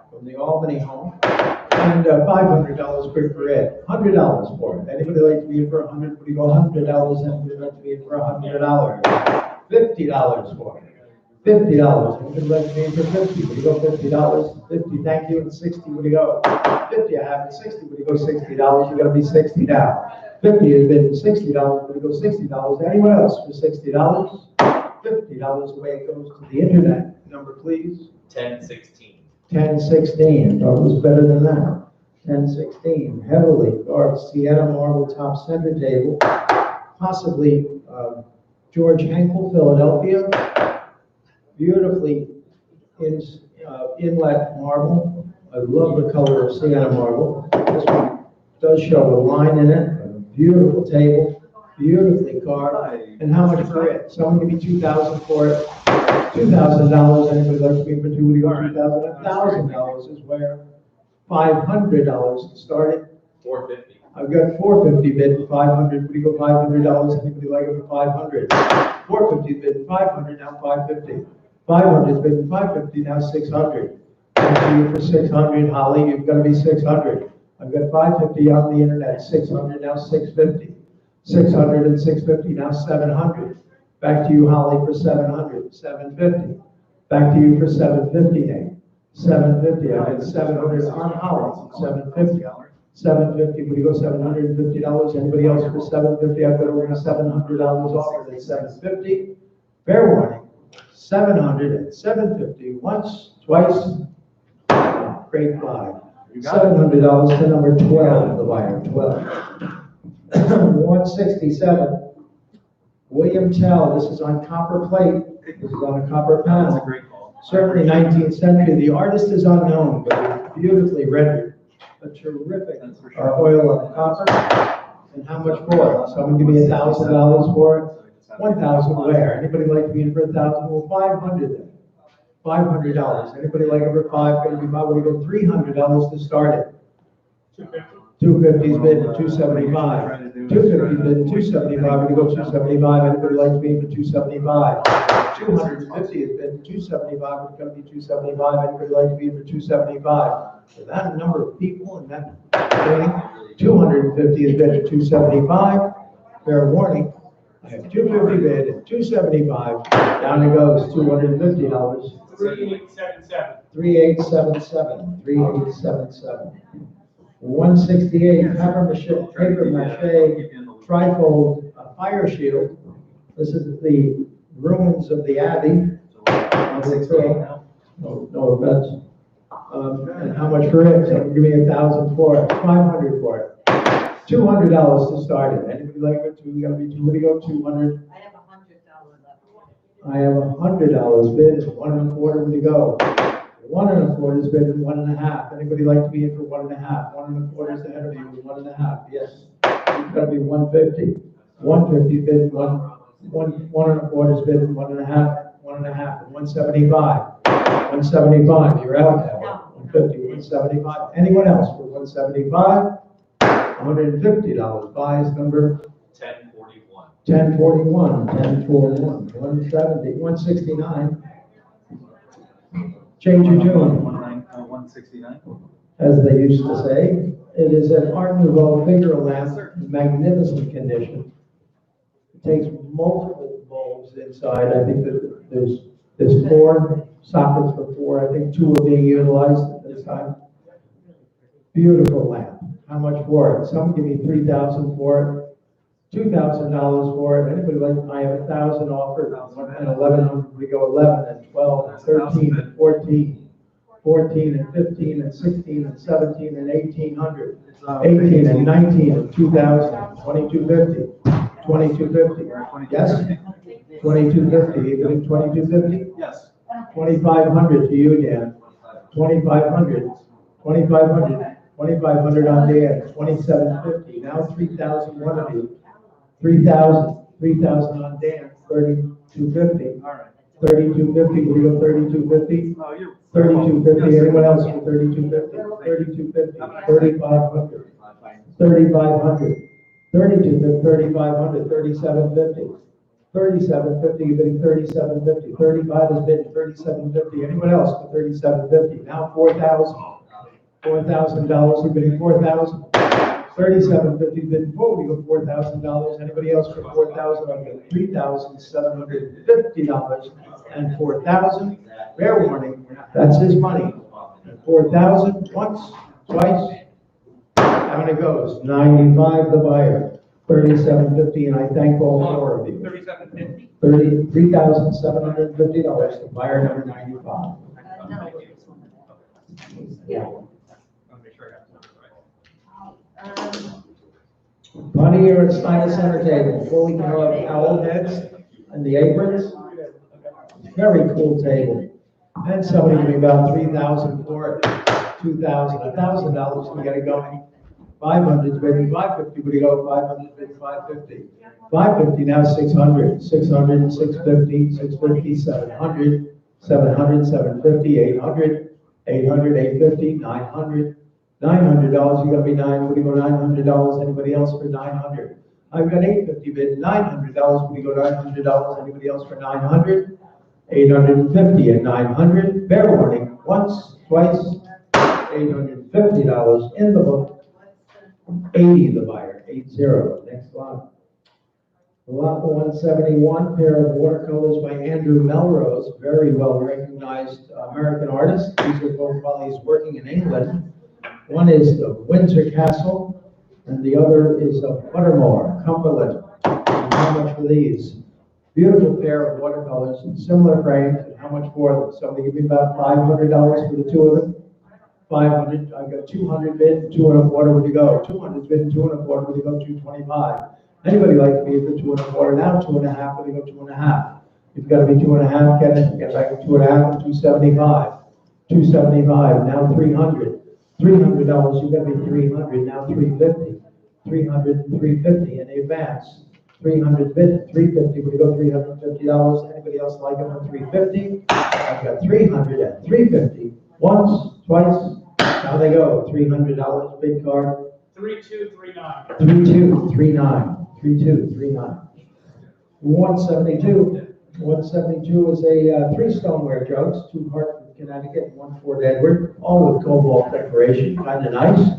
S1: from the Albany home. And $500 quick for it. $100 for it. Anybody like to be in for 100? Would you go $100? Anybody like to be in for $100? $50 for it. $50. Anybody like to be in for 50? Would you go $50? 50, thank you. And 60, would you go? 50, I have it. 60, would you go $60? You gotta be 60 now. 50 has been $60, would you go $60? Anyone else for $60? $50 away it goes to the internet. Number please.
S2: 1016.
S1: 1016, thought it was better than that. 1016, heavily carved sienna marble top center table, possibly George Henkel, Philadelphia. Beautifully inlet marble. I love the color of sienna marble. This one does show a line in it. A beautiful table, beautifully carved. And how much for it? Someone give me $2,000 for it. $2,000. Anybody like to be for two? Would you go $2,000? $1,000 is where. $500 to start it.
S2: 450.
S1: I've got 450 bid for 500. Would you go $500? Anybody like it for 500? 450 bid for 500. Now 550. 500 is bid for 550. Now 600. Thank you for 600, Holly. You've got to be 600. I've got 550 on the internet. 600. Now 650. 600 and 650. Now 700. Back to you, Holly, for 700. 750. Back to you for 750, Nate. 750. I got 700 on Holly. 750. 750. Would you go $750? Anybody else for 750? I've got over $700 offered at 750. Fair warning. 700 and 750. Once, twice. Great buy. $700 to number 12, the buyer. 12. 167. William Tell, this is on copper plate. This is on a copper panel.
S5: That's a great call.
S1: Certainly 19th century. The artist is unknown, but it's beautifully rendered. A terrific oil of copper. And how much for it? Someone give me $1,000 for it. 1,000 where? Anybody like to be in for 1,000? Well, 500 then. $500. Anybody like over 5? Going to be 5. We're going to go $300 to start it. 250 is bid at 275. 250 is bid at 275. We're going to go 275. Anybody like to be in for 275? 250 has been 275, it's gonna be 275, anybody like to be in for 275? With that number of people and that thing, 250 has been at 275, fair warning. I have 250 bid at 275, down it goes, $250.
S6: 3877.
S1: 3877, 3877. 168, paper mache, trifold, fire shield. This is the ruins of the Abbey. No offense. And how much for it? So give me 1,000 for it, 500 for it. $200 to start it. Anybody like it? We gotta be, what do you go, 200?
S3: I have $100 left.
S1: I have $100 bid, 1 1/4 to go. 1 1/4 is bid at 1 1/2. Anybody like to be in for 1 1/2? 1 1/4 is ahead of you with 1 1/2. Yes. It's gotta be 150. 150 bid, 1 1/4 is bid at 1 1/2, 1 1/2, 175. 175, you're out now. 150, 175. Anyone else for 175? $150. Buys number
S2: 1041.
S1: 1041, 1041, 170, 169. Change your tune,
S5: 169.
S1: as they used to say. It is an Art Nouveau figure lamp, magnificent condition. It takes multiple bulbs inside. I think that there's 4 sockets for 4. I think 2 are being utilized at this time. Beautiful lamp. How much for it? Some give me $3,000 for it, $2,000 for it. Anybody like? I have 1,000 offered, and 1,100. We go 11 and 12 and 13 and 14, 14 and 15 and 16 and 17 and 1,800, 18 and 19 and 2,000, 2,250, 2,250. Yes, 2,250. You getting 2,250?
S5: Yes.
S1: 2,500 to you, Dan. 2,500. 2,500. 2,500 on Dan. 2,750. Now 3,000 one of you. 3,000. 3,000 on Dan. 3,250.
S5: All right.
S1: 3,250. Will you go 3,250?
S5: No, you're.
S1: 3,250. Anyone else for 3,250? 3,250. 3,500. 3,500. 3,500. 3,750. 3,750, you're bidding 3,750. 35 is bidding 3,750. Anyone else for 3,750? Now 4,000. $4,000, you're bidding 4,000. 3,750 bidding 4. We go $4,000. Anybody else for 4,000? I'm getting $3,750 and 4,000. Fair warning, that's his money. 4,000 once, twice. Down it goes. 95 the buyer. 3,750, and I thank all 4 of you.
S6: 3750.
S1: $3,750 to buyer number 95.
S3: No. Yeah.
S1: Money here at Steiner Center table, fully carved owl heads and the aprons. Very cool table. And somebody gave me about 3,000 for it, 2,000, $1,000 to get it going. 500 maybe 550, would you go 500, maybe 550. 550, now 600, 600, 650, 650, 700, 700, 750, 800, 800, 850, 900, $900, you're gonna be would you go $900? Anybody else for 900? I've got 850 bid, $900, would you go $900? Anybody else for 900? 850 and 900, fair warning, once, twice, $850 in the book. 80 the buyer, 80, next lot. Lot 171, pair of watercolors by Andrew Melrose, very well recognized American artist. These are both while he's working in England. One is the Windsor Castle, and the other is Buttermore, Cumberland. And how much for these? Beautiful pair of watercolors in similar frames, and how much for them? Somebody give me about $500 for the 2 of them. 500, I've got 200 bid, 2 1/4, would you go? 200 bid, 2 1/4, would you go? 225. Anybody like to be for 2 1/4 now? 2 1/2, would you go 2 1/2? You've got to be 2 1/2, get back to 2 1/2 and 275. 275, now 300. $300, you've got to be 300, now 350. 300 and 350 in advance. 300 bid, 350, would you go $350? Anybody else like it for 350? I've got 300 and 350. Once, twice, now they go. $300 bid card.
S6: 3239.
S1: 3239. 3239. 172. 172 is a 3 stoneware jugs, 2 Hartford, Connecticut, and 1 Fort Edward, all with cobalt decoration, kind of nice.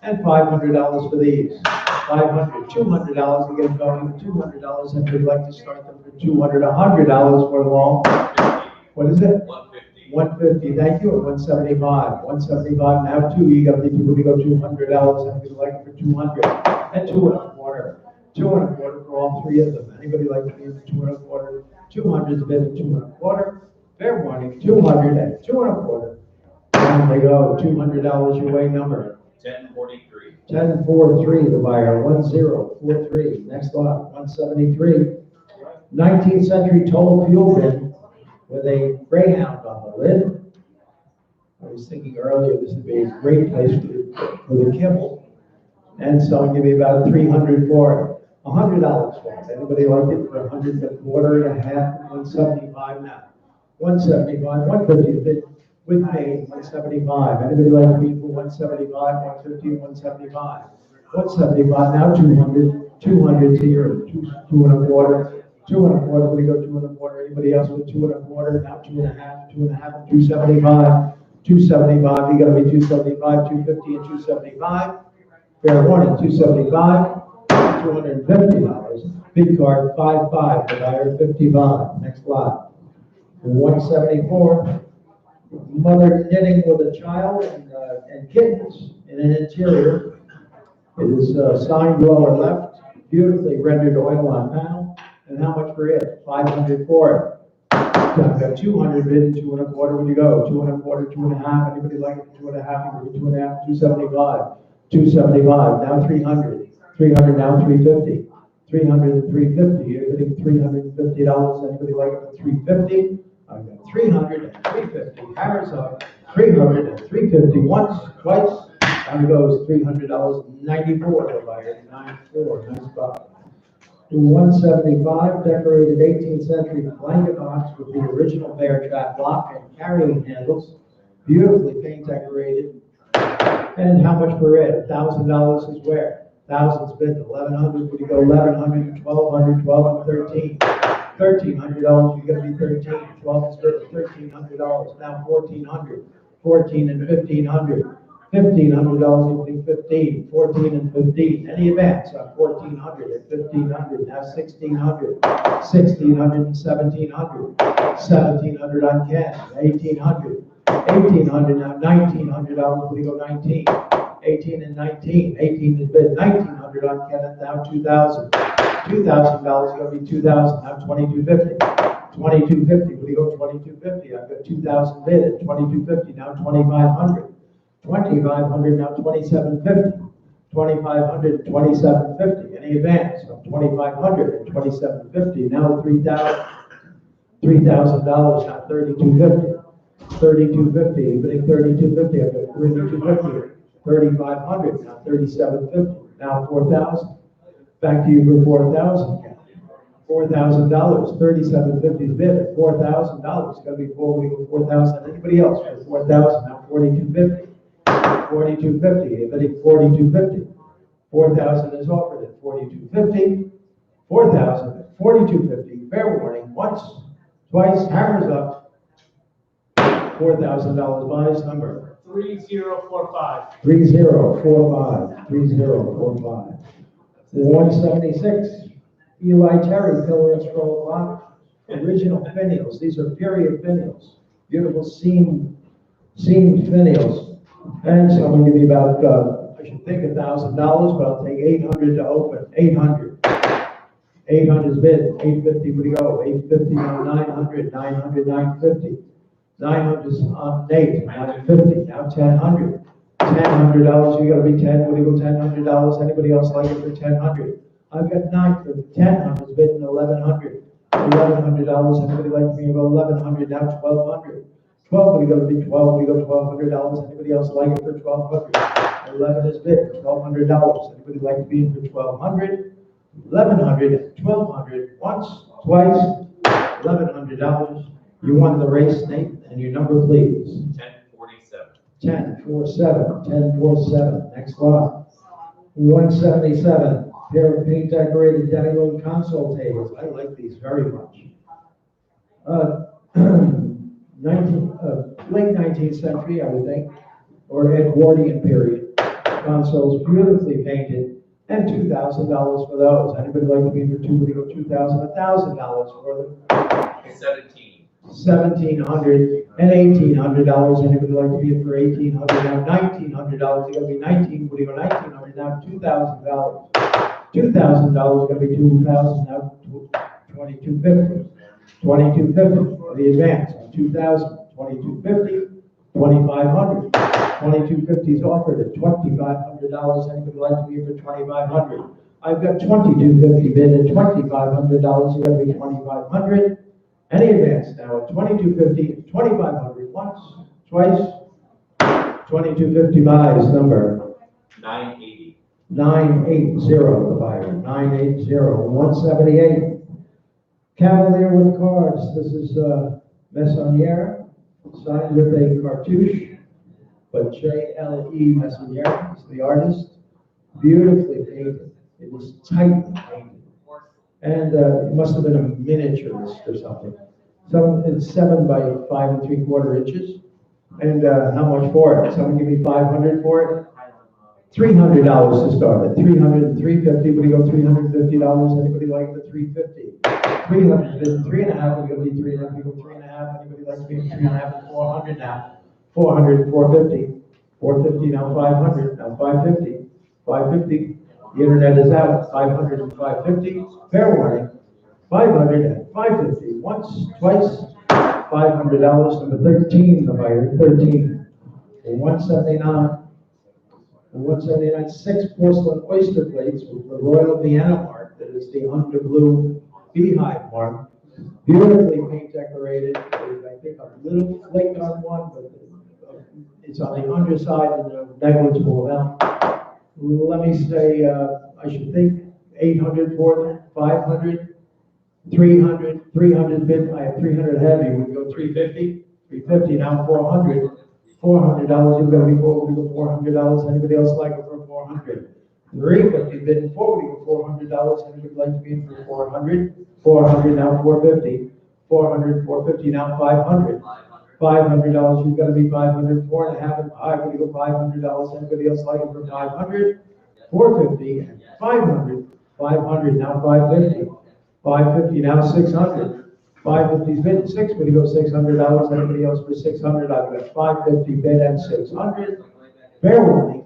S1: And $500 for these. $500, $200 to get going, $200 if you'd like to start them for $200, $100 for long. What is it?
S2: 150.
S1: 150, thank you, and 175. 175 now too, you got the people to go $200 if you'd like for 200. And 2 and a quarter. 2 and a quarter for all 3 of them. Anybody like to be in the 2 and a quarter? 200's bid at 2 and a quarter. Fair warning, 200 and 2 and a quarter. Down they go, $200 your way number.
S2: 1043.
S1: 1043, the buyer, 1043. Next lot, 173. 19th century toll fuel bin with a Greyhound on the lid. I was thinking earlier this would be a great place for the kibble. And so I'll give you about 300 for it. $100 for it. Anybody like it for 100 and a quarter and a half, 175 now. 175, 150 bid with me, 175. Anybody like me for 175, 150, 175? 175 now, 200. 200 here, 2 and a quarter. 2 and a quarter, we go 2 and a quarter. Anybody else with 2 and a quarter? Now 2 and a half, 2 and a half, 275. 275, you gotta be 275, 250, and 275. Fair warning, 275, $250. Big card, 55, the buyer, 55. Next lot. 174. Mother knitting with a child and kittens in an interior. It is signed lower left, beautifully rendered oil on panel. And how much for it? 500 for it. I've got 200 bid and 2 and a quarter. Where you go? 2 and a quarter, 2 and a half. Anybody like it for 2 and a half? You can 2 and a half, 275. 275, now 300. 300 now 350. 300 and 350. You're getting $350. Anybody like it for 350? I've got 300 and 350. Hammers up. 300 and 350. Once, twice. Down goes $300. 94 the buyer. 94. Nice spot. 175 decorated 18th century blanket box with the original bear trap block and carrying handles. Beautifully paint decorated. And how much per it? $1,000 is where? Thousands bid, 1,100. Would you go 1,100, 1,200, 12 and 13? $1,300. You're gonna be 13. 12 is bid, $1,300. Now 1,400. 14 and 1,500. $1,500. You think 15. 14 and 15. Any advance on 1,400 and 1,500. Now 1,600. 1,600 and 1,700. 1,700 on cash. 1,800. 1,800 now, $1,900, we go 19, 18 and 19, 18 is bid, 1,900 on Kenneth, now 2,000, $2,000, gonna be 2,000, now 2,250, 2,250, we go 2,250, I've got 2,000 bid at 2,250, now 2,500, 2,500, now 2,750, 2,500, 2,750, any advance of 2,500 and 2,750, now $3,000, $3,000, now 3,250. 3,250, bidding 3,250, I've got 3,250, 3,500, now 3,750, now 4,000. Back to you for 4,000. $4,000, 3,750 bid at $4,000. Gotta be 4,000. Anybody else for 4,000? Now 4,250. 4,250, bidding 4,250. 4,000 is offered at 4,250. 4,000 at 4,250. Fair warning, once, twice, hammers up. $4,000 buys number
S6: 3045.
S1: 3045. 3045. 176. Eli Terry pillar and scroll clock. Original finials. These are period finials. Beautiful seamed finials. And so I'm going to give you about I should think $1,000, but I'll take 800 to open. 800. 800 is bid. 850 would go. 850 now 900. 900 950. 900 is on Nate, 950, now 1,000. $1,000, you gotta be 10, what do you go $1,000? Anybody else like it for 1,000? I've got 950, 1,000 is bidding 1,100. $1,100, anybody like me about 1,100, now 1,200. 12, what do you gotta be 12, you go $1,200, anybody else like it for 1,200? 11 is bid, $1,200, anybody like to be in for 1,200? 1,100, 1,200, once, twice, $1,100. You won the race, Nate, and your number, please.
S2: 1047.
S1: 1047. 1047. Next lot. 177. Pair of paint decorated dining room console tables. I like these very much. Late 19th century, I would think, or Edwardian period. Consoles beautifully painted, and $2,000 for those. Anybody like to be for two? We go $2,000, $1,000 for them.
S2: 17.
S1: $1,700 and $1,800. Anybody like to be it for $1,800 now? $1,900. It's gonna be 19. What do you go? $1,900 now? $2,000. $2,000 is gonna be 2,000 now. 2,250. 2,250 for the advance on 2,000. 2,250. 2,500. 2,250 is offered at $2,500. Anybody like to be for 2,500? I've got 2,250 bid at $2,500. It's gonna be 2,500. Any advance now at 2,250, 2,500 once, twice. 2,250 buys number
S2: 980.
S1: 980, the buyer, 980, 178. Cavalier with cards. This is Messonnier, signed with a cartouche, but J.L.E. Messonnier is the artist. Beautifully painted. It was tightly painted. And it must have been a miniaturist or something. So it's 7 by 5 3/4 inches. And how much for it? Someone give me 500 for it? $300 to start at. 300 and 350. Would you go $350? Anybody like the 350? 300 and 3.5. We're gonna be 3.5. We go 3.5. Anybody like to be 3.5 and 400 now? 400 and 450. 450 now 500. Now 550. 550. The internet is out. 500 and 550. Fair warning. 500 and 550. Once, twice. $500. Number 13, the buyer. 13. 179. 179. 6 porcelain oyster plates with the Royal Vienna mark. That is the underblue beehive mark. Beautifully paint decorated. There's, I think, a little flake on one, but it's on the underside and a negligible amount. Let me say, I should think 800 for it, 500, 300, 300 bid. I have 300 heavy. We go 350, 350 now 400. $400. You've got to be forward. We go $400. Anybody else like it for 400? 350 bid and forward. We go $400. Anybody like to be in for 400? 400 now 450. 400, 450 now 500. $500, you've got to be 500, 4.5 and 5, we go $500. Anybody else like it for 500? 450 and 500. 500 now 550. 550 now 600. 550's bid 6, we go $600. Anybody else for 600? I've got 550 bid and 600. Fair warning,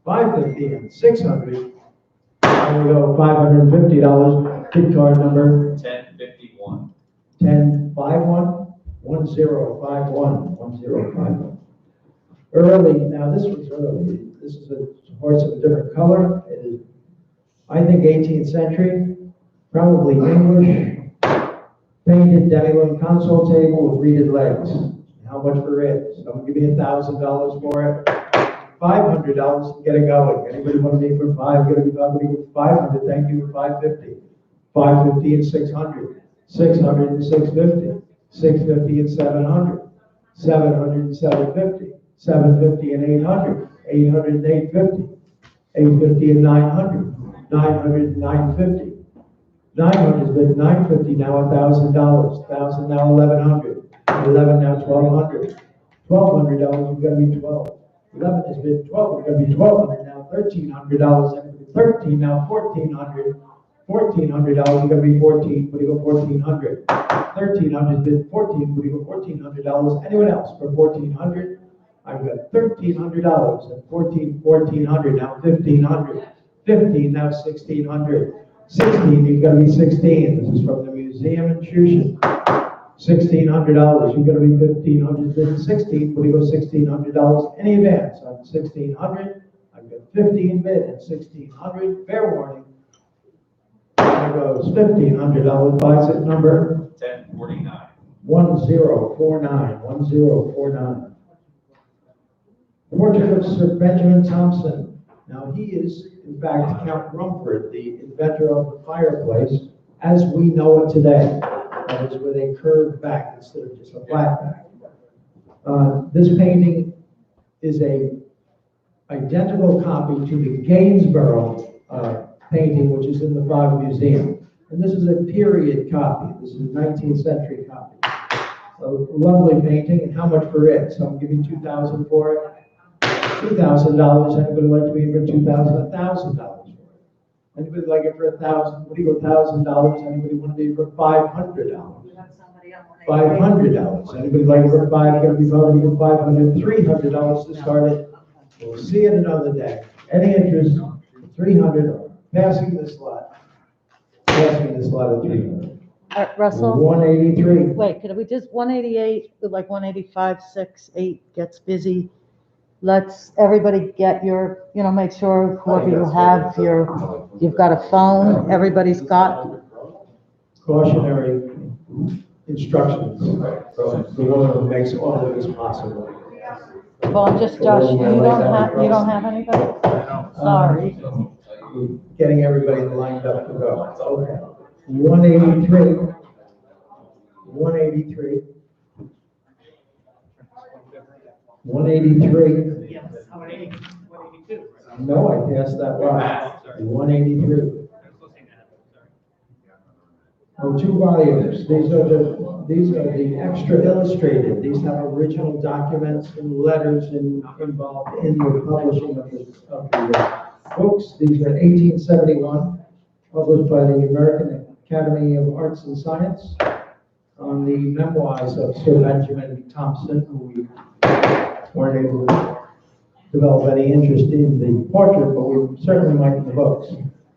S1: 550 and 600. And we go $550. Bid card number
S2: 1051.
S1: 1051. 1051, 1051. Early, now this was early. This is a horse of a different color. It is, I think, 18th century, probably English. Painted demi-lune console table with reeded legs. How much for it? Someone give me $1,000 for it. $500 to get it going. Anybody want to be for 5? Get it going. 500. Thank you for 550. 550 and 600. 600 and 650. 650 and 700, 700 and 750, 750 and 800, 800 and 850, 850 and 900, 900 and 950, 900 is bid 950 now $1,000, 1,000 now 1,100, 11 now 1,200, $1,200 you've got to be 12, 11 is bid 12, you've got to be 1,200 now, $1,300, 13 now 1,400. $1,400, you're going to be 14, but you go 1,400. 1,300 bid 14, but you go $1,400. Anyone else for 1,400? I've got $1,300 and 1,400 now 1,500. 15 now 1,600. 16, you've got to be 16. This is from the museum in Shushan. $1,600, you're going to be 1,500 bid 16, but you go $1,600. Any advance on 1,600? I've got 15 bid and 1,600. Fair warning. Goes $1,500. Buys it number
S2: 1049.
S1: 1049. 1049. Portrait of Sir Benjamin Thompson. Now he is, in fact, Count Rumford, the inventor of the fireplace, as we know it today. That is with a curved back instead of just a flat back. This painting is a identical copy to the Gainsborough painting, which is in the Prague Museum. And this is a period copy. This is a 19th century copy. A lovely painting, and how much for it? So I'm giving $2,000 for it. $2,000, anybody like to be for $2,000? $1,000 for it. Anybody like it for $1,000? What do you go, $1,000? Anybody want to be for $500? $500. Anybody like it for five? Gonna be voting for $500, $300 to start it. We'll see it another day. Any interest? 300. Passing this lot. Passing this lot at 300.
S3: Russell,
S1: 183.
S3: wait, could we just, 188, like 185, 6, 8 gets busy. Let's, everybody get your, make sure whoever you have, you've got a phone, everybody's got.
S1: Cautionary instructions from the woman who makes all of this possible.
S3: Well, I'm just, Josh, you don't have anybody? Sorry.
S1: Getting everybody lined up to go. Okay. 183. 183. 183.
S6: Yes, 182.
S1: No, I passed that one. 183. Oh, two volumes. These are the extra illustrated. These have original documents and letters involved in the publishing of the books. These are 1871, published by the American Academy of Arts and Science, on the memoirs of Sir Benjamin Thompson, who we weren't able to develop any interest in the portrait, but we certainly might in the books.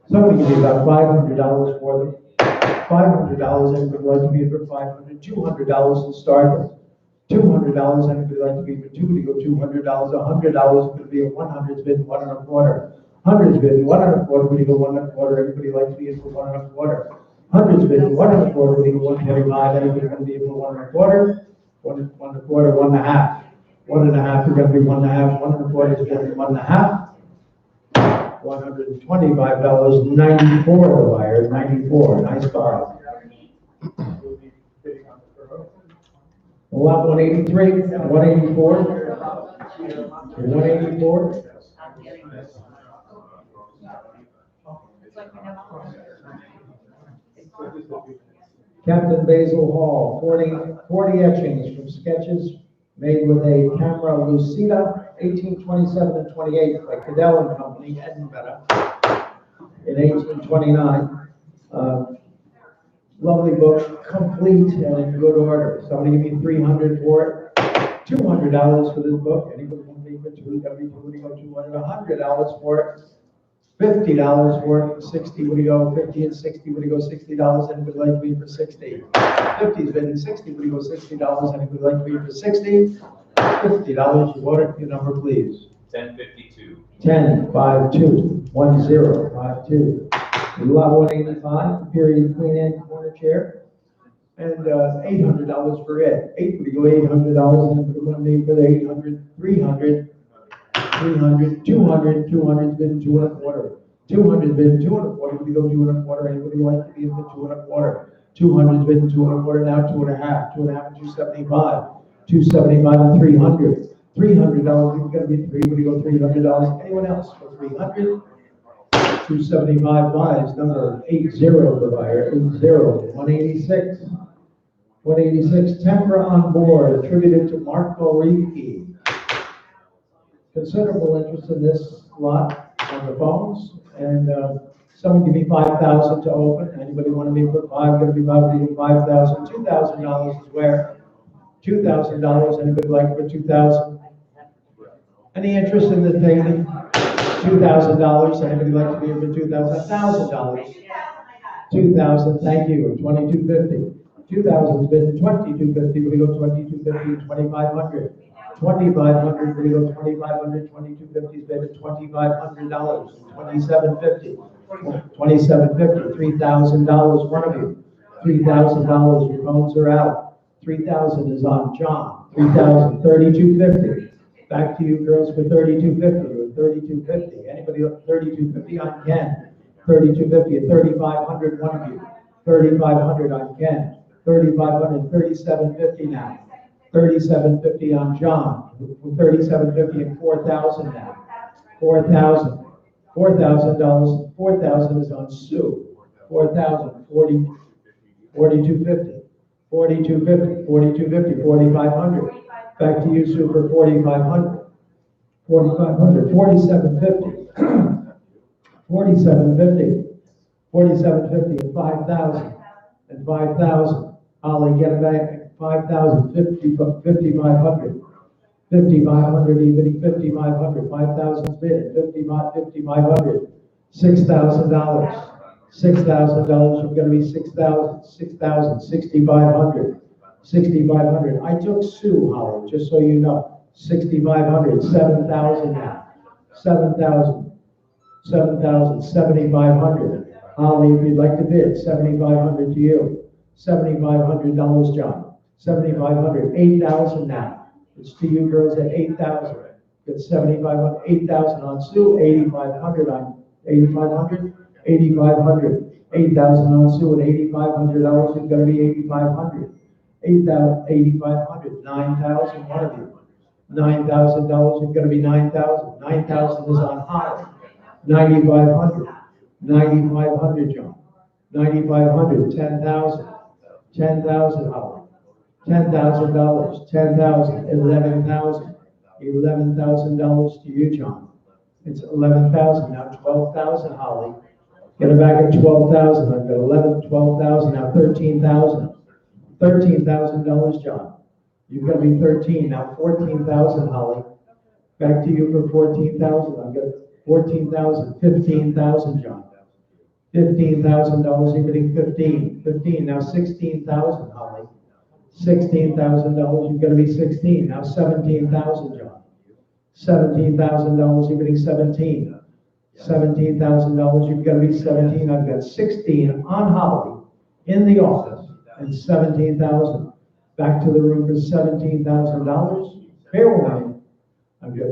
S1: Somebody give me about $500 for them. $500, anybody like to be for $500? $200 to start. $200, anybody like to be for $200? Go $200. $100 could be a 100's bid 1 1/4. 100's bid 1 1/4. Would you go 1 1/4? Everybody like to be in for 1 1/4. 100's bid 1 1/4. Would you go 125? Anybody going to be in for 1 1/4? 1 1/4. 1 1/2. 1 1/2 is going to be 1 1/2. 1 1/4 is going to be 1 1/2. $125, 94 the buyer, 94, nice buy. Lot 183, 184, 184. Captain Basil Hall, 40 etchings from sketches made with a camera lucida, 1827 and 28 by Cadell and Company, Edinburgh, in 1829. Lovely book, complete and in good order. Somebody give me $300 for it. $200 for this book. Anybody want to be for $200? $200 for it. $50 for it. 60, would you go 50 and 60? Would you go $60? Anybody like to be for 60? 50's been 60. Would you go $60? Anybody like to be for 60? $50. You order your number, please.
S2: 1052.
S1: 1052 1052. Lot 185, period Queen Anne corner chair, and $800 for it. Would you go $800? And we're going to need for the 800, 300, 300, 200, 200's been 2 1/4. 200's been 2 1/4. Would you go 2 1/4? Anybody like to be in for 2 1/4? 200's been 2 1/4, now 2 1/2. 2 1/2 and 275. 275 and 300. $300, you're going to be 3. Would you go $300? Anyone else for 300? 275 buys, number 80 the buyer, 80. 186. 186, Tempera on Board, attributed to Marco Ricci. Considerable interest in this lot on the phones, and someone give me $5,000 to open. Anybody want to be for 5? Going to be $5,000. $2,000 is where? $2,000. Anybody like for 2,000? Any interest in this painting? $2,000. Anybody like to be for 2,000? $1,000. 2,000. Thank you. 2,250. 2,000's been 2,250. We go 2,250. 2,500. 2,500. We go 2,500. 2,250's been $2,500. 2,750. 2,750. $3,000. One of you. $3,000. Your phones are out. 3,000 is on John. 3,000. 3,250. Back to you girls for 3,250. 3,250. Anybody up 3,250 on Ken? 3,250 at 3,500. One of you. 3,500 on Ken. 3,500. 3,750 now. 3,750 on John. 3,750 and 4,000 now. 4,000. $4,000. 4,000 is on Sue. 4,000. 4250. 4250, 4250, 4500. Back to you, Sue, for 4500. 4500, 4750. 4750. 4750 and 5000. And 5000. Holly, get it back. 5000, 5500. 5500, evening 5500. 5000 bid. 5500. $6,000. $6,000. You're going to be 6,000. 6,000. 6,500. 6,500. I took Sue, Holly, just so you know. 6,500. 7,000 now. 7,000. 7,000. 7,500. Holly, if you'd like to bid, 7,500 to you. $7,500, John. 7,500. 8,000 now. It's to you girls at 8,000. Get 7,500. 8,000 on Sue. 8,500 on 8,500. 8,500. 8,000 on Sue at $8,500 is going to be 8,500. 8,000. 8,500. 9,000. One of you. $9,000 is going to be 9,000. 9,000 is on Holly. 9,500. 9,500, John. 9,500. 10,000. 10,000, Holly. $10,000. 10,000. 11,000. $11,000 to you, John. It's 11,000. Now 12,000, Holly. Get it back at 12,000. I've got 11, 12,000. Now 13,000. $13,000, John. You've got to be 13. Now 14,000, Holly. Back to you for 14,000. I've got 14,000. 15,000, John. $15,000. You're getting 15. 15. Now 16,000, Holly. $16,000. You're going to be 16. Now 17,000, John. $17,000. You're getting 17. $17,000. You've got to be 17. I've got 16 on Holly in the office and 17,000. Back to the room for $17,000. Fair warning. I've got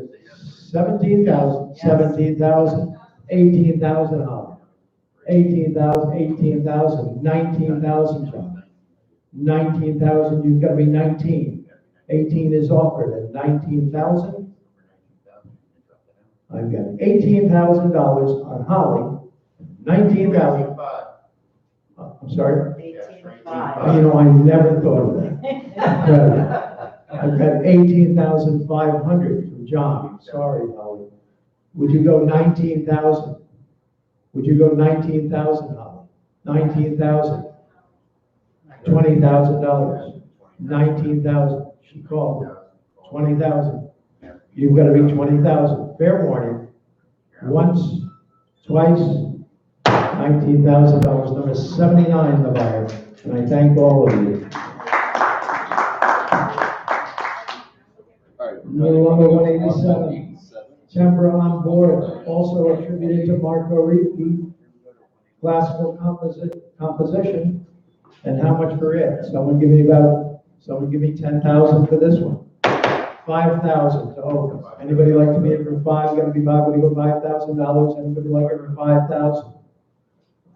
S1: 17,000, 17,000, 18,000 Holly. 18,000, 18,000, 19,000, John. 19,000, you've got to be 19. 18 is offered at 19,000. I've got $18,000 on Holly. 19,000. I'm sorry?
S3: 18,500.
S1: You know, I never thought of that. I've got 18,500 from John. Sorry, Holly. Would you go 19,000? Would you go 19,000, Holly? 19,000. $20,000. 19,000. She called. 20,000. You've got to be 20,000. Fair warning. Once, twice, $19,000. Number 79, the buyer. And I thank all of you. New number 187. Timber on board, also attributed to Marco Ricci. Classical composition. And how much for it? Someone give me 10,000 for this one. 5,000 to open. Anybody like to be in for 5? Got to be 5. Would you go $5,000? Anybody like it for 5,000?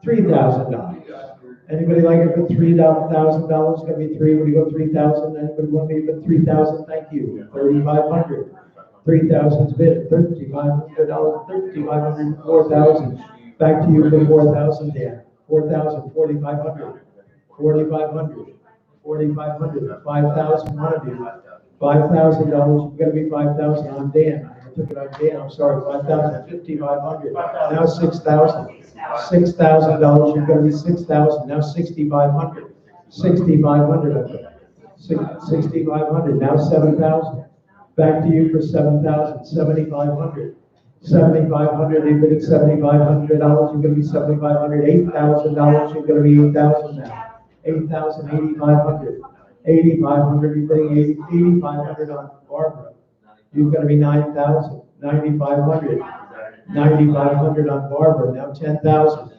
S1: $3,000. Anybody like it for $3,000? Got to be 3. Would you go 3,000? Anybody want me for 3,000? Thank you. 3,500. 3,000's bid. $3,500. 3,500. 4,000. Back to you for 4,000, Dan. 4,000. 4,500. 4,500. 4,500. 5,000. One of you. $5,000. You've got to be 5,000 on Dan. I took it on Dan. I'm sorry. 5,000. 5,500. Now 6,000. $6,000. You've got to be 6,000. Now 6,500. 6,500. 6,500. Now 7,000. Back to you for 7,000. 7,500. 7,500. You're getting $7,500. You're going to be 7,500. $8,000. You're going to be 8,000 now. 8,000. 8,500. 8,500. You're getting 8,500 on Barbara. You're going to be 9,000. 9,500. 9,500 on Barbara. Now 10,000.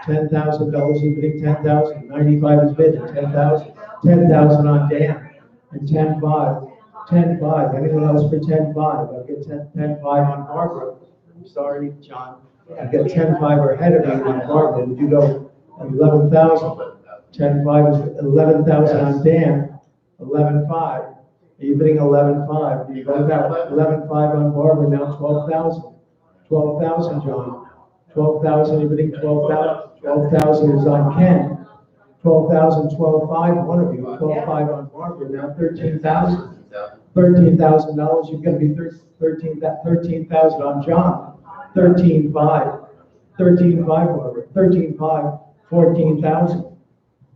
S1: $10,000. You're getting 10,000. 95 is bid at 10,000. 10,000 on Dan. And 10,500. 10,500. Anyone else for 10,500? I've got 10,500 on Barbara. I'm sorry, John. I've got 10,500 ahead of me on Barbara. Would you go 11,000? 10,500 is 11,000 on Dan. 11,500. You're bidding 11,500. You go down 11,500 on Barbara. Now 12,000. 12,000, John. 12,000. You're bidding 12,000. 12,000 is on Ken. 12,000, 12,500, one of you, 12,500 on Barbara, now 13,000. $13,000, you're gonna be 13,000 on John. 13,500, 13,500, Barbara, 13,500, 14,000.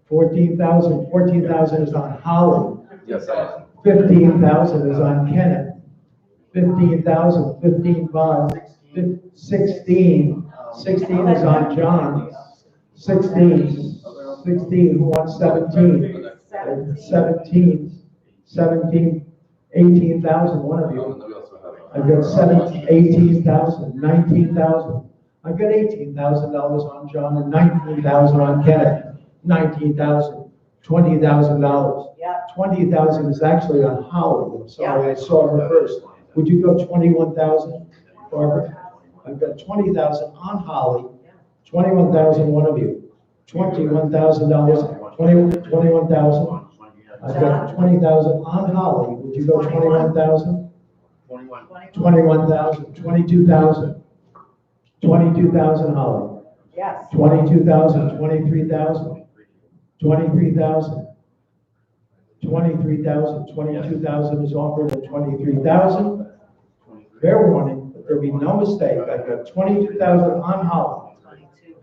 S1: 14,000 is on Holly.
S4: Yes, I am.
S1: 15,000 is on Kenneth. 15,000, 15,500, 16 is on John. 16, who wants 17? 17, 18,000, one of you. I've got 18,000, 19,000. I've got $18,000 on John and 19,000 on Kenneth. 19,000, $20,000.
S3: Yeah.
S1: 20,000 is actually on Holly. I'm sorry, I saw her first. Would you go 21,000, Barbara? I've got 20,000 on Holly, 21,000, one of you. $21,000, 21,000. I've got 20,000 on Holly. Would you go 21,000? 21,000, 22,000. 22,000 Holly.
S3: Yes.
S1: 22,000, 23,000. 23,000. 23,000, 22,000 is offered at 23,000. Fair warning, but there'll be no mistake. I've got 22,000 on Holly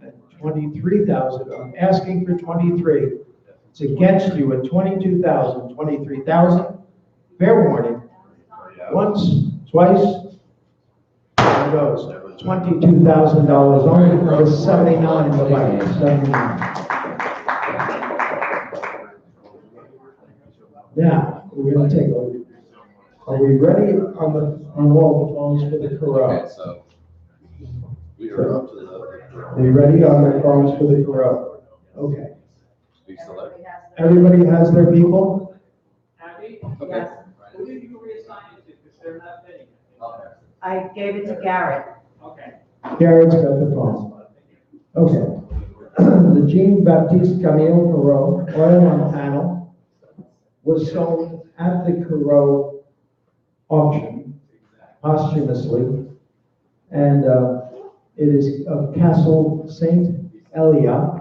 S1: and 23,000. I'm asking for 23. It's against you at 22,000, 23,000. Fair warning. Once, twice, there it goes. $22,000 only for the 79 in the light. 79. Now, we're gonna take a look. Are we ready on all the phones for the
S4: Okay,
S1: Corral?
S4: so we are up to the.
S1: Are we ready on the phones for the Corral? Okay.
S4: We select.
S1: Everybody has their people?
S6: Abby,
S4: Okay.
S6: who did you reassign it to, because they're not fitting?
S4: Okay.
S3: I gave it to Garrett.
S6: Okay.
S1: Garrett's got the phone. Okay. The Jean Baptiste Camille Corot oil on panel was sold at the Corot auction posthumously, and it is of Castle Saint Elia,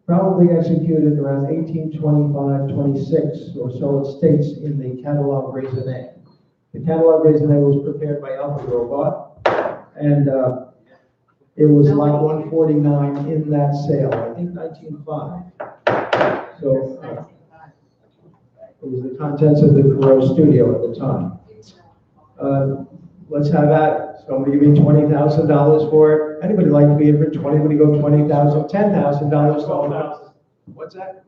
S1: probably executed around 1825, 26, or so it states in the catalogue raisonné. The catalogue raisonné was prepared by Alfred Robot, and it was lot 149 in that sale, I think 1905. So it was the contents of the Corot studio at the time. Let's have at it. Somebody give me $20,000 for it. Anybody like to be in for 20? Anybody go 20,000? $10,000. So what's that?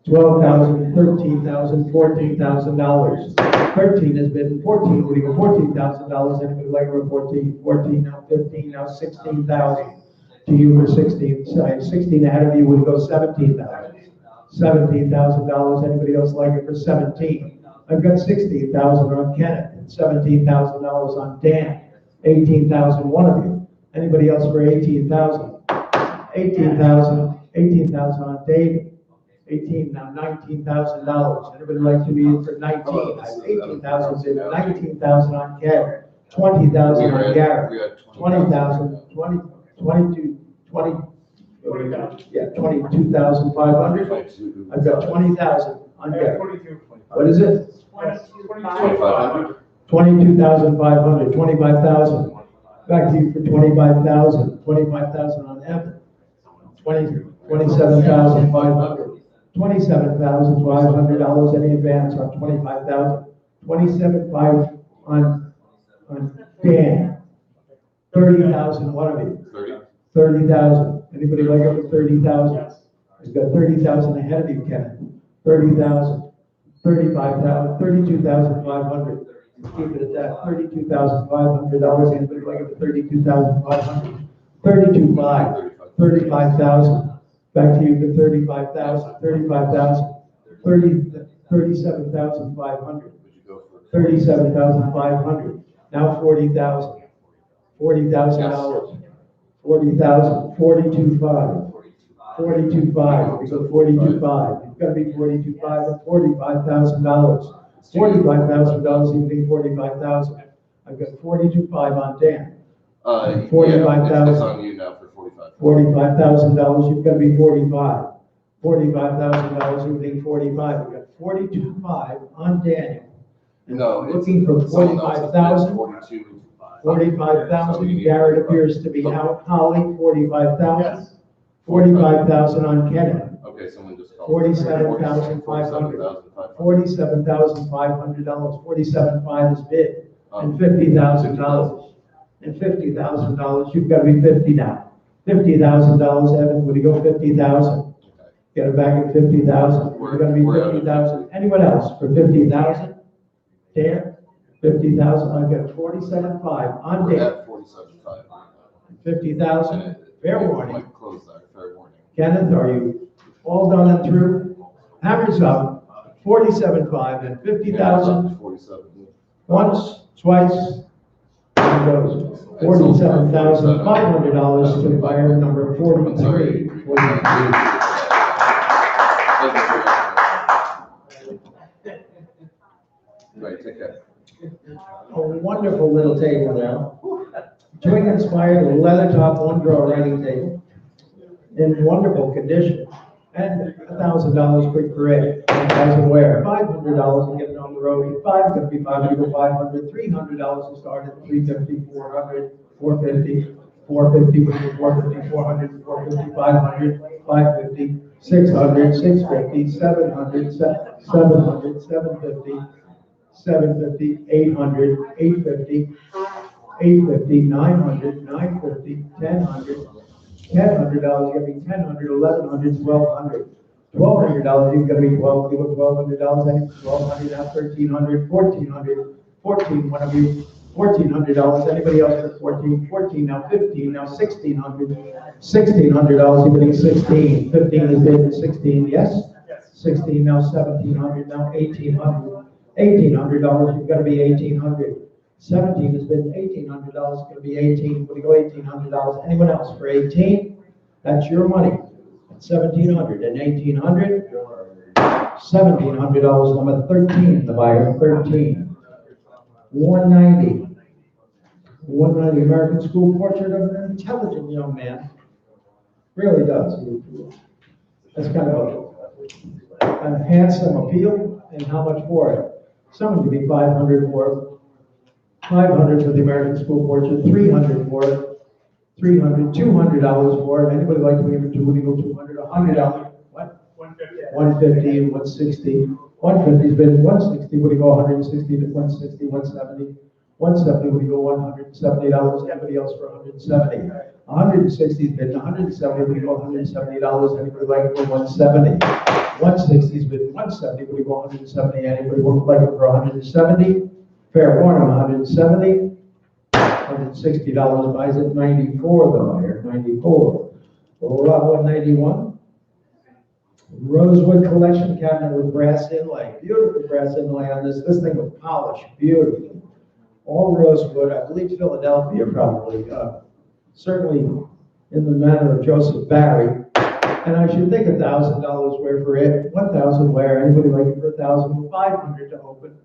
S1: 12,000, 13,000, $14,000. 13 has been 14. Would you go $14,000? Anybody like for 14? 14 now, 15 now, 16,000. To you for 16. Sorry, 16 ahead of you would go 17,000. $17,000. Anybody else like it for 17? I've got 16,000 on Kenneth and $17,000 on Dan. 18,000, one of you. Anybody else for 18,000? 18,000 on David. 18 now, $19,000. Anybody like to be in for 19? I have 18,000 in, 19,000 on Kevin. 20,000 on Garrett. 20,000, 22, 20. Yeah, 22,500. I've got 20,000 on Garrett. What is it?
S4: 2,500.
S1: 22,500, 25,000. Back to you for 25,000. 25,000 on Evan. 27,500. $27,500. Any advance on 25,000. 27,500 on Dan. 30,000. One of you. 30,000. Anybody like it for 30,000? He's got 30,000 ahead of you, Ken. 30,000. 35,000. 32,500. Keep it at that. $32,500. Anybody like it for 32,500? 32,500. 35,000. Back to you for 35,000. 35,000. 37,500. 37,500. Now 40,000. $40,000. 40,000. 42,500. 42,500. We go 42,500. It's got to be 42,500 and $45,000. $45,000 evening, 45,000. I've got 42,500 on Dan. 45,000.
S4: It's on you now for 45.
S1: $45,000, you've got to be 45. $45,000, you think 45, we got 42.5 on Daniel. And
S7: No, it's-
S1: looking for
S7: someone else has bid
S1: 45,000.
S7: 42.
S1: 45,000, Garrett appears to be out, Holly, 45,000.
S5: Yes.
S1: 45,000 on Kenneth,
S7: Okay, someone just called.
S1: 47,500. $47,500, 47.5 is bid, and $50,000. And $50,000, you've got to be 50 now. $50,000, Evan, would you go 50,000? Get it back at 50,000, we're gonna be
S7: We're at
S1: 50,000. Anyone else for 50,000? Dan, 50,000, I've got 47.5 on
S7: We're
S1: Dan.
S7: at 47.5.
S1: 50,000, fair warning.
S7: Might close that, fair warning.
S1: Kenneth, are you all done and through? Hammers up, 47.5 and 50,000,
S7: 47.
S1: once, twice, and goes. $47,500 to buyer number 43.
S7: Right, take care.
S1: A wonderful little table now. Twig inspired leather top one drawer writing table in wonderful condition. And $1,000 quick parade, 1,000 wear, $500 to get it on the road, five gonna be 500, 500, $300 to start at 350, 400, 450, 450, 450, 400, 450, 500, 550, 600, 650, 700, 700, 750, 750, 800, 850, 850, 900, 950, 1,000, $1,000, you gotta be 1,000, 1,100, 1,200. $1,200, you've gotta be 12, you go $1,200, then 1,200, now 1,300, 1,400, 14, one of you, $1,400, anybody else for 14, 14, now 15, now 1,600, $1,600, you're getting 16, 15 is bid, 16, yes? 16, now 1,700, now 1,800, $1,800, you've gotta be 1,800. 17 has been $1,800, going to be 18, what do you go $1,800, anyone else for 18? That's your money, $1,700 and 1,800, $1,700, number 13, the buyer, 13, 190, 190, American School Portrait of an Intelligent Young Man, really does, that's kind of a handsome appeal, and how much for it? Someone could be 500 for it. 500 for the American School Portrait, 300 for it, 300, $200 for it. Anybody like to give it to Woody, 200, $100, what? 150 and 160. 150 has been 160, would you go 160 to 160, 170? 170, would you go $170? Anybody else for 170? 160 has been 170, would you go $170? Anybody like it for 170? 160 has been 170, would you go 170? Anybody like it for 170? Fair warning, 170, $160 buys it, 94 the buyer, 94. Lot 191. Rosewood collection cabinet with brass inlay, beautiful brass inlay on this. This thing was polished beautifully. All rosewood, I believe Philadelphia probably, certainly in the manner of Joseph Barry. And I should think $1,000 wear for it, 1,000 wear. Anybody like it for 1,000? 500 to open.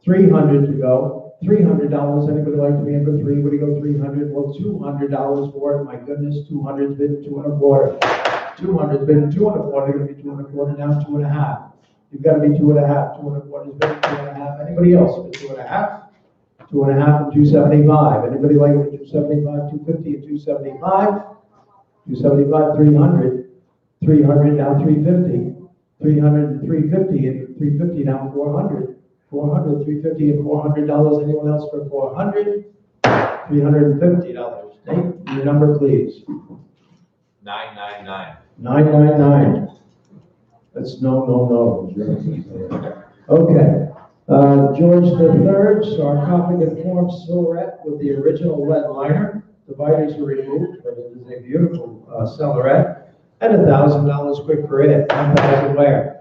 S1: 300 to go, $300, anybody like to be in for 3, would you go 300? Well, $200 for it, my goodness, 200's been 2.25. 200's been 2.25, gonna be 2.25, now 2.5. You've gotta be 2.5, 2.25's been 2.5, anybody else for 2.5? 2.5 and 275, anybody like it for 275, 250 and 275? 275, 300, 300 now 350, 300 and 350, and 350 now 400. 400, 350, and $400. Anyone else for 400? $350. Nate, your number, please.
S2: 999.
S1: 999. That's no. Okay. George III, sarcophagus formed silhouette with the original lead liner. The vitals are removed, but it is a beautiful silhouette. And $1,000 quick for it. 1,000 wear.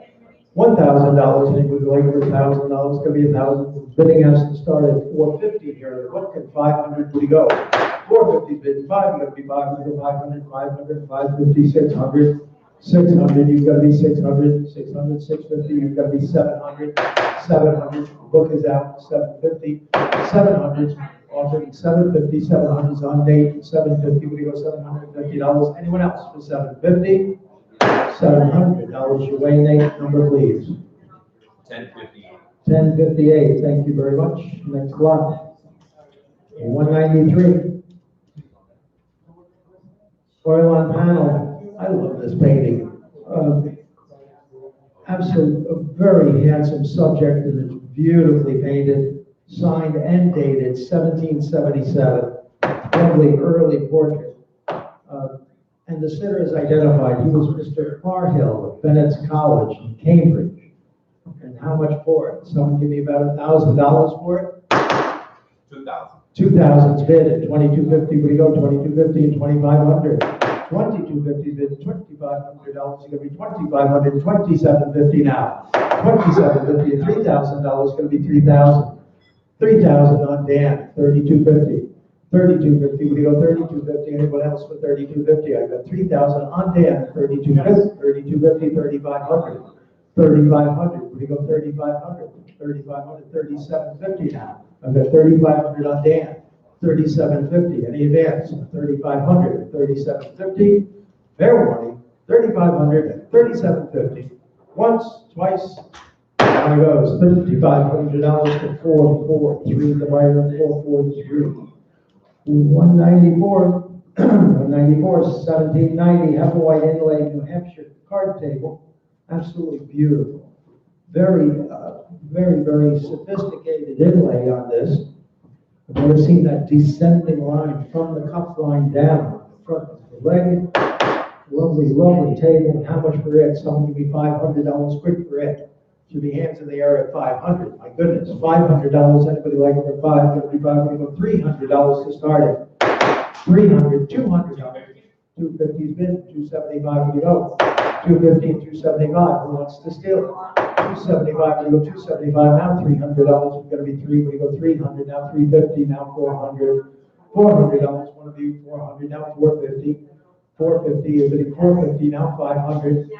S1: $1,000, and if we like for $1,000, it's gonna be 1,000. Bidding has to start at 450 here. What can 500 would he go? 450 bid, 5, you're gonna be 500, 500, 500, 550, 600, 600, you've gotta be 600, 600, 650, you've gotta be 700, 700, book is out, 750, 700, offered 750, 700's on date, 750, would you go $750? Anyone else for 750? $700. Your way, Nate, number please.
S2: 1058.
S1: 1058, thank you very much. Next lot. 193. Oil on panel. I love this painting. Absolutely, a very handsome subject, and it's beautifully painted, signed and dated 1777. Lovely early portrait. And the sitter is identified. He was Mr. Carhill of Bennett's College in Cambridge. And how much for it? Someone give me about $1,000 for it?
S4: 2,000.
S1: 2,000's bid at 2250. Where do you go? 2250 and 2,500. 2250 bid at $2,500. It's going to be 2,500. 2750 now. 2750 and $3,000 is going to be 3,000. 3,000 on Dan. 3250. 3250. Where do you go? 3250. Anyone else for 3250? I've got 3,000 on Dan. 3250. 3250. 3,500. 3,500. Where do you go? 3,500. 3,500. 3,750 now. I've got 3,500 on Dan. 3,750. Any advance? 3,500. 3,750. Fair warning. 3,500 and 3,750. Once, twice. There goes. $5,500 to 443. The buyer 443. 194. 194. 1790. Hepplewhite inlay, New Hampshire card table. Absolutely beautiful. Very, very sophisticated inlay on this. I've never seen that descending line from the cuff line down, front of the leg. Lovely table. How much for it? Someone give me $500 quick for it. Should be hands in the air at 500. My goodness, $500. Anybody like it for $555? $300 to start it. 300, $200. 250's bid. 275. We go. 250 and 275. Who wants to steal it? 275. We go 275 now. $300. It's going to be three. We go 300 now. 350 now. 400. $400. One of you 400 now. 450. 450 is bidding 450 now. 500.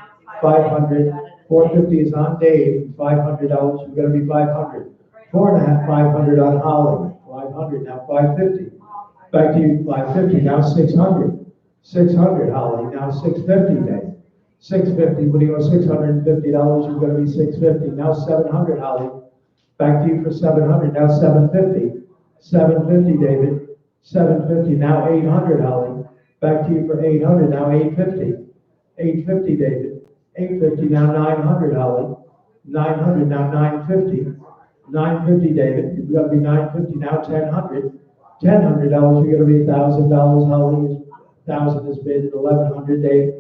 S1: 500. 450 is on Dave. $500. We're going to be 500. 4.5. 500 on Holly. 500 now. 550. Back to you. 550 now. 600. 600 Holly now. 650 Dave. 650, what do you go, $650, you're going to be 650. Now 700, Holly. Back to you for 700, now 750. 750, David. 750, now 800, Holly. Back to you for 800, now 850. 850, David. 850, now 900, Holly. 900, now 950. 950, David. You've got to be 950, now 1,000. $1,000, you're going to be $1,000, Holly. 1,000 is bid, 1,100, David.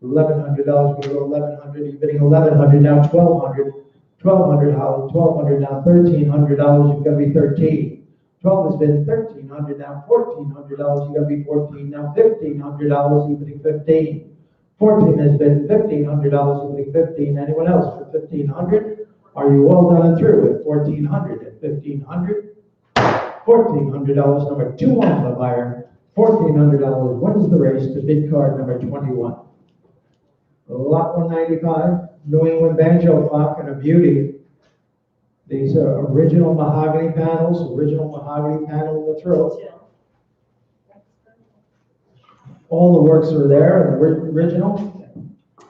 S1: $1,100, we go 1,100, you're bidding 1,100, now 1,200. 1,200, Holly, 1,200, now $1,300, you're gonna be 13. 12 has been 1,300, now $1,400, you're gonna be 14, now $1,500, you're bidding 15. 14 has been $1,500, you're bidding 15. Anyone else for 1,500? Are you all done and through at 1,400? At 1,500? $1,400, number 2 on the buyer. $1,400 wins the race to bid card number 21. Lot 195, New England banjo clock, and a beauty. These are original mahogany panel in the throat. All the works are there and original.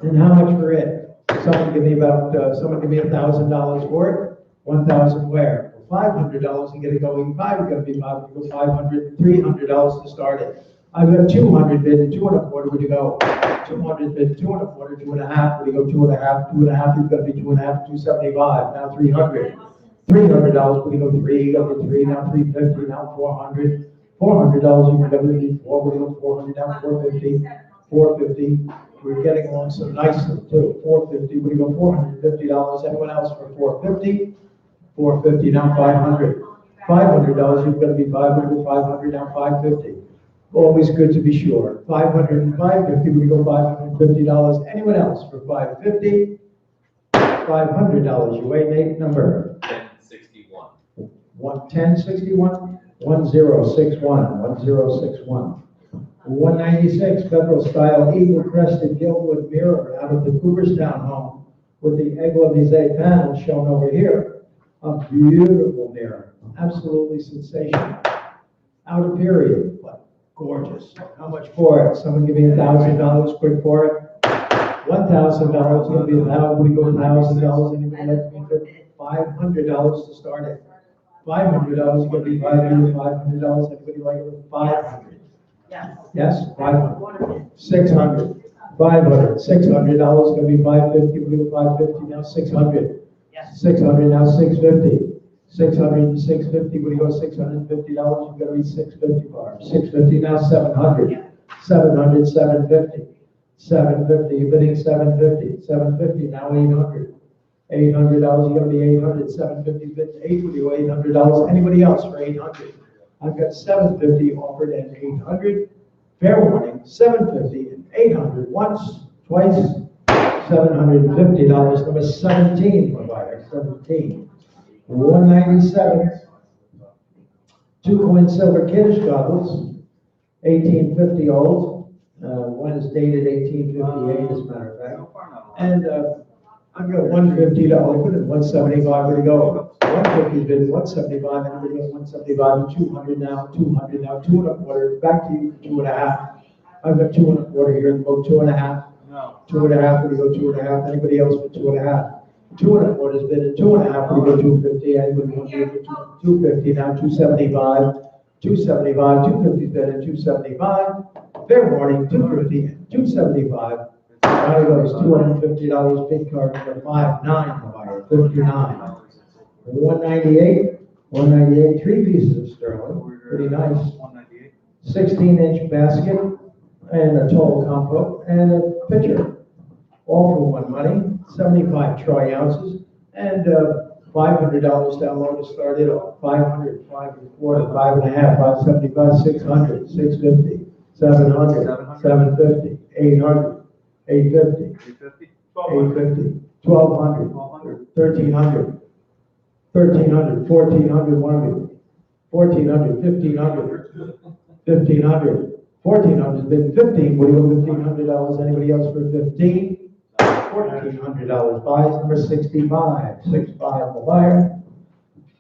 S1: And how much for it? Someone give me $1,000 for it. 1,000 where? $500 and get it going. Five are going to be $500, $300 to start it. I've got 200 bid, 2.25, would you go? 200 bid, 2.25, 2.5, would you go 2.5, 2.5, you've got to be 2.5, 275, now 300. $300, would you go 3, you got to 3, now 350, now 400. $400, you can go to 4, would you go 400, now 450, 450. We're getting along so nicely too. 450, would you go $450? Anyone else for 450? 450, now 500. $500, you've got to be 500, 500, now 550. Always good to be sure. 500 and 550, we go $550. Anyone else for 550? $500. You wait, Nate, number?
S2: 1061.
S1: 1061? 1061. 1061. 196, Federal style eagle crested gildwood mirror out of the Cooperstown home with the Aigle-Mise panel shown over here. A beautiful mirror. Absolutely sensational. Out of period, but gorgeous. How much for it? Someone give me $1,000 quick for it. $1,000 $1,000, gonna be we go $1,000, anybody like to make it $500 to start it? $500, gonna be $500, anybody like it with 500? Yes, 500. 600. 500. $600 gonna be 550. We go 550 now. 600. 600 now. 650. 600 and 650. We go $650. You've got to be 650 bar. 650 now. 700. 700. 750. 750. You're bidding 750. 750 now. 800. $800. You're gonna be 800. 750 bid 8. We go $800. Anybody else for 800? I've got 750 offered and 800. Fair warning, 750 and 800 once, twice, $750. Number 17 provider, 17. 197. 2-coin silver kiddish goggles, 1850 old. One is dated 1858, as a matter of fact. And I've got 150 to open and 175 to go. 150 has been 175, and everybody else 175, and 200 now, 200 now, 2.25. Back to you for 2.5. I've got 2.25 here in the book, 2.5.
S5: No.
S1: 2.5, we go 2.5. Anybody else for 2.5? 2.25 has been at 2.5, we go 250. Anybody want to do for 250 now, 275. 275, 250 has been at 275. Fair warning, 250 and 275. Now it goes $250 bid card for 5.9 provider, 59. 198, 198, 3 pieces of sterling, pretty nice.
S5: 198.
S1: 16-inch basket and a tall compo and a pitcher, all for one money. 75 troy ounces and $500 down low to start it off. 500, 5.25, 5.5, 575, 600, 650, 700, 750, 800, 850,
S5: 350.
S1: 850, 1200, 1300. 1300, 1400, one of you. 1400, 1500, 1500, 1400 has been 15. What do you want $1,500? Anybody else for 15? $1,400 buys number 65. 65 the buyer.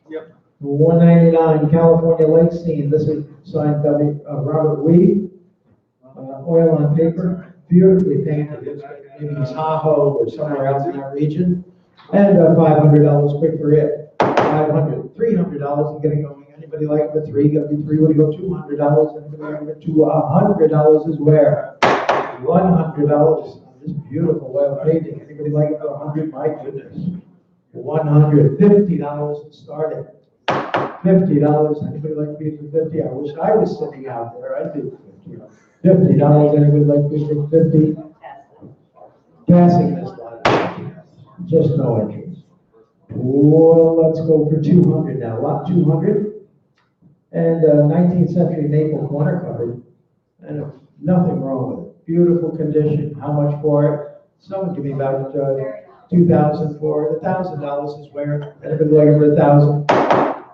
S5: Yep.
S1: 199 California Lake Scene. This is signed Robert Weed. Oil on paper, beautifully painted. Maybe Tahoe or somewhere else in that region. And $500 quick for it. 500, $300 and get it going. Anybody like the 3? Got to be 3. Would you go $200? Anybody like the 2? $100 is where? $100. This beautiful oil painting. Anybody like it for 100? My goodness. 100, $50 to start it. $50. Anybody like me for 50? I wish I was sitting out there. I'd do 50. $50. Anybody like me for 50? Passing this line. Just no interest. Well, let's go for 200 now. Lot 200. And 19th century maple corner covered. And nothing wrong with it. Beautiful condition. How much for it? Someone give me about $2,000 for it. $1,000 is where? Anybody like it for $1,000?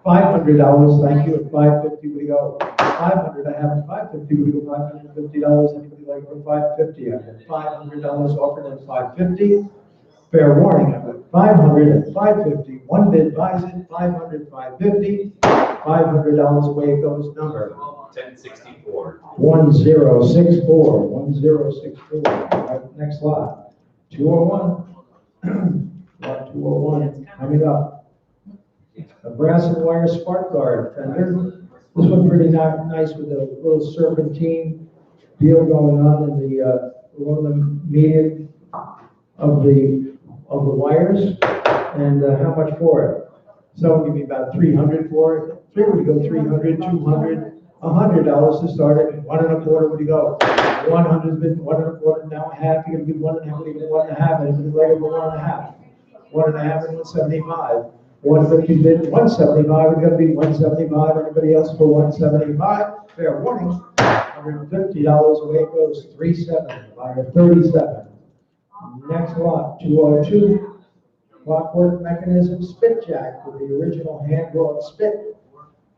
S1: $500, thank you. At $550 we go. 500, I have $550, we go $550. Anybody like it for $550? I have $500 offered at $550. Fair warning, I've got 500 and 550. One bid buys it, 500, 550. $500 away it goes. Number
S4: 1064.
S1: 1064. 1064. Right, next lot. 201. Lot 201 coming up. A brass and wire spark guard fender. This one pretty nice with a little serpentine deal going on in the aluminum median of the wires. And how much for it? Someone give me about 300 for it. Three would go 300, 200, $100 to start it. 1.25 would you go? 100's been 1.25, now a half. You're gonna be 1.5, even 1.5, and it's later for 1.5. 1.5 and 175. 150 bid 175. It's gonna be 175. Anybody else for 175? Fair warning. $150 away it goes. 370 by a 37. Next lot, 202. Clockwork mechanism spit jack with the original hand-drawn spit.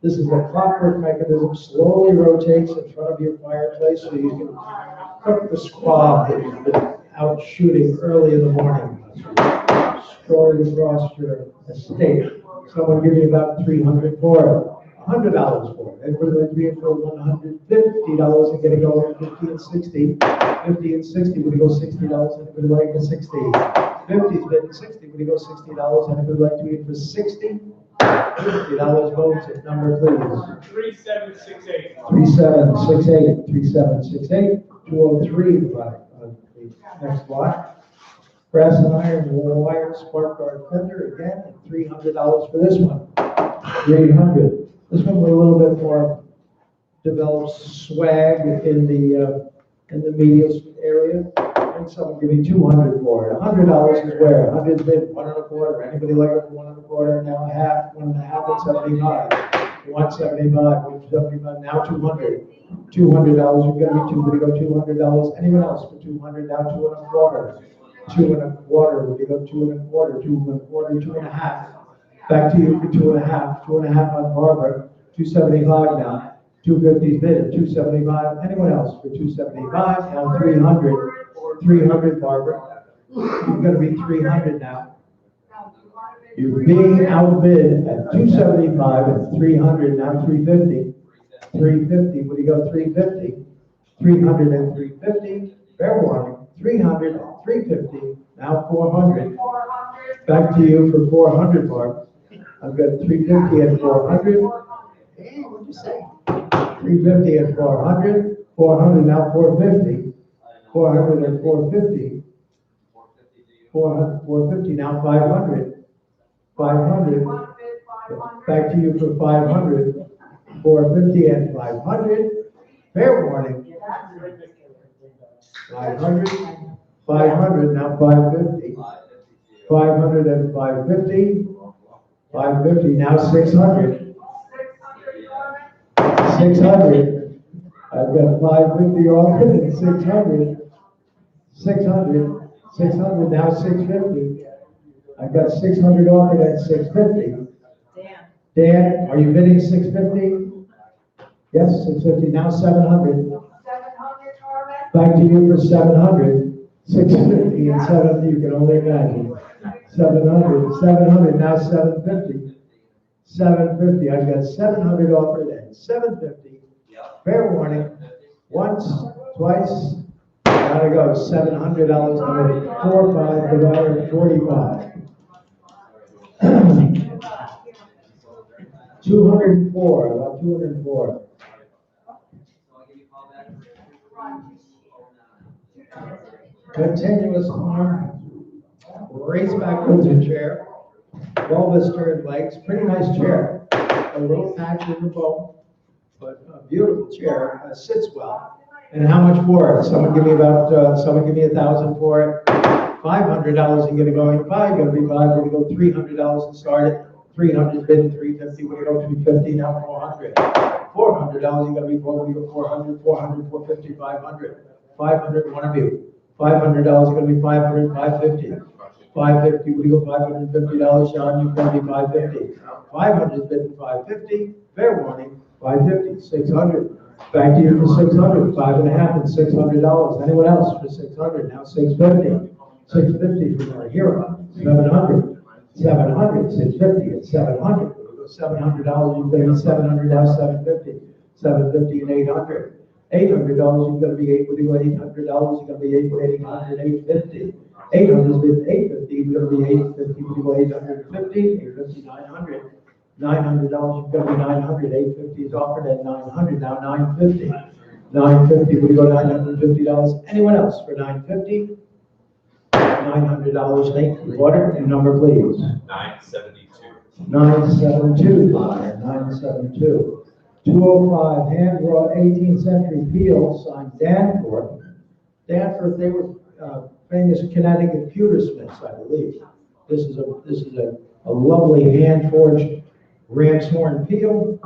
S1: This is the clockwork mechanism, slowly rotates in front of your fireplace so you can cook the squab that you've been out shooting early in the morning. Strolling across your estate. Someone give me about 300 for it. $100 for it. Anybody like to be in for $150 and get it going, 50 and 60. 50 and 60, would you go $60? Anybody like the 60? 50 is bid 60, would you go $60? Anybody like to be in for 60? $50 votes at number, please.
S6: 3768.
S1: 3768, 3768, 203, the next lot. Brass and iron wire spark guard fender, again, and $300 for this one. 300. This one with a little bit more developed swag in the medial area. And someone give me 200 for it. $100 is where? 100 is bid, 1 1/4. Anybody like it for 1 1/4? Now a half, 1 1/2, and 75. 175, 175, now 200. $200, you're gonna be two, would you go $200? Anyone else for 200? Now 2 1/4. 2 1/4, would you go 2 1/4? 2 1/4, 2 1/2. Back to you for 2 1/2. 2 1/2 on Barbara. 275 now. 250's bid, 275. Anyone else for 275? Now 300. 300, Barbara. You're gonna be 300 now. You're being outbid at 275 and 300, now 350. 350, what do you go 350? 300 and 350, fair warning. 300, 350, now 400. Back to you for 400, Barb. I've got 350 and 400. Hey, what'd you say? 350 and 400. 400, now 450. 400 and 450. 400, 450, now 500. 500. Back to you for 500. 450 and 500. Fair warning. 500. 500, now 550. 500 and 550. 550, now 600. 600. I've got 550 offered and 600. 600. 600, now 650. I've got 600 offered at 650. Dan, are you bidding 650? Yes, 650, now 700.
S8: 700, Norman?
S1: Back to you for 700. 650 and 70, you can only imagine. 700, 700, now 750. 750, I've got 700 offered at 750. Fair warning, once, twice, gotta go, $700, number 45, divided 45. 204, about 204. Continuous arm, raise backwards a chair, bulbous turned legs, pretty nice chair. A little patch in the bone, but a beautiful chair, sits well. And how much for it? Someone give me 1,000 for it. $500 and get it going. Five, gonna be five, we're gonna go $300 and start it. 300 bid, 350, we're gonna go 350, now 400. $400, you gotta be four, we go 400, 400, 450, 500. 500, one of you. $500, gonna be 500, 550. 550, we go $550, Sean, you're gonna be 550. 500 bid, 550, fair warning, 550, 600. Back to you for 600, 5 1/2 and $600. Anyone else for 600? Now 650. 650 from our hero. 700. 700, 650 and 700. We'll go $700, you're gonna be 700, now 750. 750 and 800. $800, you're gonna be $800, you're gonna be 800, 850. 800 is bid 850, you're gonna be 850, we go 850, 850, 900. $900, you're gonna be 900, 850 is offered at 900, now 950. 950, we go $950. Anyone else for 950? $900, thank you. Order, your number please.
S5: 972.
S1: 972, 972. 205, hand-wrought 18th century peel, signed Danforth. Danforth, they were famous Connecticut pewtersmiths, I believe. This is a lovely hand-forged ram's horn peel.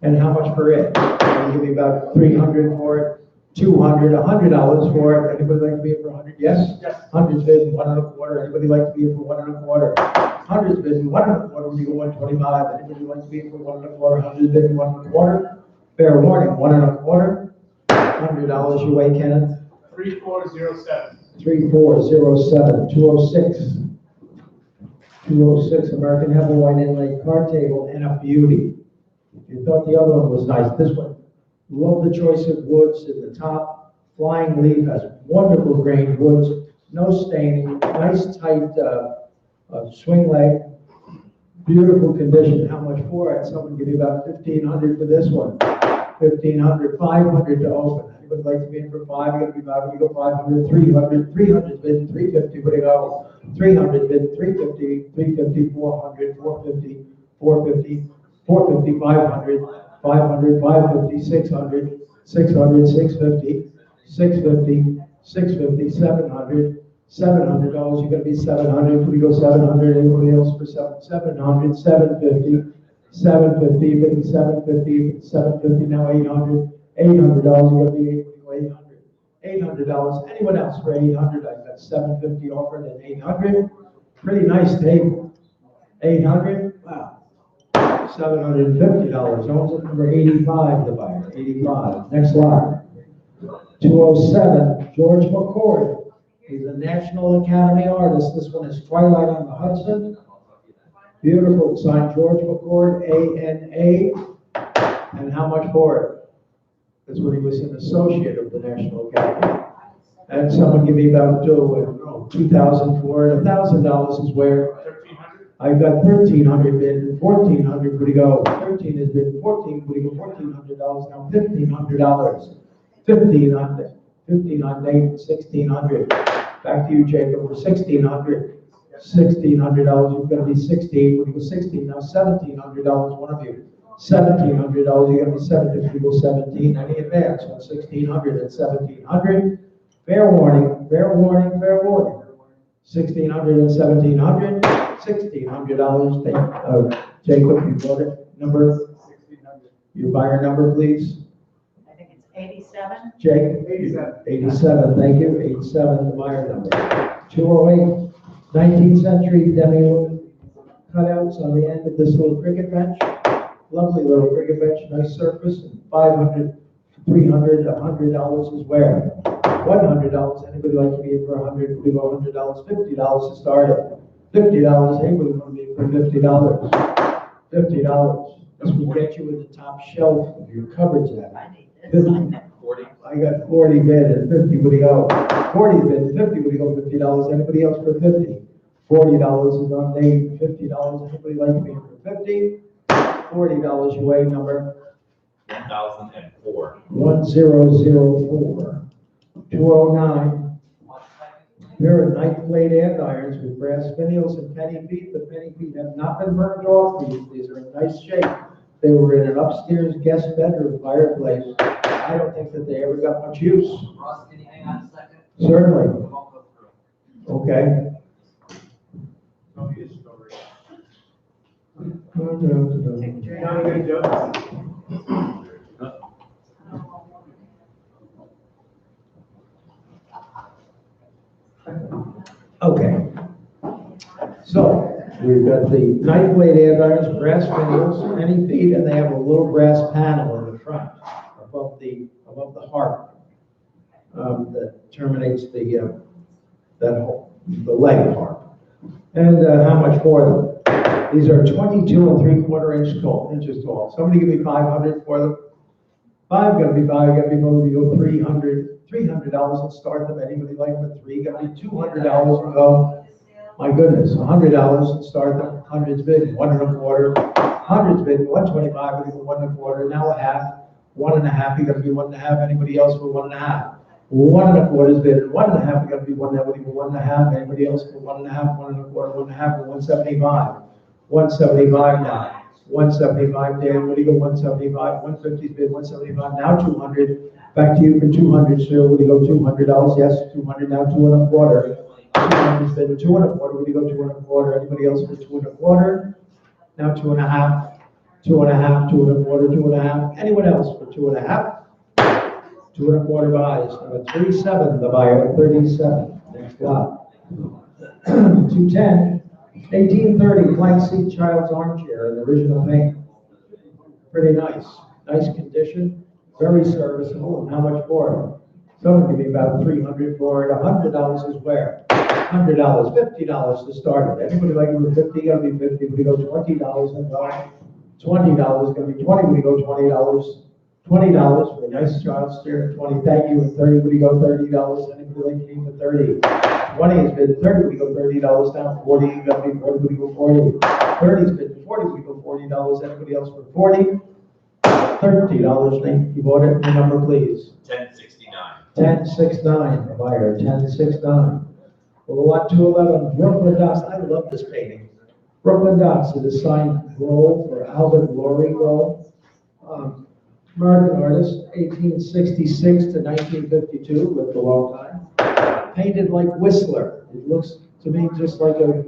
S1: And how much for it? I'll give you about 300 for it, 200, $100 for it. Anybody like to be it for 100? Yes?
S6: Yes.
S1: 100's bid, 1 1/4. Anybody like to be it for 1 1/4? 100's bid, 1 1/4. When you go 125, anybody like to be it for 1 1/4? 100's bid, 1 1/4. Fair warning, 1 1/4. $100 your way, Kenneth.
S6: 3407.
S1: 3407, 206. 206 American Hepplewhite Inlay card table and a beauty. You thought the other one was nice, this one, love the choice of woods in the top. Flying leaf has wonderful grained woods, no staining, nice tight swing leg, beautiful condition. How much for it? Someone give me about 1,500 for this one. 1,500, 500 to open. Anybody like to be in for 5? You gotta be 5. You go 500, 300, 300 bid, 350. Where do you go? 300 bid, 350, 350, 400, 450, 450, 450, 500, 500, 550, 600, 600, 650, 650, 650, 700. $700, you're gonna be 700, we go 700, anybody else for 700, 750, 750, 750, 750, now 800, $800, you're gonna be 800, $800, anyone else for 800, I've got 750 offered at 800, pretty nice table, 800, wow, $750, owns it number 85, the buyer, 85, next lot, 207, George McCord. He's a National Academy artist. This one is Twilight on the Hudson. Beautiful, signed George McCord, A.N.A. And how much for it? That's when he was an associate of the National Academy. And someone give me about $2,000 for it. $1,000 is where?
S6: 1,300.
S1: I've got 1,300 bid, 1,400, where do you go? 13 is bid, 14, where do you go? $1,400, now $1,500. 15 on it. 15 on Nate, 1,600. Back to you, Jacob, for 1,600. $1,600, you're gonna be 16, when you go 16, now $1,700, one of you. $1,700, you're gonna be 17, you go 17, any advance, so 1,600 and 1,700. Fair warning, fair warning, fair warning. 1,600 and 1,700, $1,600, Jacob, you bought it, number? Your buyer number, please.
S3: I think it's 87.
S1: Jake?
S6: 87.
S1: 87, thank you, 87, the buyer number. 208, 19th century demi cutouts on the end of this little cricket bench. Lovely little cricket bench, nice surface, and 500, 300, $100 is where? $100, anybody like to be in for 100, we go $100, $50 to start it. $50, anybody want to be in for $50? $50, this will get you in the top shelf of your cupboards at.
S3: I need this.
S1: 50. I got 40 bid and 50, would you go? 40 bid, 50, would you go $50? Anybody else for 50? $40 is on Nate, $50, anybody like to be in for 50? $40 your way, number?
S4: 1,004.
S1: 1004. 209. Here are knife blade andirons with brass finials and penny feet. The penny feet have not been burned off. These are in nice shape. They were in an upstairs guest bedroom fireplace. I don't think that they ever got much use.
S2: Ross, can you hang on a second?
S1: Certainly.
S2: We won't go through.
S1: Okay.
S6: Tell me his story.
S3: Take a drink.
S6: Now you're gonna do it.
S1: Okay. So, we've got the knife blade andirons, brass finials, penny feet, and they have a little brass panel in the front above the harp that terminates the leg harp. And how much for them? These are 22 3/4 inches tall. Somebody give me 500 for them. Five, gotta be five, gotta be moved, you go 300, $300 and start them. Anybody like for three? Gotta be $200 and go. My goodness, $100 and start them. Hundreds bid, 1 1/4. Hundreds bid, 125, we go 1 1/4. Now a half, 1 1/2. You gotta be 1 1/2. Anybody else for 1 1/2? 1 1/4 is bid, 1 1/2. You gotta be 1 1/2. 1 1/2. Anybody else for 1 1/2? 1 1/4, 1 1/2, 175. 175 now. 175, Dan, what do you go, 175, 150 bid, 175, now 200, back to you for 200, sir, what do you go, $200, yes, 200, now 2 1/4, 200 bid, 2 1/4, what do you go, 2 1/4, anybody else for 2 1/4, now 2 1/2, 2 1/2, 2 1/4, 2 1/2, anyone else for 2 1/2, 2 1/4 buys, number 37, the buyer, 37, next lot, 210, 1830, blank seat child's armchair in original paint. Pretty nice, nice condition, very serviceable, and how much for it? Someone give me about 300 for it, $100 is where? $100, $50 to start it. Anybody like it with 50, gotta be 50, we go $20 and go. $20, gonna be 20, would you go $20? $20 for a nice child's chair, 20, thank you, and 30, would you go $30? Anybody like me for 30? 20 has been 30, would you go $30 down, 40, you got me 40, would you go 40? 30 has been 40, would you go $40? Anybody else for 40? $30, Nate, you bought it, your number please.
S6: 1069.
S1: 1069, buyer, 1069. Well, lot 211, Brooklyn Docks, I love this painting. Brooklyn Docks, it is signed Grove for Albert Laurie Grove. American artist, 1866 to 1952, lived a long time. Painted like Whistler. It looks to me just like a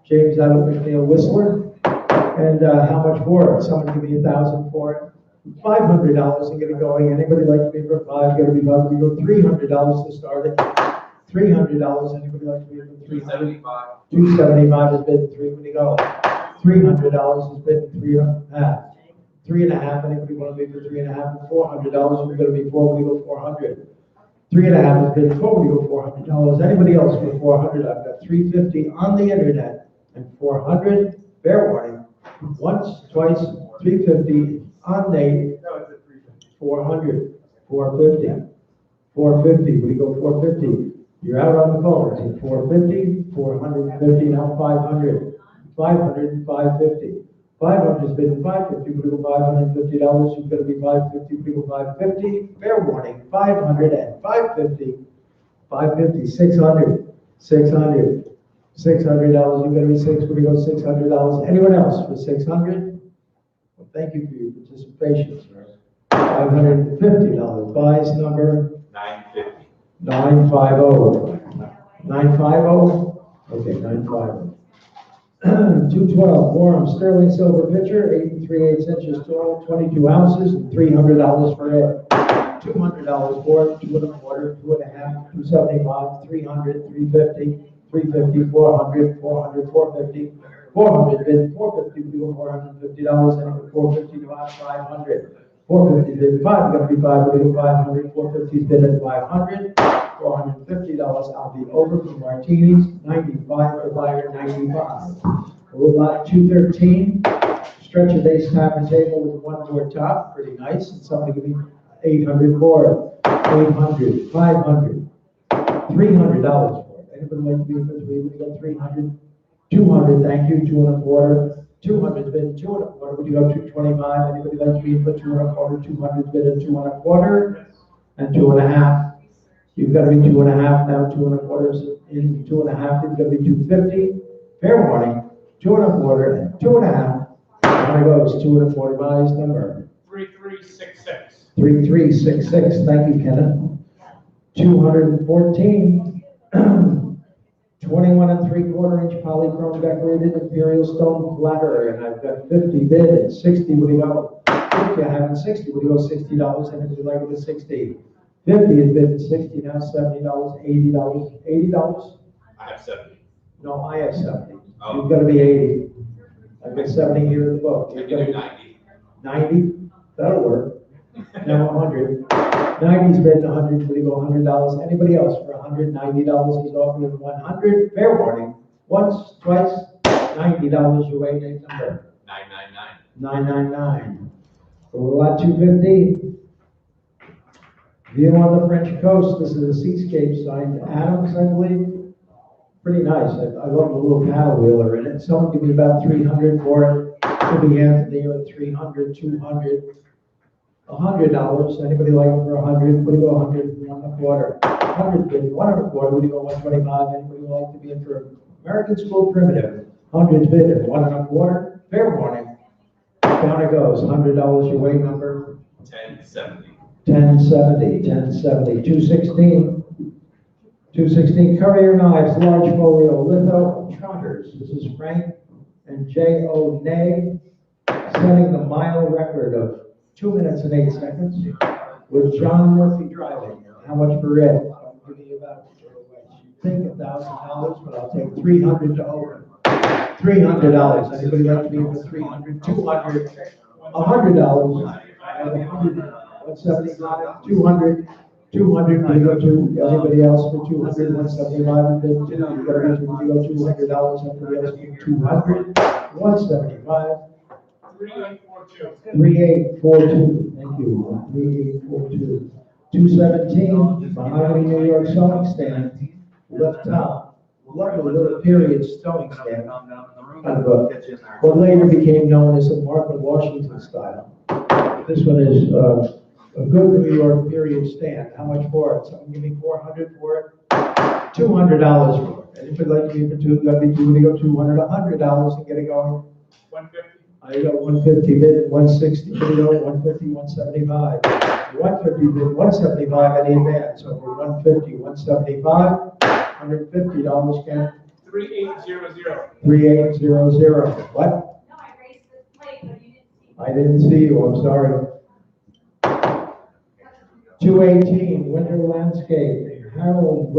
S1: James Abbott McNeil Whistler. And how much for it? Someone give me $1,000 for it. $500 and get it going. Anybody like me for $5? Get it going. We go $300 to start it. $300. Anybody like me for $300? $275 has been $3. When you go, $300 has been $3.5. $3.5. Anybody want to be for $3.5? $400. We're going to be $4. We go $400. $3.5 has been $4. We go $400. Anybody else for $400? I've got $350 on the internet and $400. Fair warning. Once, twice, $350 on Nate. $400. $450. $450. We go $450. You're out on the phone. It's $450. $450. Now $500. $500 and $550. $500 has been $550. We go $550. You're going to be $550. We go $550. Fair warning. $500 and $550. $550. $600. $600. $600. You're going to be $6. We go $600. Anyone else for $600? Well, thank you for your participation, sir. $550. Buys number
S6: 950.
S1: 950. 950? Okay, 950. 212, Forum, sterling silver pitcher, 8 3/8 inches tall, 22 ounces, and $300 for it. $200 for it, 2 1/4, 2 1/2, 275, 300, 350, 350, 400, 400, 450, 400 bid, 450, we go $450, and $450 divided 500. 450 bid 5, gonna be 5, we go 500, 450 bid at 500, $450, I'll be over for martinis, 95 for buyer, 95. We'll lot 213, stretcher base tavern table with one door top, pretty nice, and somebody give me 800 for it, 800, 500, $300 for it. Anybody like to be for 3, we go 300, 200, thank you, 2 1/4. 200 bid 2 1/4. Would you go 225? Anybody like to be for 2 1/4? 200 bid at 2 1/4 and 2 1/2. You've got to be 2 1/2 now. 2 1/4 in 2 1/2. You've got to be 250. Fair warning. 2 1/4 and 2 1/2. There goes 2 1/4 buys number
S6: 3366.
S1: 3366. Thank you, Kenneth. 214. 21 3/4 inch polychrome decorated imperial stone flatterer, and I've got 50 bid and 60. Would you go? 50, I have 60. Would you go $60? And if you like it at 60, 50 is bid 60 now. $70, $80, $80.
S6: I have 70.
S1: No, I have 70.
S6: Oh.
S1: You've got to be 80. I've got 70 here in the book.
S6: I
S1: You've
S6: can
S1: got
S6: do
S1: to
S6: 90.
S1: 90. That'll work. Now 100. 90's bid 100. Would you go $100? Anybody else for $190 is offering 100. Fair warning. Once, twice, $90 your way next number.
S6: 999.
S1: 999. Lot 250. View on the French coast. This is a seascape signed Adams, I believe. Pretty nice. I love the little paddle wheeler in it. Someone give me about 300 for it. Could be Anthony or 300, 200. $100. Anybody like it for 100? Would you go 100? 1 1/4. 100 bid 1 1/4. Would you go 125? Anybody like to be in for American School Primitive? 100's bid at 1 1/4. Fair warning. Down it goes. $100 your way number.
S6: 1070.
S1: 1070. 1070. 216. 216 Courier Knives, large folio, litho, trotters. This is Frank and J.O. Nay, setting the mile record of 2 minutes and 8 seconds with John Murphy driving. How much for it? I'll give you about, you think $1,000, but I'll take 300 to open. $300. Anybody like to be for 300? 200. $100. I have 100. 175. 200. 200. We go to anybody else for 200. 175. And then 200. We go $200. Anybody else for 200. 175.
S6: 3842.
S1: 3842, thank you, 3842. 217, Mahogany, New York sewing stand, left top, lovely little period sewing stand. Kind of what later became known as the Martha Washington style. This one is a good New York period stand. How much for it? Someone give me $400 for it? $200 for it. Anybody like to give it two? Got to be two to go $200, $100 and get it going.
S6: 150.
S1: I got 150 bid, 160 bid, 150, 175. 150 bid, 175 at the advance. Over 150, 175, $150, Ken.
S6: 3800.
S1: 3800. What?
S8: No, I raised this plate, but you didn't see.
S1: I didn't see you, I'm sorry. 218, Winter Landscape, Harold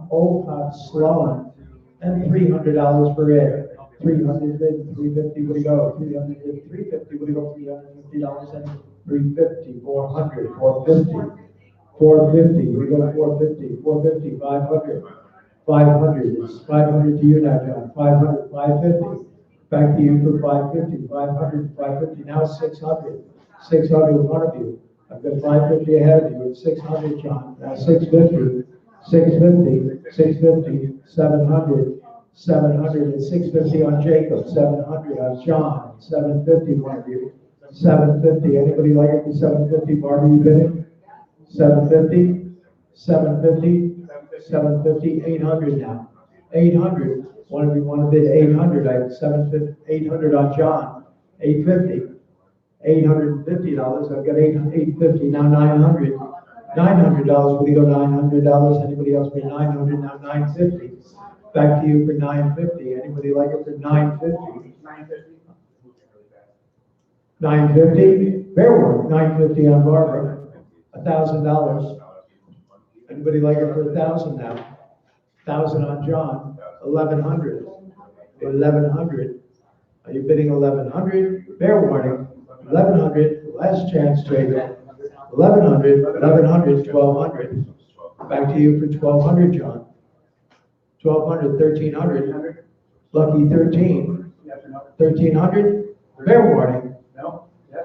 S1: Olcott Sloan, and $300 for it. 300 bid, 350, what do you go? 300 bid, 350, what do you go? $350 and 350, 400, 450, 450, what do you go? 450, 450, 500, 500, it's 500 to you now, John, 500, 550, back to you for 550, 500, 550, now 600, 600 in front of you. I've got 550 ahead of you, it's 600, John, now 650, 650, 650, 700, 700 and 650 on Jacob, 700 on John, 750 one of you, 750. Anybody like it for 750? Barbie, you bidding? 750, 750, 750, 800 now. 800. One of you want to bid 800? I have 750, 800 on John, 850, $850. I've got 850 now. 900. $900. Will you go $900? Anybody else pay 900 now? 950. Back to you for 950. Anybody like it for 950? 950. Fair work. 950 on Barbara. $1,000. Anybody like it for 1,000 now? 1,000 on John. 1,100. 1,100. Are you bidding 1,100? Fair warning. 1,100. Last chance, Jacob. 1,100. 1,100. 1,200. Back to you for 1,200, John. 1,200, 1,300, lucky 13, 1,300, fair warning,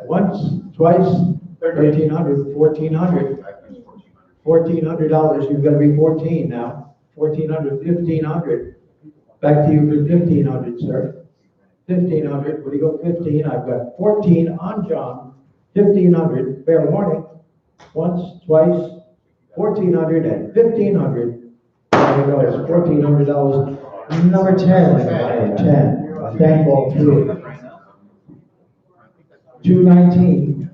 S1: once, twice, 1,300, 1,400, $1,400, you've got to be 14 now, 1,400, 1,500, back to you for 1,500, sir, 1,500, where do you go 15, I've got 14 on John, 1,500, fair warning, once, twice, 1,400 and 1,500, $1,400. Number 10, 10. Thankful to 219.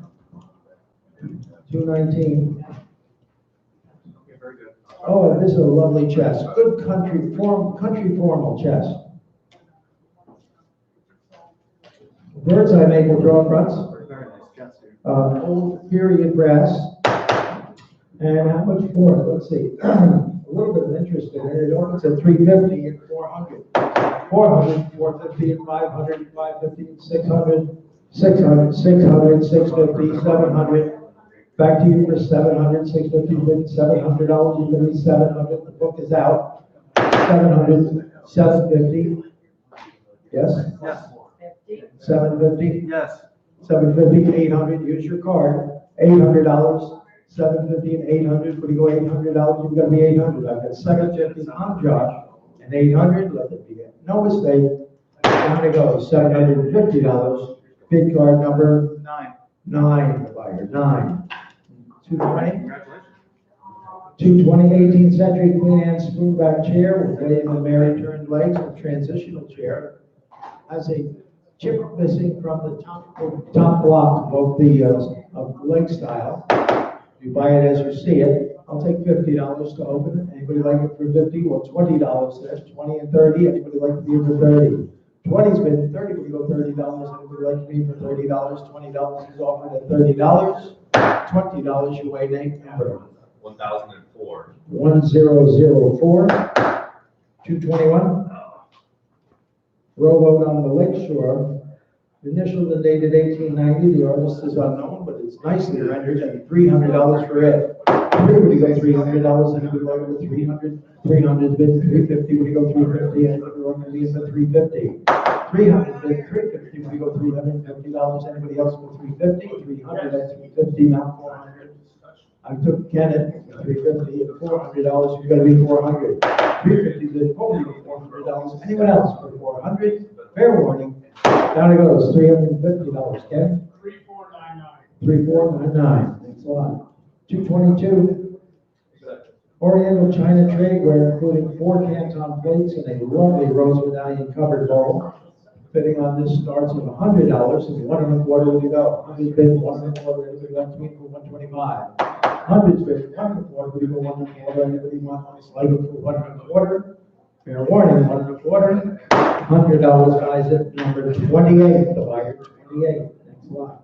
S1: 219. Oh, this is a lovely chest. Good country formal chest. Bird's eye maple draw fronts. Old period brass. And how much for it? Let's see. A little bit of interest in it. It opens at 350 and 400. 400, 450 and 500 and 550 and 600, 600, 600, 650, 700. Back to you for 700, 650, $700. You can be 700. The book is out. 700, 750. Yes?
S5: Yes.
S1: 750.
S5: Yes.
S1: 750, 800. Use your card. $800. 750 and 800, but you go $800, you've got to be 800. I've got 750 on Josh, and 800, let it be. No mistake. Down it goes, $750. Bid card number 9, the buyer, 9. 220. 220, 18th century Queen Anne spoonback chair with William and Mary turned legs, a transitional chair. Has a chip missing from the top block of the leg style. You buy it as you see it. I'll take $50 to open it. Anybody like it for 50? Well, $20. There's 20 and 30. Anybody like to be for 30? 20's been 30. We go $30. Anybody like to be for $30? $20 is offered at $30. $20 you weigh Nate number.
S6: 1004.
S1: 1004. 221. Rowboat on the lakeshore. Initialed and dated 1890. The artist is unknown, but it's nicely rendered and $300 for it. Everybody go $300. Anybody like it for 300? 300's bid 350. Would you go 350? Anybody like to be for 350? 300 bid, 350, we go $350. Anybody else go 350? 300 at 350, now 400. I took Kenneth, 350 at $400, you're gonna be 400. 350 bid, only $400. Anyone else for 400? Fair warning. Down it goes, $350. Ken?
S6: 3499.
S1: 3499. Thanks a lot. 222. Oriental China Tradeware, including 4 Canton plates and a lovely rose medallion covered bowl. Fitting on this starts at $100, and 1 1/4 will you go. 100 bid, 1 1/4, anybody like to meet for 125. 100 bid, 1 1/4, will you go 1 1/4, anybody want to slide it for 1 1/4? Fair warning, 1 1/4. $100 guys at number 28, the buyer, 28, thanks a lot.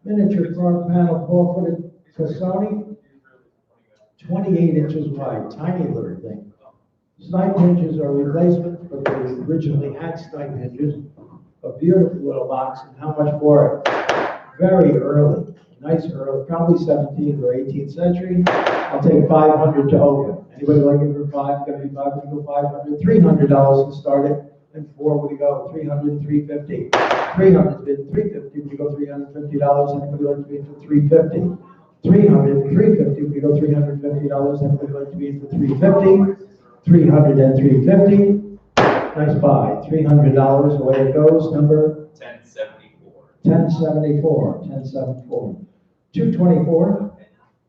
S1: Miniature front panel 4-footed Cassoni, 28 inches wide, tiny little thing. Snipe hinges are replacements, but they originally had snipe hinges. A beautiful little box, and how much for it? Very early, nice early, probably 17th or 18th century. I'll take 500 to open. Anybody like it for 5? Gonna be 5, we go 500, $300 to start it, and 4 would go 300, 350. 300 bid, 350, we go $350. Anybody like to be for 350? 300, 350, we go $350. Anybody like to be for 350? 300 and 350. Nice buy. $300 away it goes. Number
S6: 1074.
S1: 1074. 1074. 224.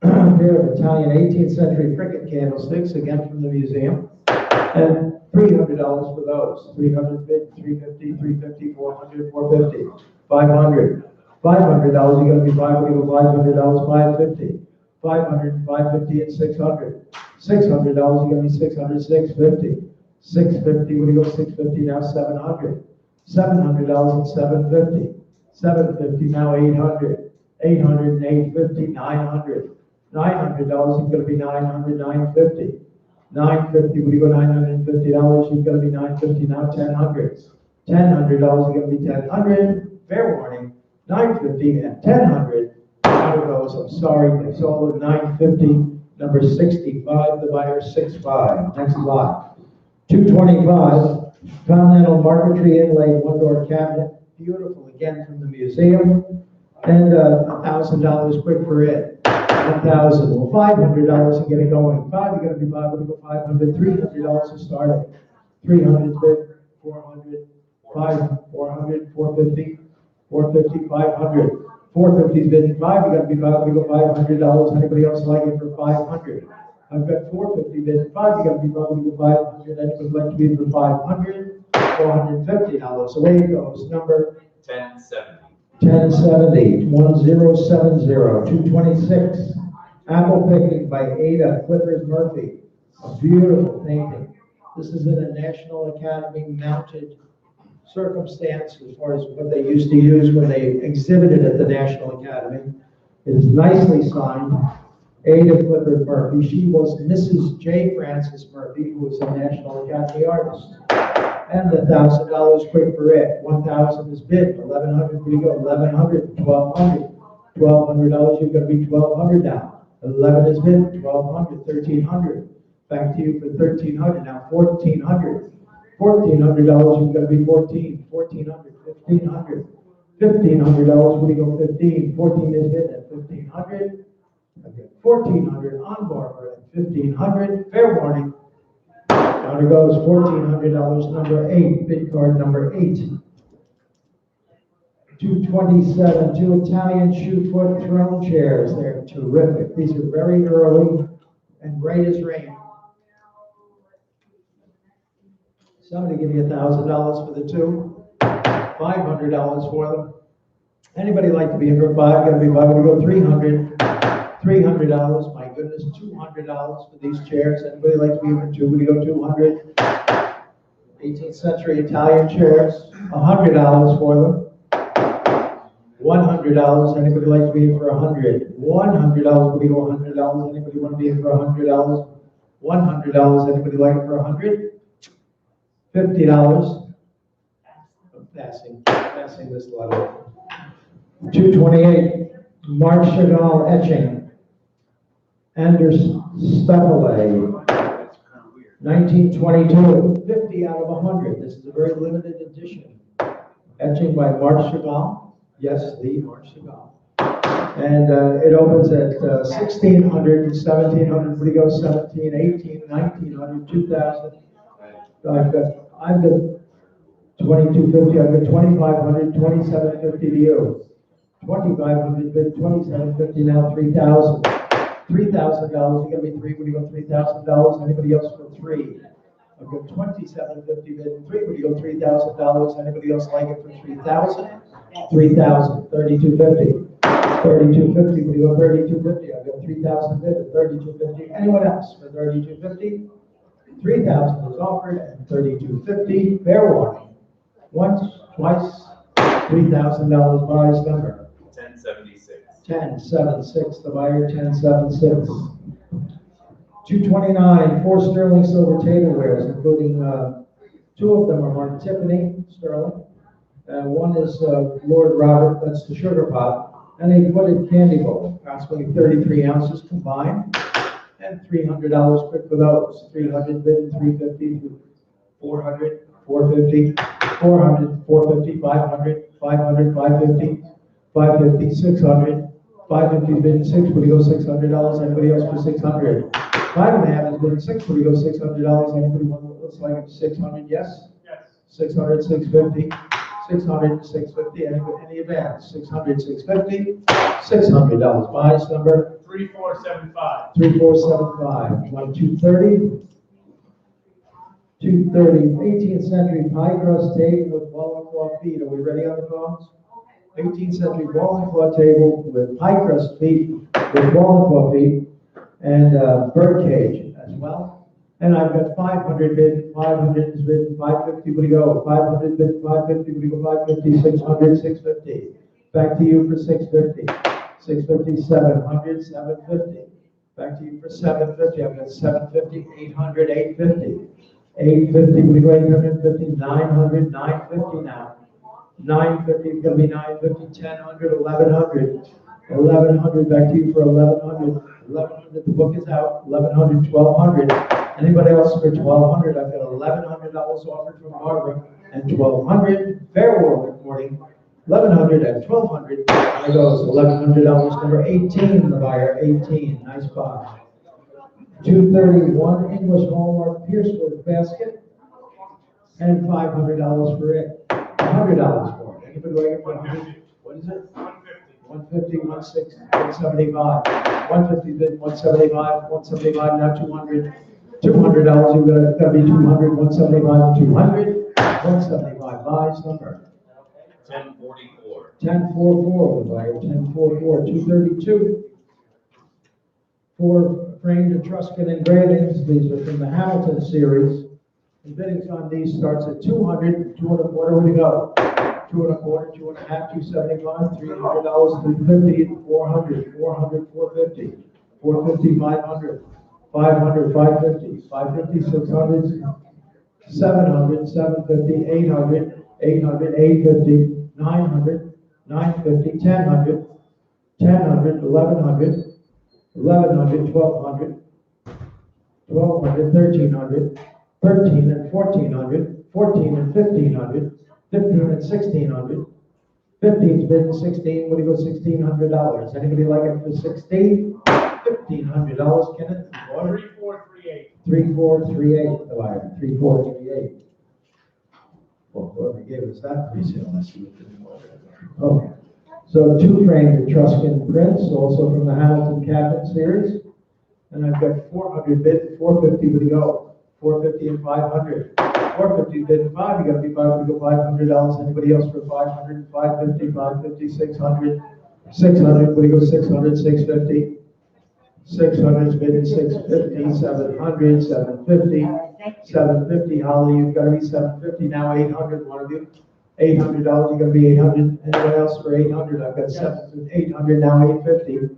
S1: Pair of Italian 18th century cricket candlesticks, again from the museum. And $300 for those. 300 bid, 350, 350, 400, 450, 500. $500, you're going to be $500, $550. 500, 550, and 600. $600, you're going to be 600, 650. 650, when you go 650, now 700. $700 and 750. 750, now 800. 800 and 850, 900. $900 is going to be 900, 950. 950, when you go $950, you're going to be 950, now 1000. $1000 is going to be 1000. Fair warning, 950 and 1000. Out of those, I'm sorry, it's all of 950. Number 65, the buyer 65. Next lot. 225, Continental Marquetry inlaid one-door cabinet. Beautiful, again from the museum. And $1,000 quick for it. 1,000. Well, $500 to get it going. 5, you're going to be 5, we'll go 500. $300 to start it. 300 bid, 400, 5, 400, 450, 450, 500. 450 is bid 5, you got to be 5, we go $500. Anybody else like it for 500? I've got 450 bid 5, you got to be 5, we go 500. Anybody like to be for 500? $450. Away it goes. Number
S6: 1070.
S1: 1070, 1070, 226. Apple Picking by Ada Clifford Murphy. A beautiful painting. This is in a National Academy mounted circumstance as far as what they used to use when they exhibited at the National Academy. It is nicely signed, Ada Clifford Murphy. She was Mrs. J. Francis Murphy, who was a National Academy artist. And $1,000 quick for it. 1,000 is bid. 1,100, where you go? 1,100, 1,200. $1,200, you're going to be 1,200 now. 11 is bid. 1,200, 1,300. Back to you for 1,300 now. 1,400. $1,400, you're going to be 14. 1,400, 1,500. $1,500, where you go? 15. 14 is bid at 1,500. 1,400 on Barbara at 1,500. Fair warning. Down it goes, $1,400, number 8, bid card number 8. 227, 2 Italian shoe-foot throne chairs. They're terrific. These are very early and bright as rain. Somebody give me $1,000 for the 2. $500 for them. Anybody like to be in for 5? Gotta be 5. We go 300. $300. My goodness, $200 for these chairs. Anybody like to be in for 2? We go 200. 18th century Italian chairs. $100 for them. $100. Anybody like to be in for 100? $100. We go $100. Anybody want to be in for $100? $100. Anybody like it for 100? $50. I'm passing this letter. 228. Mark Chagall etching. Anders Stuffele.
S5: That's kind of weird.
S1: 1922, 50 out of 100. This is a very limited edition. Etching by Marc Chagall. Yes, the Marc Chagall. And it opens at 1600, 1700, we go 17, 18, 1900, 2000. I've got 2250, I've got 2500, 2750 to you. 2500 bid, 2750, now 3000. $3,000, you gotta be three, what do you go, $3,000, anybody else for three? I've got 2750 bid, three, what do you go, $3,000, anybody else like it for 3000? 3000, 3250. 3250, what do you go, 3250, I've got 3000 bid at 3250, anyone else for 3250? 3000 is offered and 3250, fair warning. Once, twice, $3,000 buys number.
S6: 1076.
S1: 1076, the buyer 1076. 229, 4 sterling silver tablewares, including 2 of them are marked Tiffany sterling. One is Lord Robert, that's the sugar pot, and a wooded candy bowl, approximately 33 ounces combined, and $300 quick for those. 300 bid, 350, 400, 450, 400, 450, 500, 500, 550, 550, 600, 550 bid, 6, would you go $600, anybody else for 600? 5.5 is bid, 6, would you go $600, anybody looks like it's 600, yes?
S6: Yes.
S1: 600, 650, 600, 650, any advance? 600, 650, $600, buys number
S6: 3475.
S1: 3475, 230, 18th century pie crust table with wall and cloth feet. Are we ready on the phones? 18th century wall and cloth table with pie crust feet, with wall and cloth feet, and bird cage as well. And I've got 500 bid, 500 is bid, 550, what do you go? 500 bid, 550, what do you go? 550, 600, 650. Back to you for 650. 650, 700, 750. Back to you for 750. I've got 750, 800, 850. 850, we go 850, 900, 950 now. 950 is going to be 950, 1000, 1100. 1100, back to you for 1100. 1100, the book is out. 1100, 1200. Anybody else for 1200? I've got $1,100 offered from Barbara and 1200. Fair warning. 1100 and 1200. I goes $1,100. Number 18, the buyer. 18. Nice buy. 231 English Hallmark Piercewood basket and $500 for it. $100 for it. Anybody like it for 100? What is it? 150, 160, 175. 150 bid, 175, 175, now 200. $200, you're gonna be 200, 175, 200. 175 buys number.
S6: 1044.
S1: 1044, the buyer, 1044, 232. 4 framed Etruscan engravings. These are from the Hamilton series. The biddings on these starts at 200, 2.25, where do you go? 2.25, 2.5, 275, $300, 350, 400, 400, 450, 450, 500, 500, 550, 550, 600, 700, 750, 800, 800, 850, 900, 950, 1000, 1000, 1100, 1100, 1200, 1200, 1300, 13 and 1400, 14 and 1500, 15 and 1600, 15's bid 16, what do you go, $1,600? Anybody like it for 16? $1,500, Kenneth?
S6: 3438.
S1: 3438, the buyer, 3438. Well, whoever gave us that pre-sale, let's see what they want. Okay. So 2 framed Etruscan prints, also from the Hamilton cabinet series. And I've got 400 bid, 450, what do you go? 450 and 500. 450 bid and 5, you gotta be 5, we go $500. Anybody else for 500, 550, 550, 600, 600, what do you go, 600, 650. 600's bid at 650, 700, 750, 750. Holly, you've got to be 750 now. 800, one of you. $800, you're going to be 800. Anyone else for 800? I've got 800 now. 850.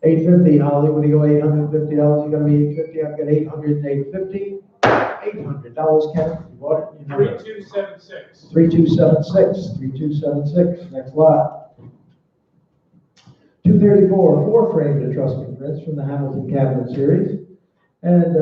S1: 850, Holly. What do you go? $850. You're going to be 850. I've got 800 and 850. $800, Kenneth. You bought it?
S6: 3276.
S1: 3276. 3276. Next lot. 234, 4 framed Etruscan prints from the Hamilton cabinet series, and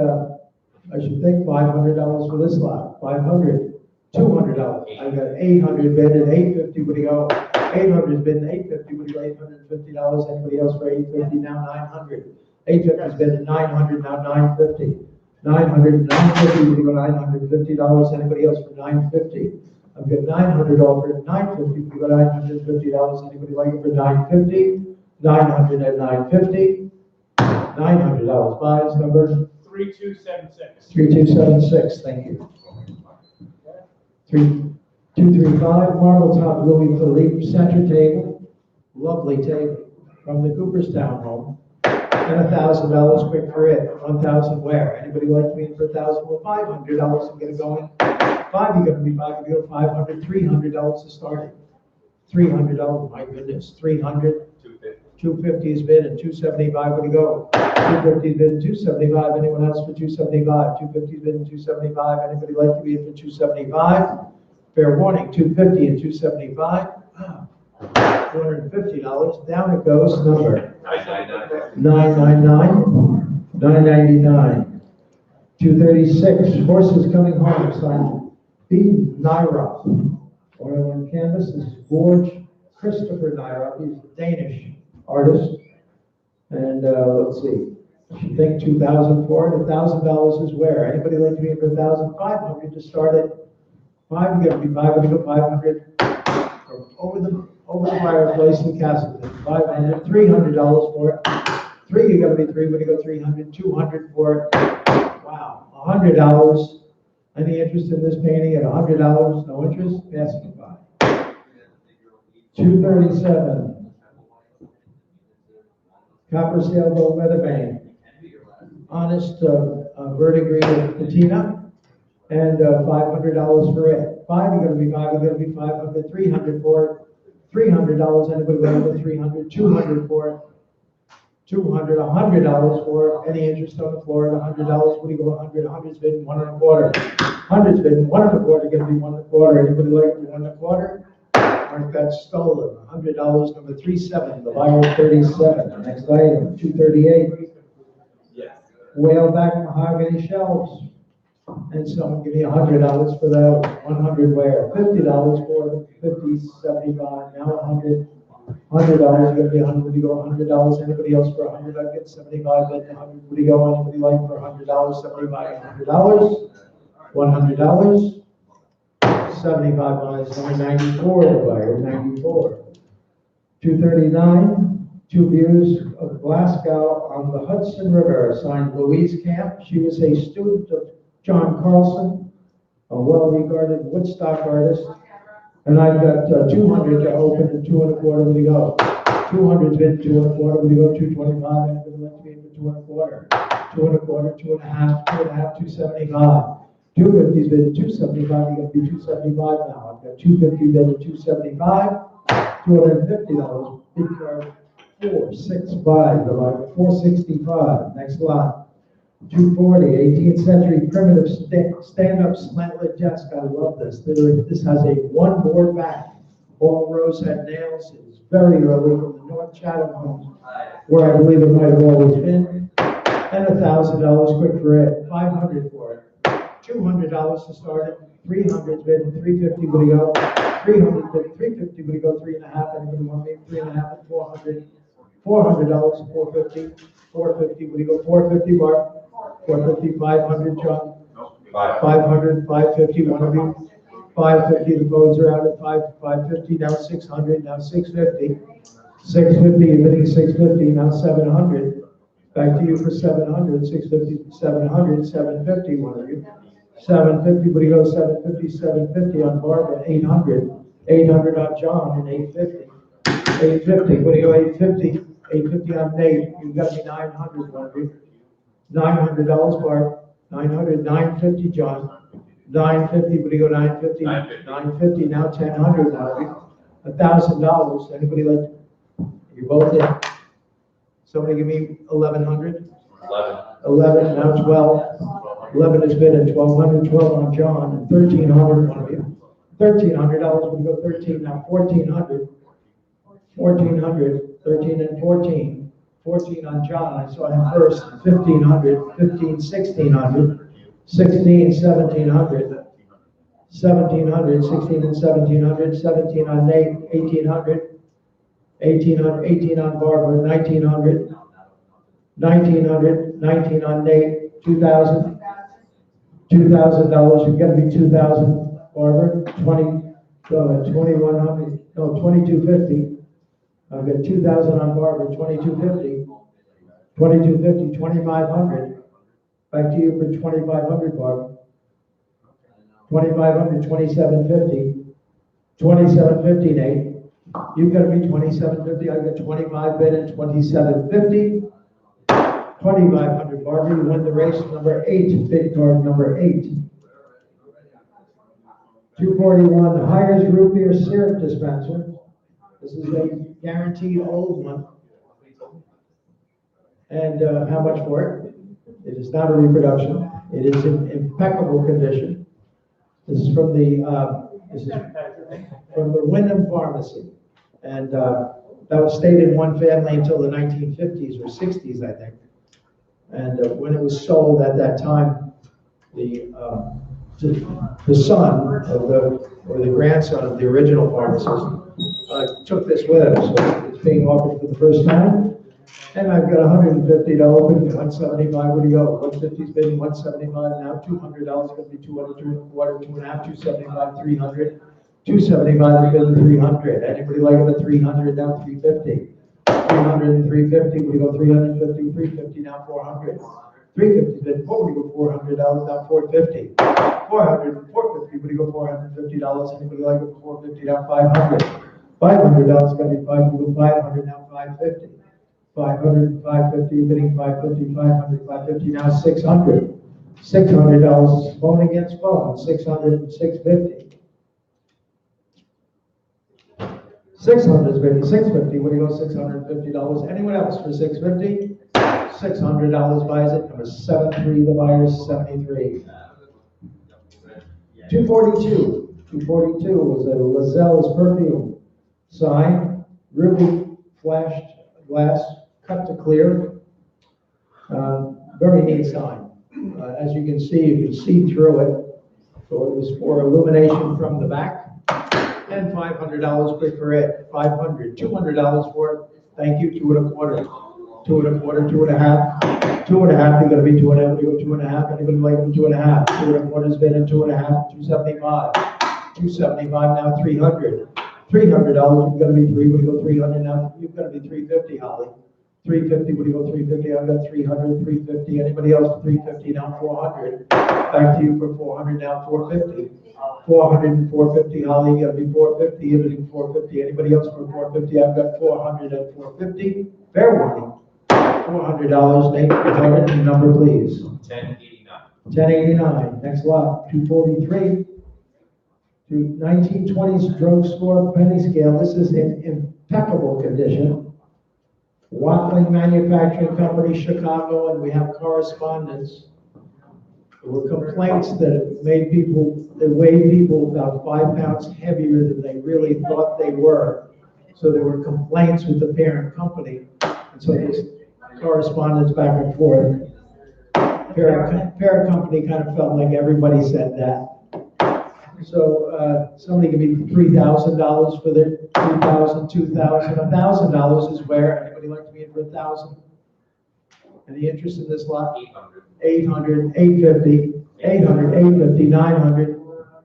S1: I should think $500 for this lot, $500, $200. I got 800 bid at 850, would he go? 800 bid at 850, would he go $850? Anybody else for 850, now 900. 850's bid at 900, now 950. 900, 950, would he go $950? Anybody else for 950? I've got 900 offered, 950, would he go $950? Anybody like it for 950? 900 at 950. $900 buys number
S6: 3276.
S1: 3276, thank you. 3235, marble top Louis Philippe center table, lovely table from the Cooperstown home. And $1,000 quick for it. 1,000 where? Anybody like me for 1,000? Well, $500 to get it going. Five, you're gonna be $500, $300 to start it. $300, my goodness, 300. 250 is bid and 275, where do you go? 250 is bid and 275, anyone else for 275? 250 is bid and 275, anybody like to be in for 275? Fair warning, 250 and 275, $250, down it goes, number 999, 999, 236, horses coming home, signed B. Nyroth. Oil and canvas is Georgi Christopher Nyroth, he's Danish artist. And let's see, I should think 2,000 for it. $1,000 is where? Anybody like to be in for 1,500 to start it? Five, you gotta be 500, 500 over the fireplace in Castleton. 500, $300 for it. Three, you gotta be three. When you go 300, 200 for it. Wow, $100. Any interest in this painting at $100? No interest? Passing it by. 237. Copper sailboat weathervane. Honest verdigris patina. And $500 for it. Five, you're gonna be five, you're gonna be 500, 300 for it. $300, anybody want to go 300, 200 for it. 200, $100 for it. Any interest on the floor at $100? What do you go 100? 100's bid 125. 100's bid 125, gonna be 125. Anybody like 125? Mark that stolen. $100, number 37, the buyer 37. The next item, 238. Whaleback mahogany shelves. And someone give me $100 for that. 100 where? $50 for it. 50, 75, now 100. $100, gonna be 100. You go $100. Anybody else for 100? I get 75. Then 100. What do you go? Anybody like for $100? 75, $100. $100. 75 buys, number 94, the buyer, 94. 239, two views of Glasgow on the Hudson River, signed Louise Camp. She was a student of John Carlson, a well-regarded Woodstock artist. And I've got 200 to open and 225, where do you go? 200's bid 225, where do you go? 225, and we'd like to be in for 225. 225, 2.5, 2.5, 275. 250's bid 275, you're gonna be 275 now. I've got 250 bid at 275, $250, big card 465, the like 465, next lot. 240, 18th century primitive stand-up slanted desk, I love this. This has a one board back, all rows had nails, it was very early from the North Chatham homes, where I believe it might have always been, and $1,000 quick for it, 500 for it. $200 to start it, 300 bid, 350 would he go, 300 bid, 350 would he go, 3.5, anybody want me, 3.5 and 400, $400, 450, 450 would he go, 450 Mark, 450, 500 John, 500, 550, one of you, 550, the phones are out at 550, now 600, now 650, 650, admitting 650, now 700, back to you for 700, 650, 700, 750, one of you. 750, but he goes 750, 750 on Barbara, 800, 800 on John, and 850. 850, what do you go, 850, 850 on Nate, you've got to be 900, one of you. $900 Barb, 900, 950 John, 950, but you go 950, 950, now 1,000, one of you. $1,000, anybody like, you both in? Somebody give me 1,100? 11, now 12. 11 is bid at 1,200, 12 on John, and 1,300, one of you. $1,300, we go 13, now 1,400. 1,400, 13 and 14. 14 on John, I saw him first, 1,500, 15, 1,600. 16, 1700. 1700, 16 and 1700, 17 on Nate, 1800, 1800, 18 on Barbara, 1900, 1900, 19 on Nate, 2000, $2,000, you've got to be 2,000, Barbara, 2100, no, 2250. I've got 2,000 on Barbara, 2250, 2250, 2,500. Back to you for 2,500, Barbara. 2,500, 2,750, 2,750, Nate. You've got to be 2,750. I've got 25 bid and 2,750. 2,500, Barbara. You win the race. Number 8, bid card number 8. 241, Hires Root Beer Syrup Dispenser. This is a guaranteed old one. And how much for it? It is not a reproduction. It is in impeccable condition. This is from the Wyndham Pharmacy, and that was stayed in one family until the 1950s or 60s, I think. And when it was sold at that time, the son of the grandson of the original pharmacist took this with him, so it's being offered for the first time. And I've got $150 to open, 175, where do you go? 150's bidding, 175 now, $200, going to be 200, 225, 275, 300. 275 is bidding 300. Anybody like it at 300, now 350. 300 and 350, we go 350, 350, now 400. 350 bid, what would you go $400, now 450. 400 and 450, would you go $450, anybody like it for 450, now 500. $500 going to be 500, now 550. 500 and 550, bidding 550, 500, 550, now 600. $600 is phone against phone, 600 and 650. 600 is bidding 650, what do you go $650? Anyone else for 650? $600 buys it, number 73, the buyer's 73. 242. 242 was a Lazelle's perfume sign, ruby flashed glass, cut to clear. Very neat sign. As you can see through it. So it was for illumination from the back. And $500 quick for it. $500. $200 for it. Thank you. 2 1/4. 2 1/4. 2 1/2. 2 1/2. You're going to be 2 1/2. You go 2 1/2. Anybody like them? 2 1/2. 2 1/4 has been in 2 1/2. 275. 275 now 300. $300, you've got to be 3, would you go 300 now? You've got to be 350, Holly. 350, would you go 350? I've got 300, 350. Anybody else? 350, now 400. Back to you for 400, now 450. 400 and 450, Holly, you got to be 450. You're bidding 450. Anybody else for 450? I've got 400 and 450. Fair warning. $400, Nate, the number, please.
S6: 1089.
S1: 1089. Next lot, 243. To 1920s drugstore penny scale. This is in impeccable condition. Watling Manufacturing Company, Chicago, and we have correspondence. There were complaints that weighed people about 5 pounds heavier than they really thought they were. So there were complaints with the parent company, and so there's correspondence back and forth. Parent company kind of felt like everybody said that. So somebody can be $3,000 for their 2,000, 2,000. $1,000 is where. Anybody like to be in for 1,000? Any interest in this lot? 800, 850, 800, 850, 900,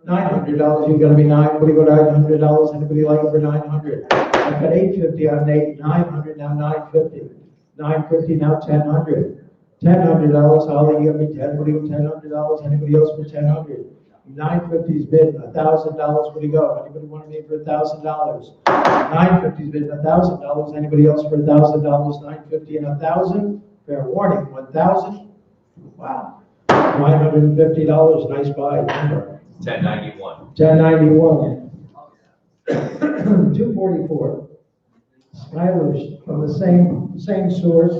S1: $900. You're going to be 9. What do you go $900? Anybody like it for 900? I've got 850 on 8, 900 now 950, 950 now 1,000. $1,000. Holly, you got me 10. What do you go $1,000? Anybody else for 1,000? 950's bid, $1,000. What do you go? Anybody want to be for $1,000? 950's bid, $1,000. Anybody else for $1,000? 950 and 1,000. Fair warning, 1,000. Wow. $950. Nice buy. Number
S6: 1091.
S1: 1091. 244. Skyler's from the same source.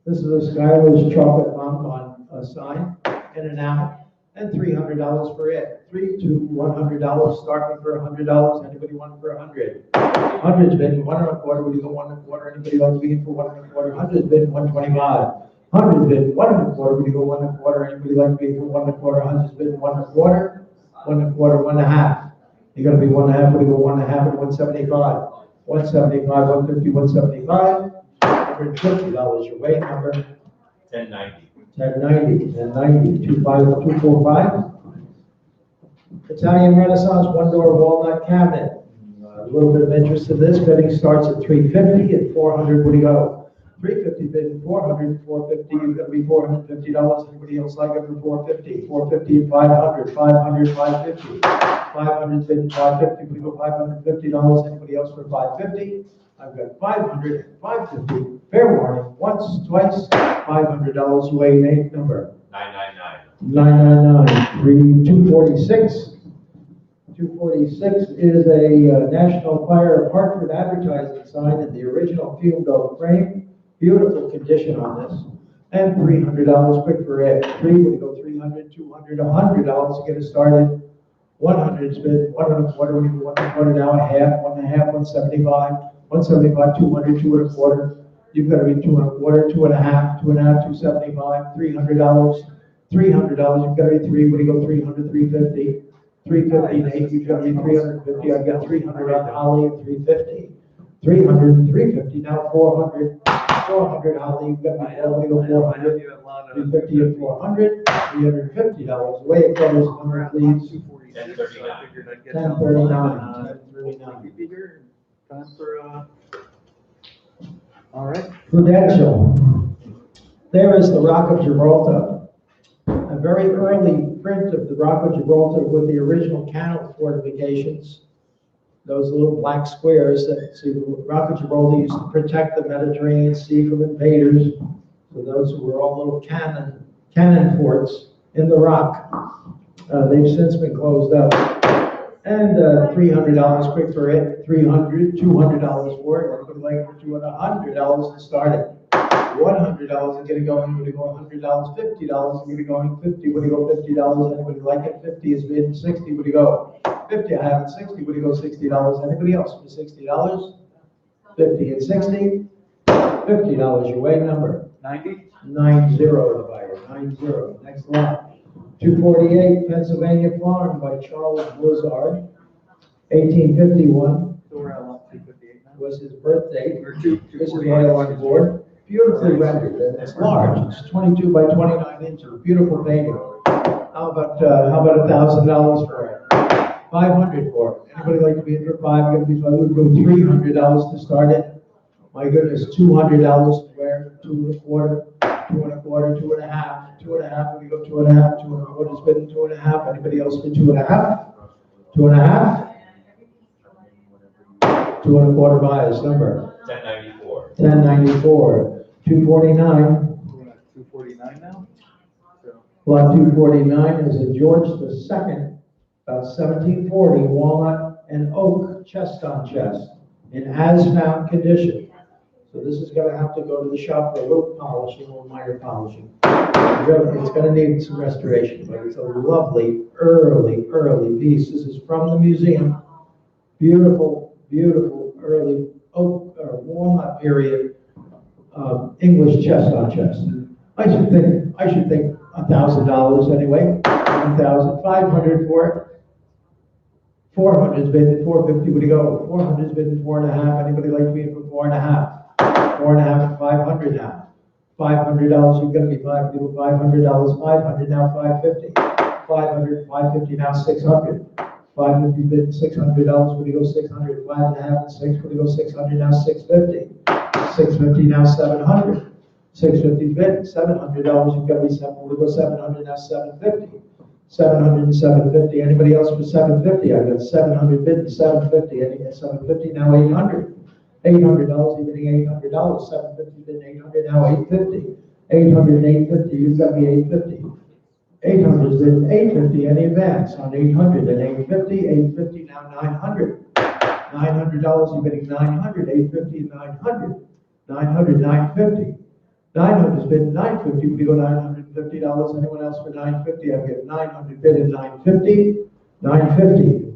S1: This is a Skyler's chocolate bonbon sign, in and out. And $300 for it. $3 to $100, starting for $100. Anybody want for 100? 100's been 1 1/4. Would you go 1 1/4? Anybody like to be in for 1 1/4? 100's been 125. 100's bid, 1 1/4, would you go 1 1/4? Anybody like to be for 1 1/4? 100's bid 1 1/4, 1 1/4, 1 1/2. You're gonna be 1 1/2, would you go 1 1/2 at 175? 175, 150, 175, $150 your weight number.
S6: 1090.
S1: 1090, 1090, 245. Italian Renaissance one-door walnut cabinet. A little bit of interest in this. Bidding starts at 350. At 400, what do you go? 350 bid, 400, 450. You're gonna be $450. Anybody else like it for 450? 450 at 500, 500, 550. 500 bid, 550. We go $550. Anybody else for 550? I've got 500 and 550. Fair warning, once, twice, $500 weight eight number.
S6: 999.
S1: 246. 246 is a National Fire Hartford advertising sign in the original fumed oak frame. Beautiful condition on this. And $300 quick for it. Three would go 300, 200, $100 to get it started. 100's bid, 1 1/4, we do 1 1/4 now, a half, 1 1/2, 175, 175, 200, 2 1/4. You've got to be 2 1/4, 2 1/2, 2 1/2, 275, $300. $300, you've got to be 3, what do you go, 300, 350. 350 and 8, you've got to be 350. I've got 300 on Holly and 350. 300 and 350, now 400. 400 Holly, you've got to be 4, what do you go, 400. 350 and 400, $350. Away it goes, number please. 1039.
S5: Time for, all right.
S1: Prudential. There is the Rock of Gibraltar. A very early print of the Rock of Gibraltar with the original canal fortifications. Those little black squares that, see, the Rock of Gibraltar used to protect the Mediterranean Sea from invaders. So those were all little cannon forts in the rock. They've since been closed up. And $300 quick for it, $300, $200 for it. Everybody like for $200 to start it. $100 and get it going, would it go $100, $50 and get it going, 50, would it go $50, anybody like it, 50 is bid, 60, would it go? 50, I have it, 60, would it go $60, anybody else for $60? 50 and 60, $50, your weight number.
S5: 90?
S1: 90, the buyer, 90, next lot. 248 Pennsylvania Farm by Charles Blizzard, 1851
S5: So we're at lot 258 now?
S1: was his birthday.
S5: Or
S1: This is oil on board. Beautifully rendered, and it's large, it's 22 by 29 inches, beautiful painting. How about $1,000 for it? 500 for it. Anybody like to be in for 5? Gonna be, we'll go $300 to start it. My goodness, $200 square, 2 1/4, 2 1/4, 2 1/2, 2 1/2, we go 2 1/2, 2 1/4, spend 2 1/2. Anybody else for 2 1/2? 2 1/2? 2 1/4 bias number.
S6: 1094.
S1: 1094. 249.
S5: We're at 249 now? So,
S1: Lot 249 is a George II, about 1740, walnut and oak chest on chest in as-found condition. So this is going to have to go to the shop for a little polishing or minor polishing. Really, it's going to need some restoration, but it's a lovely, early piece. This is from the museum. Beautiful, beautiful early oak or walnut period. English chest on chest. I should think $1,000 anyway. 1,500 for it. 400's bid, 450 would you go? 400's bid, 4 1/2. Anybody like to be in for 4 1/2? 4 1/2 and 500 now. $500, you're gonna be $500, 500 now, 550. 500, 550 now, 600. 550 bid, $600, would you go 600? 5 1/2 and 6, would you go 600 now, 650. 650 now, 700. 650 bid, $700, you've got to be 7, we'll go 700 now, 750. 700 and 750, anybody else for 750? I've got 700 bid and 750, any at 750 now, 800. $800, you're bidding $800, 750 bid, 800 now, 850. 800 and 850, you've got to be 850. 800 is bid, 850, any advance on 800 and 850, 850 now, 900. $900, you're bidding 900, 850 and 900. 900, 950. 900 is bid, 950, we go $950. Anyone else for 950? I've got 900 bid and 950. 950.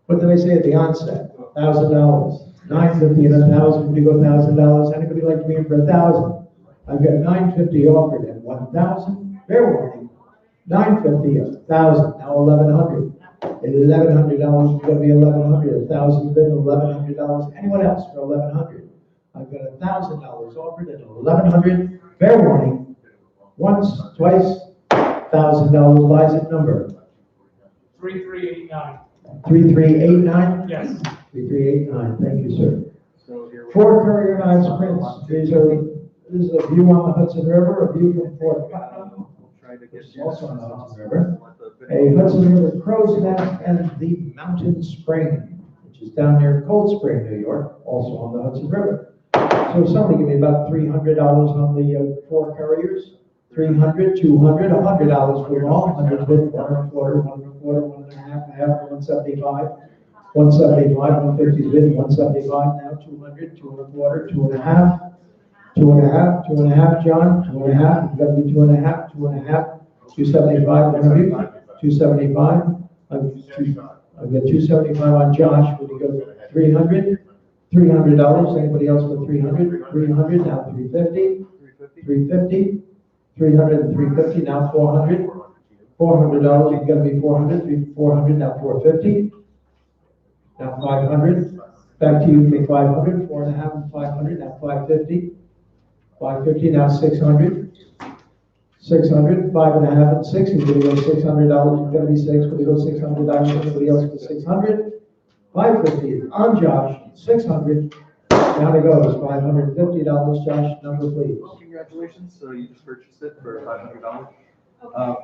S1: What did I say at the onset? $1,000. 950 and 1,000, we go $1,000. Anybody like to be in for 1,000? I've got $950 offered at $1,000, fair warning. $950, $1,000, now $1,100. $1,100 is gonna be $1,100, $1,000 bid, $1,100. Anyone else for $1,100? I've got $1,000 offered at $1,100, fair warning. Once, twice, $1,000 buys it number.
S5: 3389.
S1: 3389?
S5: Yes.
S1: 3389, thank you, sir.
S5: So here we
S1: Fort Courier Knives prints, this is a view on the Hudson River, a view from Fort Putnam,
S5: We'll try to
S1: which
S5: get
S1: is
S5: you.
S1: also on the Hudson River. A Hudson River crow's nest and the Mountain Spring, which is down near Cold Spring, New York, also on the Hudson River. So somebody give me about $300 on the four couriers. 300, 200, $100 for them all. 100 bid, 1 quarter, 1 quarter, 1.5, half, 175. 175, 150 bid, 175 now, 200, 2 quarter, 2.5. 2.5, 2.5, John, 2.5, you gotta be 2.5, 2.5, 275, one of you, 275. I've got 275 on Josh, would you go 300? $300, anybody else with 300? 300, now 350, 350, 300 and 350, now 400. $400, you gotta be 400, 400, now 450. Now 500, back to you for 500, 4.5 and 500, now 550. 550, now 600. 600, 5.5 and 6, you're gonna go $600, you're gonna be 6, we're gonna go $600, anybody else for 600? 550 on Josh, 600, now it goes, $550, Josh, number please.
S5: Well, congratulations, so you just purchased it for $500?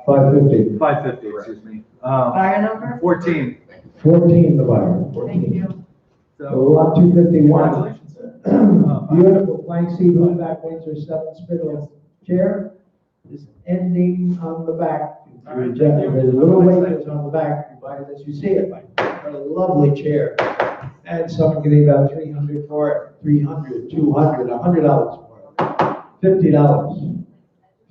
S1: 550.
S5: 550, excuse me.
S3: Buyer number?
S5: 14.
S1: 14 the buyer, 14.
S3: Thank you.
S5: So,
S1: Lot 251.
S5: congratulations.
S1: Beautiful plank seat, hood back, Windsor 7 spindle chair is ending on the back. There's a little weight on the back, you buy it as you see it. A lovely chair. And someone give me about 300 for it, 300, 200, $100 for it. $50,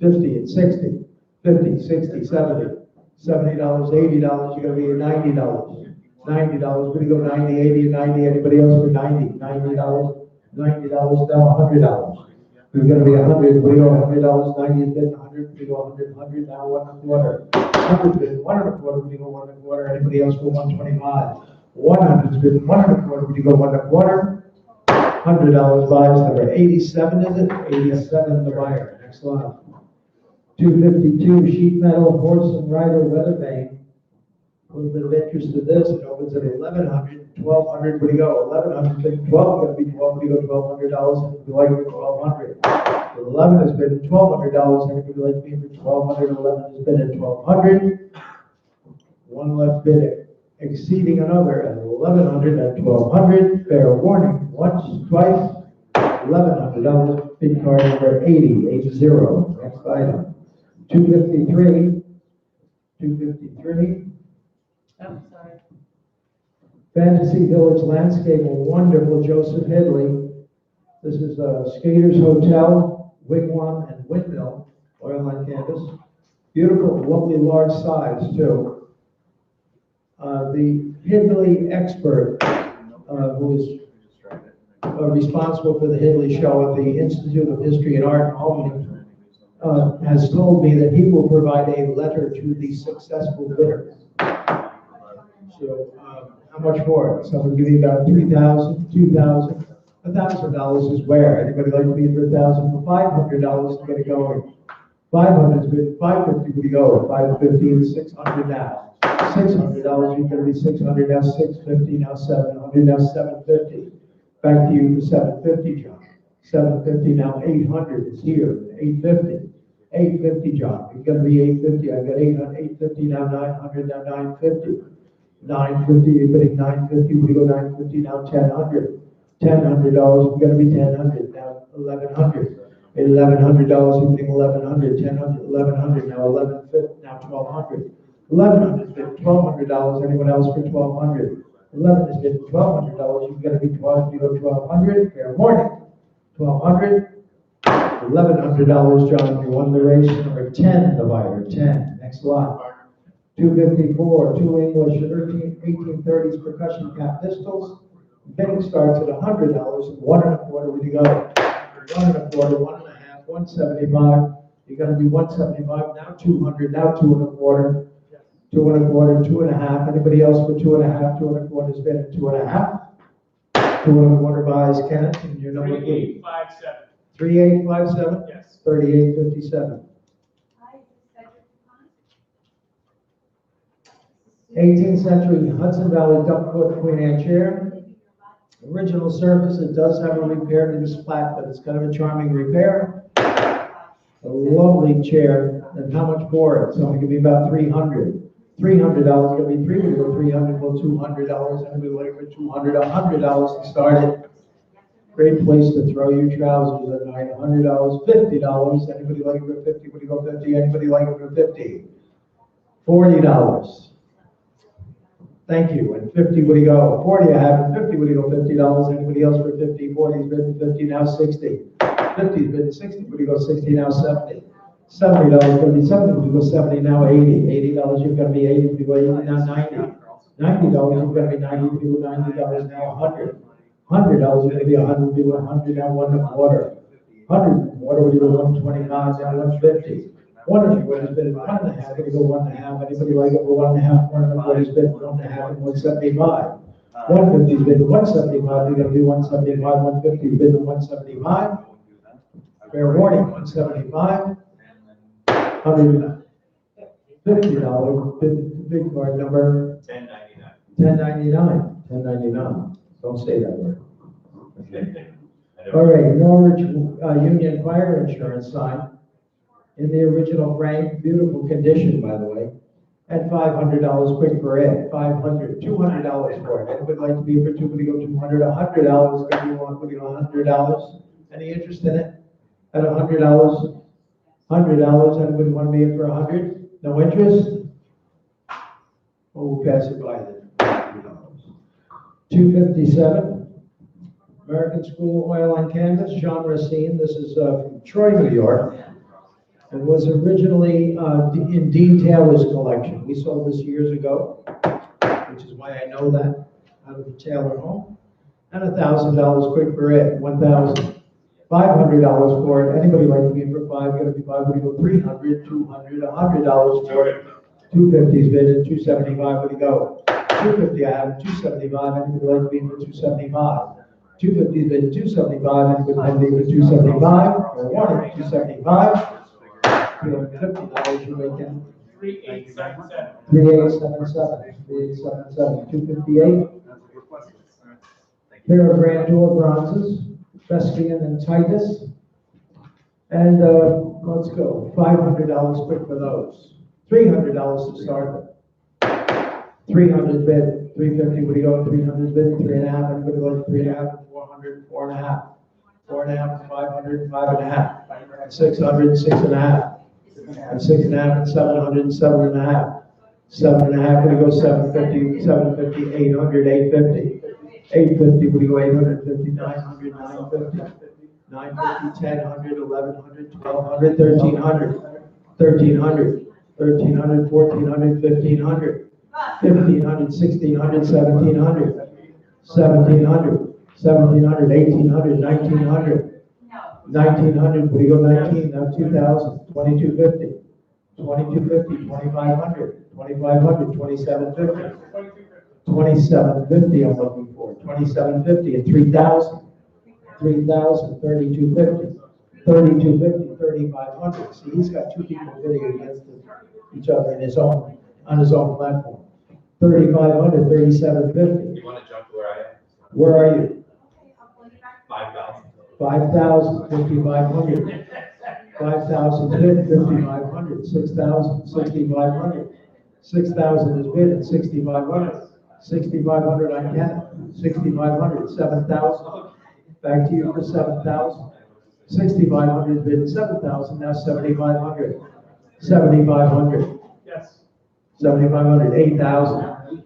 S1: 50 and 60, 50, 60, 70, $70, $80, you're gonna be at $90. $90, we go 90, 80, and 90, anybody else for 90, $90, $90, now $100. We're gonna be 100, we go $100, 90 is bid, 100, we go 100, 100, now 1 1/4. 100 bid, 1 1/4, we go 1 1/4, anybody else for 125. 100 bid, 1 1/4, we go 1 1/4. $100 buys number 87, is it? 87 the buyer, next line. 252 sheet metal horse and rider weather vane. A little bit of interest in this, it opens at 1,100, 1,200, where do you go? 1,100, 12, gonna be 12, we go $1,200, and we like it for 1,200. 11 has been $1,200, and if you like me for 1,200, 11 has been at 1,200. One left bid exceeding another at 1,100 at 1,200, fair warning, once, twice, $1,100, bid card number 80, 80, next item. 253, 253.
S3: Oh, sorry.
S1: Fantasy Village Landscape, a wonderful Joseph Headley. This is a Skaters Hotel, Wigwam and Windmill, oil on canvas. Beautiful, lovely large size too. The Headley expert, who is responsible for the Headley show at the Institute of History and Art in Albany, has told me that he will provide a letter to the successful bidder. So, how much for it? Someone give me about 3,000, 2,000, $1,000 is where? Anybody like to bid for 1,000 for $500 to get it going? 500 is good, 550 would go, 550 and 600 now. $600, you're gonna be 600, now 650, now 700, now 750. Back to you for 750, John. 750, now 800 is here, 850. 850, John, you're gonna be 850, I've got 800, 850, now 900, now 950. 950, you're bidding 950, we go 950, now 1,000. $1,000, we're gonna be 1,000, now 1,100. $1,100, you're bidding 1,100, 1,000, 1,100, now 1,150, now 1,200. 1,100 is bid $1,200, anyone else for 1,200? 11 is bid $1,200, you're gonna be 12, you go 1,200, fair warning. 1,200. $1,100, John, you won the race. Number 10, the buyer, 10. Next lot. 254, two English 1830s percussion cap pistols. Bidding starts at $100, and 1 1/4 would you go? 1 1/4, 1.5, 175, you're gonna be 175, now 200, now 2 1/4, 2 1/4, 2.5, anybody else for 2.5, 2 1/4 is bid at 2.5. 2 1/4 buys Kenneth, and your number 8.
S5: 3857.
S1: 3857?
S5: Yes.
S1: 3857.
S8: Hi, Cedric Pond.
S1: 18th century Hudson Valley duckfoot Queen Anne chair. Original surface, it does have a repair, it is flat, but it's kind of a charming repair. A lovely chair, and how much for it? So I'm gonna give you about $300. $300, gonna be 300, well, $200, anybody like for $200, $100 to start it. Great place to throw your trousers at night, $100, $50, anybody like it for 50, would you go 50, anybody like it for 50? $40. Thank you, and 50, would you go? 40, I have, and 50, would you go? $50, anybody else for 50? 40's bid 50, now 60. 50's bid 60, would you go? 60, now 70. $70, gonna be 70, would you go? 70, now 80. $80, you're gonna be 80, would you go? 80, now 90. $90, you're gonna be 90, would you go? $90, now 100. $100, you're gonna be 100, would you go? 100, now 1 1/4. 100 1/4, would you go? 125, now 150. 1 1/4 has been 1 1/2, would you go? 1 1/2, anybody like it for 1 1/2? 1 1/4 has been 1 1/2 and 175. 150 has been 175, you're gonna be 175, 150 has been 175. Fair warning, 175. $150, big card number
S6: 1099.
S1: 1099. Don't say that word.
S6: Okay.
S1: All right, Norwich Union Fire Insurance sign in the original frame, beautiful condition, by the way, at $500 quick for it. $500, $200 for it. Anybody like to be for two? Would you go $200? $100? If you want, would you go $100? Any interest in it? At $100? $100, anybody want to be in for 100? No interest? Oh, we'll pass it by then. $257. American School Oil on Canvas, Jean Racine. This is from Troy, New York. It was originally in Dean Taylor's collection. We sold this years ago, which is why I know that out of the Taylor home. And $1,000 quick for it. $1,000. $500 for it. Anybody like to be for 5? Gonna be 5. Would you go 300, 200, $100 for it? 250's bid at 275. Would you go? 250 I have. 275. Anybody like to be for 275? 250's bid at 275. Anybody like to be for 275? Or 275. $50 you're making.
S5: 3877.
S1: 3877. 3877. 258. Pair of grand tour bronzes. Thespian and Titus. And let's go, $500 quick for those. $300 to start them. 300 bid, 350, would you go? 300 bid, 3.5, anybody like 3.5, 400, 4.5. 4.5, 500, 5.5. 600, 6.5. And 6.5 and 700 and 7.5. 7.5, would you go? 750, 750, 800, 850. 850, would you go? 850, 900, 950, 950, 1000, 1100, 1200, 1300, 1300, 1300, 1400, 1500, 1500, 1600, 1700, 1700, 1700, 1800, 1900, 1900, would you go? 19, now 2000, 2250, 2250, 2500, 2500, 2750. 2750 I'm looking for, 2750 and 3000, 3000, 3250, 3250, 3500. See, he's got two people bidding against each other on his own platform. 3500, 3750.
S6: You want to jump to where I am?
S1: Where are you?
S6: 5,000.
S1: 5,000, 5,500. 5,000 bid, 5,500, 6,000, 6,500. 6,000 is bid at 6,500. 6,500 on Kenneth. 6,500, 7,000. Back to you for 7,000. 6,500 bid at 7,000, now 7,500. 7,500.
S5: Yes.
S1: 7,500, 8,000.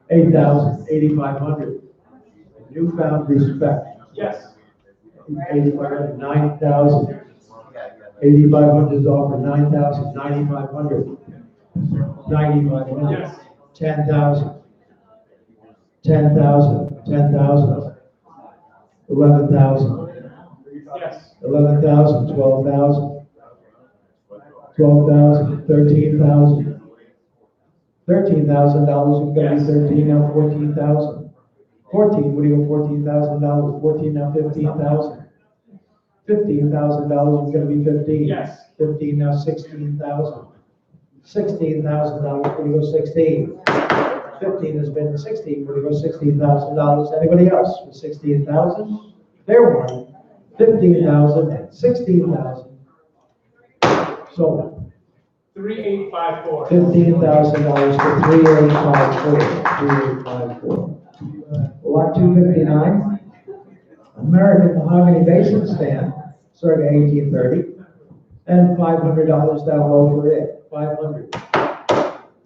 S1: 8,000, 8,500. Newfound respect.
S5: Yes.
S1: 8,500, 9,000. 8,500 is offered, 9,000, 9,500. 9,500.
S5: Yes.
S1: 10,000. 10,000. 10,000. 11,000.
S6: Yes.
S1: 11,000, 12,000, 12,000, 13,000. $13,000 is gonna be 13, now 14,000. 14, what do you go, $14,000, 14, now 15,000. $15,000 is gonna be 15.
S6: Yes.
S1: 15, now 16,000. $16,000, what do you go, 16? 15 has been 16, what do you go, $16,000? Anybody else for 16,000? Fair warning, 15,000 and 16,000. So,
S6: $3,854.
S1: $15,000 for 3854. 3854. Lot 259, American mahogany basin stand, circa 1830, and $500 down low for it. $500.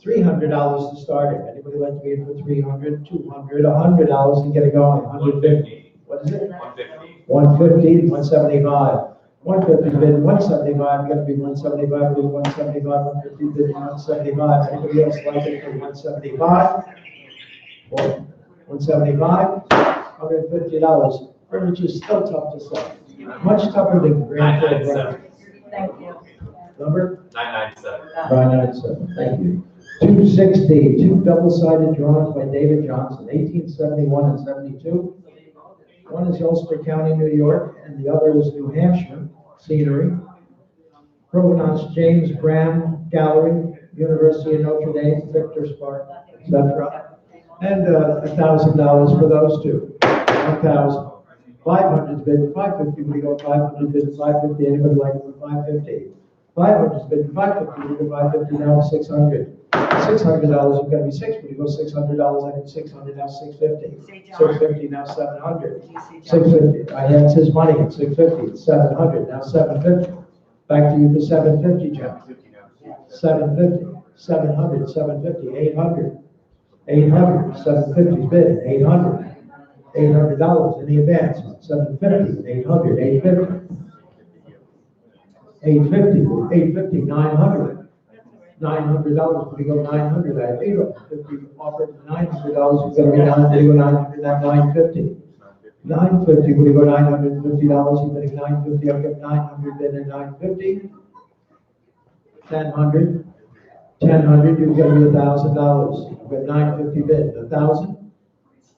S1: $300 to start it. Anybody like to be in for $300, $200, $100 to get it going? $150. What is it? $150. $150, $175. $150 bid, $175, gonna be $175, bid $175, $150 bid $175. Anybody else like it for $175? Or $175? $150. Furniture is still tough to sell. Much tougher than Grand Theft Auto.
S3: Thank you.
S1: Number?
S6: 997.
S1: 997, thank you. 260, two double-sided drawings by David Johnson, 1871 and 72. One is Ulster County, New York, and the other is New Hampshire scenery. Provenance James Graham Gallery, University of Notre Dame, Victor's Park, etc. And $1,000 for those two. 1,000. 500 bid, 550. We go 500 bid, 550. Anybody like it for 550? 500 bid, 550. We go 550 now to 600. $600. You've got to be 6. When you go $600, I get 600 now 650. 650 now 700. 650. That's his money. It's 650. It's 700 now 750. Back to you for 750, John. 750. 700. 750. 800. 800. 750 bid. 800. $800 in the advance. 750. 800. 850. 850. 850. 900. $900, we go 900, I think, if we offered $900, we're gonna be down, they go 900, now 950. 950, we go $950, you're getting 950, I'll get 900, then at 950. 1,000, 1,000, you're gonna be $1,000, you've got 950 bid, 1,000.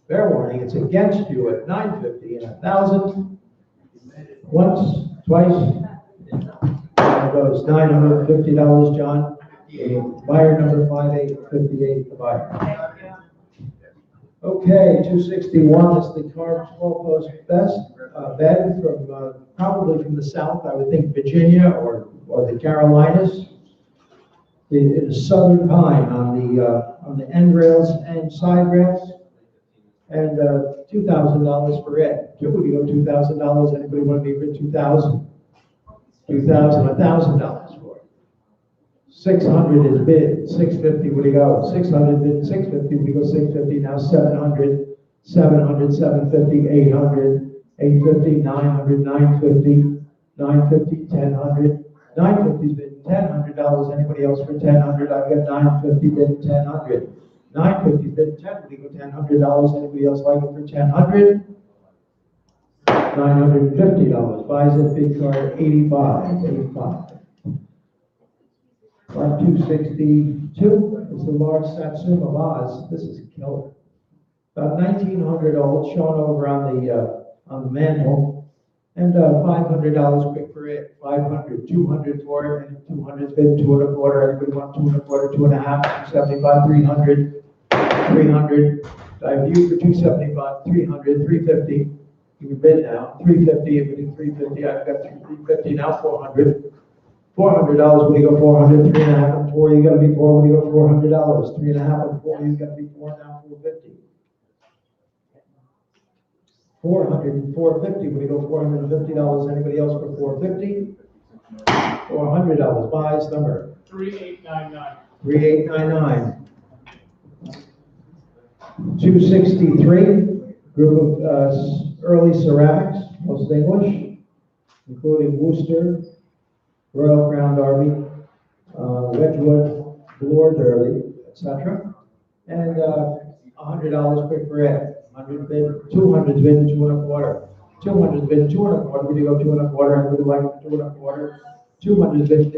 S1: Fair warning, it's against you at 950 and 1,000. Once, twice, there goes $950, John. Buyer number 5858, the buyer. Okay, 261 is the carved 12-post bed from probably from the south, I would think Virginia or the Carolinas. It is southern pine on the end rails and side rails, and $2,000 for it. Would you go $2,000? Anybody want to be for $2,000? $1,000 for it. 600 is bid, 650, what do you go? 600 bid, 650, we go 650, now 700, 700, 750, 800, 850, 900, 950, 950, 1,000, 950 bid, $1,000, anybody else for 1,000? I've got 950 bid, 1,000, 950 bid, 10, what do you go, $1,000, anybody else like it for 1,000? $950, buys it, bid card, 85. Lot 262 is the large Satsuma vase. This is a killer. About 1900 old, shown over on the mantle, and $500 quick for it. 500, 200 for it, and 200's bid 2 1/4. Anybody want 2 1/4, 2 1/2, 275, 300, 300. I have you for 275, 300, 350. You can bid now. 350, if we do 350, I've got 350 now. 400. $400, when you go 400, 3 1/2 and 4, you gotta be 4, when you go $400, 3 1/2 and 4, you gotta be 4, now 450. 400 and 450, when you go $450, anybody else for 450? $400, buys number?
S6: 3899.
S1: 3899. 263, group of early ceramics, most English, including Worcester, Royal Crown Derby, Wedgwood, Bloor Derby, etc. And $100 quick for it. 100 bid, 200 bid, 2 1/4. 200's bid 2.25, would you go 2.25, everybody like 2.25? 200's bid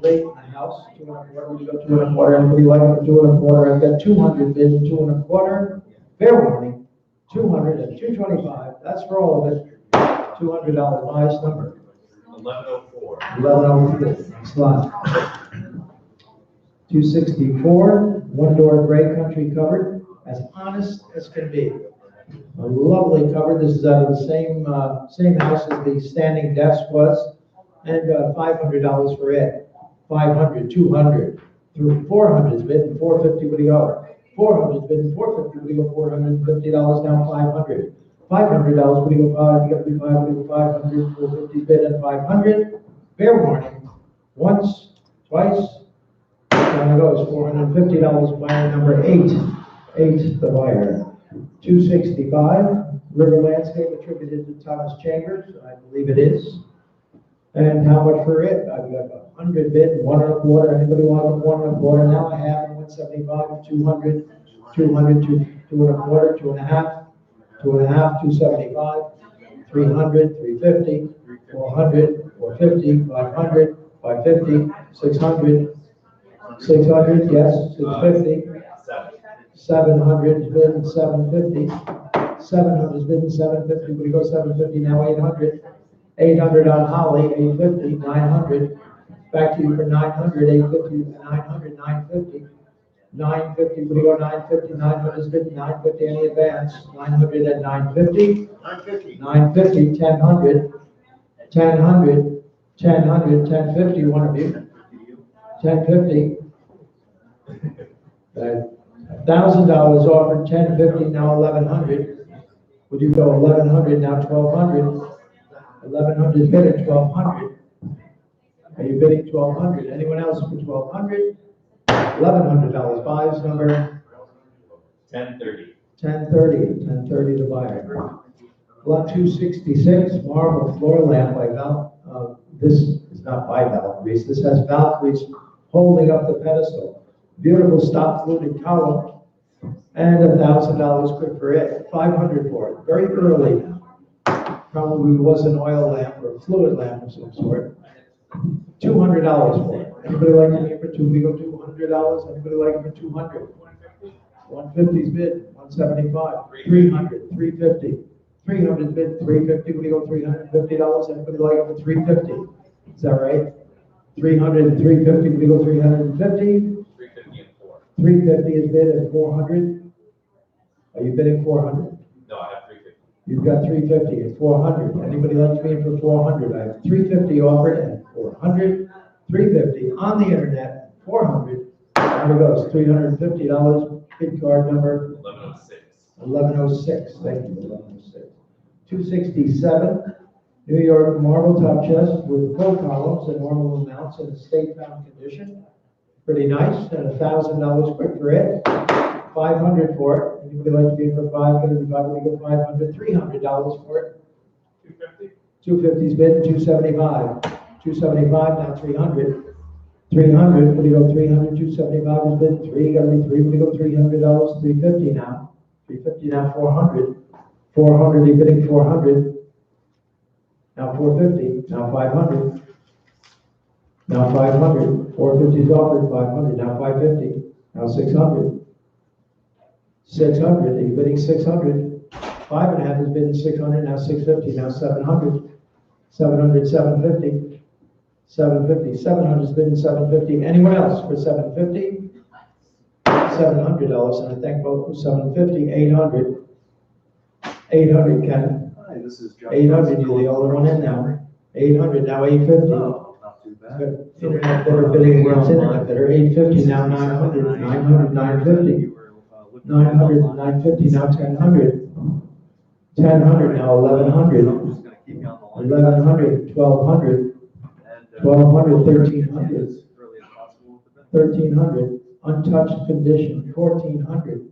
S1: late in the house, 2.25, would you go 2.25, everybody like 2.25? I've got 200 bid 2.25, fair warning, 200 and 225, that's for all of it, $200, highest number.
S6: 1104.
S1: 1104, next lot. 264, one-door gray country cupboard, as honest as can be. A lovely cupboard. This is out of the same house as the standing desk was, and $500 for it. 500, 200, through 400's bid, 450. What do you go? 400's bid, 450. What do you go? $450 down. 500. $500. What do you go? 5. You got to be 5. What do you go? 500. 450's bid and 500. Fair warning. Once, twice. Down it goes. $450. Buyer number 8. 8, the buyer. 265, River Landscape attributed to Thomas Chambers, I believe it is. And how much for it? I've got 100 bid, 1.25. Anybody want 1.25? Now I have 175, 200, 200, 2.25, 2.5, 2.5, 275, 300, 350, 400, 450, 500, 550, 600, 600, yes, 650. 700 bid 750. 700 is bid 750. We go 750 now. 800. 800 on Holly. 850. 900. Back to you for 900. 850. 900. 950. 950. We go 950. 900 is bid 950. Any advance? 900 at 950.
S4: 950.
S1: 950. 1000. 1000. 1000. 1050. One of you. 1050. $1,000 offered, 1050, now 1100. Would you go 1100, now 1200? 1100 is bid at 1200. Are you bidding 1200? Anyone else for 1200? $1,100. Buys number
S6: 1030.
S1: 1030. 1030 the buyer. Lot 266, marble floor lamp by Val. This is not by Valkyries. This has Valkyries holding up the pedestal. Beautiful stop fluted column, and $1,000 quick for it. 500 for it. Very early. Probably was an oil lamp or a fluid lamp of some sort. $200 for it. Anybody like it for $2? We go $200. Anybody like it for 200? 150's bid. 175. 300. 350. 300 bid. 350. We go $350. Anybody like it for 350? Is that right? 300 and 350. We go 350. 350 is bid at 400. Are you bidding 400?
S6: No, I have 350.
S1: You've got 350 at 400. Anybody like me for 400? I have 350 offered at 400. 350 on the internet, 400. There it goes, $350. Bid card number
S6: 1106.
S1: 1106. Thank you, 1106. 267. New York marble top chest with full columns and normal amounts in a state found condition. Pretty nice, and $1,000 quick for it. 500 for it. Anybody like to be for 500? We go 500. $300 for it.
S6: 250.
S1: 250's bid. 275. 275 now 300. 300. What do you go 300? 275 is bid. 3. Got to be 3. We go $300. 350 now. 350 now 400. 400. You're bidding 400. Now 450. Now 500. Now 500, 450 is offered, 500, now 550, now 600. 600, are you bidding 600? 5.5 is bidding 600, now 650, now 700. 700, 750. 750, 700 is bidding 750. Anyone else for 750? $700, and I thank both for 750, 800. 800, Ken.
S5: Hi, this is John.
S1: 800, you're the only one in now. 800, now 850.
S5: Oh, not too bad.
S1: Internet bidder bidding against internet bidder, 850, now 900, 900, 950. 900, 950, now 1000. 1000, now 1100.
S5: I'm just gonna keep you on the line.
S1: 1100, 1200,
S5: And,
S1: 1200, 1300.
S5: as early as possible with the bid.
S1: 1300, untouched condition, 1400.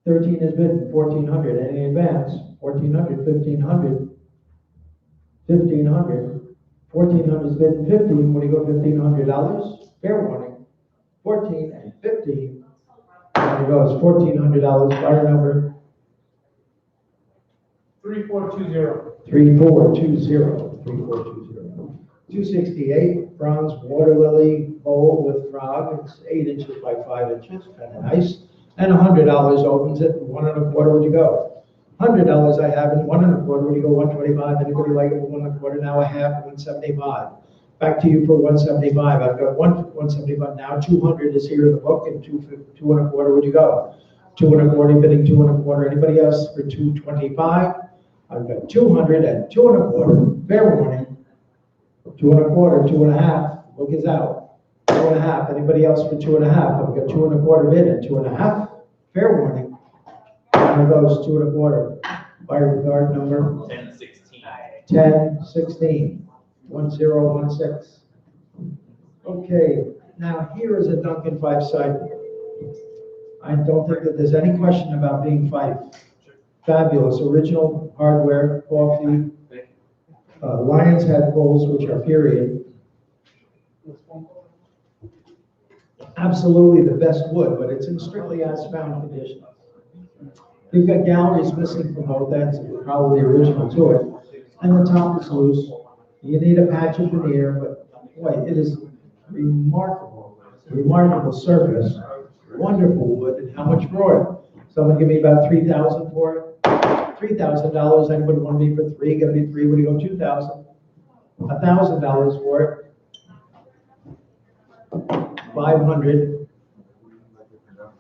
S1: 13 is bid, 1400, any advance? 1400, 1500. 1500. 1400 is bid, 15, when you go $1,500, fair warning. 14 and 15, there it goes, $1,400, buyer number
S6: 3420.
S1: 3420. 268, bronze water lily bowl with frog. It's 8 inches by 5 inches, kind of nice. And $100 opens it, and 1.25 would you go? $100 I have, and 1.25 would you go? 125. Anybody like it? 1.25 now I have 175. Back to you for 175. I've got 175 now. 200 is here in the book, and 2.25 would you go? 2.25 bidding 2.25. Anybody else for 225? I've got 200 and 2.25. Fair warning. 2.25, 2.5. Book is out. 2.5. Anybody else for 2.5? I've got 2.25 bid and 2.5. Fair warning. There goes 2.25. Fire guard number
S6: 1016.
S1: 1016. 1016. Okay, now here is a Duncan five-side. I don't think that there's any question about being five. Fabulous, original hardware, coffee, lion's head bowls, which are period. Absolutely the best wood, but it's in strictly as found condition. You've got galleries missing from both ends, probably original to it, and the top is loose. You need a patch of veneer, but boy, it is remarkable, remarkable surface, wonderful wood, and how much for it? Someone give me about $3,000 for it. $3,000. Anybody want me for 3? Gonna be 3. What do you go? 2,000. $1,000 for it. 500.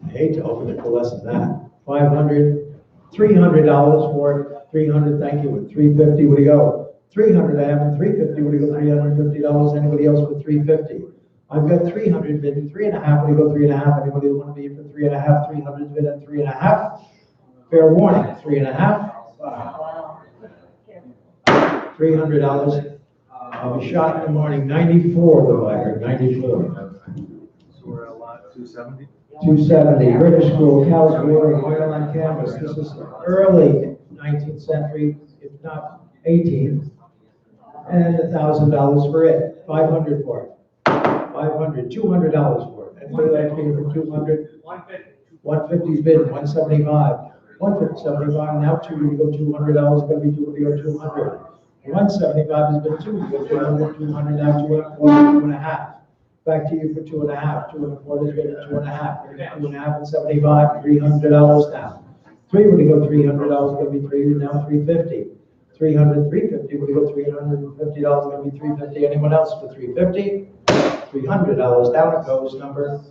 S1: I hate to open it for less than that. 500. $300 for it. 300. Thank you. With 350. What do you go? 300. I have in 350. What do you go? $350. Anybody else for 350? I've got 300 bid and 3.5. What do you go? 3.5. Anybody want to be for 3.5? 300 bid and 3.5. Fair warning. 3.5. $300. I'll be shot in the morning. 94 the buyer. 94.
S5: So we're at lot 270?
S1: 270. British School, cow's water, oil on canvas. This is early 19th century, if not 18th. And $1,000 for it. 500 for it. 500. $200 for it. Anybody like me for 200? 150's bid. 175. 175. Now 2. You go $200. Going to be 2. You go 200. 175 has been 2. You go 200. 200. Now 2.25. Back to you for 2.5. 2.25 is bid at 2.5. 2.5 and 75. $300 now. 3. When you go $300, going to be 3. Now 350. 300. 350. When you go $350, going to be 350. Anyone else for 350? $300. Down it goes. Number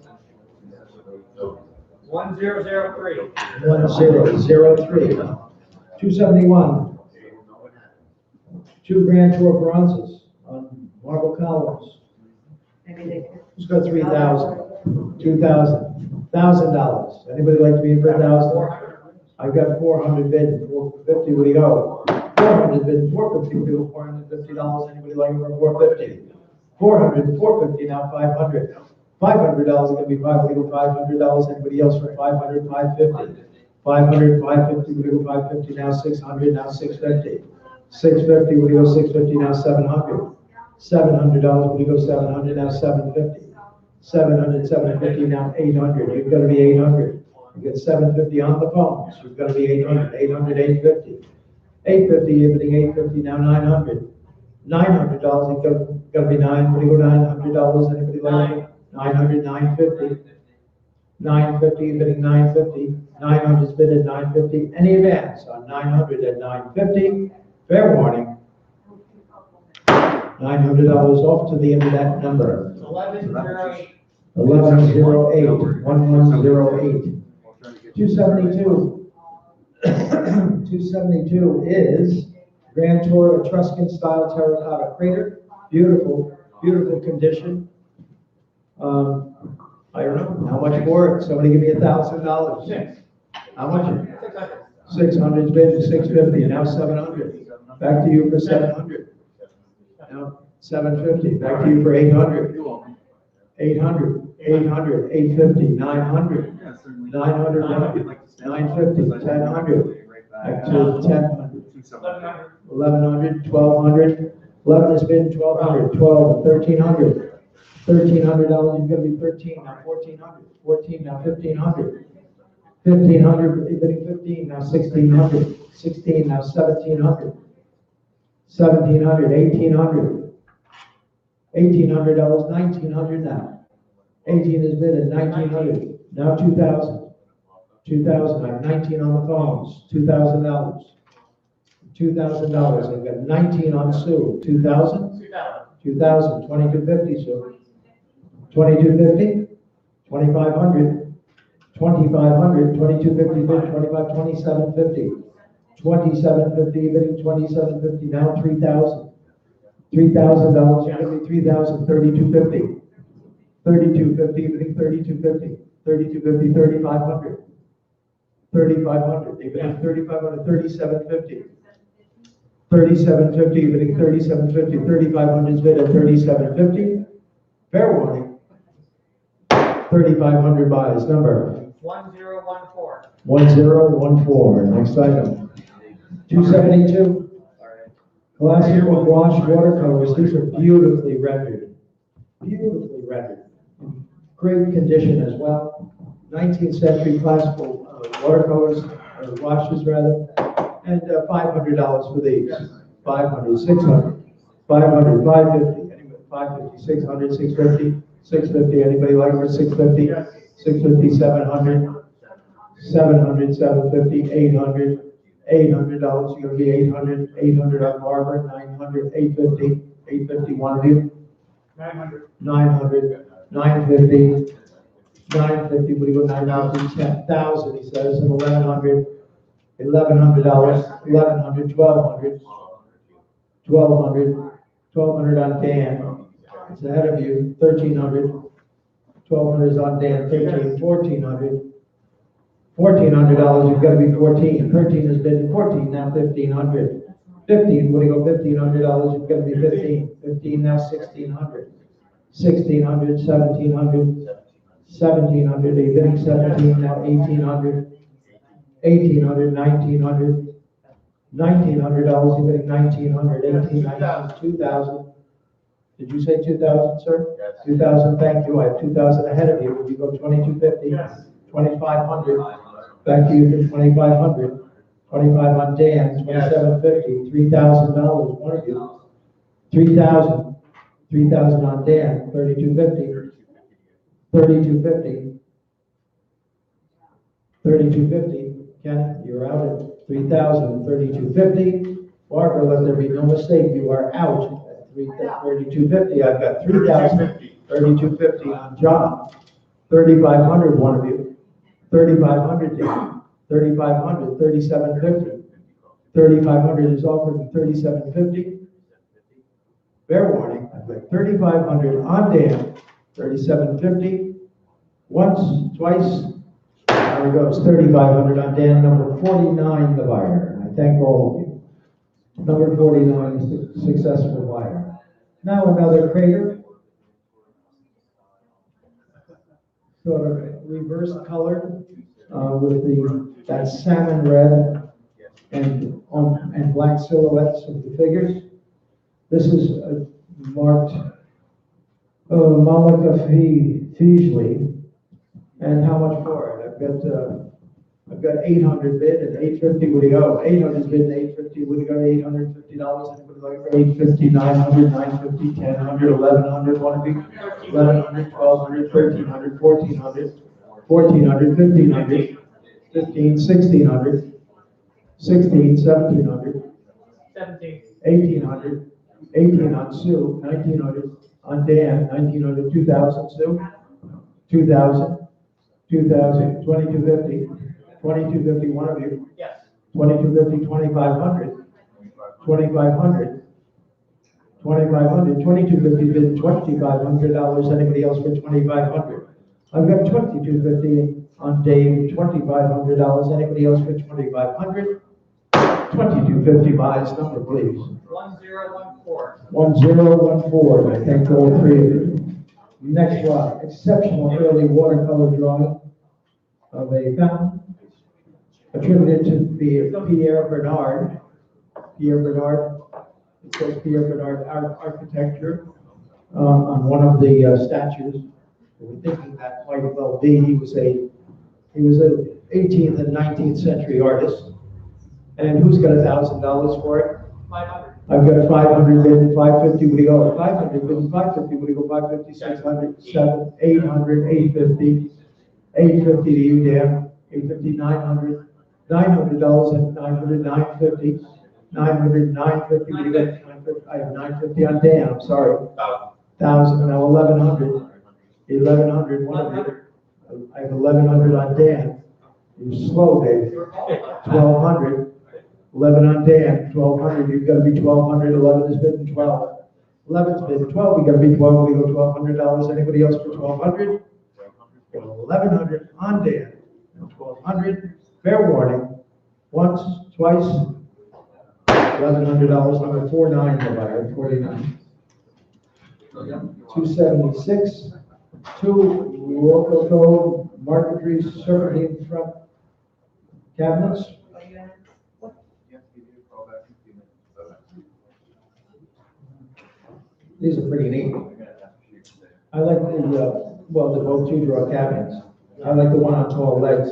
S2: 1003.
S1: 1003. 271. 2 Grand Tour bronzes on marble columns. Who's got 3,000? 2,000. $1,000. Anybody like to be in for 1,000? I've got 400 bid and 450. What do you go? 400 bid and 450. What do you go? $450. Anybody like it for 450? 400 and 450. Now 500. $500 is going to be 5. What do you go? $500. Anybody else for 500? 550. 500, 550. What do you go? 550. Now 600. Now 650. 650. What do you go? 650. Now 700. $700. What do you go? 700. Now 750. 700, 750. Now 800. You've got to be 800. You get 750 on the phone. So you've got to be 800. 800, 850. 850. You're bidding 850. Now 900. $900. You've got to be 9. What do you go? $900. Anybody like it? 900, 950. 950, bidding 950. 900 is bid at 950. Any advance on 900 at 950? Fair warning. $900 off to the end of that number.
S2: 1108.
S1: 1108. 1108. 272. 272 is Grand Tour Etruscan style terracotta crater. Beautiful, beautiful condition. I don't know. How much for it? Somebody give me $1,000. How much? 600 bid, 650, now 700. Back to you for 700. Now 750. Back to you for 800. 800, 800, 850, 900. 900, 950, 1000. Back to 1000. 1100, 1200. 11 has been 1200, 12, 1300. $1,300, you're gonna be 13, now 1,400, 14, now 1,500. 1,500, bidding 15, now 1,600, 16, now 1,700. $1,700, $1,800. $1,800, $1,900 now. 18 is bid at $1,900, now 2,000. 2,000, I have 19 on the phones, $2,000. $2,000, I've got 19 on Sue, 2,000? 2,000, 2,250, Sue. 2,250, 2,500, 2,500, 2,250 bid, 2750. 2750 bidding, 2750, now 3,000. $3,000, you're gonna be 3,000, 3,250. 3,250 bidding, 3,250. 3,250, 3,500. 3,500, they bid 3,500, 3,750. 3,750 bidding, 3,750. 3,500 is bid at 3,750. Fair warning. 3,500 buys, number
S2: 1014.
S1: 1014. Next item. 272. Classic wash watercolors. These are beautifully rendered. Beautifully rendered. Great condition as well. 19th century classical watercolors, or washes rather. And $500 for these. 500, 600, 500, 550, anybody, 550, 600, 650, 650, anybody like for 650, 650, 700, 700, 750, 800, $800, you're gonna be 800, 800 on Barbara, 900, 850, 850, one of you, 900, 950, 950, what do you go, 9,000, 10,000, he says, and 1,100, $1,100, 1,100, 1,200, 1,200, 1,200 on Dan, it's ahead of you, 1,300, 1,200 is on Dan, 13, 1,400, $1,400, you've got to be 14. 13 has been 14, now 1,500. 15, what do you go, $1,500, you've got to be 15. 15, now 1,600. 1,600, 1,700. 1,700, they're bidding 17, now 1,800. 1,800, 1,900. $1,900, you're bidding 1,900. 1,800, 2,000. Did you say 2,000, sir?
S4: Yes.
S1: 2,000, thank you. I have 2,000 ahead of you. Would you go 2,250? Yes. 2,500. Back to you for 2,500. 25 on Dan, 2,750. $3,000, one of you. 3,000. 3,000 on Dan, 3,250. 3,250. 3,250. Ken, you're out at 3,000. 3,250. Barbara, let there be no mistake, you are out at 3,250. I've got 3,000. 3,250 on John. 3,500, one of you. 3,500, Dan. 3,500, 3,750. 3,500 is offered at 3,750. Fair warning, I've got 3,500 on Dan, 3,750. Once, twice, there it goes, 3,500 on Dan, number 49, the buyer. I thank all of you. Number 49 is the successful buyer. Now another crater. Sort of reverse color with that salmon red and black silhouettes of the figures. This is marked Malika Feasley. And how much for it? I've got 800 bid and 850 would he go? 800 bid and 850 would he go? $850 and would like for 850, 900, 950, 1000, 1100, one of you. 1100, 1200, 1300, 1400, 1400, 1500, 15, 1600, 16, 1700, 1800, 18 on Sue, 1900 on Dan, 1900, 2000 Sue, 2000, 2000, 2250, 2250, one of you.
S2: Yes.
S1: 2250, 2500, 2500, 2500, 2250 bid $2,500. Anybody else for 2500? I've got 2250 on Dave, $2,500. Anybody else for 2500? 2250 buys, number please.
S2: 1014.
S1: 1014, I thank all three of you. Next one, exceptional early watercolor drawing of a fountain attributed to Pierre Bernard. Pierre Bernard, it says Pierre Bernard architecture on one of the statues. We're thinking that might well be. He was a 18th and 19th century artist. And who's got $1,000 for it?
S2: 500.
S1: I've got 500 bid, 550, what do you go? 500 bid, 550, what do you go? 550, 600, 7, 800, 850, 850 to you, Dan. 850, 900, $900 and 900, 950, 900, 950, what do you got? 950, I have 950 on Dan, I'm sorry. 1,000, now 1,100, 1,100, one of you. I have 1,100 on Dan. You're slow, Dave. 1,200. 11 on Dan, 1,200, you've got to be 1,200, 11 is bidding 12. 11's bidding 12, we got to be 12, we go $1,200, anybody else for 1,200? 1,100 on Dan, 1,200, fair warning, once, twice, $1,100, number 49, the buyer, 49. 276, 2 local code, marquetry, serpentine front cabinets. These are pretty neat. I like the, well, the both 2-drawer cabinets. I like the one on tall legs.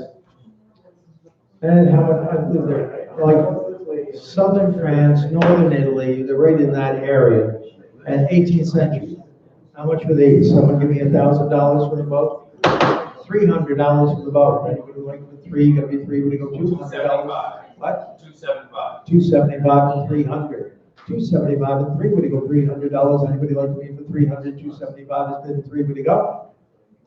S1: And how much, I live there, like southern France, northern Italy, they're right in that area, and 18th century. How much for these? Someone give me $1,000 for the boat? $300 for the boat. Anybody like for 3, gotta be 3, would you go $200? What?
S6: 275.
S1: 275 and 300. 275 and 3, would you go $300? Anybody like me for 300? 275 is bid 3, would you go?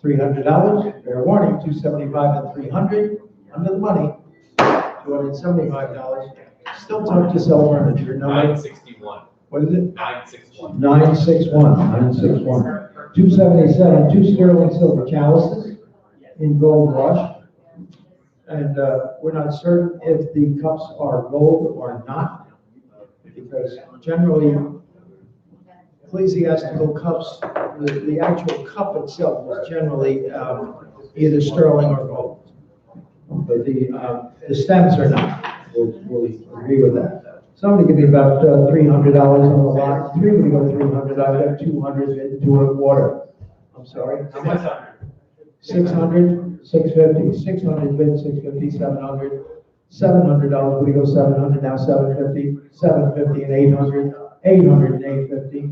S1: $300, fair warning, 275 and 300, under the money, $275. Still tough to sell furniture, no?
S6: 961.
S1: What is it?
S6: 961.
S1: 961, 961. 277, 2 sterling silver chalices in gold rush. And we're not certain if the cups are gold or not, because generally ecclesiastical cups, the actual cup itself is generally either sterling or gold. But the stems are not. We'll agree with that. Somebody give me about $300 on the lot. 3 would go 300. I've got 200 and 2.25. I'm sorry. 600, 650, 600 bid, 650, 700. $700 would go 700, now 750, 750 and 800, 800 and 850,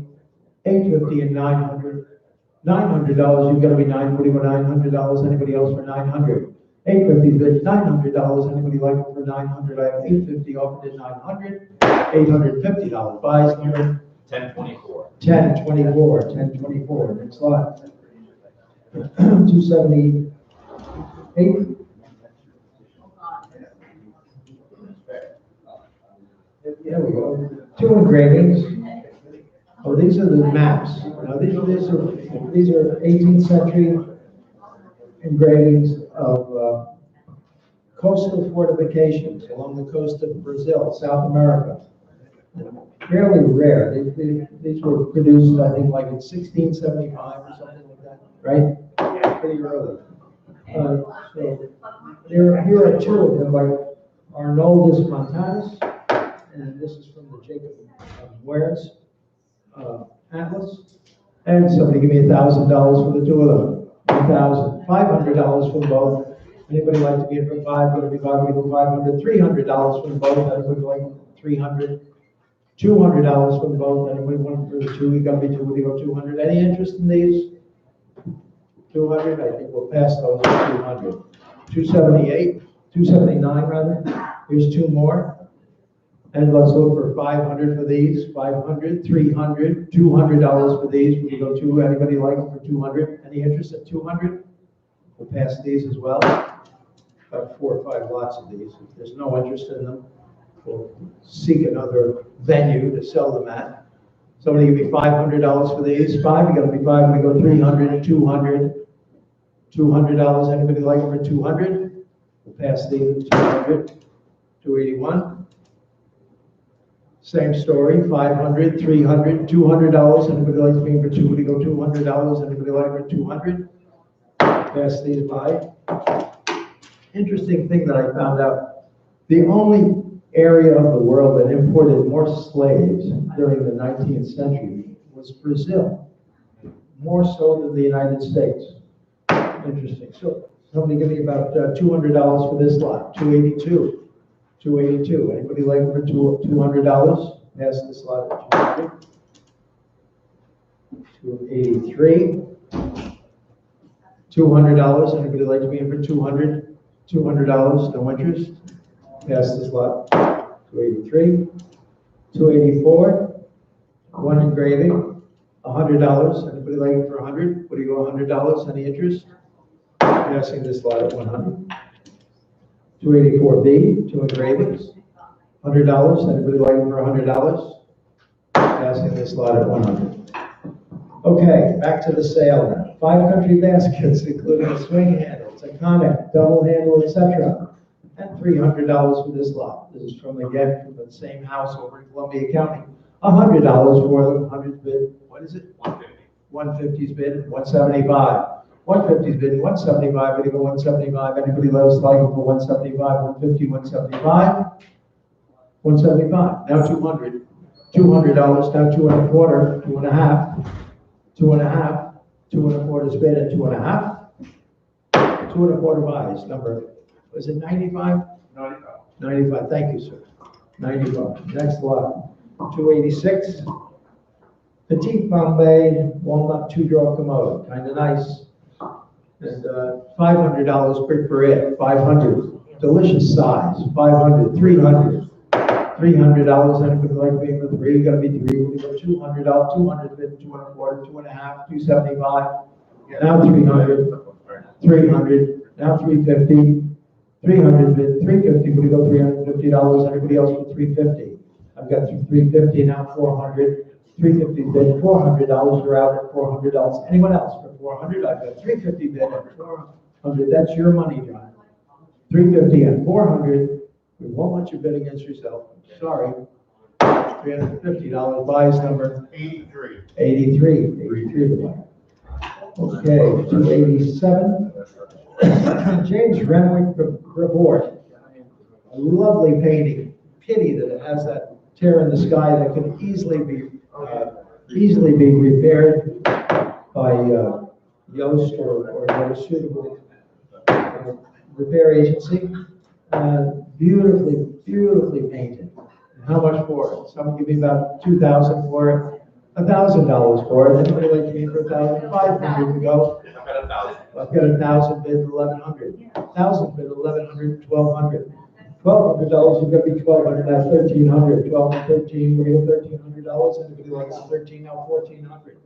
S1: 850 and 900, $900, you've got to be 9, would you go $900, anybody else for 900? 850 bid, $900, anybody like it for 900? I have 850 offered at 900, $850 buys number
S6: 1024.
S1: 1024, 1024, next lot. 278. There we go. 2 engravings. Oh, these are the maps. Now these are 18th century engravings of coastal fortifications along the coast of Brazil, South America. Fairly rare. These were produced, I think, like in 1675 or something like that, right? Pretty early. So here are 2 of them by Arnoldus Montanus. And this is from the Jacob Wares Atlas. And somebody give me $1,000 for the 2 of them. $1,000. $500 for both. Anybody like to get for 5? Going to be 500, $300 for the both. Anybody like 300? $200 for the both. Anybody want for the 2? You got to be 2. Would you go 200? Any interest in these? 200. I think we'll pass those at 200. 278. 279 rather. Here's 2 more. And let's look for 500 for these, 500, 300, $200 for these. We can go 2. Anybody like them for 200? Any interest at 200? We'll pass these as well. About 4 or 5 lots of these. If there's no interest in them, we'll seek another venue to sell them at. Somebody give me $500 for these. 5, you got to be 5. We go 300, 200, $200. Anybody like them for 200? We'll pass these at 200, 281. Same story, 500, 300, $200. Anybody like me for 2? Would you go $200? Anybody like for 200? Pass these by. Interesting thing that I found out. The only area of the world that imported more slaves during the 19th century was Brazil. More so than the United States. Interesting. So somebody give me about $200 for this lot. 282. 282. Anybody like for $200? Pass this lot at 200. 283. $200. Anybody like to be in for 200? $200, no interest. Pass this lot. 283. 284. One engraving. $100. Anybody like it for 100? What do you go, $100? Any interest? Passing this lot at 100. 284B, two engravings. $100. Anybody like it for $100? Passing this lot at 100. Okay, back to the sale now. 5 country baskets, including a swing handle, taconic, double handle, etc. And $300 for this lot. This is from the same house over in Columbia County. $100 for them. 100's bid. What is it?
S6: 150.
S1: 150's bid. 175. 150's bid. 175. Ready to go 175. Anybody let us like it for 175? 150. 175. 175. Now 200. $200. Now 2.25. 2.5. 2.5. 2.25 bid at 2.5. 2.25 buys. Number, was it 95?
S5: 95.
S1: 95. Thank you, sir. 95. Next lot. 286. Petite Bombay walnut 2-drawer commode. Kind of nice. And $500 brick for it. 500. Delicious size. 500. 300. $300. Anybody like to be for 3? Got to be 3. We go $200. 200 bid. 2.25. 2.5. 275. Now 300. 300. Now 350. 300 bid. 350. We go $350. Anybody else for 350? I've got 350. Now 400. 350 bid. $400. We're out at $400. Anyone else for 400? I've got 350 bid at 400. That's your money, John. 350 and 400. We won't let you bid against yourself. Sorry. $350 buys number
S4: 83.
S1: 83. 83 the buyer. Okay, 287. James Renwick Report. A lovely painting. Pity that it has that tear in the sky that could easily be repaired by Yoast or another suitable repair agency. Beautifully painted. And how much for it? Someone give me about $2,000 for it. $1,000 for it. Anybody like to be for $1,000? 500 to go.
S6: I've got 1,000.
S1: I've got 1,000 bid, 1,100. 1,000 bid, 1,100, 1,200. $1,200, you've got to be 1,200, that's 1,300. 12 and 13, we're getting $1,300. Anybody likes 13, now 1,400.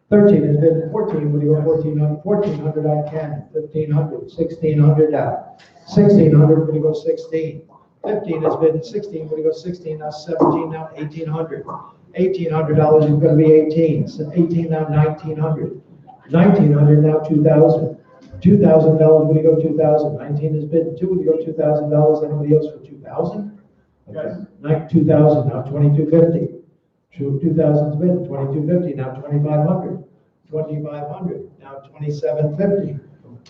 S1: 13 is bid, 14, what do you go 1,400? 1,400 on Ken, 1,500, 1,600 now. 1,600, what do you go 16? 15 has been 16, what do you go 16, now 17, now 1,800. $1,800, you've got to be 18. So 18 now 1,900. 1,900 now 2,000. $2,000, would you go 2,000? 19 is bid 2, would you go $2,000? Anybody else for 2,000?
S5: Yes.
S1: 2,000 now 2,250. 2,000's bid 2,250 now 2,500. 2,500 now 2,750.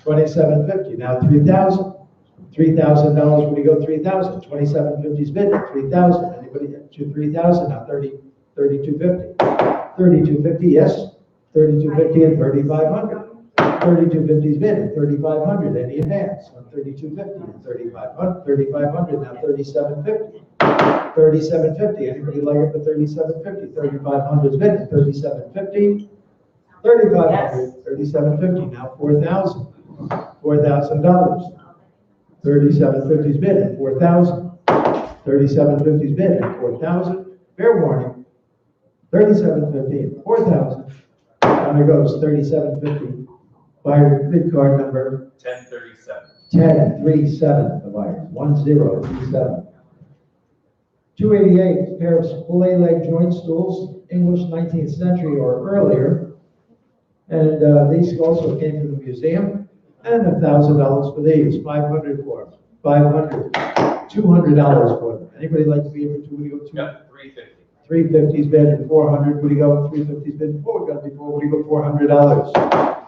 S1: 2,750 now 3,000. $3,000, would you go 3,000? 2,750's bid 3,000. Anybody to 3,000 now 3,250. 3,250, yes. 3,250 and 3,500. 3,250's bid at 3,500. Any advance on 3,250 and 3,500. 3,500 now 3,750. 3,750. Anybody like it for 3,750? 3,500's bid at 3,750. 3,500. 3,750 now 4,000. $4,000. 3,750's bid at 4,000. 3,750's bid at 4,000. Fair warning. 3,750 and 4,000. Down it goes. 3,750. Buyer bid card number
S6: 1037.
S1: 1037. The buyer 1037. 288. Pair of splay leg joint stools, English 19th century or earlier, and these also came from the museum. And $1,000 for these. 500 for them. 500. $200 for them. Anybody like to be able to? Would you go
S6: Yep, 350.
S1: 350's bid and 400. Would you go 350's bid and 4? Would you go before? Would you go $400?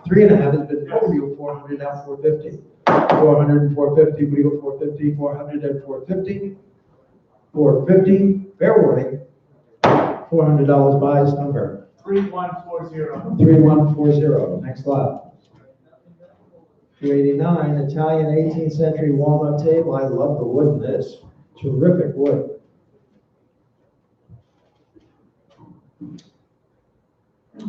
S1: 3.5 is bid 4. Would you go 400 now 450? 400 and 450. Would you go 450? 400 and 450. 450. Fair warning. $400 buys number
S5: 3140.
S1: 3140. Next lot. 289, Italian 18th century walnut table. I love the wood in this. Terrific wood. And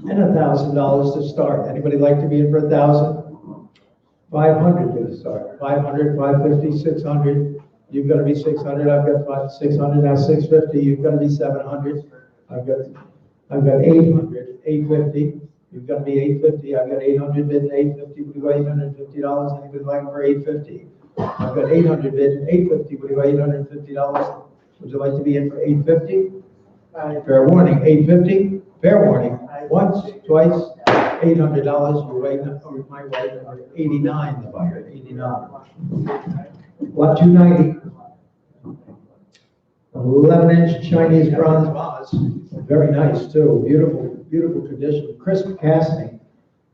S1: $1,000 to start. Anybody like to be in for 1,000? 500 to start. 500, 550, 600. You've got to be 600. I've got 600. Now 650. You've got to be 700. I've got 800, 850. You've got to be 850. I've got 800 bid and 850. Would you go $850? Anybody like for 850? I've got 800 bid and 850. Would you go $850? Would you like to be in for 850? Fair warning, 850. Fair warning. Once, twice, $800. Your way, or my way, number 89. The buyer, 89. Lot 290. 11-inch Chinese bronze vase. Very nice too. Beautiful, beautiful condition. Crisp casting.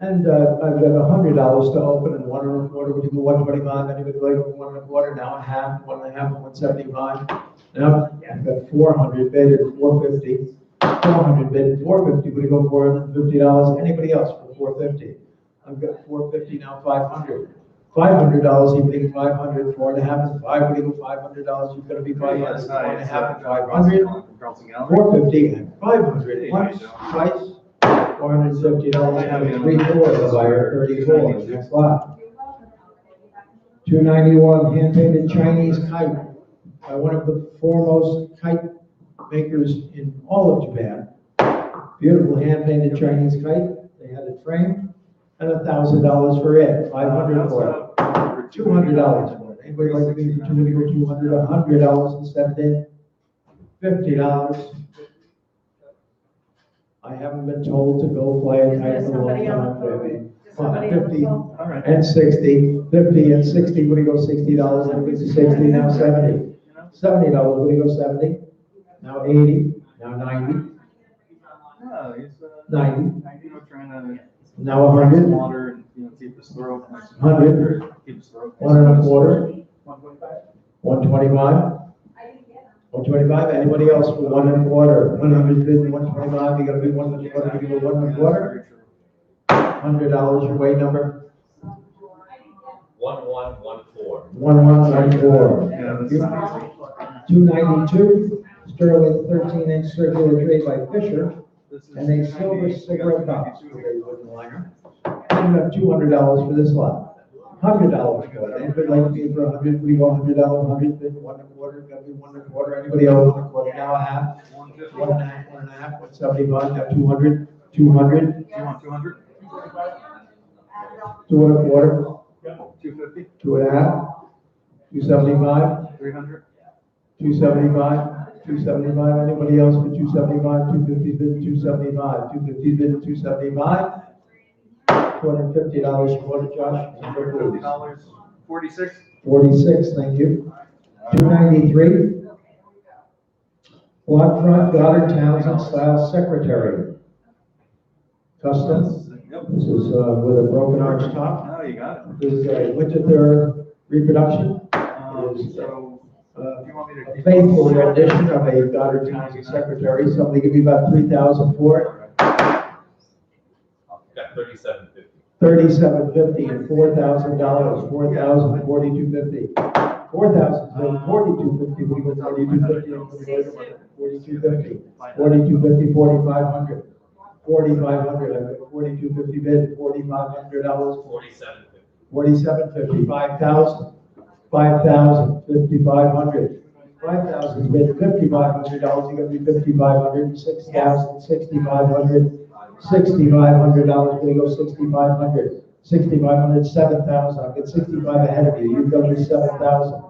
S1: And I've got $100 to open and 1.25. Would you go 125? Anybody like 1.25? Now a half, 1.5, 175. Now I've got 400 bid at 450. 400 bid at 450. Would you go $450? Anybody else for 450? I've got 450 now. 500. $500, even think 500, 4.5 and 5, would equal $500, you've got to be 500, 4.5 and 500, 450 and 500, once, twice, $450, having 3/4 of the buyer, 34, next lot. 291, hand-painted Chinese kite, by one of the foremost kite makers in all of Japan. Beautiful hand-painted Chinese kite, they had it framed, and $1,000 for it, 500 for it. $200 for it. Anybody like to be for $200 or $200? $100 instead of it. $50. I haven't been told to go fly a kite in a long time, baby. 50 and 60. 50 and 60. Would you go $60? Anybody say 60? Now 70. $70. Would you go 70? Now 80. Now 90.
S5: No, he's
S1: 90.
S5: trying to
S1: Now 100.
S5: water and keep his throat.
S1: 100.
S5: Keep his throat.
S1: 1.25. 125. 125. Anybody else for 1.25? 100 bid, 125. You gotta be 1.25. You go 1.25. $100 your way number.
S6: 1114.
S1: 1114.
S5: Yeah,
S1: Thank you.
S5: that's
S1: 292. Sterling 13-inch circular tray by Fisher.
S5: This is
S1: And a silver
S5: 90,
S1: cigarette box with a wooden liner. And you have $200 for this lot. $100 for it. Anybody like to be for 100? We go $100, 100 bid, 1.25. Got to be 1.25. Anybody else 1.25? Now a half. 1.5, 1.5, 175. Now 200. 200.
S5: You want 200?
S1: 2.25.
S5: 250?
S1: 2.5. 275.
S5: 300?
S1: 275. 275. Anybody else for 275? 250 bid, 275. 250 bid, 275. $250 for it, Josh. Number please.
S5: $50. 46?
S1: 46, thank you. 293. Lot front, Goddard Townsend style secretary. Custom.
S5: Yep.
S1: This is with a broken arch top.
S5: No, you got it.
S1: This is a winter reproduction.
S5: So, if you want me to
S1: A
S5: keep
S1: faithful rendition of a Goddard Townsend secretary. Somebody give me about 3,000 for it.
S6: Got 3750.
S1: 3750 and $4,000. 4,000, 4250. 4,000, 4250. We go 4250. 4250. 4250, 4,500. 4,500. I've got 4250 bid. $4,500.
S6: 4750.
S1: 4750. 5,000. 5,000. 5,500. 5,000 bid. $5,500. You got to be 5,500. 6,000. 6,500. $6,500, we go 6,500, 6,500, 7,000, I've got 65 ahead of you, you've got to be 7,000,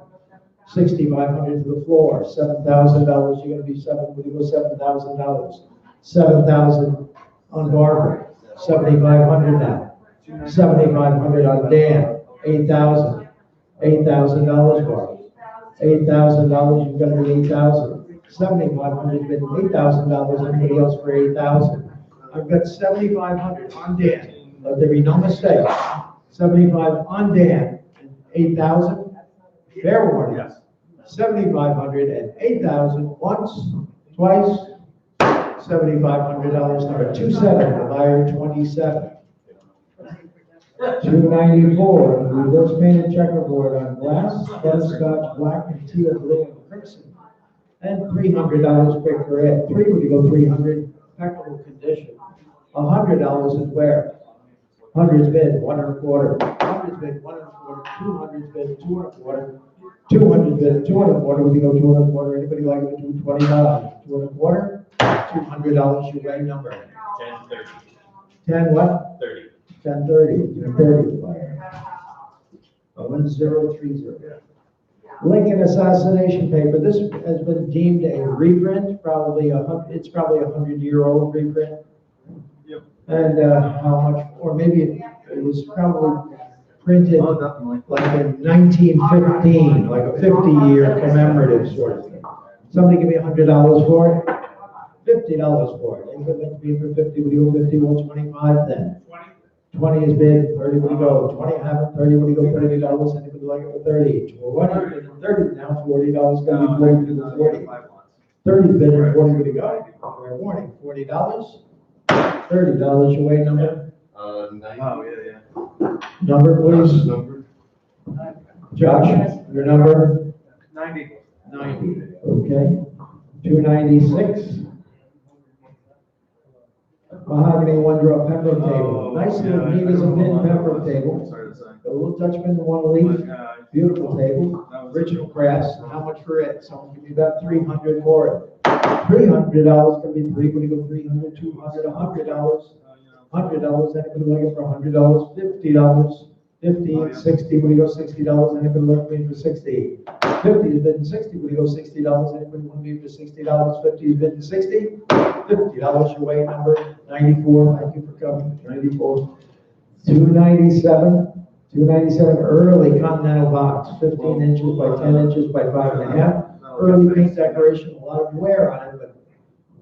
S1: 6,500 to the floor, $7,000, you're going to be we go $7,000, 7,000 on Barbara, 7,500 now, 7,500 on Dan, 8,000, $8,000 Barbara, $8,000, you've got to be 8,000, 7,500 bid, $8,000, anybody else for 8,000? I've got 7,500 on Dan. Let there be no mistake. 75 on Dan and 8,000. Fair warning.
S5: Yes.
S1: 7,500 and 8,000 once, twice. $7,500 number 27. The buyer 27. 294. Reverse painted checkerboard on glass, butterscotch, black, and teal, blue, and crimson. And $300 quick for it. 3, would you go 300? impeccable condition. $100 is where? 100's bid, 1 1/4. 100's bid, 1 1/4. 200's bid, 2 1/4. 200's bid, 2 1/4. We go 2 1/4. Anybody like to do $20? 2 1/4. $200 your way number.
S6: 10:30.
S1: 10 what?
S6: 30.
S1: 10:30. 30. 1030. Lincoln assassination paper. This has been deemed a reprint. It's probably a 100-year-old reprint.
S5: Yep.
S1: And how much, or maybe it was probably printed
S5: Oh, definitely.
S1: like in 1915, like a 50-year commemorative sort of thing. Somebody give me $100 for it? $50 for it. Anybody like to be for 50? Would you go 50? Well, 25 then. 20 is bid. 30 would you go? 20 I have it. 30 would you go? $30. Anybody like it for 30? Well, what? 30 now. $40 going to be 40 to the 40. 30 bid and 40 would you go? Fair warning. $40. $30 your way number.
S7: 90.
S5: Oh, yeah.
S1: Number, please.
S7: Number.
S1: Josh, your number?
S5: 90.
S1: 90. Okay. 296. Mahogany one-drop pepper table. Nice little neat as a mint pepper table.
S5: Sorry to say.
S1: A little Dutchman, one leaf.
S5: But,
S1: Beautiful table. Original crafts. How much for it? Someone give me about 300 for it. $300 can be three. When you go 300, 200, $100. $100. Anybody like it for $100? $50. 50, 60. When you go $60, anybody like me for 60? 50 is bid 60. When you go $60, anybody want me for $60? 50 is bid 60. $50 your way number. 94. Thank you for coming. 94. 297. 297 early continental box, 15 inches by 10 inches by 5.5. Early paint decoration, a lot of wear on it, but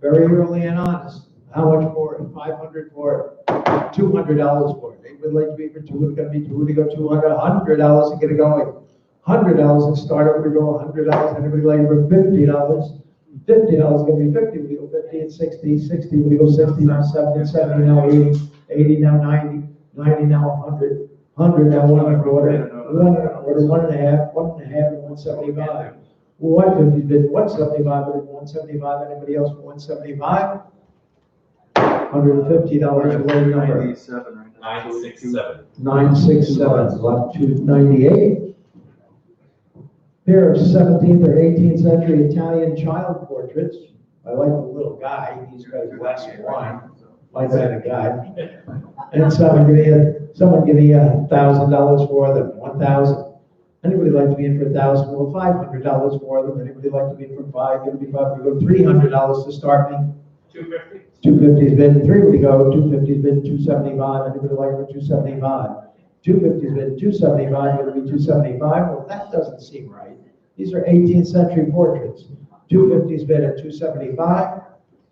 S1: very early and honest. How much for it? 500 for it. $200 for it. They would like to be for two. It's going to be two to go 200. $100 to get it going. $100 and start over to go $100. Anybody like it for $50? $50 is going to be 50. We go 50 and 60. 60 we go 60 now 70. 70 now 80. 80 now 90. 90 now 100. 100 now 1 1/4. 1 1/4. 1 1/2. 1 1/2 and 175. 150 bid 175 and 175. Anybody else for 175? $150 away number.
S5: 97 right now.
S6: 967.
S1: 967. Left 298. Pair of 17th or 18th century Italian child portraits. I like the little guy. He's got a glass of wine. Like that guy. And someone give me $1,000 for them. 1,000. Anybody like to be in for 1,000? Well, $500 for them. Anybody like to be in for 5? Give me 5. We go $300 to start me.
S6: 250.
S1: 250 is bid. 3 would go. 250 is bid. 275. Anybody like for 275? 250 is bid. 275. Going to be 275. Well, that doesn't seem right. These are 18th century portraits. 250 is bid at 275.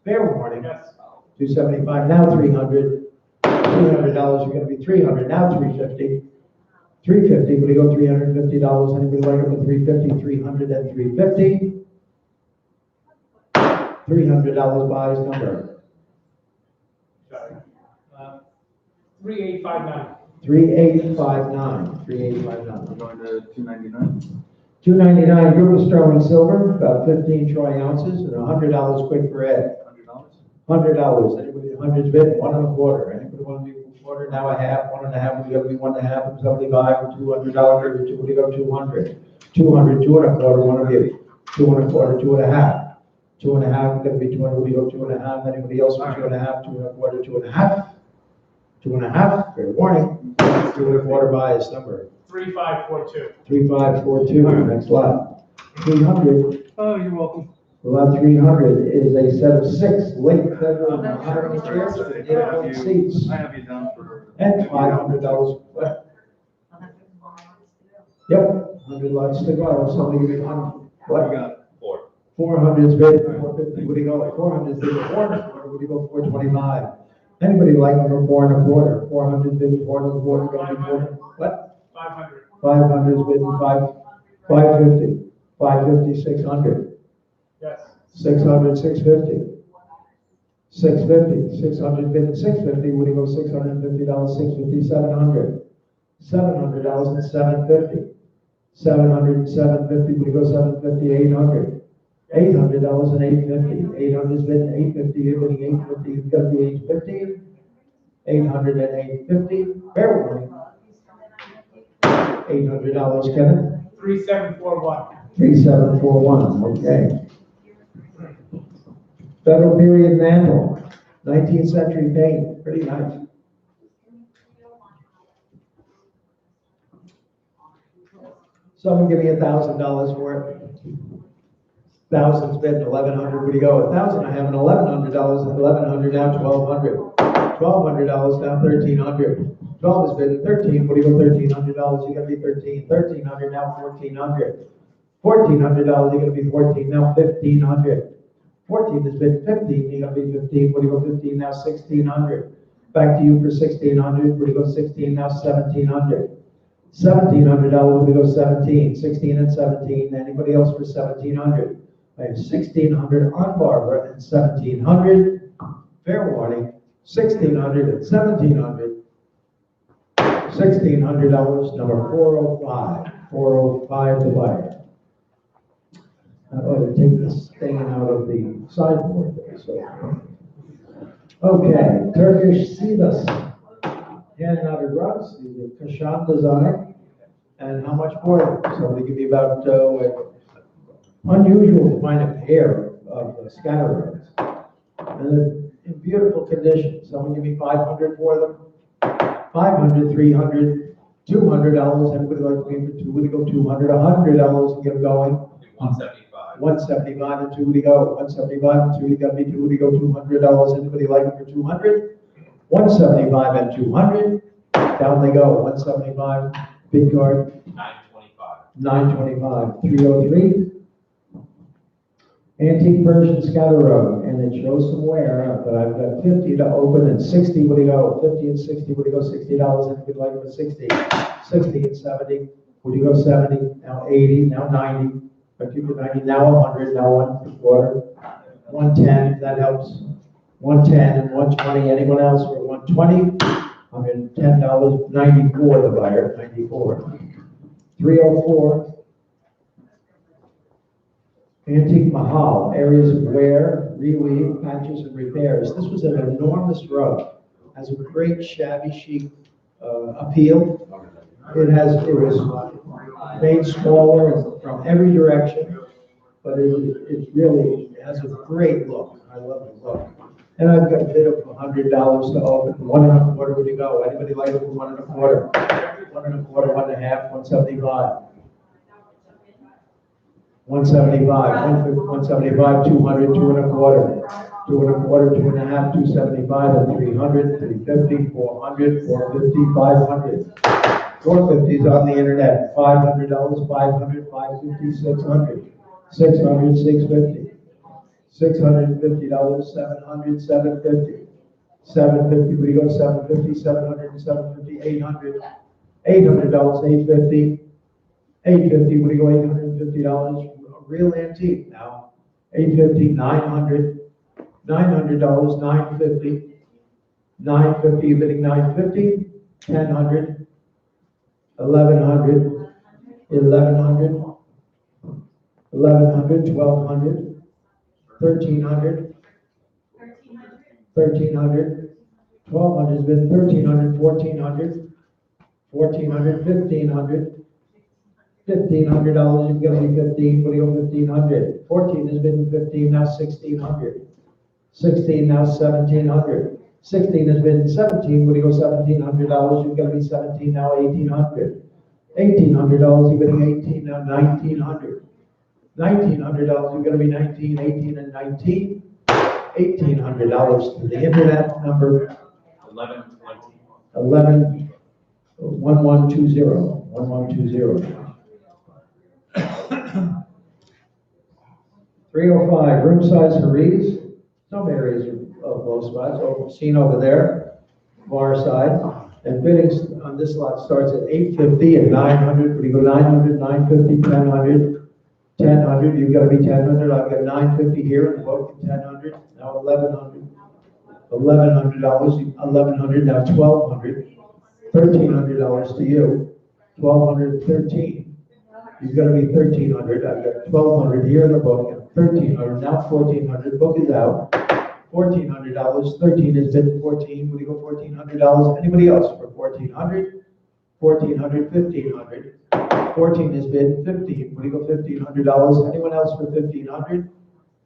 S1: Fair warning.
S6: Yes.
S1: 275. Now 300. $300 are going to be 300. Now 350. 350. Would you go $350? Anybody like it for 350? 300 and 350. $300 buys number.
S6: 3859.
S1: 3859. 3859.
S5: We're going to 299.
S1: 299 group of sterling silver, about 15 troy ounces, and $100 quick for Ed.
S5: $100.
S1: $100. Anybody, 100's bid, 1 1/4. Anybody want to do 1/4? Now a half, 1 1/2. We got to be 1 1/2. And somebody buy for $200. Two, we go 200. 200, 2 1/4. One of you. 2 1/4, 2 1/2. 2 1/2. Going to be 200. We go 2 1/2. Anybody else for 2 1/2? 2 1/4, 2 1/2. 2 1/2. Fair warning. 2 1/4 buys number.
S6: 3542.
S1: 3542. Next lot. 300.
S5: Oh, you're welcome.
S1: Lot 300 is a set of 6 late bedroom mahogany chairs with 8 seats
S5: I have you down for.
S1: and $500. What? Yep, 100 lots to go. Somebody give me one. What?
S5: You got it.
S6: 4.
S1: 400's bid. 450. What do you go? 400's bid. 400. What do you go? 425. Anybody like number 4 1/4? 400's bid. 4 1/4. Going to be 4. What?
S6: 500.
S1: 500's bid. 550. 550. 600.
S6: Yes.
S1: 600, 650. 650, 600 bid at 650. Would you go $650? 650, 700. $700 and 750. 700 and 750. Would you go 750? 800. $800 and $850. 800's been $850, you're bidding $850, you've got to be $850. 800 and $850. Fair warning. $800, Kevin.
S6: 3741.
S1: 3741, okay. Federal period mantle, 19th century paint, pretty nice. Someone give me $1,000 for it. Thousand's bid, 1,100, where do you go? 1,000, I have an $1,100, 1,100 now, 1,200. $1,200 now, 1,300. 12 has been 13, what do you go, $1,300, you gotta be 13. 1,300 now, 1,400. $1,400, you gotta be 14, now 1,500. 14 has been 15, you gotta be 15, what do you go, 15 now, 1,600. Back to you for 1,600, where do you go, 16 now, 1,700. $1,700, we go 17, 16 and 17. Anybody else for 1,700? I have 1,600 on Barbara and 1,700. Fair warning, 1,600 and 1,700. $1,600, number 405. 405 the buyer. I ought to take this thing out of the sideboard there. So. Okay, Turkish Sivas. Hand-knotted rugs, the Kashan design, and how much for it? Somebody give me about, unusual to find a pair of scatter rugs. And they're in beautiful condition. Someone give me 500 for them? 500, 300, $200. Anybody like to pay for two? Would you go 200, $100 and get them going?
S6: 175.
S1: 175 and two, would you go? 175 and two, you got me two, would you go $200? Anybody like it for 200? 175 and 200. Down they go. 175. Big card.
S6: 925.
S1: 925. 303. Antique Persian scatter rug, and it shows some wear, but I've got 50 to open and 60. Would you go? 50 and 60. Would you go $60? Anybody like it for 60? 60 and 70. Would you go 70? Now 80. Now 90. But you for 90. Now 100. Now 1 quarter. 110. That helps. 110 and 120. Anyone else for 120? $110. 94 the buyer. 94. 304. Antique Mahal. Areas of wear, reweave, patches, and repairs. This was an enormous rug. Has a great shabby chic appeal. It was made smaller from every direction, but it really has a great look. I love the look. And I've got a bid of $100 to open. 1.25 would you go? Anybody like it for 1.25? 1.25, 1.5, 175. 175, 175, 200, 2.25, 2.25, 2.5, 275, and 300, 350, 400, 450, 500. 450 is on the internet. $500, 500, 550, 600, 600, 650. $650, 700, 750. 750, we go 750, 700, 750, 800. $800, 850. 850, we go $850. Real antique now. 850, 900. $900, 950. 950, you're bidding 950. 1,000. 1,100. 1,100. 1,100, 1,200. 1,300. 1,300. 1,200 has been 1,300, 1,400. 1,400, 1,500. $1,500, you've got to be 15, what do you go 1,500? 14 has been 15, now 1,600. 16, now 1,700. 16 has been 17, what do you go $1,700? You've got to be 17, now 1,800. $1,800, you're getting 18, now 1,900. $1,900, you're going to be 19, 18, and 19. $1,800 to the internet number 1120. 1120. 1120. 305, room size for Reeves. Some areas of low spots, seen over there, far side. And biddings on this lot starts at 850 and 900. When you go 900, 950, 1,000, 1,000, you've got to be 1,000. I've got 950 here in the book, 1,000. Now 1,100. $1,100, 1,100, now 1,200. $1,300 to you. 1,213. He's gonna be 1,300, I've got 1,200 here in the book, and 1,300, now 1,400, book is out. $1,400, 13 is bid 14, would you go $1,400? Anybody else for 1,400? 1,400, 1,500. 14 is bid 15, would you go $1,500? Anyone else for 1,500?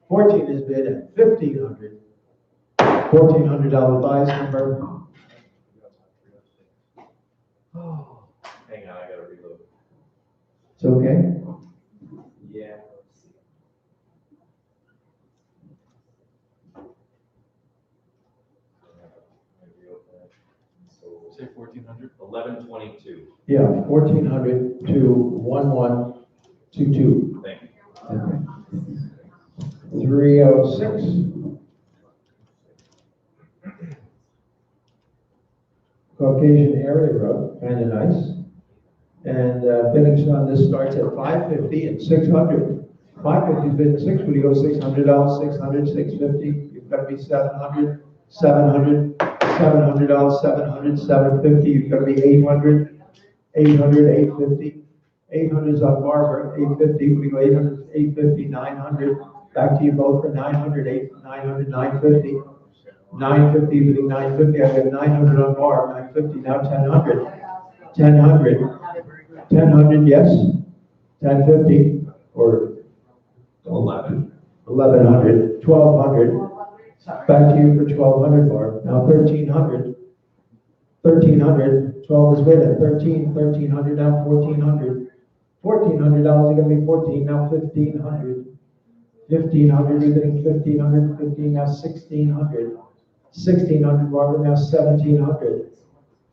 S1: 14 is bid at 1,500. $1,400 buys number.
S6: Hang on, I gotta reload.
S1: It's okay.
S6: Yeah.
S5: Say 1,400.
S6: 1122.
S1: Yeah, 1,400 to 1122.
S6: Thank you.
S1: Okay. 306. Caucasian area road, kind of nice. And bidding on this starts at 550 and 600. 550 is bid at 6, would you go $600, 600, 650? You've got to be 700, 700, $700, 700, 750. You've got to be 800, 800, 850. 800 is on Barbara, 850, we go 800, 850, 900. Back to you both for 900, 900, 950. 950, bidding 950, I've got 900 on Barb, 950, now 1,000. 1,000, 1,000, yes. 1,050, or
S6: 11.
S1: 1,100, 1,200. Back to you for 1,200, Barb. Now 1,300. 1,300, 12 is bid at 13, 1,300, now 1,400. $1,400, you're gonna be 14, now 1,500. 1,500, you're getting 1,500, 15, now 1,600. 1,600, Barbara, now 1,700.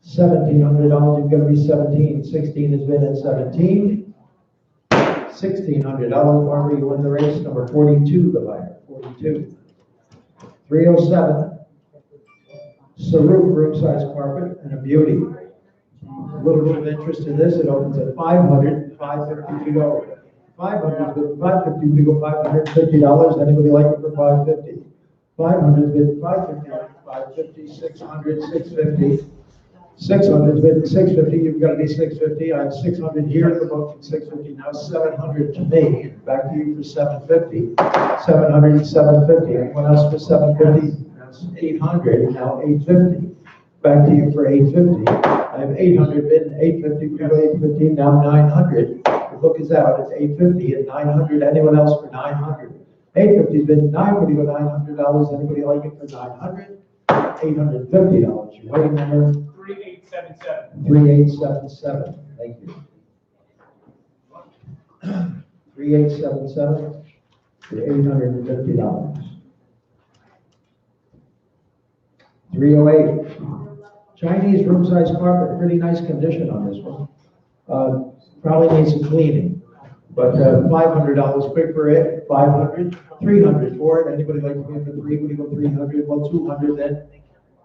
S1: $1,700, you're gonna be 17. 16 is bid at 17. $1,600, Barbara, you win the race. Number 42, the buyer, 42. 307. Saruk room size carpet and a beauty. A little bit of interest in this. It opens at 500, 550 to go. 500 bid 550, we go $550. Anybody like it for 550? 500 bid 550, 550, 600, 650. 600 bid 650. You've got to be 650. I have 600 here in the book and 650. Now 700 to me. Back to you for 750. 700, 750. Anyone else for 750? 800, now 850. Back to you for 850. I have 800 bid and 850, we go 850, now 900. The book is out, it's 850 and 900. Anyone else for 900? 850 has been 9, would you go $900? Anybody like it for 900? $850. Your waiting number?
S6: 3877.
S1: 3877. Thank you. 3877 for $850. 308. Chinese room size carpet, pretty nice condition on this one. Probably needs some cleaning, but $500 quick for it. 500, 300 for it. Anybody like to give it 3? Would you go 300? Well, 200 then.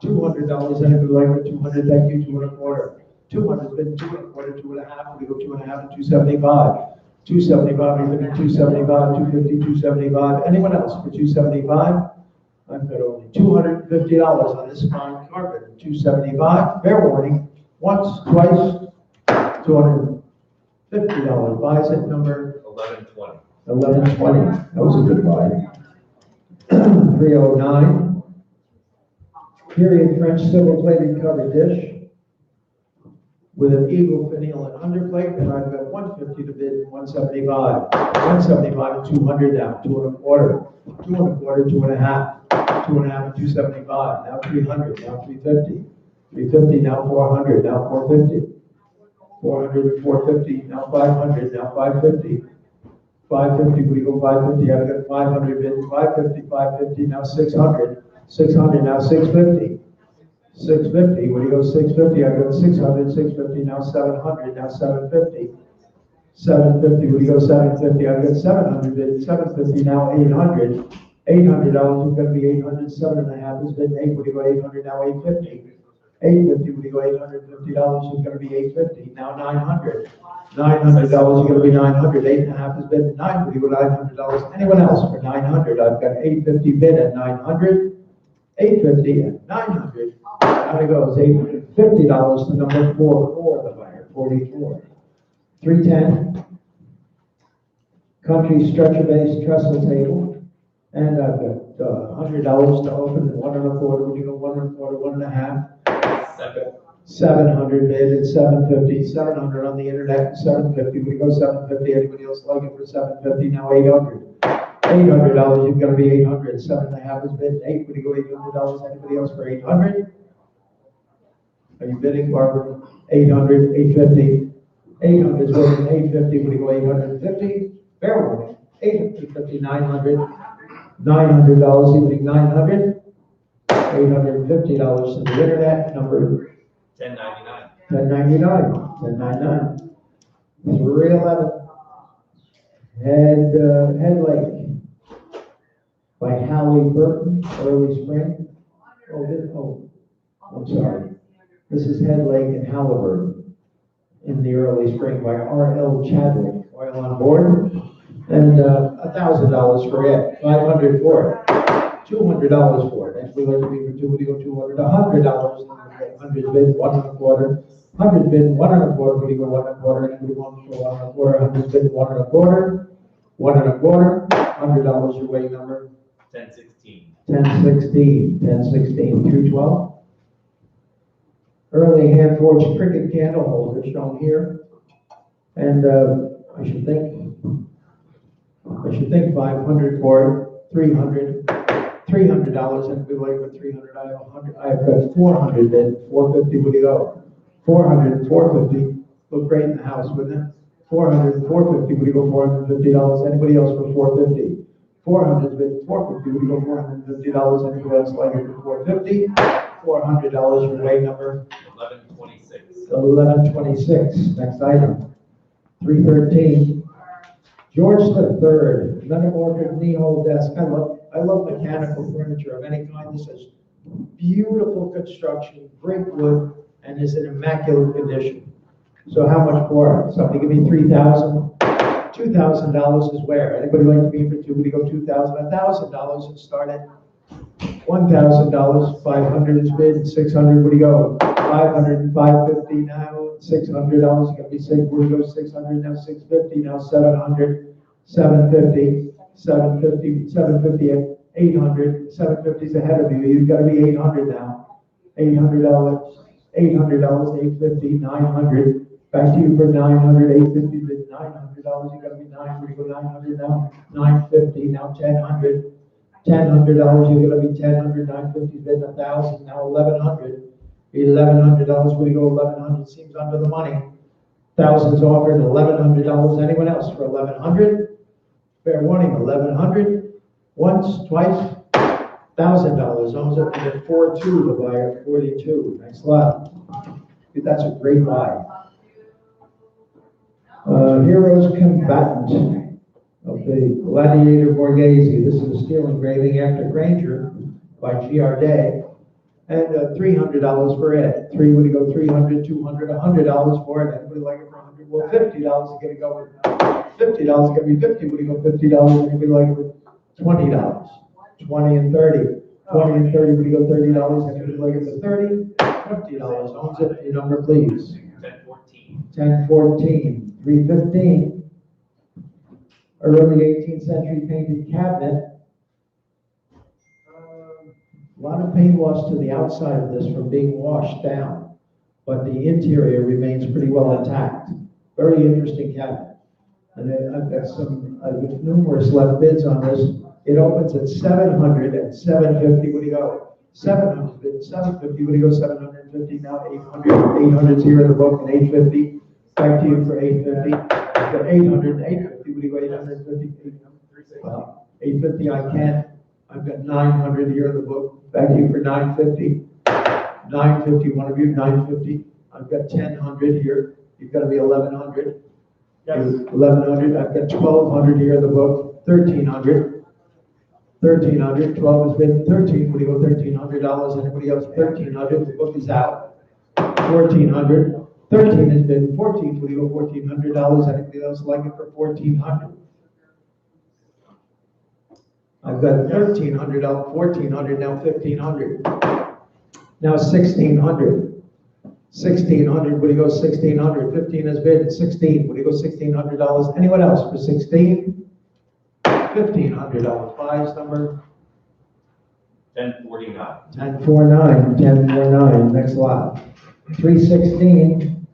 S1: $200. Anybody like it 200? Thank you. 2.25. 200 been 2.25, 2.5. Would you go 2.5 and 275? 275. You're looking 275, 250, 275. Anyone else for 275? I've got only $250 on this fine carpet. 275. Fair warning. Once, twice. $250. Buys it number
S6: 1120.
S1: 1120. That was a good buy. 309. Period French silver plated covered dish with an eagle finial and underplate, and I've got 150 to bid, 175. 175 and 200 now, 2.25. 2.25, 2.5. 2.5 and 275. Now 300. Now 350. 350. Now 400. Now 450. 400 and 450. Now 500. Now 550. 550. We go 550. I've got 500 bid. 550. 550. Now 600. 600. Now 650. 650. When you go 650, I've got 600. 650. Now 700. Now 750. 750. When you go 750, I've got 700 bid. 750. Now 800. $800, you've got to be 800, 7.5 has been 8, would you go 800, now 850. 850, would you go $850, you've got to be 850, now 900. $900, you've got to be 900, 8.5 has been 9, would you go $900? Anyone else for 900? I've got 850 bid at 900, 850 and 900. Out it goes, $850 to number 44, the buyer, 44. 310. country stretcher-based trestle table. And I've got $100 to open, 1.25, would you go 1.25, 1.5?
S6: Second.
S1: 700 bid and 750, 700 on the internet, 750, we go 750, anybody else like it for 750, now 800. $800, you've got to be 800, 7.5 is bid, 8, would you go $800, anybody else for 800? Are you bidding, Barbara? 800, 850, 800 is bidding, 850, would you go 850? Fair warning, 850, 900, $900, you bidding 900? $850 to the internet, number
S6: 1099.
S1: 1099, 1099. 311. Head Lake by Hallie Burton, Early Spring. I'm sorry. This is Head Lake and Halliburton in the early spring by R.L. Chadwick. Oil on board. And $1,000 for it, $500 for it, $200 for it. Next we like to be for two, we go $200, $100. 100 bid, 1.25. 100 bid, 1.25, we go 1.25, and we want for 1.25. 100 bid, 1.25. 1.25. $100 your way number.
S6: 1016.
S1: 1016. 1016. 312. Early hand forged cricket candle holder shown here. And I should think 500 for it, $300, and we like for 300. I have 100. I've got 400 bid, 450. Would you go? 400, 450. Look great in the house, wouldn't it? 400, 450. Would you go $450? Anybody else for 450? 400 bid, 450. Would you go $450? Anybody else like it for 450? $400 your way number.
S6: 1126.
S1: 1126. Next item. 313. George III, metamorphic knee-hole desk. I love mechanical furniture of any kind. This is beautiful construction, great wood, and is in immaculate condition. So how much for it? Somebody give me $3,000. $2,000 is where? Anybody like to be for two? Would you go $2,000? $1,000 and start at $1,000. 500 is bid. 600. Would you go? 500 and 550 now. $600 is going to be 6. Would you go 600 now? 650 now. 700. 750, 750, 750, 800, 750 is ahead of you. You've got to be 800 now. $800, $800, 850, 900. Back to you for 900, 850, $900. You've got to be 900. Go 900 now. 950 now. 1,000. $1,000. You're going to be 1,000. 950 bid 1,000 now. 1,100. $1,100. Will you go 1,100? Seems under the money. Thousands offered. $1,100. Anyone else for 1,100? Fair warning, 1,100. Once, twice, $1,000. Owns up to 42, the buyer, 42. Next lot. That's a great buy. Heroes Combatant of the Gladiator Borghese. This is a steel engraving after Granger by G.R. Day. And $300 for it. Three, would you go 300, 200, $100 for it? Anybody like it for 100? Well, $50 is going to go with $50 is going to be 50. Would you go $50? Anybody like it for $20? 20 and 30. 20 and 30, would you go $30? Anybody like it for 30? $20. Owns it. Your number, please.
S6: 1014.
S1: 1014. 315. Early 18th century painted cabinet. A lot of paint loss to the outside of this from being washed down, but the interior remains pretty well intact. Very interesting cabinet. And then I've got numerous left bids on this. It opens at 700 and 750. What do you go? 700 bid, 750. What do you go? 750 now. 800. 800's here in the book, and 850. Back to you for 850. I've got 800 and 850. What do you go? 850. 850. I can't. I've got 900 here in the book. Back to you for 950. 950, one of you, 950. I've got 1,000 here. You've got to be 1,100.
S5: Yes.
S1: 1,100. I've got 1,200 here in the book. 1,300. 1,300. 12 has been 13. Would you go $1,300? Anybody else? 1,300. The book is out. 1,400. 13 has been 14. Would you go $1,400? Anybody else like it for 1,400? I've got 1,300 out, 1,400, now 1,500. Now 1,600. 1,600, would you go 1,600? 15 has bid, 16, would you go $1,600? Anyone else for 16? $1,500. Fives number
S6: 1049.
S1: 1049. Next lot. 316,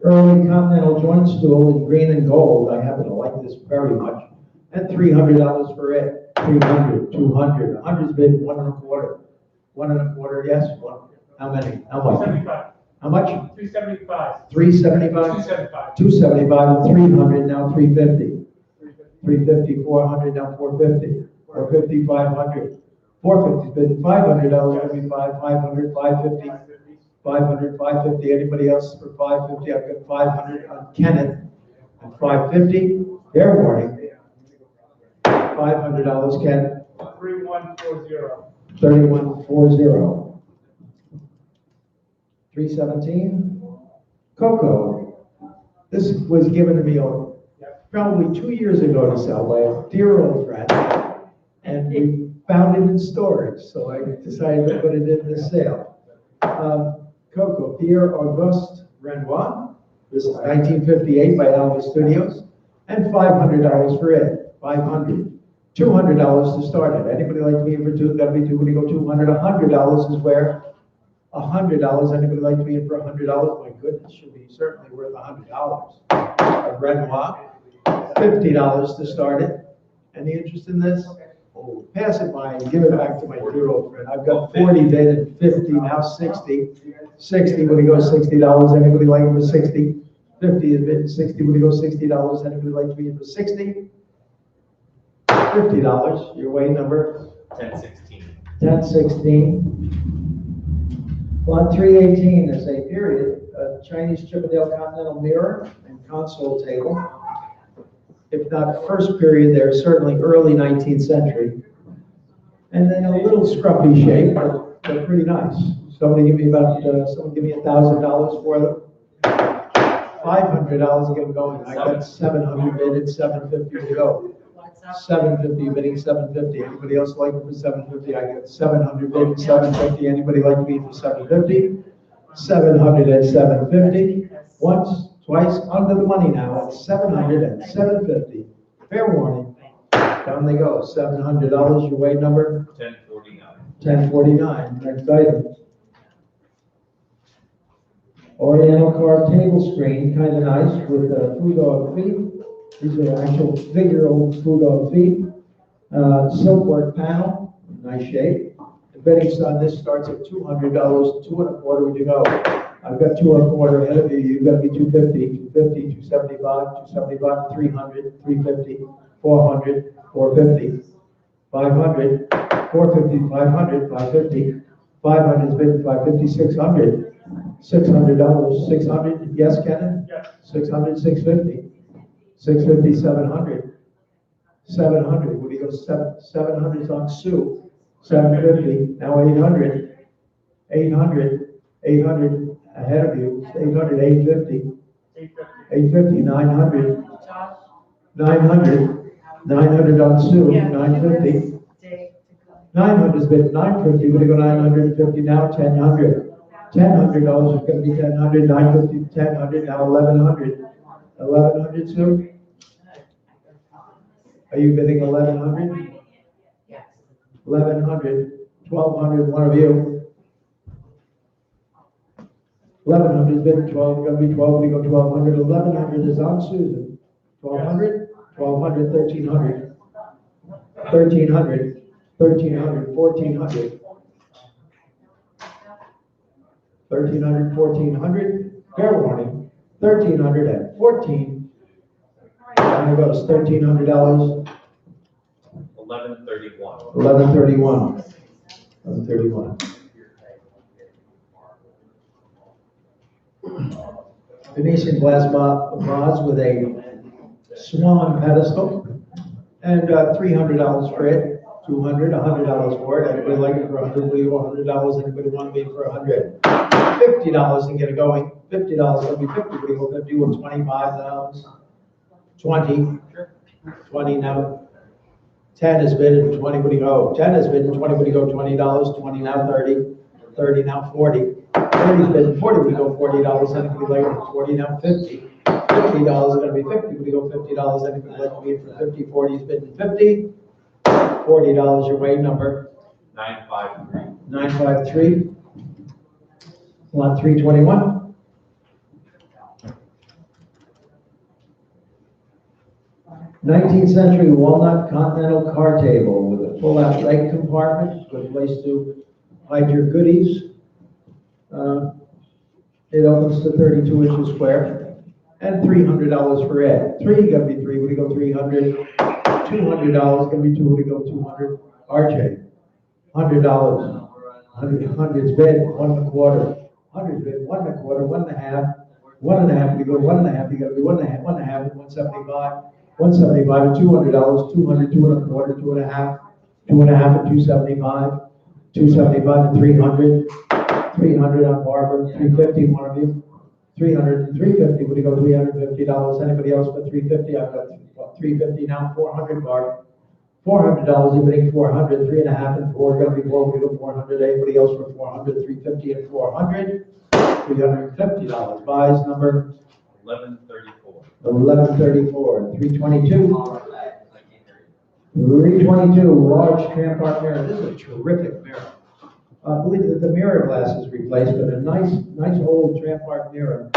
S1: early continental joint stool in green and gold. I happen to like this very much. And $300 for it. 300, 200. 100's bid 1.25. 1.25, yes. One. How many? How much?
S5: 275.
S1: How much?
S5: 375.
S1: 375.
S5: 275.
S1: 275 and 300, now 350. 350, 400, now 450. 450, 500. 450's bid $500, gonna be 500, 550. 500, 550. Anybody else for 550? I've got 500 on Kenneth. And 550, fair warning. $500, Ken.
S5: 3140.
S1: 3140. 317, Coco. This was given to me probably 2 years ago to sell by a dear old friend. And we found it in storage, so I decided to put it in the sale. Coco, Pierre Auguste Renoir. This is 1958 by Alva Studios. And $500 for it. 500. $200 to start it. Anybody like me for two? Gotta be two. When you go 200, $100 is where. $100. Anybody like me for $100? My goodness, should be certainly worth $100. A Renoir. $50 to start it. Any interest in this? Oh, pass it by and give it back to my dear old friend. I've got 40 bid and 50, now 60. 60, when he goes $60. Anybody like him for 60? 50 is bid 60, when he goes $60. Anybody like me for 60? $50, your way number.
S6: 1016.
S1: 1016. Lot 318 is a period, a Chinese Chippendale Continental mirror and console table. If not first period there, certainly early 19th century. And then a little scruffy shape, but they're pretty nice. Somebody give me $1,000 for them. $500 to get them going. I got 700 bid and 750 to go. 750 bidding 750. Anybody else like it for 750? I got 700 bid and 750. Anybody like me for 750? 700 and 750. Once, twice, under the money now at 700 and 750. Fair warning. Down they go. $700. Your way number?
S6: 1049.
S1: 1049. Next item. Oriental carved table screen, kind of nice with food dog feet. These are actual figure old food dog feet. Silkwork panel, nice shape. The bidding on this starts at $200. 2.25 would you go? I've got 2.25 ahead of you. You've got to be 250, 250, 275, 275, 300, 350, 400, 450, 500, 450, 500, 550, 500 is bid 550, 600, $600, 600. Yes, Kenneth?
S5: Yes.
S1: 600, 650, 650, 700, 700. What do you go? 700 is on Sue. 750. Now 800, 800, 800 ahead of you. 800, 850, 850, 900, 900, 900 on Sue. 950. 900 is bid 950. We're going to go 950 now. 1,000. $1,000 is going to be 1,000. 950, 1,000. Now 1,100. 1,100, Sue? Are you bidding 1,100?
S8: Yes.
S1: 1,100, 1,200, one of you. 1,100 is bid 12, going to be 12, we go 1,200. 1,100 is on Susan. 1,200, 1,200, 1,300. 1,300, 1,300, 1,400. 1,300, 1,400. Fair warning. 1,300 and 14. And it goes $1,300.
S6: 1131.
S1: 1131. 1131. Venetian glass vase with a swan pedestal. And $300 for it. 200, $100 for it. Anybody like it for 100? Will you $100? Anybody want me for 100? $50 and get it going. $50. It'll be 50. What do you go 50 with $25? 20. 20 now. 10 is bid and 20. What do you go? 10 is bid and 20. What do you go? $20. 20 now 30. 30 now 40. 30 is bid and 40. We go $40. Anybody like it for 40 now 50. $50 is going to be 50. We go $50. Anybody like me for 50? 40 is bid and 50. $40 your way, number
S6: 953.
S1: 953. Lot 321. Nineteenth century walnut continental car table with a pull-out leg compartment, good place to hide your goodies. It opens to 32 inches square, and $300 for Ed. Three, gotta be three, would he go 300? $200, gonna be two, would he go 200? RJ, $100. Hundreds bid, 1 1/4. Hundreds bid, 1 1/4, 1 1/2. 1 1/2, you go 1 1/2, you gotta be 1 1/2, 1 1/2, and 175. 175 and $200, 200, 2 1/4, 2 1/2, 2 1/2 and 275, 275 and 300, 300 on Barbara, 350, one of you, 300 and 350, would you go $350? Anybody else but 350? I've got 350 now, 400 Barbara. $400, you're bidding 400, 3 1/2 and 4, gonna be 4, we go 400, anybody else for 400, 350 and 400, $350. Buys number
S6: 1134.
S1: 1134, 322. 322, large tram park mirror. This is a terrific mirror. I believe that the mirror glass is replaced, but a nice old tram park mirror.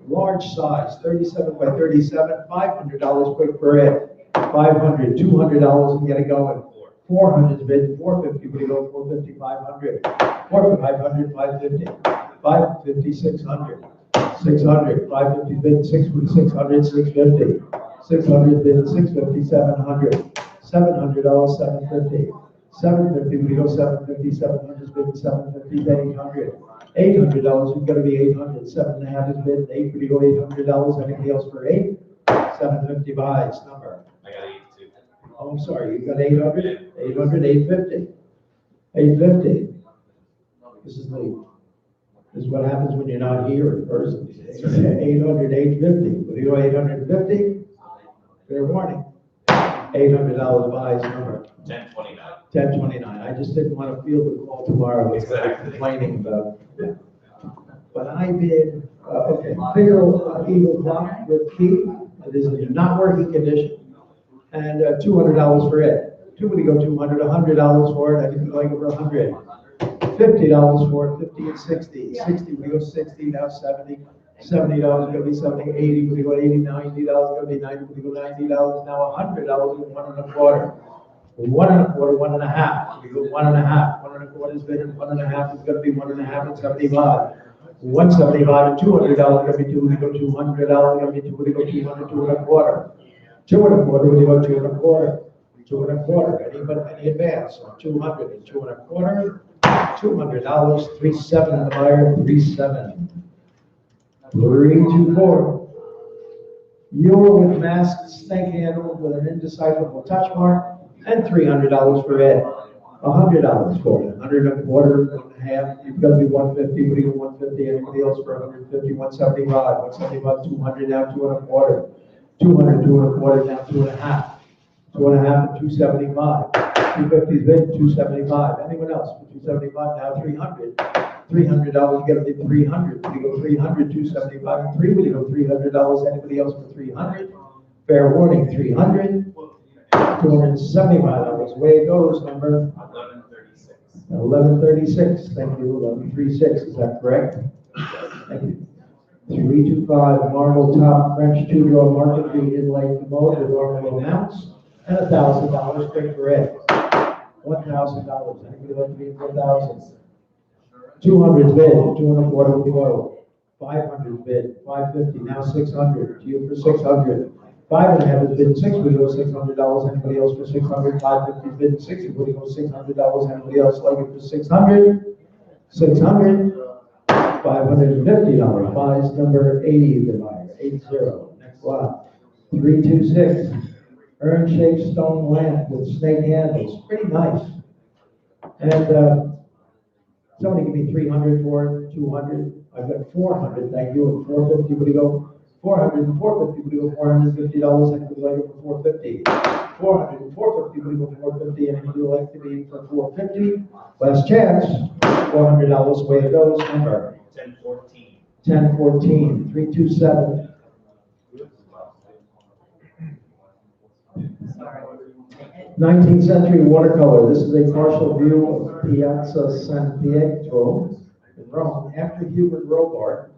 S1: Large size, 37 by 37, $500 quick for it. 500, $200 and get it going. 400 is bid, 450, we go 450, 500. 500, 550, 550, 600. 600, 550 bid, 600, 650. 600 bid, 650, 700. $700, 750. 750, we go 750, 700 bid, 750 to 800. $800, you've got to be 800. 7 1/2 is bid, 8, we go $800. Anybody else for 8? 750 buys, number.
S6: I got 82.
S1: Oh, I'm sorry, you got 800? 800, 850. 850. This is what happens when you're not here in person. 800, 850. Would you go 850? Fair warning. $800 buys, number.
S6: 1029.
S1: 1029. I just didn't want to field the call tomorrow.
S6: Exactly.
S1: Complaining about it. But I bid, okay, Figaro Eagle clock with key. It is in not working condition. And $200 for it. Two, would you go 200? $100 for it. I didn't like it for 100. $50 for it. 50 and 60. 60, we go 60, now 70. $70 gonna be 70, 80, we go 80, $90 gonna be 90, we go $90, now $100 with 1 1/4. 1 1/4, 1 1/2, we go 1 1/2. 1 1/4 is bid, and 1 1/2 is gonna be 1 1/2 and 75. 175 and $200 gonna be 2, we go $200 gonna be 2, we go 200, 2 1/4. 2 1/4, we go 2 1/4. 2 1/4, any advance on 200 and 2 1/4. $200, 3.7 on the buyer, 3.7. 324. Ewer with masked snake handle with an indecipherable touch mark, and $300 for Ed. $100 for it. 100 1/4, 1 1/2. You've got to be 150. What do you 150? Anybody else for 150? 175. 175. 200 now. 2 1/4. 200. 2 1/4 now. 2 1/2. 2 1/2 and 275. 250 is bid. 275. Anyone else for 275 now? 300. $300, you got to be 300. You go 300, 275, and 3. Will you go $300? Anybody else for 300? Fair warning, 300. $275. Way it goes, number
S6: 1136.
S1: 1136. Thank you. 1136. Is that correct? Thank you. 325 marble top French 2-draw market bead inlay commode with ornamental mounts, and $1,000 quick for it. $1,000. Anybody like to be 1,000? 200 bid, 2 1/4 would go. 500 bid, 550, now 600. To you for 600. 5 1/2 is bid, 6 would go $600. Anybody else for 600? 550 bid, 60 would go $600. Anybody else like it for 600? 600. $550. Buys number 80, the buyer, 80. Next lot. 326. Urn-shaped stone lamp with snake handles. Pretty nice. And somebody give me 300 for it, 200. I've got 400, thank you, and 450, would you go? 400 and 450, would you go $450? Anybody like it for 450? 400 and 450, would you go 450? Anybody like to be for 450? Last chance, $400, way it goes, number
S6: 1014.
S1: 1014, 327. 19th century watercolor. This is a partial view of Piazza San Pietro in Rome after Hubert Robart.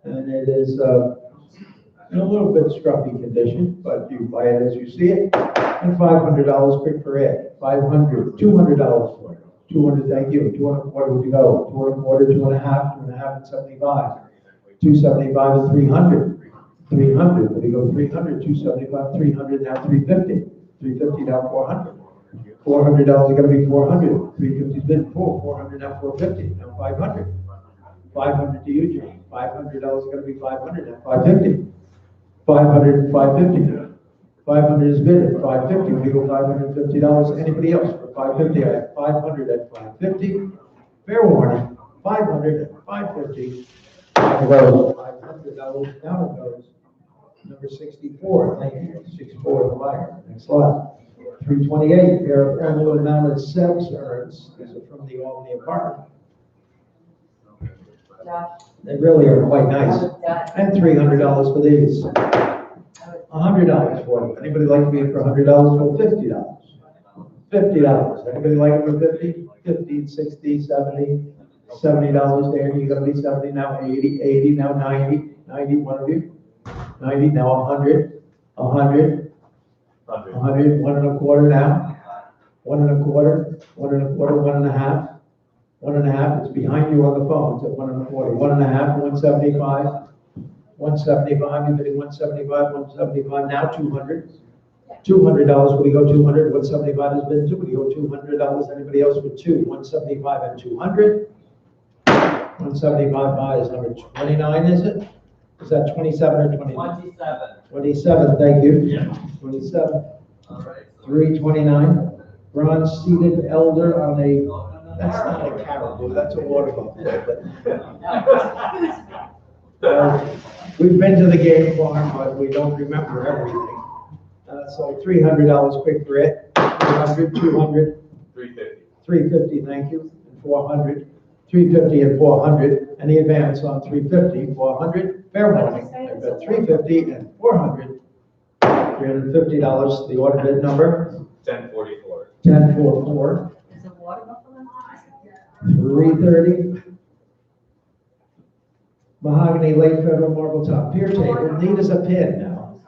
S1: And it is in a little bit scruffy condition, but you buy it as you see it. And $500 quick for it. $200 for it. 200, thank you. 240 would you go? 240, 2.5 and 75. 275 and 300. 300, would you go 300, 275, 300, now 350. 350 now 400. $400 is going to be 400. 350 has been full. 400 now 450. Now 500. 500 to you, John. $500 is going to be 500 now 550. 500 and 550. 500 is bid at 550. We go $550. Anybody else for 550? I have 500 at 550. Fair warning. 500 at 550. Down it goes. $500 down it goes. Number 64. Thank you. 64 in the wire. Next slide. 328. Pair of emerald mounted sex urns. These are from the Albany apartment. They really are quite nice. And $300 for these. $100 for them. Anybody like to be in for $100 for $50? $50. Anybody like it for 50? 50, 60, 70, $70 there. You're gonna be 70 now, 80, 80 now, 90, 90, one of you. 90 now, 100, 100, 100, 1.25 now. 1.25, 1.25, 1.5. 1.5, it's behind you on the phone, it's at 1.25, 1.5, 175, 175, you're bidding 175, 175, now 200. $200, would you go 200, 175 has been 2, would you go $200, anybody else with 2, 175 and 200. 175 buy is number 29, is it? Is that 27 or 29?
S6: 27.
S1: 27, thank you. 27.
S6: All right.
S1: 329, bronze seated elder on a, that's not a caribou, that's a water buffalo. We've been to the game farm, but we don't remember everything. So $300 quick for it. 300, 200.
S6: 350.
S1: 350, thank you. And 400. 350 and 400. Any advance on 350, 400. Fair warning. I've got 350 and 400. $350. The order bid number.
S6: 1044.
S1: 1044.
S3: Is it water buffalo?
S1: 330. Mahogany late federal marble top pier table, neat as a pin now.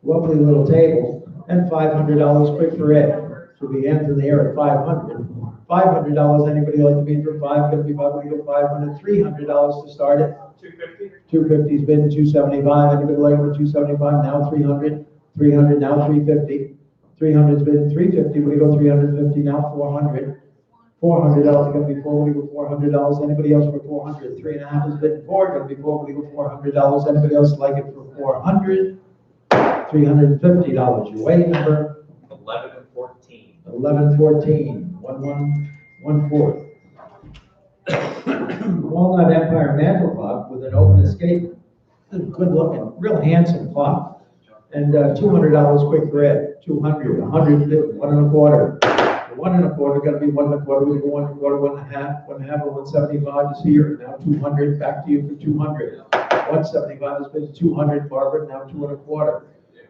S1: Lovely little table, and $500 quick for it. So the ends in the air at 500. $500, anybody like to be in for 5? Gonna be 500, 500, $300 to start it.
S6: 250.
S1: 250's been 275. Anybody like for 275? Now 300. 300 now 350. 300's been 350. We go 350 now 400. $400 gonna be 4. We go $400. Anybody else for 400? 3.5 has been 4. Gonna be 4. We go $400. Anybody else like it for 400? $350. Your weight number.
S6: 11 and 14.
S1: 1114. 1114. Walnut Empire mantle clock with an open escape. Good looking, real handsome clock. And $200 quick for it. 200, 100, 1.25. 1.25 gonna be 1.25. We go 1.25, 1.5, 1.5, or 175 is here. Now 200. Back to you for 200. 175 has been 200. Barbara, now 2.25.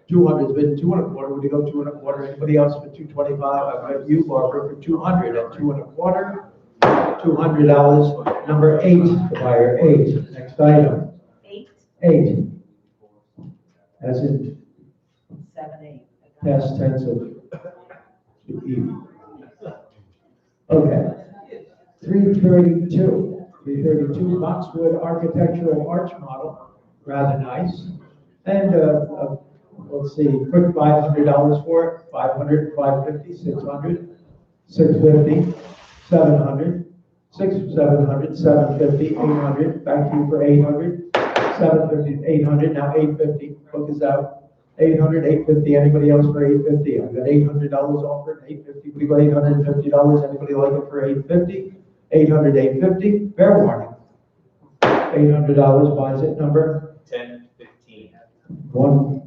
S1: 200 has been 2.25. Would you go 2.25? Anybody else for 225? I've got you, Barbara, for 200 at 2.25. $200. Number 8, the buyer 8. Next item.
S3: 8,
S1: 8. As in
S3: 7, 8.
S1: past tense of to eat. Okay. 332. 332 boxwood architectural arch model. Rather nice. And let's see, quick $500 for it. 500, 550, 600, 650, 700, 700, 750, 800. Back to you for 800, 750, 800. Now 850. Book is out. 800, 850. Anybody else for 850? I've got $800 offered. 850. We got $850. Anybody like it for 850? 800, 850. Fair warning. $800 buys it. Number
S6: 1015.
S1: 1015.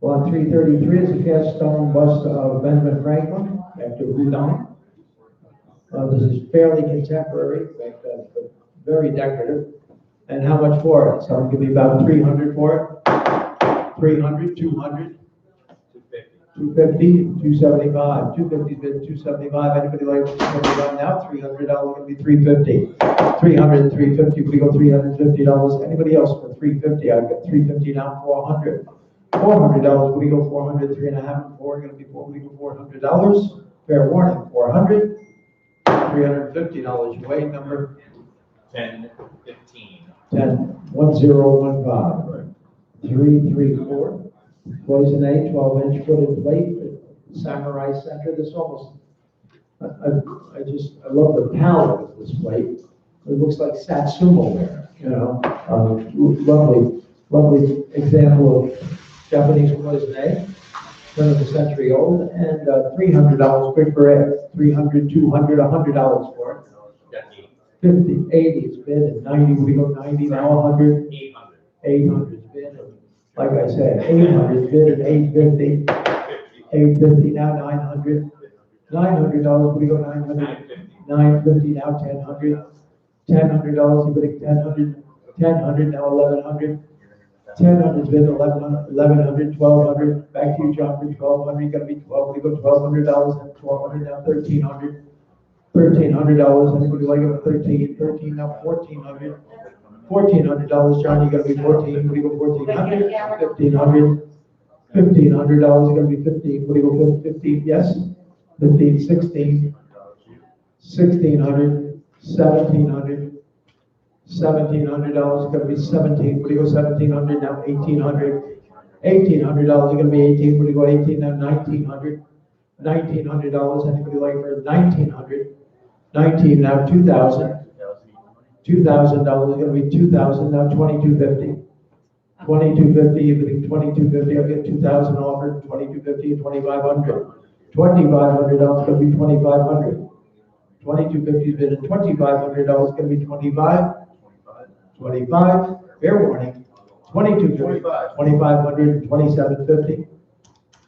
S1: Well, on 333 is a cast stone bust of Benjamin Franklin after Houdon. This is fairly contemporary, but very decorative. And how much for it? So I'll give you about 300 for it. $300 300, 200,
S6: 250.
S1: 250, 275. 250's bid 275. Anybody like 275 now? $300 gonna be 350. 300, 350. We go $350. Anybody else for 350? I've got 350 now. 400. $400. We go 400. 3.5 and 4 gonna be 4. We go $400. Fair warning. 400. $350. Your weight number
S6: 10, 15.
S1: 10 1015. 334. Poison A, 12-inch footed plate, samurai center. This almost, I love the palette of this plate. It looks like Satsuma ware, you know. Lovely example of Japanese poison A, turn of the century old, and $300 quick for it. 300, 200, $100 for it.
S6: That's
S1: 50, 80 is bid, and 90, we go 90 now, 100.
S6: 800.
S1: 800 is bid, and like I said, 800 is bid at 850. 850 now, 900. $900, what do you go 900? 950 now, 1000. $1,000, you bidding 1000. 1000 now, 1100. 1000's bid 1100, 1200. Back to you, John, for 1200. You gotta be 12. We go $1,200 and 1200 now, 1300. $1,300. Anybody like it? 13. 13 now, 1400. $1,400, John, you gotta be 14, what do you go 1,400? 1,500. $1,500, you gotta be 15, what do you go 15, yes? 15, 16. 1,600, 1,700. $1,700, you gotta be 17, what do you go 1,700 now? 1,800. $1,800, you gotta be 18, what do you go 18 now? 1,900. $1,900, anybody like for 1,900? 19 now, 2,000. $2,000 is gonna be 2,000 now, 2,250. 2,250, you're bidding 2,250. I'll get 2,000 offered. 2,250 and 2,500. $2,500 is gonna be 2,500. 2,250 is bid at $2,500 is gonna be 25. 25. Fair warning. 2,250. 2,500 and 2,750.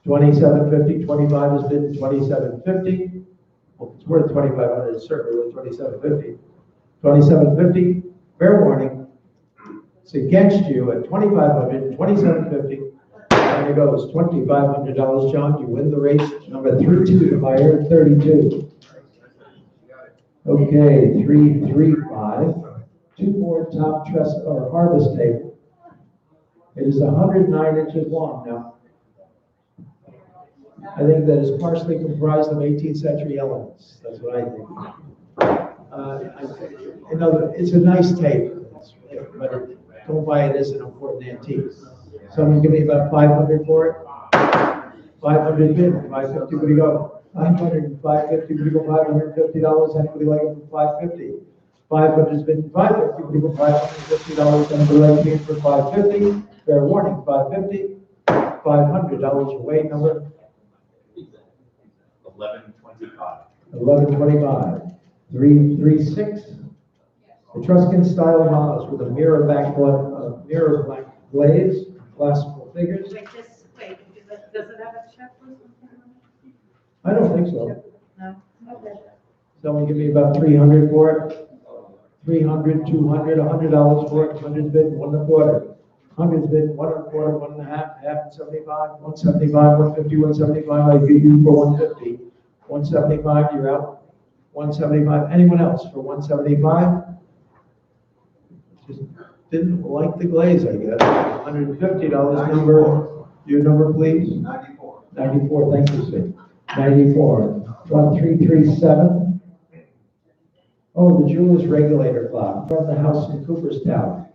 S1: 2,750. 25 is bid at 2,750. Well, it's worth 2,500. It's certainly worth 2,750. 2,750, fair warning. It's against you at 2,500, 2,750. And it goes $2,500, John. You win the race. Number 32 to buyer, 32. Okay, 335. 2-board top truss or harvest table. It is 109 inches long now. I think that is partially comprised of 18th century elements. That's what I think. It's a nice table, but don't buy it as an important antique. Someone give me about 500 for it. 500 bid, 550, what do you go? 500 and 550, what do you go? $550, anybody like it for 550? 500 has been 550, what do you go? $550, anybody like it for 550? Fair warning, 550. $500, your weight number?
S6: 1125.
S1: 1125. 336. Etruscan style models with a mirror black glaze, classical figures.
S8: Wait, does it have a check or something?
S1: I don't think so.
S8: No? Okay.
S1: Someone give me about 300 for it. 300, 200, $100 for it. 100's bid 1 1/4. 100's bid 1 1/4, 1 1/2, half and 75, 175, 150, 175. I give you for 150. 175, you're out. 175. Anyone else for 175? Just didn't like the glaze, I guess. $150 number. Your number, please.
S4: 94.
S1: 94. Thank you, Steve. 94. 1337. Oh, the jeweler's regulator clock from the house in Cooperstown.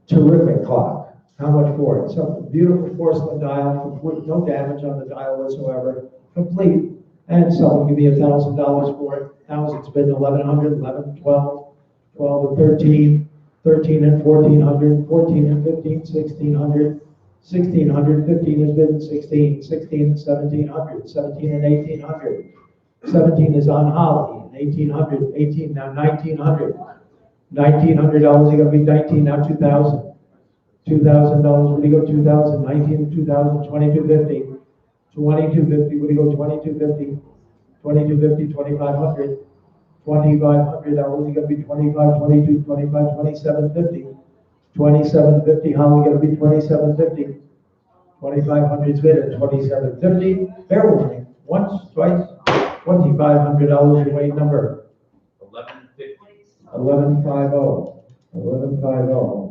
S1: Terrific clock. How much for it? So beautiful porcelain dial with no damage on the dial whatsoever. Complete. And someone give me $1,000 for it. 1,000's been 1,100, 11, 12, 12 and 13, 13 and 1,400, 14 and 15, 1,600, 1,600, 15 has been 16, 16 and 1,700, 17 and 1,800. 17 is on Holly, 1,800, 18 now 1,900. $1,900, you're gonna be 19 now 2,000. $2,000, what do you go 2,000? 19, 2,000, 2,250. 2,250, what do you go 2,250? 2,250, 2,500. $2,500, you're gonna be 25, 22, 25, 2750. 2750, Holly gonna be 2750. 2500's bid at 2750. Fair warning, once, twice, $2,500 your weight number.
S6: 1150.
S1: 1150. 1150.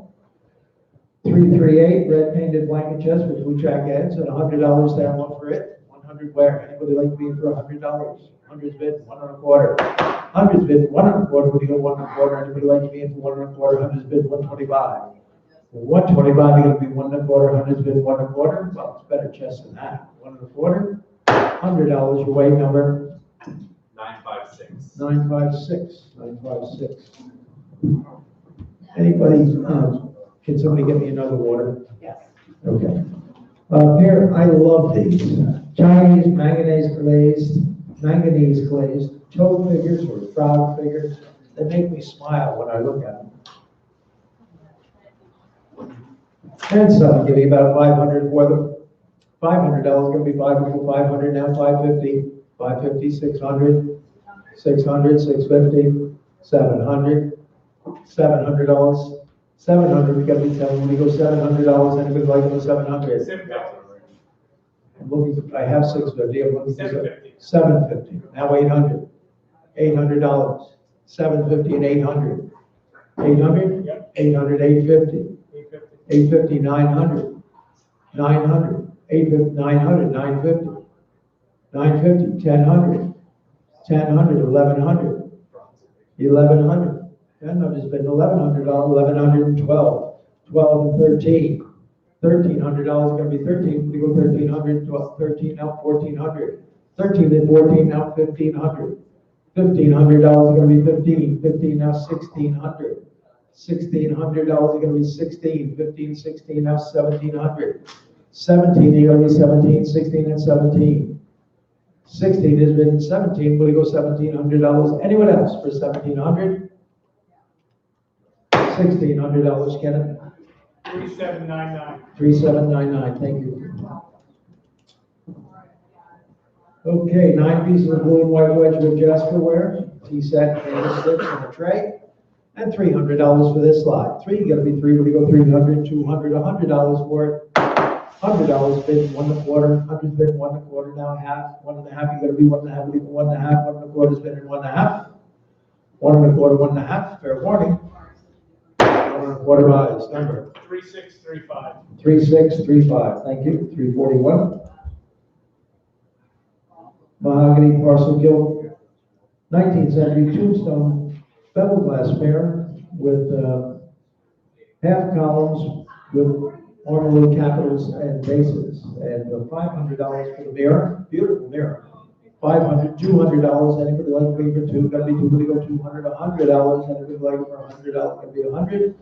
S1: 338, red painted blanket chest with blue jack ends and $100 down one for it. 100 where? Anybody like to be in for $100? 100's bid, 125. 100's bid, 125. Would you go 125? Anybody like to be in for 125? 100's bid, 125. 125, you're gonna be 125. 100's bid, 125. Well, it's better chest than that. 125. $100 your weight number.
S6: 956.
S1: 956. 956. Anybody, can somebody get me another water?
S8: Yes.
S1: Okay. Here, I love these. Chinese manganese glazed toad figures or frog figures. They make me smile when I look at them. And so I'll give you about 500 for them. $500 gonna be 500 now, 550, 550, 600, 600, 650, 700, $700. 700, we gotta be telling when we go $700, anybody like the 700? I'm looking, I have 650, I'm looking for 750, now 800, $800, 750 and 800, 800, 800, 850, 850, 900, 900, 850, 900, 950, 950, 1000, 1000, 1100, 1100. Then I've just been $1,100, 1112, 12 and 13. $1,300 is going to be 13. We go 1,300, 12, 13 now 1,400. 13 and 14 now 1,500. $1,500 is going to be 15. 15 now 1,600. $1,600 is going to be 16. 15, 16 now 1,700. 17 you're going to be 17, 16 and 17. 16 has been 17. Will you go $1,700? Anyone else for 1,700? $1,600, Kenneth.
S5: 3799.
S1: 3799, thank you. Okay, 9 pieces of blue and white wedge with Jasperware, tea set, candlesticks, and a tray, and $300 for this lot. 3, you gotta be 3, what do you go, 300, 200, $100 for it. $100 bid, 125, 100 bid, 125, now half, 1.5, you gotta be 1.5, leave 1.5, 125 bid, and 1.5. 125, 1.5, fair warning. 125 buys, number.
S5: 3635.
S1: 3635, thank you. 341. Mahogany parcel gilt, 19th century tombstone bevel glass mirror with half columns with ornamental capitals and bases. And $500 for the mirror, beautiful mirror. $500, $200, anybody like me for 2, gotta be 2, gonna go $200, $100, anybody like for $100, gonna be 100.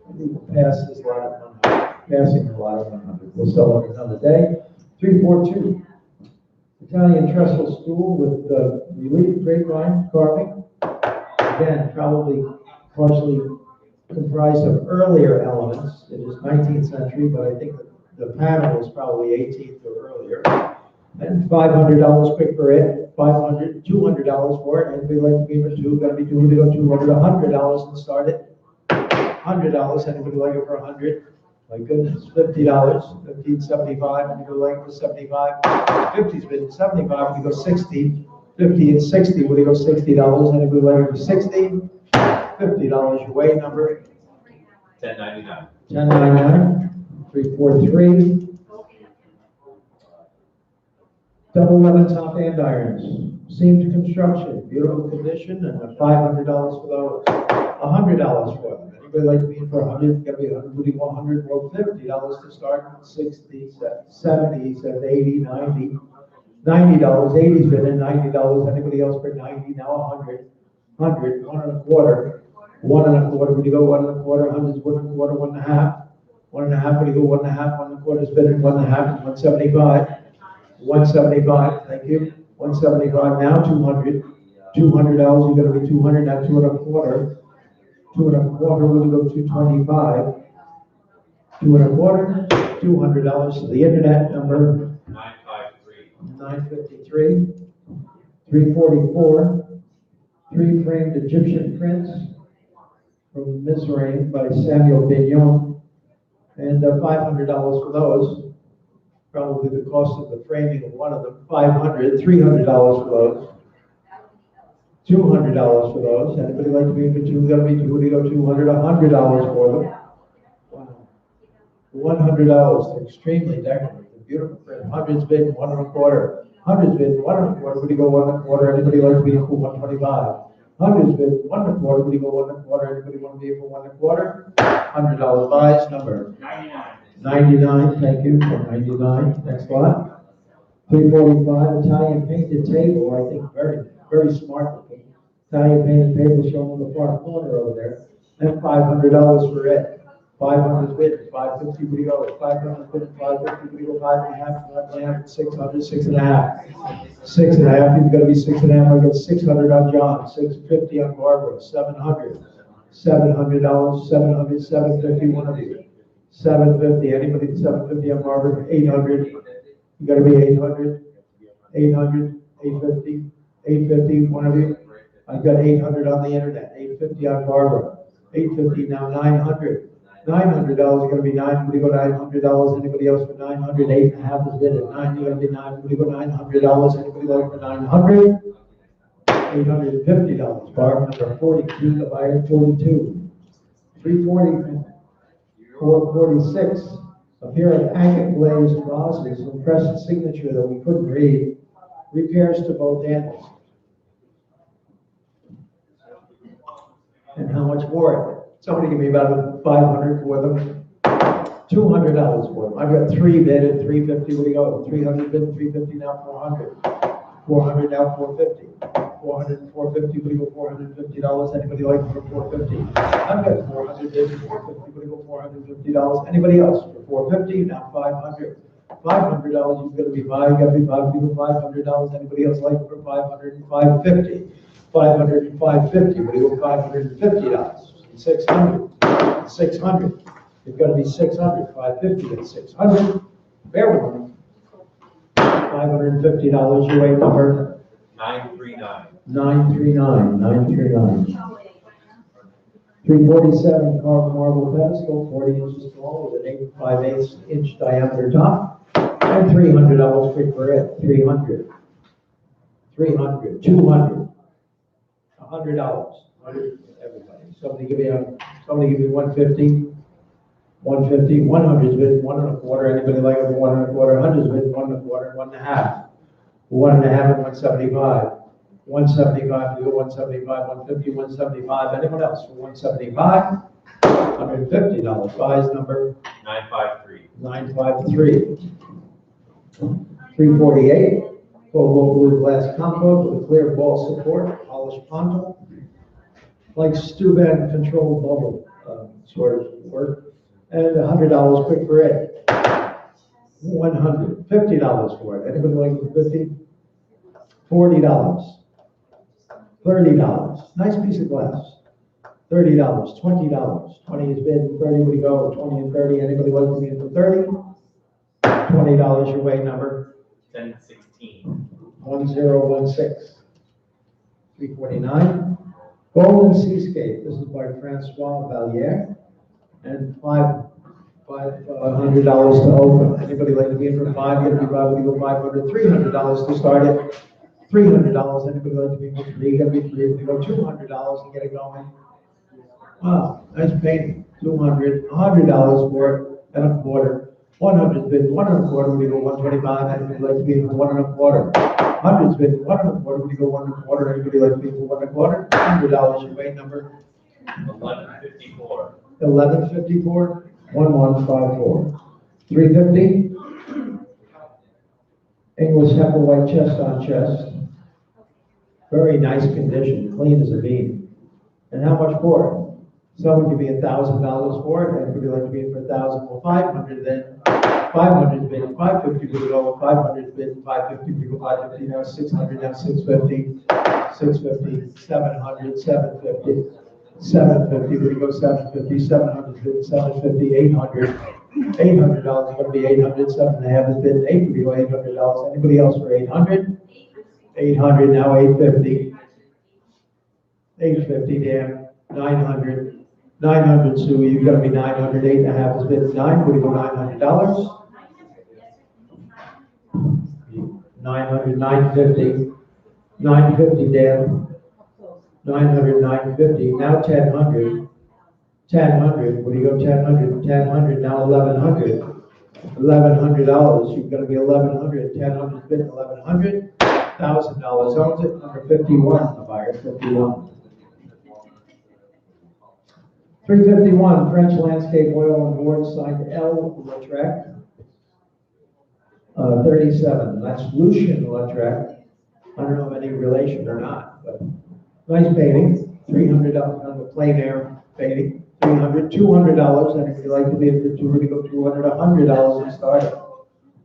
S1: I think we'll pass this lot at 100, passing a lot at 100. We'll sell it another day. 342. Italian trestle stool with relief grapevine carving. Again, probably partially comprised of earlier elements. It is 19th century, but I think the panel is probably 18th or earlier. And $500 quick for it. $500, $200 for it. Anybody like to be for 2? Gotta be 2, we go $200, $100 and start it. $100, anybody like it for 100? My goodness, $50, $15.75, anybody like it for 75? 50's been 75, we go 60. 50 and 60, would you go $60? Anybody like it for 60? $50 your way number.
S6: 1099.
S1: 1099. 343. Double lemon top andirons, seamed construction, beautiful condition, and $500 for those. $100 for them. Anybody like to be in for 100? Got to be 100. Would you want 100? Well, $50 to start. 60, 70, 80, 90. $90. 80's been in $90. Anybody else for 90? Now 100. 100. 1.25. 1.25. Would you go 1.25? 100's 1.25. 1.5. 1.5. Would you go 1.5? 1.25 is been in 1.5. 175. 175, thank you. 175 now, 200. $200, you're gonna be 200, now 2.25. 2.25, we're gonna go 225. 2.25, $200 to the internet number.
S6: 953.
S1: 953. 344. 3 framed Egyptian prints. from Mizraim by Samuel Bignon, and $500 for those. Probably the cost of the framing of one of them, $300 for those. $200 for those. Anybody like to be for two? Gotta be two. We go $200, $100 for them. Wow. $100. They're extremely decorative. They're beautiful print. Hundreds bid, 1.25. Hundreds bid, 1.25. Would you go 1.25? Anybody like to be for 125? Hundreds bid, 1.25. Would you go 1.25? Anybody want to be for 1.25? $100 buys. Number 99. Thank you for 99. Next lot. 345. Italian painted table. I think very smart looking. Italian painted table shown in the far corner over there. And $500 for it. 500 bid, 550, what do you go? 500 bid, 550, what do you go? 5.5, 5.5, 600, 6.5. 6.5, you've got to be 6.5. I get 600 on John, 650 on Barbara, 700. $700, 700, 750, one of you. 750, anybody 750 on Barbara, 800. You got to be 800, 800, 850, 850, one of you. I've got 800 on the internet, 850 on Barbara, 850 now, 900. $900 going to be $9. Would you go $900? Anybody else for 900? 8.5 is bid at 9. You're going to be 9. Would you go $900? Anybody like for 900? $850. Bar number 42. The buyer 42. 340. 446. A pair of agate glazed vases, impressive signature that we couldn't read. Repairs to both ends. And how much for it? Somebody give me about 500 for them. $200 for them. I've got 3 bid at 350. What do you go? 300 bid, 350 now, 400. 400 now, 450. 400 and 450. What do you go? $450. Anybody like for 450? I've got 400 bid, 450. What do you go? $450. Anybody else for 450? Now 500. $500. You've got to be buying. Got to be buying. People $500. Anybody else like for 500 and 550? 500 and 550. What do you go? $550. 600, 600. You've got to be 600, 550 and 600. Fair one. $550. Your weight number?
S6: 939.
S1: 939, 939. 347 carved marble pedestal, 40 inches tall with an 8 5/8 inch diameter top. And $300 quick for it. 300. 300, 200. $100. Everybody. Somebody give me 150. 150. 100's bid 1.25. Anybody like over 1.25? 100's bid 1.25. 1.5. 1.5 and 175. 175. We go 175. 150. 175. Anyone else for 175? $150. Buys number
S6: 953.
S1: 953. 348. Full blue glass combo with a clear ball support, polished ponto. Like Stuban controlled bubble sort of work. And $100 quick for it. $100. $50 for it. Anybody like for 50? $40. $30. Nice piece of glass. $30. $20. 20 is bid. 30 would go. 20 and 30. Anybody like to be in for 30? $20 your way number.
S6: 1016.
S1: 1016. 349. Golden Seascape. This is by Francois Valliere. And $500 to open. Anybody like to be in for 5? You're going to be by, we go 500. $300 to start it. $300. Anybody like to be in for 3? You're going to be 3. We go $200 and get it going. Wow, nice painting. $200. $100 for it and a quarter. 100's bid 1.25. We go 125. Anybody like to be in for 1.25? 100's bid 1.25. We go 1.25. Anybody like to be in for 1.25? $100 your weight number.
S6: 1154.
S1: 1154. 1154. 350. English heifer white chest on chest. Very nice condition, clean as a bean. And how much for it? Someone give me $1,000 for it. Anybody like to be in for 1,000? Well, 500 then. 500 bid, 550 we go, 500 bid, 550 we go, 550 now, 600 now, 650, 650, 700, 750, 750 we go, 750, 700 bid, 750, 800, $800 is going to be 800, 7.5 is bid, 8 we go, $800. Anybody else for 800? 800 now, 850, 850 Dan, 900. 900, Sue, you've got to be 900, 8.5 is bid 9, would you go $900? 900, 950, 950, Dan. 900, 950, now 1,000, 1,000, what do you go 1,000, 1,000, now 1,100, $1,100, you've got to be 1,100, 1,000 bid 1,100, $1,000 owns it, number 51, the buyer, 51. 351, French Landscape Oil and Board, signed L. Lautrec. 37, that's Lucian Lautrec. I don't know of any relation or not, but nice painting. $300 on the plein air painting. $300, $200, and if you like to be for $200, go $200, $100 and start it.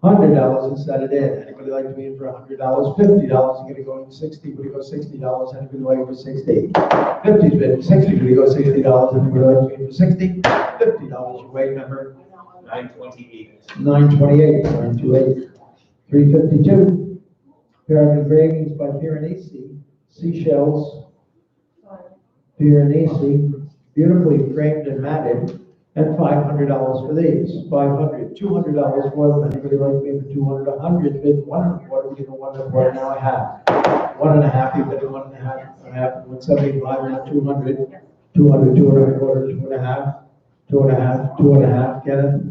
S1: $100 and set it in. Anybody like to be in for $100? $50, you're gonna go in 60, would you go $60? Anybody like for 60? 50's bid 60, would you go $60? Anybody like to be in for 60? $50, your weight number.
S6: 928.
S1: 928, 928. 352. Pair of engravings by Piranesi, seashells. Piranesi, beautifully framed and matted, and $500 for these. $500, $200 for them. Anybody like me for $200? $100, bid 1.25, give a 1.25, now a half. 1.5, you bid a 1.5, 175, now 200, 200, 2.25, 2.5, 2.5, 2.5, get it?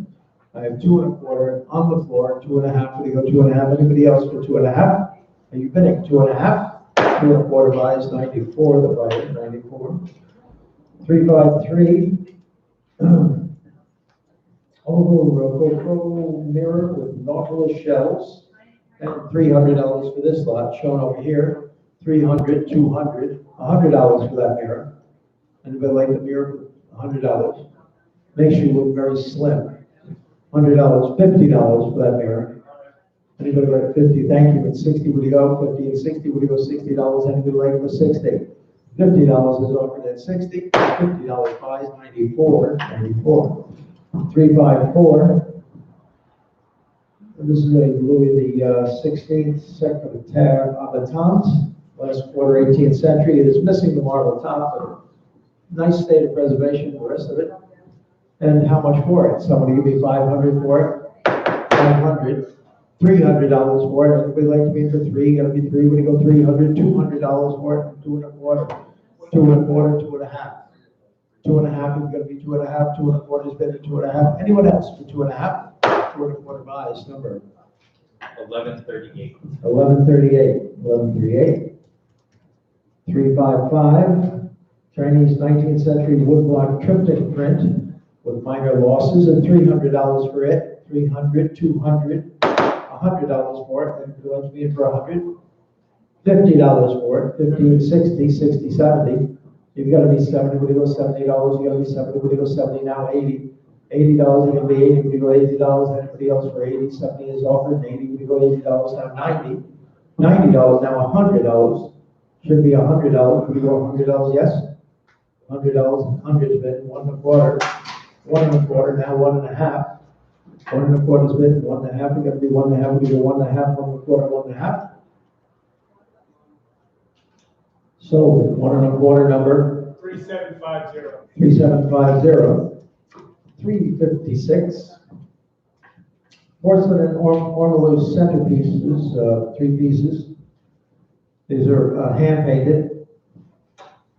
S1: I have 2.25 on the floor, 2.5, would you go 2.5? Anybody else for 2.5? Are you bidding 2.5? 2.25 buys 94, the buyer 94. 353. Oval Rococo mirror with Nautilus shells, and $300 for this lot, shown over here. 300, 200, $100 for that mirror. Anybody like the mirror for $100? Makes you look very slim. $100, $50 for that mirror. Anybody like 50? Thank you. At 60, would you go? 50 and 60, would you go $60? Anybody like for 60? $50 is offered at 60. $50 buys 94. 94. 354. And this is a Louis the 16th Secretary Abattant, last quarter 18th century. It is missing the marble top, but nice state of preservation, the rest of it. And how much for it? Somebody give me $500 for it. 500. $300 for it. Anybody like to be in for 3? Gotta be 3. Would you go 300? $200 for it. 2.25. 2.25. 2.5. 2.5 is gonna be 2.5. 2.25 is better than 2.5. Anyone else for 2.5? 2.25 buys number
S6: 1138.
S1: 1138. 1138. 355. Chinese 19th century woodblock triptych print with minor losses, and $300 for it. 300, 200, $100 for it. And if you like to be in for 100, $50 for it. 50 and 60, 60, 70. You've got to be 70. Would you go $70? You got to be 70. Would you go 70? Now 80. $80. You're going to be 80. Would you go $80? Anybody else for 80? 70 is offered. 80. Would you go $80? Now 90. $90. Now $100. Should be $100. Would you go $100? Yes. $100. 100's been 1.25. 1.25. Now 1.5. 1.25 is bid 1.5. You're going to be 1.5. Would you go 1.5? 1.25. 1.5. So 1.25 number
S5: 3750.
S1: 3750. 356. Porcelain and ormolu centerpieces, 3 pieces. These are hand painted.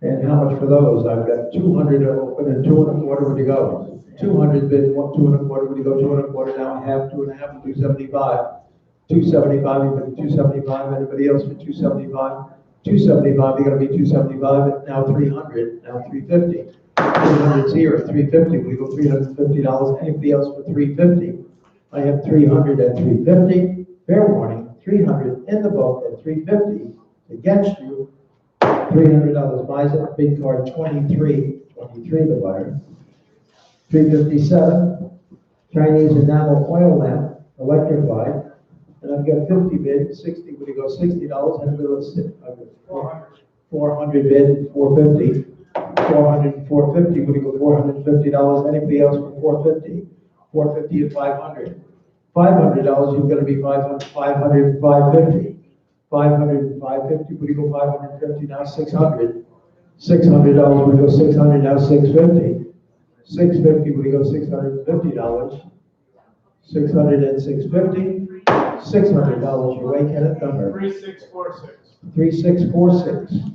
S1: And how much for those? I've got 200 open and 2.25. Would you go? 200 bid 2.25. Would you go 2.25? Now half, 2.5, 275. 275. You bid 275. Anybody else for 275? 275. You got to be 275. Now 300. Now 350. 300's here. 350. We go $350. Anybody else for 350? I have 300 at 350. Fair warning. 300 in the book at 350 against you. $300 buys it. Big card 23. 23 the buyer. 357. Chinese enamel oil lamp, electrified. And I've got 50 bid, 60. Would you go $60? And let's sit. 400 bid, 450. 400 and 450. Would you go $450? Anybody else for 450? 450 and 500. $500. You've got to be 500, 500 and 550. 500 and 550. Would you go 550? Now 600. $600. Would you go 600? Now 650. 650, we go $650. 600 and 650. $600 your way, Kenneth, number.
S5: 3646.
S1: 3646.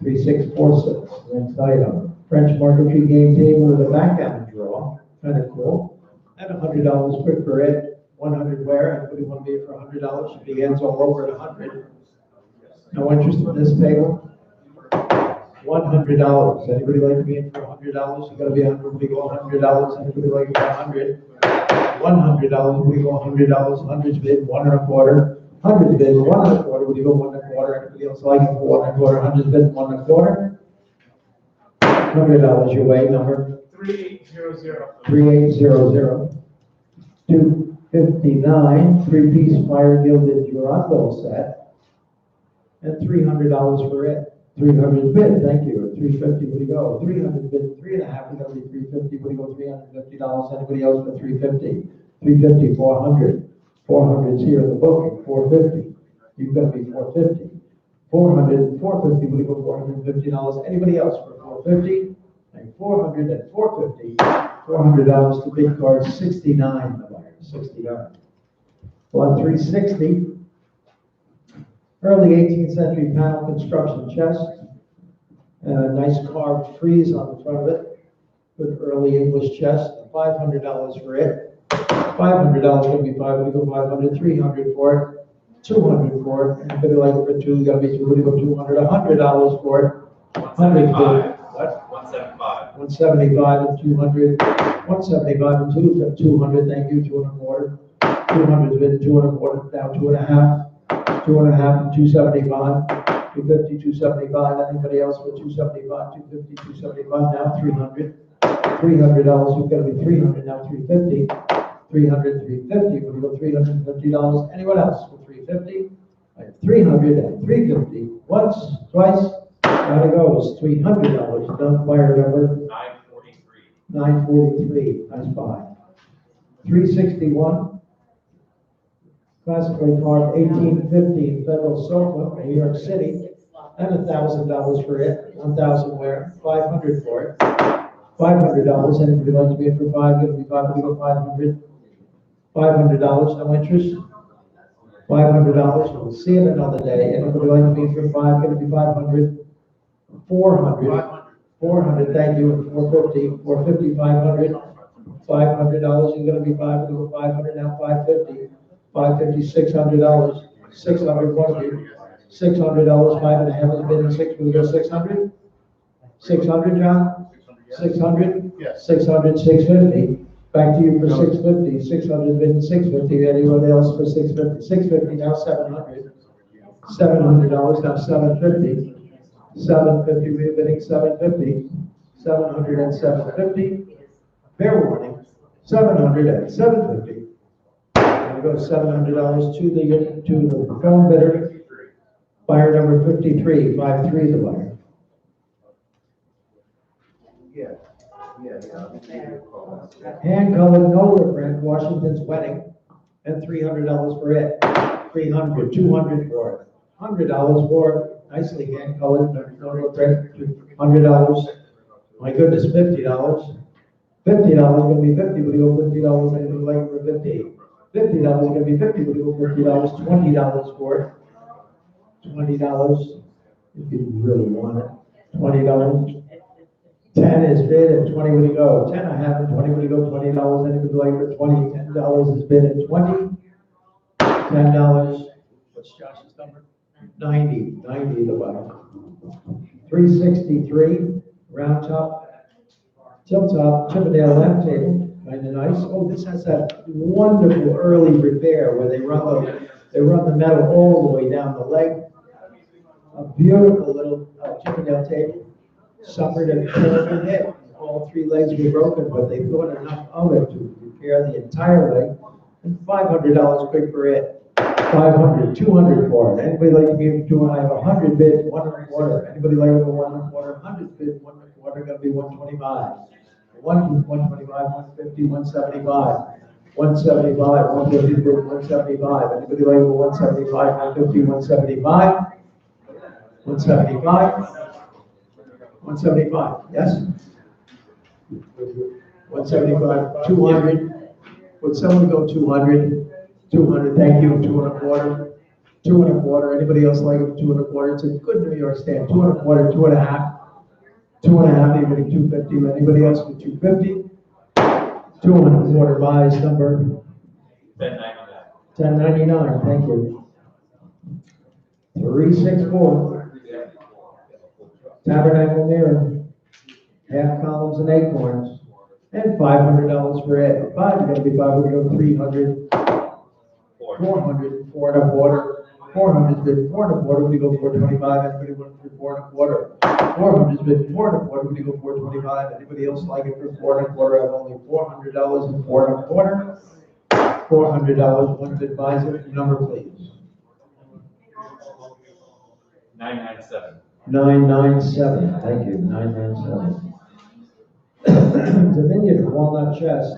S1: 3646. Next item. French marquetry game table with a backgammon draw. Kind of cool. And $100 quick for it. 100 where? Anybody want to be it for $100? Should be ends all over at 100. No interest in this table? $100. Anybody like to be in for $100? You gotta be 100. We go $100. Anybody like to be 100? $100. We go $100. 100's bid 1 1/4. 100's bid 1 1/4. We go 1 1/4. Anybody else like it for 1 1/4? 100's bid 1 1/4. $100 your way, number
S5: 3800.
S1: 3800. 259, three-piece fire gilded Durando set. And $300 for it. 300 bid, thank you. 350, what do you go? 300 bid, 3.5, we gotta be 350, what do you go? $350. Anybody else for 350? 350, 400. 400's here in the book, 450. You've gotta be 450. 400 and 450, what do you go? $450. Anybody else for 450? And 400 and 450. $400 to big card, 69, the buyer, 69. Lot 360. Early 18th century panel construction chest, and a nice carved frieze on the front of it, with early English chest, $500 for it. $500 gonna be 500, 300 for it, 200 for it, and if you like it for 2, you gotta be 200, $100 for it. 100 bid, what?
S6: 175.
S1: 175 and 200, 175 and 200, thank you, 2 1/4. 200's bid 2 1/4, now 2.5. 2.5 and 275, 250, 275. Anybody else for 275, 250, 275? Now 300. $300. You've got to be 300 now. 350. 300, 350. We go $350. Anyone else for 350? 300 and 350. Once, twice. Out it goes. $300. Done. Fire number
S6: 943.
S1: 943. Nice buy. 361. Classically carved 1815 Federal Sofa, New York City, and $1,000 for it. 1,000 where? 500 for it. $500. Anybody like to be in for 5? Gonna be 5. We go 500. $500. No interest. $500. We'll see it another day. Anybody like to be in for 5? Gonna be 500. 400. 400. Thank you. And 450. 450. 500. $500. You're gonna be 5. We go 500 now. 550. 550, $600, 600, one of you. $600, 5.5 is bid in 6, we go 600? 600, John? 600?
S4: Yes.
S1: 600, 650. Back to you for 650. 600 bid in 650. Anyone else for 650? 650, now 700. $700, now 750. 750, we're bidding 750. 700 and 750. Fair warning. 700 and 750. Go $700 to the phone bidder. Buyer number 53, 53 the buyer.
S4: Yeah.
S1: Hand colored Nola print, Washington's wedding, and $300 for it. 300, 200 for it. $100 for it. Nicely hand colored Nola print. $100. My goodness, $50. $50 gonna be 50. We go $50. Anybody like for 50? $50 gonna be 50, we go $50, $20 for it. $20, if you really want it. $20. 10 is bid at 20, when you go. 10.5 and 20, when you go $20. Anybody like for 20? $10 is bid at 20. $10. What's Josh's number? 90. 90 the buyer. 363, round top, tilt top, Chippendale lamp table. Kind of nice. Oh, this has that wonderful early repair where they run the metal all the way down the leg. A beautiful little Chippendale table. Suffered a terrible hit. All 3 legs were broken, but they thought enough of it to repair the entire leg. And $500 quick for it. 500, 200 for it. Anybody like to be able to? I have 100 bid, 1 1/4. Anybody like to go 1 1/4? 100 bid, 1 1/4. Gonna be 125. 125, 150, 175, 175, 150, 175. Anybody like 175, 150, 175? 175? 175, yes? 175, 200. Would someone go 200? 200, thank you, 2 1/4. 2 1/4, anybody else like it? 2 1/4, it's a good New York stamp. 2 1/4, 2 1/2. 2 1/2, anybody 250, anybody else with 250? 2 1/4 buys number 1099, thank you. 364. Tabernacle mirror, half columns and acorns, and $500 for it. Five, you're gonna be five, we're gonna go 300, 400, 4 1/4. 400's bid 4 1/4, we go 425, anybody want for 4 1/4? 400's bid 4 1/4, we go 425, anybody else like it for 4 1/4? I have only $400 and 4 1/4. $400, one bid buys it, number please.
S6: 997.
S1: 997, thank you, 997. Dominion walnut chest,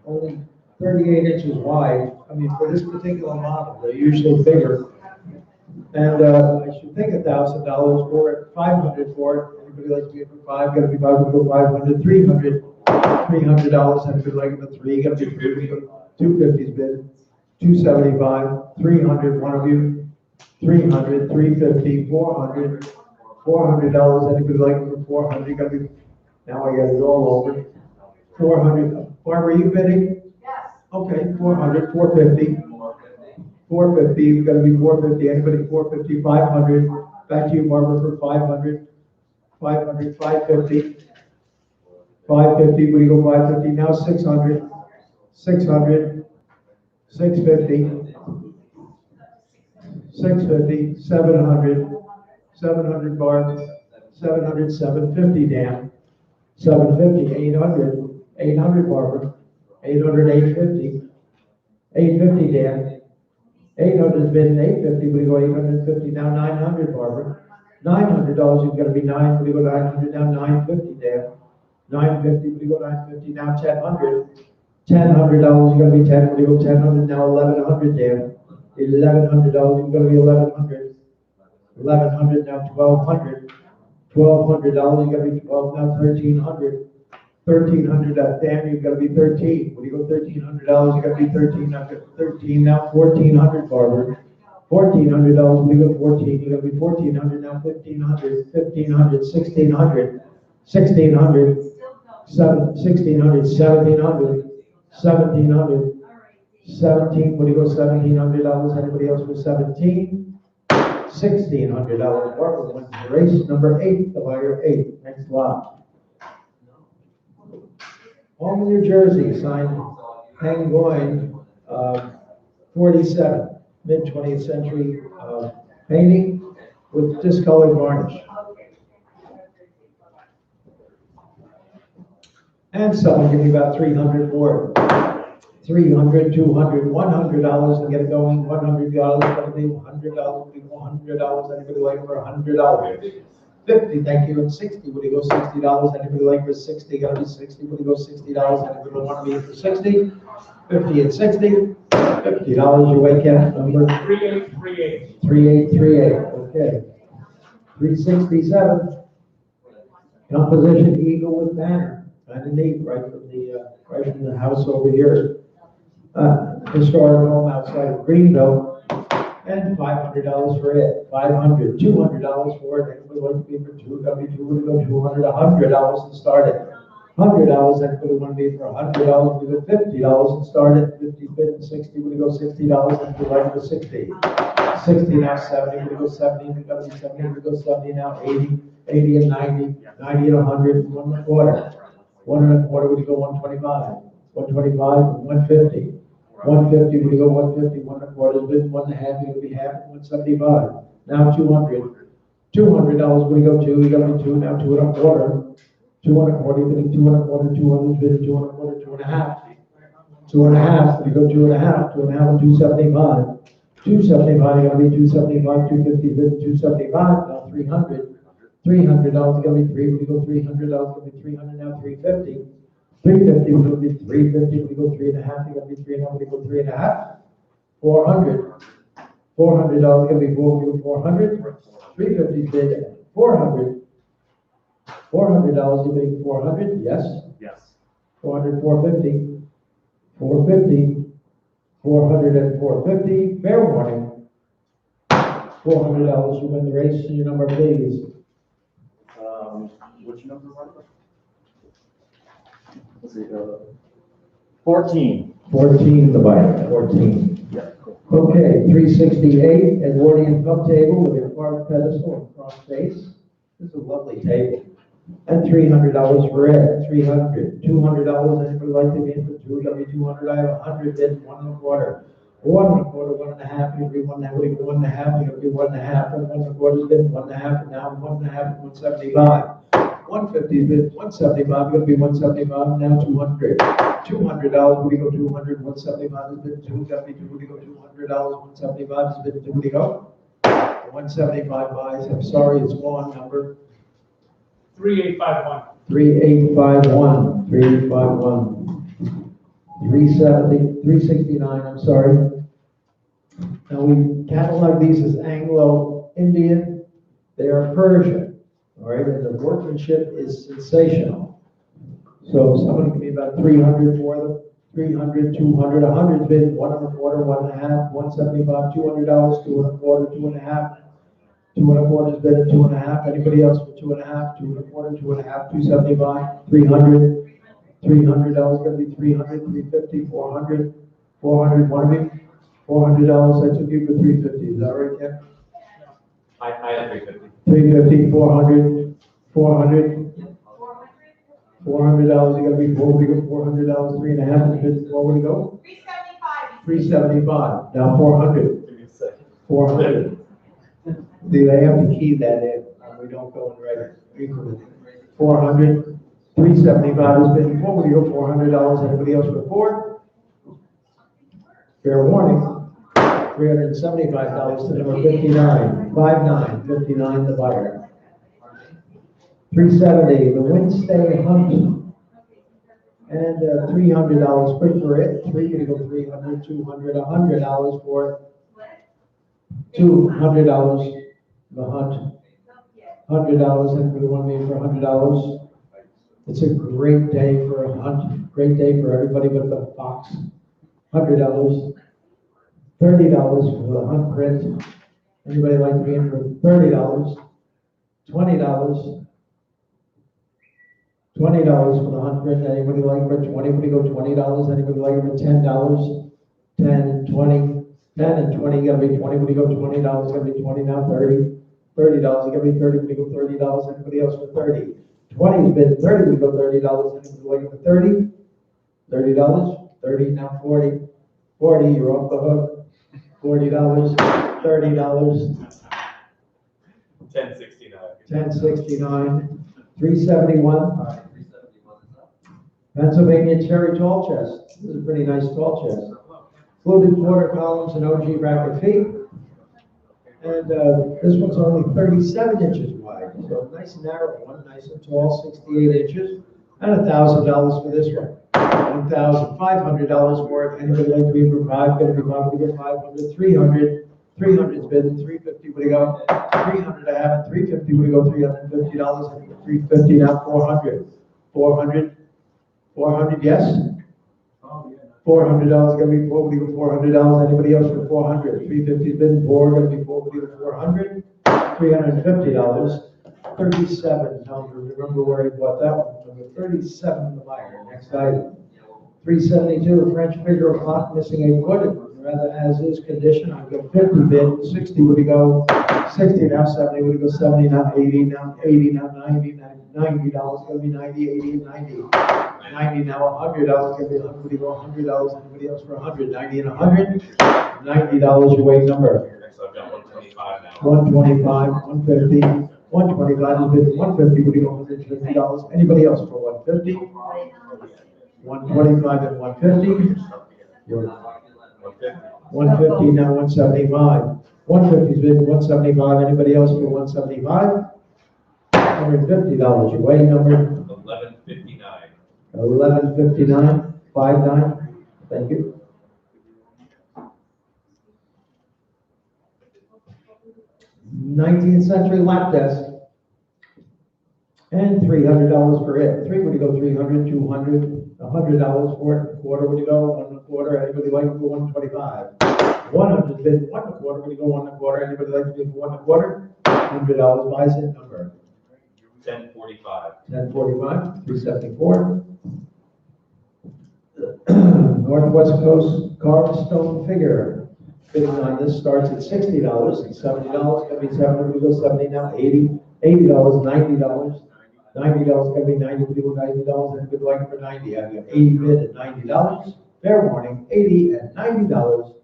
S1: only 38 inches wide. I mean, for this particular model, they're usually bigger. And I should think $1,000 for it, 500 for it. Anybody like to get for 5? Gotta be 5, we go 500, 300. $300, anybody like it for 3? Gotta be 3, we go 250's bid. 275, 300, one of you. 300, 350, 400. $400, anybody like it for 400? Gotta be, now I got it all over. 400, Barbara, are you bidding? Okay, 400, 450. 450, we've got to be 450, anybody 450, 500. Back to you, Barbara, for 500. 500, 550. 550, what do you go 550? Now 600. 600. 650. 650, 700. 700, Barb. 700, 750, Dan. 750, 800. 800, Barbara. 800, 850. 850, Dan. 800's been 850, we go 850, now 900, Barbara. $900, you've got to be 9, we go 900, now 950, Dan. 950, we go 950, now 1,000. $1,000, you got to be 10, we go 1,000, now 1,100, Dan. $1,100, you've got to be 1,100. 1,100, now 1,200. $1,200, you got to be 12, now 1,300. 1,300, Dan, you've got to be 13. When you go $1,300, you got to be 13. Now 13, now 1,400, Barbara. $1,400, when you go 14, you got to be 1,400. Now 1,500, 1,500, 1,600, 1,600, 1,600, 1,700, 1,700, 17. When you go $1,700, anybody else for 17? $1,600. Barbara wins the race number 8, the buyer 8. Next lot. Home in New Jersey, signed Hangoin, 47, mid-20th century painting with discolored varnish. And someone give me about 300 for it. 300, 200, $100 to get it going. $100, gonna be $100, $100. Anybody like it for $100? 50, thank you, and 60, would you go $60? Anybody like for 60, gotta be 60, would you go $60? Anybody want to be for 60? 50 and 60, $50, your weight count number?
S6: 3838.
S1: 3838, okay. 367, composition eagle with banner, kind of neat, right from the house over here. Historic home outside of Greenville. And $500 for it. $500, $200 for it. Anybody like to be for 2? W2 would go 200, $100 to start it. $100, anybody want to be for $100? We go $50 and start it. 50, 50, 60, would go $60? Anybody like for 60? 60 now 70, we go 70. We got to be 70, we go 70 now 80, 80 and 90, 90 and 100, 1 1/4. 1 1/4, we go 125. 125 and 150. 150, we go 150, 1 1/4, bid 1 1/2, it would be half, 175. Now 200. $200, we go 2, we got to be 2, now 2 1/4. 2 1/4, bidding 2 1/4, 200, bidding 2 1/4, 2 1/2. 2 1/2, we go 2 1/2, 2 1/2, 275. 275, you got to be 275, 250, bidding 275, now 300. $300, got to be 3, we go $300, got to be 300, now 350. 350, we're going to be 350, we go 3 1/2, you got to be 3 1/2, we go 3 1/2. 400. $400, going to be 4, we go 400. 350 bid 400. $400, you make 400, yes. 400, 450, 450, 400 and 450. Fair warning. $400, you win the race, and your number, please.
S5: Which number was it? Let's see, 14.
S1: 14, the bike, 14.
S5: Yeah, cool.
S1: Okay, 368, Edwardian pub table with a carved pedestal and cross face. This is a lovely table. And $300 for it, 300, $200, anybody like to be in for two, that'll be 200, I have 100 bid, 1.25. 1.25, 1.5, you'll be 1.5, you'll be 1.5, you'll be 1.5, and 1.25 bid, 1.5, and now 1.5, 175. 150 is bid, 175, gonna be 175, now 200. $200, we go 200, 175 is bid, 272, we go $200, 175 is bid, 2, we go. 175 buys, I'm sorry, it's one number.
S6: 3851.
S1: 3851, 3851. 370, 369, I'm sorry. Now we catalog these as Anglo-Indian, they are Persian, all right, and the workmanship is sensational. So someone can be about 300 for them, 300, 200, 100 bid, 1.25, 1.5, 175, $200, 2.25, 2.5. 2.25 is bid at 2.5. Anybody else for 2.5, 2.25, 2.5, 275, 300. $300 gonna be 300, 350, 400, 400, one of you? $400, I took you for 350, is that right, Ken?
S6: I had 350.
S1: 350, 400, 400. $400, you gotta be four, we go $400, 3.5, bid, four, where we go?
S8: 375.
S1: 375, now 400,
S6: Give me a second.
S1: 400. See, they have to key that in, we don't go and write it equally. 400, 375 has been before, we go $400, anybody else for four? Fair warning, $375 to number 59, 59, the buyer. 370, the Wednesday Hunt, and $300 quick for it, three, we go 300, 200, $100 for it. $200, the Hunt, $100, anybody want me for $100? It's a great day for a hunt, great day for everybody but the fox. $100, $30 for the hunt print. Anybody like to be in for $30? $20, $20 for the hunt print. Anybody like for 20? Anybody go $20? Anybody like for $10? 10, 20, 10 and 20, gotta be 20. Anybody go $20? Gotta be 20 now. 30, $30, gotta be 30. Anybody go $30? Anybody else for 30? 20 has been 30, we go $30, and we're looking for 30, $30, 30, now 40, 40, you're off the hook, $40, $30,
S6: 1069.
S1: 1069, 371, Pennsylvania cherry tall chest, this is a pretty nice tall chest, fluted quarter columns and OG bracket feet, and this one's only 37 inches wide, so nice and narrow one, nice and tall, 68 inches, and $1,000 for this one. $1,500 for it. Anybody like to be for five? Gonna be five, we get 500, 300. 300's bid, 350, what do you go? 300, I have it, 350, what do you go? $350, 350, now 400. 400, 400, yes? $400 gonna be four, we go $400. Anybody else for 400? 350's bid, four, gonna be four, we go 400. $350. 37, now remember where I bought that one. Number 37, the buyer. Next item. 372, a French figure of clock missing a foot, rather as is condition. I've got 50 bid, 60 would he go, 60 now, 70 would he go, 70 now, 80 now, 80 now, 90 now, $90 gonna be 90, 80 and 90. 90 now, $100 gonna be 100, would he go $100, anybody else for 100, 90 and 100, $90 your weight number.
S6: Next I've got 125 now.
S1: 125, 150, 125 is bid, 150 would he go $150, anybody else for 150? 125 and 150. You're 150 now, 175. 150 is bid, 175. Anybody else for 175? $150. Your weighing number?
S6: 1159.
S1: 1159, 59. Thank you. '19th century lap desk. And $300 for it. Three, would you go 300, 200, $100 for it, a quarter, would you go, 1 1/4, anybody like it for 125? 100 bid, 1 1/4, would you go 1 1/4, anybody like to bid for 1 1/4? $100 buys it, number
S6: 1045.
S1: 1045, 374. Northwest Coast carved stone figure. Bidding on this starts at $60 and $70, gonna be 70, we go 70 now, 80, $80, $90. $90 gonna be 90, we go $90, and we'd like it for 90. I've got 80 bid at $90. Fair warning, 80 and $90.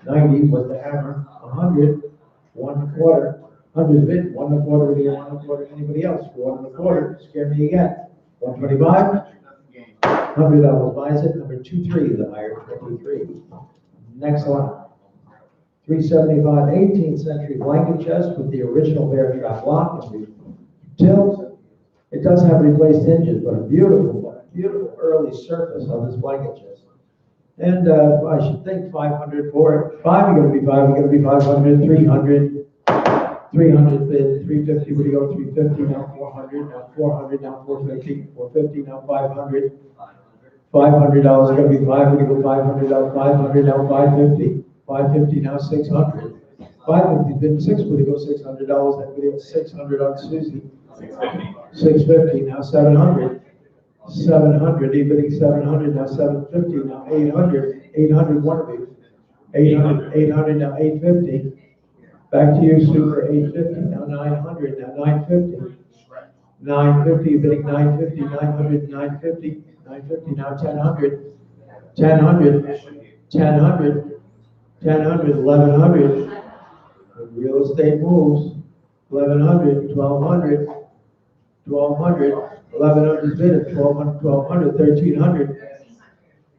S1: 90 was the hammer, 100, 1 1/4. 100 bid, 1 1/4, we get 1 1/4, anybody else, 1 1/4, scare me again. 125, $100 buys it, number 23, the higher 23. Next one. 375, 18th century blanket chest with the original bear trap lock and tilt. It does have replaced hinges, but a beautiful early surface on this blanket chest. And I should think 500 for it. 5, you're gonna be 5, you're gonna be 500, 300, 300 bid, 350, where do you go, 350, now 400, now 400, now 450, 450, now 500. $500 gonna be 5, where do you go, 500, now 500, now 550. 550, now 600. 550 bid 6, where do you go, $600, that video 600 on Susie.
S6: 650.
S1: 650, now 700. 700, bidding 700, now 750, now 800. 800, one of you. 800, 800, now 850. Back to you, Sue, for 850, now 900, now 950. 950, bidding 950, 900, 950. 950, now 1000. 1000, 1000. 1000, 1100. Real estate moves. 1100, 1200. 1200, 1100 is bid at 1200, 1200, 1300.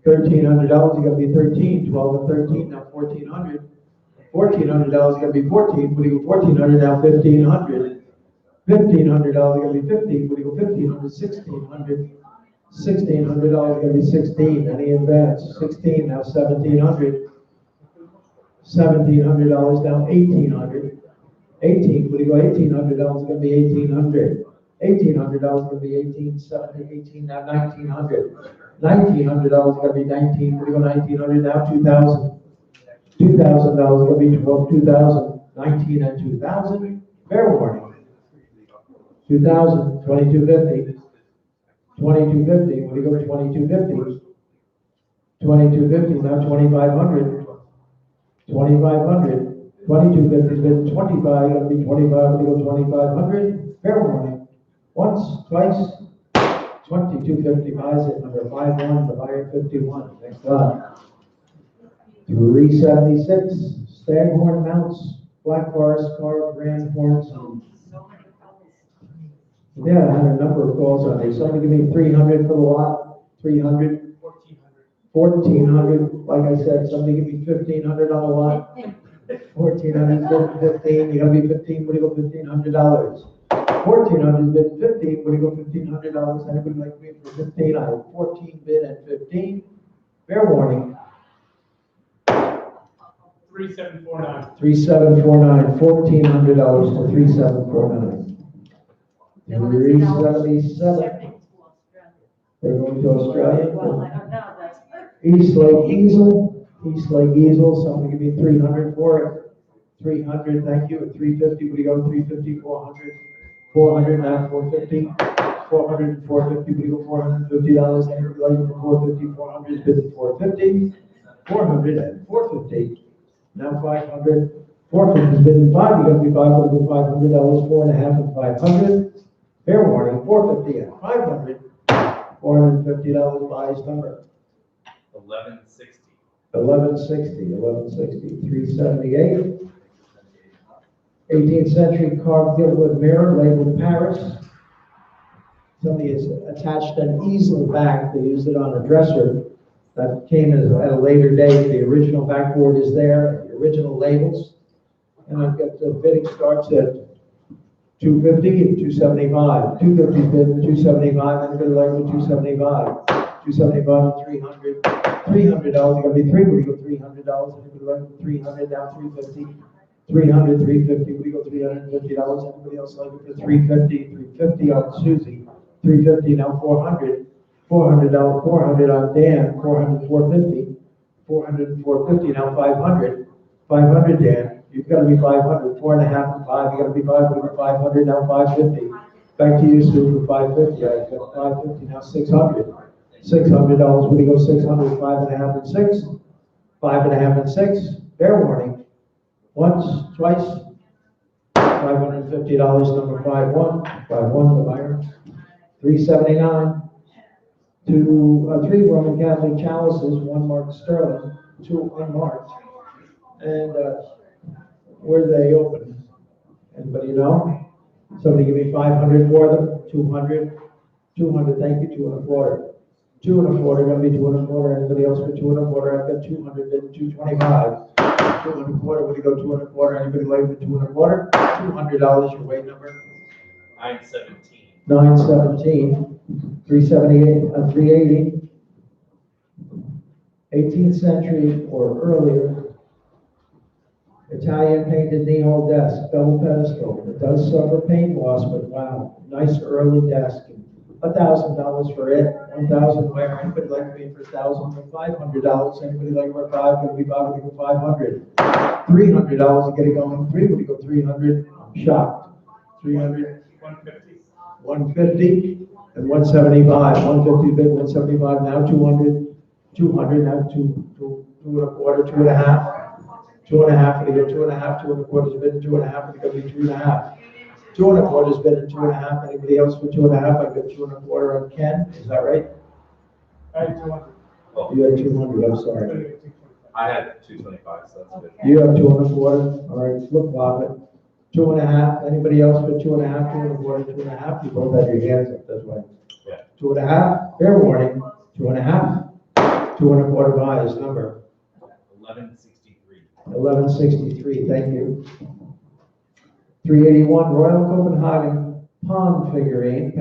S1: $1,300 is gonna be 13, 12 and 13, now 1400. $1,400 is gonna be 14, what do you go 1400, now 1500. $1,500 is gonna be 15, what do you go 1500, 1600. $1,600 is gonna be 16, any advance, 16, now 1700. $1,700 now 1800. 18, what do you go 1800 is gonna be 1800. $1,800 gonna be 1870, 18 now 1900. $1,900 gonna be 19. What do you go 1900 now 2000. $2,000 gonna be 2000. 19 and 2000. Fair warning. 2000, 2250. 2250. What do you go 2250? 2250 now 2500. 2500. 2250 has been 25. Gonna be 25. What do you go 2500? Fair warning. Once, twice, 2250 buys it, number 51, the buyer 51. Next up. 376, staghorn mounts, black forest carved grand horns. Yeah, I had a number of calls on these. Somebody give me 300 for the lot, 300. 1400, like I said, somebody give me 1500 on the lot. 1400, 15, you gotta be 15, what do you go $1,500? 1400 bid 15, what do you go $1,500? Anybody like me for 15? I have 14 bid at 15. Fair warning.
S6: 3749.
S1: 3749, $1,400 to 3749. 377. They're going to Australia.
S8: Well, I don't know, that's.
S1: East Lake Easel. East Lake Easel. Somebody give me 300 for it. 300, thank you. At 350, what do you go 350, 400. 400, now 450, 400, 450, what do you go $450, anybody like for 450, 400, bid at 450, 400 and 450, now 500, 450 is bid at 5, you gotta be 500 with $500, 4.5 and 500, fair warning, 450 and 500, $450 buys number.
S6: 1160.
S1: 1160, 378. 18th century carved gilded mirror labeled Paris. Somebody has attached an easel back. They used it on a dresser. That came at a later date. The original backboard is there, the original labels. And I've got the bidding starts at 250 and 275. 250 bid for 275, and bid like for 275. 275 and 300. $300, gonna be three. We go $300, and bid like for 300, now 350. 300, 350, we go $350. Anybody else like it for 350? 350 on Susie. 350, now 400. $400, 400 on Dan, 400, 450, 400 and 450, now 500. 500, Dan, you've got to be 500, 4.5 and 5, you got to be 500, 500, now 550. Back to you, Sue, for 550, I've got 550, now 600. $600, we go 600, 5.5 and 6, 5.5 and 6, fair warning. Once, twice, $550, number 51, 51, the buyer. 379. Three Roman Catholic chalices, one marked sterling, two unmarked. And where do they open? Anybody know? Somebody give me 500 for them, 200, 200, thank you, 2.25. 2.25, gonna be 2.25. Anybody else for 2.25? I've got 200 and 225. 2.25, would you go 2.25? Anybody like for 2.25? $200 your weight number.
S6: 917.
S1: 917. 378, 380. 18th century or earlier. Italian painted knee-hole desk, double pedestal. It does suffer paint loss, but wow, nice early desk. $1,000 for it. 1,000 where? Anybody like to pay for 1,000 for $500? Anybody like for 5? Gonna be 5, for 500. $300 to get it going. 3, would you go 300? I'm shocked. 300.
S6: 150.
S1: 150 and 175. 150 bid, 175 now 200. 200 now 2.25, 2.5. 2.5, and you go 2.5, 2.25 is bid, 2.5, and you go be 2.5. 2.25 is bid at 2.5. Anybody else for 2.5? I got 2.25 on Ken. Is that right?
S6: I had 200.
S1: You had 200. I'm sorry.
S6: I had 225, so that's good.
S1: You have 2.25. All right, flip flop it. 2.5. Anybody else for 2.5? 2.25, 2.5. You both have your hands up. That's why.
S6: Yeah.
S1: 2.5. Fair warning. 2.5. 2.25 buys number.
S6: 1163.
S1: 1163. Thank you. 381 Royal Copenhagen Pan figurine,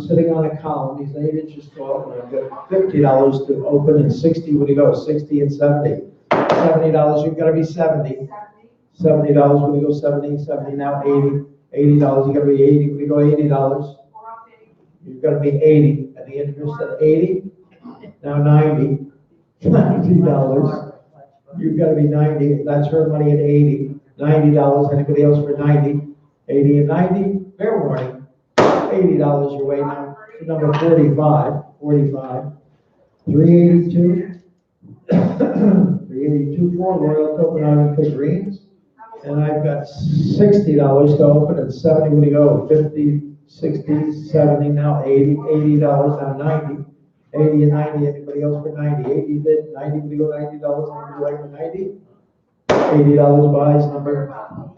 S1: sitting on a column. He's 8 inches tall, and I've got $50 to open and 60. Would you go? 60 and 70. $70. You've got to be 70. $70. Would you go 70? 70 now 80. $80. You got to be 80. Would you go $80? You've got to be 80. And the interest at 80. Now 90. $90. You've got to be 90. That's her money at 80. $90. Anybody else for 90? 80 and 90. Fair warning. $80 your way now. Number 45. 45. 382. 382 for Royal Copenhagen figurines. And I've got $60 to open at 70. When you go 50, 60, 70, now 80. $80 now 90. 80 and 90. Anybody else for 90? 80 bid. 90. When you go $90. Anybody like for 90? $80 buys number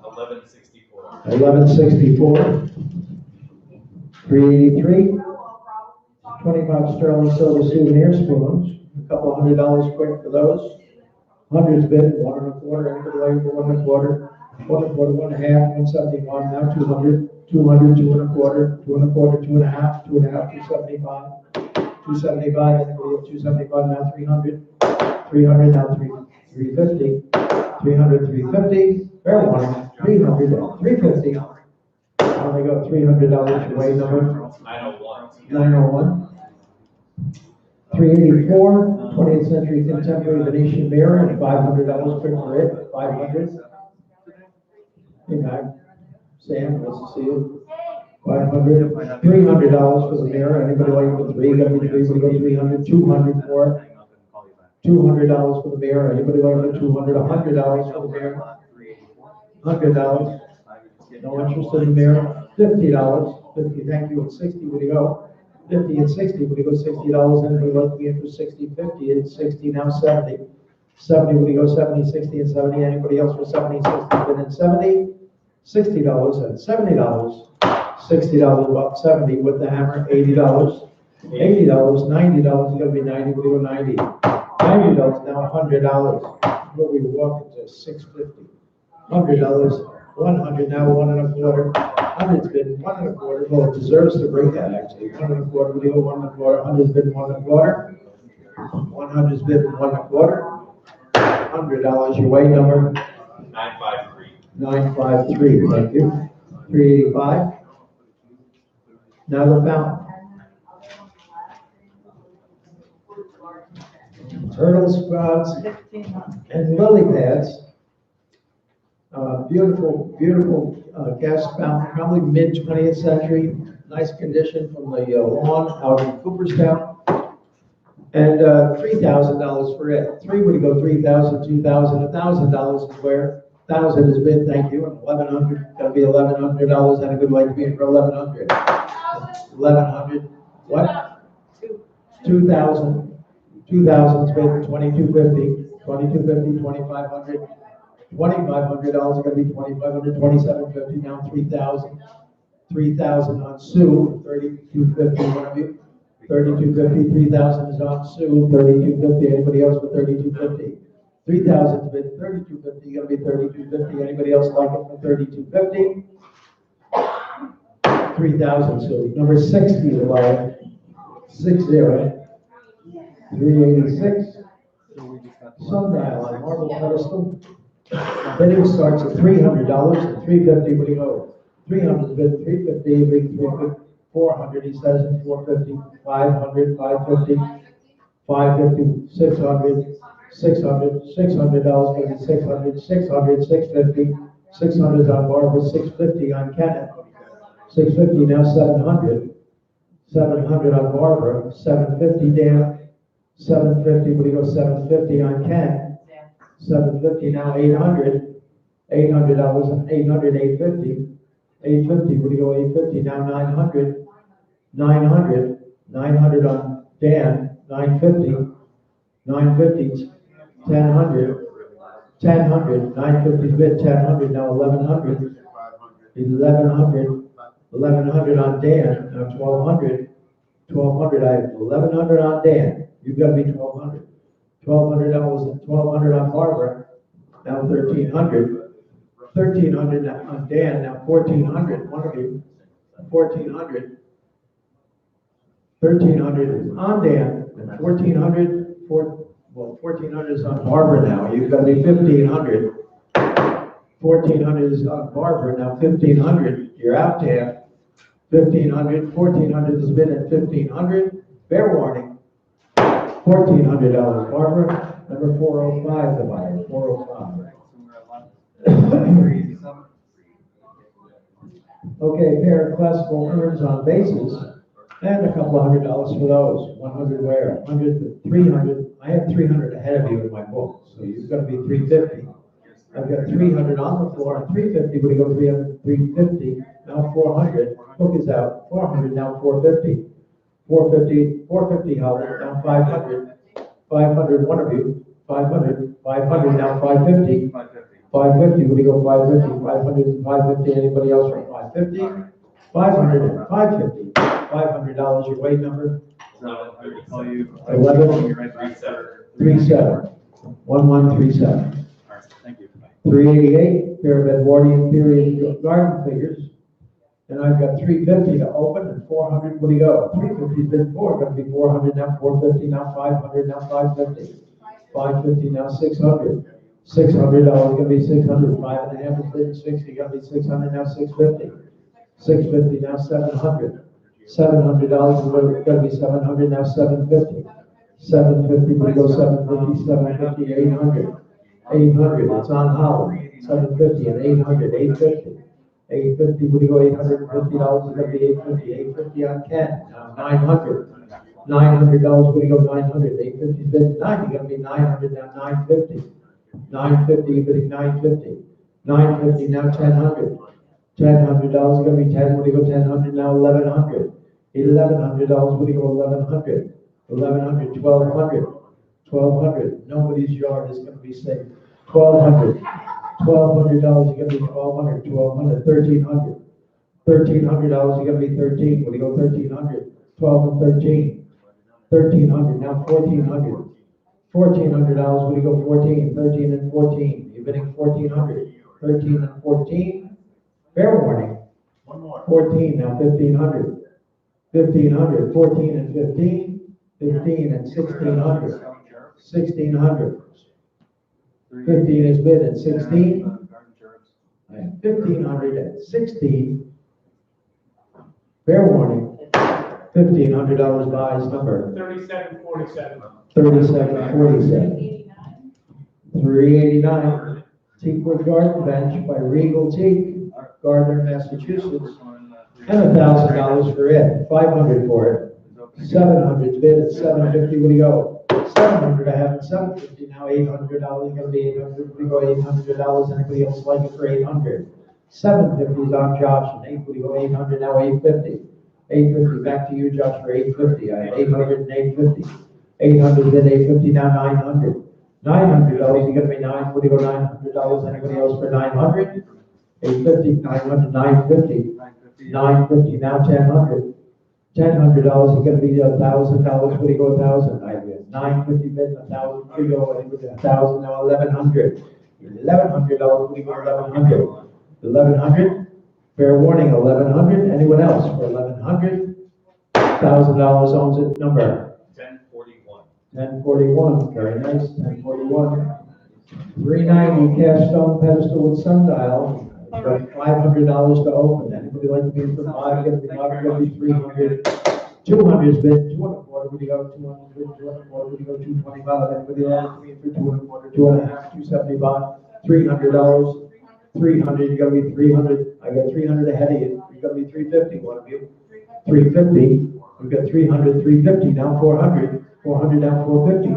S6: 1164.
S1: 1164. 383. 25 sterling silver souvenir spoons. A couple $100 quick for those. Hundreds bid. 1.25. Anybody like for 1.25? 1.25, 1.5, 171. Now 200. 200, 2.25, 2.25, 2.5, 2.5, 275. 275. Anybody have 275? Now 300. 300 now 350. 300, 350. Fair warning. 300, 350. Now they go $300 your way number.
S6: 901.
S1: 901. 384. 20th century contemporary Venetian mirror and $500 quick for it. 500. Hey, Mac. Sam, nice to see you. 500. $300 for the mirror. Anybody like for 3? Gotta be 3. We go 300. 200 for it. $200 for the mirror. Anybody like for 200? $100 for the mirror. $100. No interest in the mirror. $50. 50. Thank you. And 60. Would you go? 50 and 60. Would you go $60? Anybody like to be in for 60? 50 and 60. Now 70. 70. Would you go 70? 60 and 70. Anybody else for 70? 60. Bid in 70. $60 and $70. $60 about 70 with the hammer. $80. $80. $90. You gotta be 90. Would you go 90? $90 now $100. What we were walking to $650. $100. 100 now 1.25. 100's been 1.25. Well, it deserves to break that actually. 1.25. Would you go 1.25? 100's been 1.25. 100's been 1.25. $100 your way number.
S6: 953.
S1: 953. Thank you. 385. Now the fountain. turtle sprouts,
S3: 1,500.
S1: and lily pads. Beautiful, beautiful gas fountain, probably mid-20th century, nice condition from the lawn out in Cooperstown. And $3,000 for it. Three would go 3,000, 2,000, $1,000 is where. 1,000 has been, thank you, and 1,100, gonna be $1,100, and a good way to be for 1,100. 1,100, what? 2,000. 2,000's been 2,250, 2,250, 2,500. $2,500 are gonna be 2,500, 2,750, now 3,000. 3,000 on Sue, 3,250, one of you. 3,250, 3,000 is on Sue, 3,250, anybody else for 3,250? 3,000's been 3,250, gonna be 3,250, anybody else like it for 3,250? 3,000, Sue. Number 60 to buy, 60, 386. Sundial on marble pedestal. Bidding starts at $300 and $350, what do you go? 300's bid, 350, big 350, 400, he says, and 450, 500, 550, 550, 600, 600, $600, maybe 600, 600, 650, 600's on Barbara, 650 on Kenneth, 650 now 700, 700 on Barbara, 750 Dan, 750, what do you go, 750 on Ken, 750 now 800, $800, 800, 850, 850, what do you go, 850, now 900, 900, 900 on Dan, 950, 950, 1,000, 1,000, 950 bid, 1,000, now 1,100, 1,100, 1,100 on Dan, now 1,200, 1,200, I have 1,100 on Dan, you've got to be 1,200, $1,200, 1,200 on Barbara, now 1,300, 1,300 on Dan, now 1,400, one of you, 1,400, 1,300 on Dan, and 1,400, 1,400 is on Barbara now, you've got to be 1,500, 1,400 is on Barbara, now 1,500, you're out Dan, 1,500, 1,400 has been at 1,500, fair warning, $1,400, Barbara, number 405 to buy, 405. Okay, pair of classical urns on bases, and a couple $100 for those. 100 where? 100 to 300. I have 300 ahead of you in my book, so you've got to be 350. I've got 300 on the floor, and 350 would go 300, 350. Now 400. Book is out. 400 now 450. 450, 450 Howard, now 500. 500, one of you. 500, 500 now 550. 550, would you go 550, 500 and 550, anybody else for 550? 500 and 550, $500 your weight number? 1137, 1137.
S5: Thank you.
S1: 388, pair of Edwardian period garden figures. And I've got 350 to open and 400, what do you go? 350's been 4, gonna be 400, now 450, now 500, now 550. 550, now 600. $600 gonna be 600, 5.5 is bid 60, gonna be 600, now 650. 650, now 700. $700 is gonna be 700, now 750. 750, we go 750, 750, 800. 800, it's on Holland. 750 and 800, 850. 850, we go $850, is gonna be 850. 850 on Ken, now 900. $900, we go 900. 850 bid 90, gonna be 900, now 950. 950, you're bidding 950. 950, now 1,000. $1,000 gonna be 10, what do you go 1,000, now 1,100. $1,100, what do you go 1,100. 1,100, 1,200. 1,200, nobody's yard is gonna be safe. 1,200. $1,200, you're gonna be 1,200. 1,200, 1,300. $1,300, you're gonna be 13, what do you go 1,300. 12 and 13. 1,300, now 1,400. $1,400, what do you go 14, 13 and 14, you're bidding 1,400, 13 and 14, fair warning.
S4: One more.
S1: 14, now 1,500, 1,500, 14 and 15, 15 and 1,600, 1,600, 15 is bid at 16, I have 1,500 at 16, fair warning. $1,500 buys number
S6: 3747.
S1: 3747.
S8: 89.
S1: 389, Teakwood Garden Bench by Regal Teak, Gardner, Massachusetts, and $1,000 for it, 500 for it. 700 bid at 750, what do you go? 700, I have it 750, now $800, gonna be 800, we go $800, anybody else like it for 800? 750 is on Josh, and 8, we go 800, now 850. 850, back to you, Josh, for 850, I have 800 and 850. 800 bid, 850, now 900. $900, you gonna be 9, what do you go $900, anybody else for 900? 850, 900, 950. 950, now 1000. $1,000, you're gonna be $1,000, what do you go 1,000? I have 950 bid, 1,000, what do you go, 1,000, now 1,100. $1,100, what do you go 1,100? 1,100, fair warning, 1,100, anyone else for 1,100? $1,000 owns it, number
S6: 1041.
S1: 1041, very nice, 1041. 390 cast stone pedestal with sundial, $500 to open. Anybody like to be for 5, gonna be 5, gonna be 300. 200 is bid, 225, would you go 200, 225, would you go 225, anybody like to be for 225, 2.5, 275, $300. 300, you gotta be 300, I got 300 ahead of you, you gotta be 350, one of you. 350, we've got 300, 350, now 400, 400 now 450.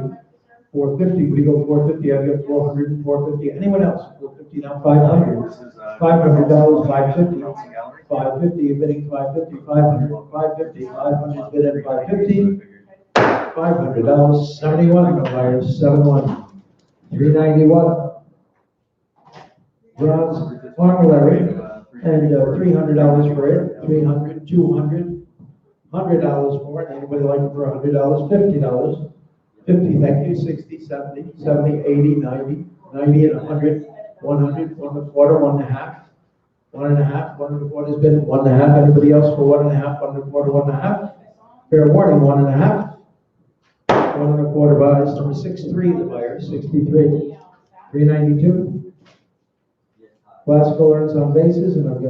S1: 450, we go 450, I've got 400 and 450, anyone else? 450 now 500, $500, 550, 550, you're bidding 550, 500, 550, 500 bid at 550, $500, 71, no buyers, 71, 391. Bronze formulary, and $300 for it, 300, 200, $100 for it, anybody like it for $100, $50, 50, thank you, 60, 70, 70, 80, 90, 90 and 100, 100, 1 1/4, 1 1/2, 1 1/2, 1 1/4 has been 1 1/2, anybody else for 1 1/2, 1 1/4, 1 1/2? Fair warning, 1 1/2. 1 1/4 buys, number 63, the buyer, 63, 392. Classical earns on bases, and I've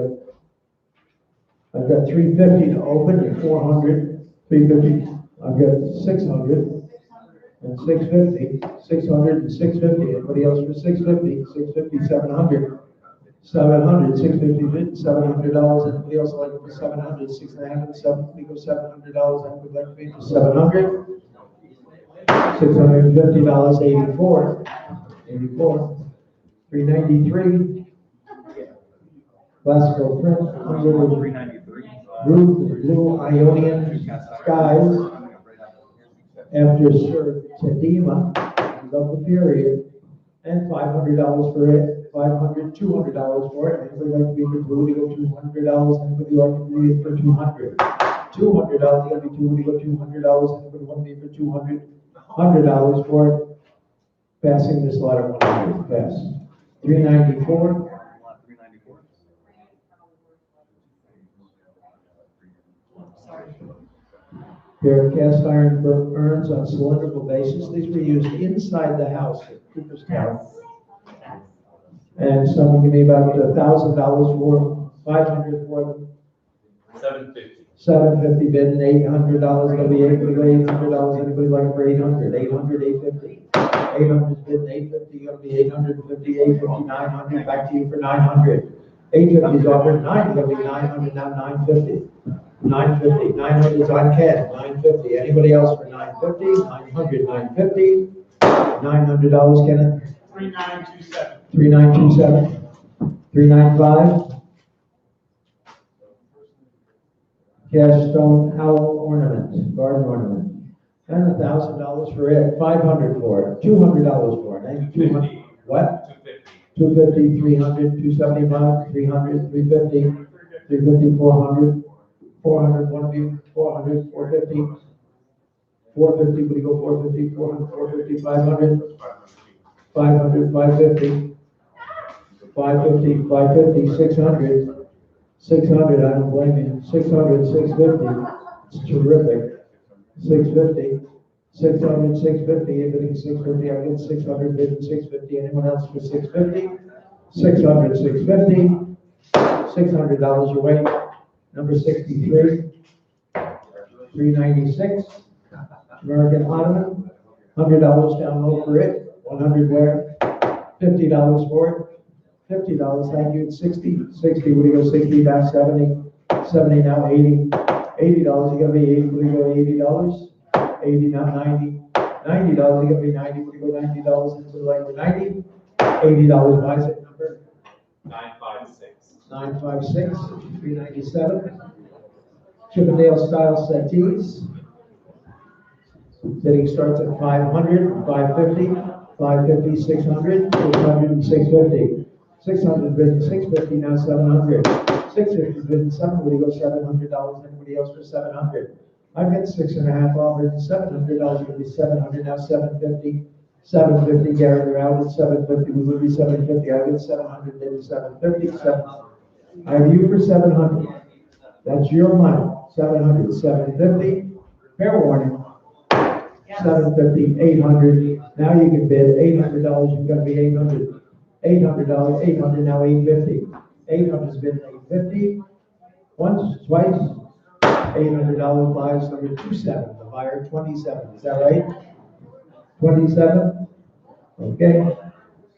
S1: got 350 to open and 400, 350, I've got 600 and 650, 600 and 650, anybody else for 650, 650, 700, 700, 650 bid, $700, anybody else like it for 700, 6.5 and 7, we go $700, anybody like to bid for 700, $650, 84, 84, 393. Classical print, under the roof of blue Ionian skies, after Sir Tedema, of the period, and $500 for it, $500, $200 for it. Anybody like to be for blue, we go $200, anybody like to be for 200? $200, you gotta be two, we go $200, anybody want to be for 200? $100 for it. Passing this lot of 100, pass. 394. Pair of cast iron urns on cylindrical basis. These were used inside the house at Cooperstown. And someone give me about $1,000 for 500 for them.
S6: 750.
S1: 750 bid and $800. It'll be $800. Anybody like for 800? 800, 850. 800 bid and 850. It'll be 850, 850, 900. Back to you for 900. 850 is offered. 9. It'll be 900 now. 950. 950, 900 is on CAD, 950. Anybody else for 950? 900, 950. $900, Kenneth?
S6: 3927.
S1: 3927. 395. Cast stone owl ornament, garden ornament. And $1,000 for it, $500 for it, $200 for it. And 200. What? 250, 300, 275, 300, 350, 350, 400. 400, one of you, 400, 450, 450, would you go 450, 400, 450, 500, 500, 550, 550, 550, 600, 600, I don't blame you, 600, 650, it's terrific, 650, 600, 650, everything 650, I get 600, bidding 650, anyone else for 650, 600, 650, $600 your way. Number 63. $396. American Ottoman, $100 down low for it, 100 where, $50 for it, $50, thank you, 60, what do you go, 60 now, 70, 70 now, 80, $80, you gotta be 80, what do you go, $80, 80 now, 90, $90, you gotta be 90, what do you go, $90 into the labor, 90, $80, why is it number?
S6: 956.
S1: 956, 397. Chippendale style settees. Bidding starts at 500, 550, 550, 600, 600, and 650. 600 bid, 650, now 700. 650 bid, 700, go $700. Anybody else for 700? I've got 6.5 offers, $700, gonna be 700, now 750. 750, Gary, they're out at 750, we would be 750, I get 700, bid 750, 7. I have you for 700. That's your money, 700, 750, fair warning. 750, 800, now you can bid $800, you've got to be 800. $800, 800, now 850. 800's bid 850. Once, twice, $800 buys number 27, the buyer 27, is that right? 27, okay.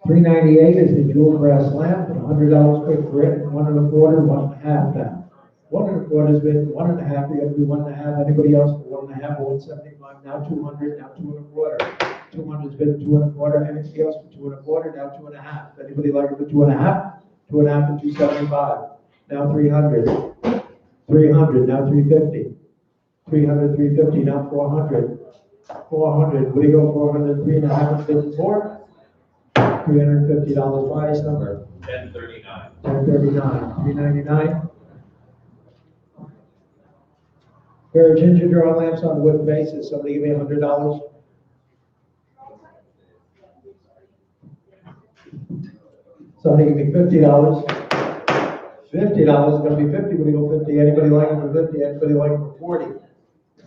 S1: 398 is the jewel brass lamp, $100 quick for it, 1 1/4, 1 1/2 now. 1 1/4 has been 1 1/2, you got to do 1 1/2, anybody else for 1 1/2, 175, now 200, now 2 1/4. 200's been 2 1/4, anybody else for 2 1/4, now 2 1/2. Anybody like it for 2 1/2? 2 1/2 and 275, now 300. 300, now 350. 300, 350, now 400. 400, what do you go, 400, 3 1/2 is bid 4. $350 bias number.
S6: 1039.
S1: 1039, 399. Pair of ginger draw lamps on a wood basis. Somebody give me $100. Somebody give me $50. $50 is going to be 50. What do you go 50? Anybody like it for 50? Anybody like it for 40?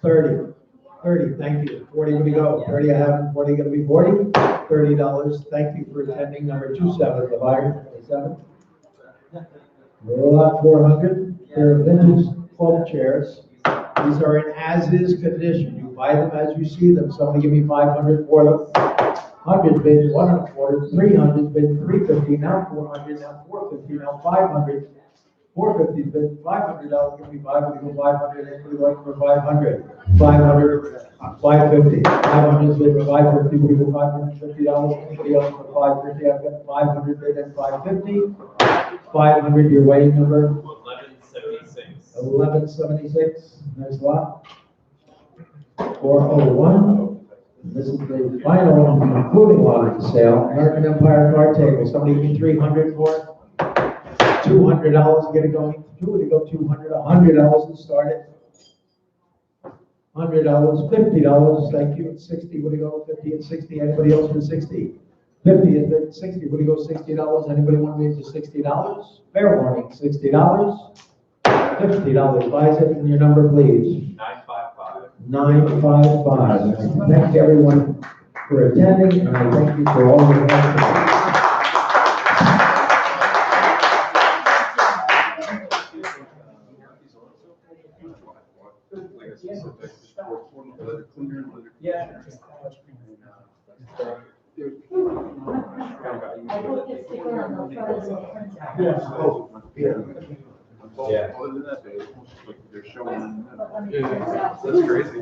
S1: 30. 30. Thank you. 40. What do you go? 30. I have 40. Going to be 40. $30. Thank you for attending. Number 27. The buyer 27. Lot 400. Pair of vintage 12 chairs. These are in as-is condition. You buy them as you see them. Somebody give me 500 for them. 100 bid 1 1/4. 300 bid 350. Now 400. Now 450. Now 500. 450 bid $500. Give me 500. Go 500. Anybody like for 500? 500. 550. 500 bid 550. We go $550. Anybody else for 550? I've got 500 bid and 550. 500. Your weighing number.
S6: 1176.
S1: 1176. Next lot. 401. This is the final concluding lot of the sale. American Empire card table. Somebody give me 300 for it. $200 to get it going. Two to go 200. $100 to start it. $100. $50. Thank you. 60. What do you go? 50 and 60. Anybody else for 60? 50 and then 60. What do you go? $60. Anybody want to be for $60? Fair warning. $60. $50. Buys it and your number, please.
S6: 955.
S1: 955. Thank everyone for attending, and I thank you for all your help.
S6: Yeah.
S7: They're showing. That's crazy.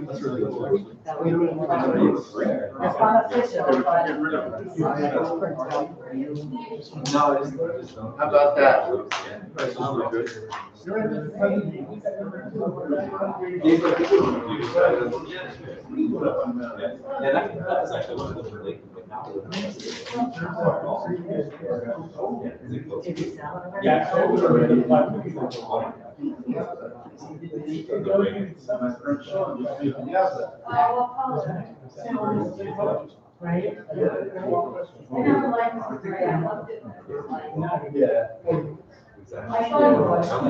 S7: That's really cool.
S8: It's not official,
S4: How about that?
S6: Yeah, that's actually one of the really. Yeah.
S8: right? And I'm like, I loved it.
S6: Yeah.
S8: I thought it was, like,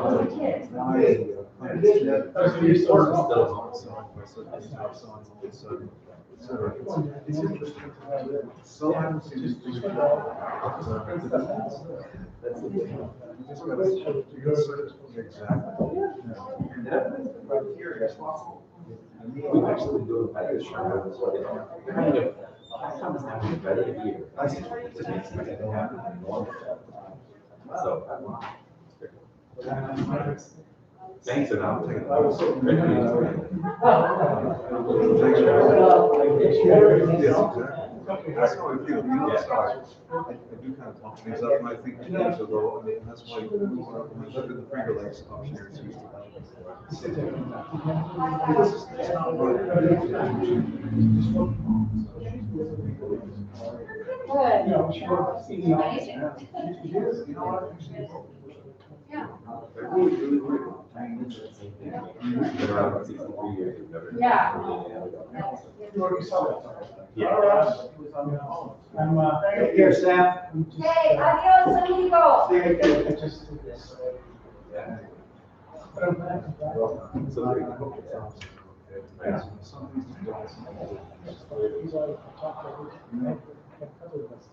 S8: as a kid.
S7: It's interesting. Salem seems to be. You just gotta exactly.
S6: And that's criteria. We've actually been doing like this show. Kind of, sometimes happening better here. It just makes sense to happen in normal. So. Thanks, and I'll take it.
S7: Yes, exactly. That's how I feel. You know, so I do kind of bump things up, and I think years ago, and that's why when I lived in the Finger Lakes upstairs, used to. It's not right.
S6: Been around for 63 years. We've never.
S8: Yeah.
S1: Take care, Sam.
S8: Hey, adios, amigos.
S1: See you again.
S6: So there you go.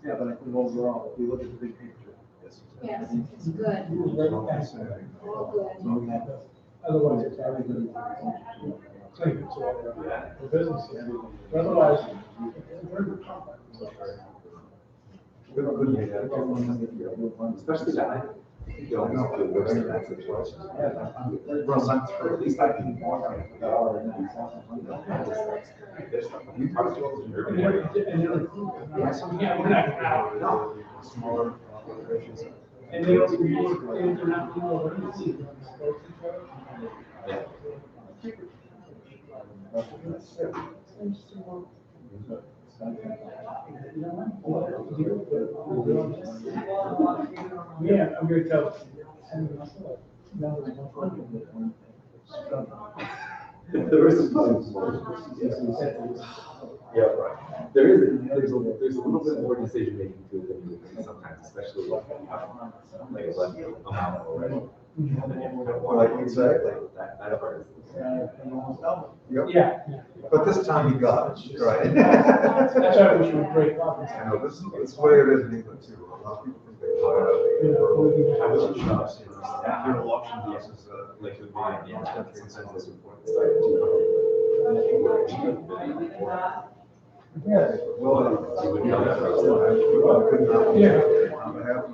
S7: Yeah, but I think overall, if you look at the big picture, yes.
S8: Yes, it's good. All good.
S5: Otherwise, it's everybody. Clean, so, the business, otherwise, it's very good company.
S6: Especially that. You always feel worse in that situation. Well, at least I can walk out. There's stuff you talk to everybody.
S7: Smaller operations.
S5: And they also use international.
S6: Yeah.
S5: Yeah, I'm gonna tell.
S6: There is some. Yeah, right. There's a little bit more decision making to it than you would think sometimes, especially like a left amount already.
S7: Right, exactly.
S6: That part is.
S7: Yep.
S5: Yeah.
S7: But this time you got it, right?
S5: That's why I wish you were great.
S7: I know, this is the way it is in England too. A lot of people think they call it.
S6: I was in shops. Your auction houses, like with mine, yeah, sometimes those important. It's like 200.
S7: Well,
S6: You would know that.
S5: Yeah.
S7: on behalf of,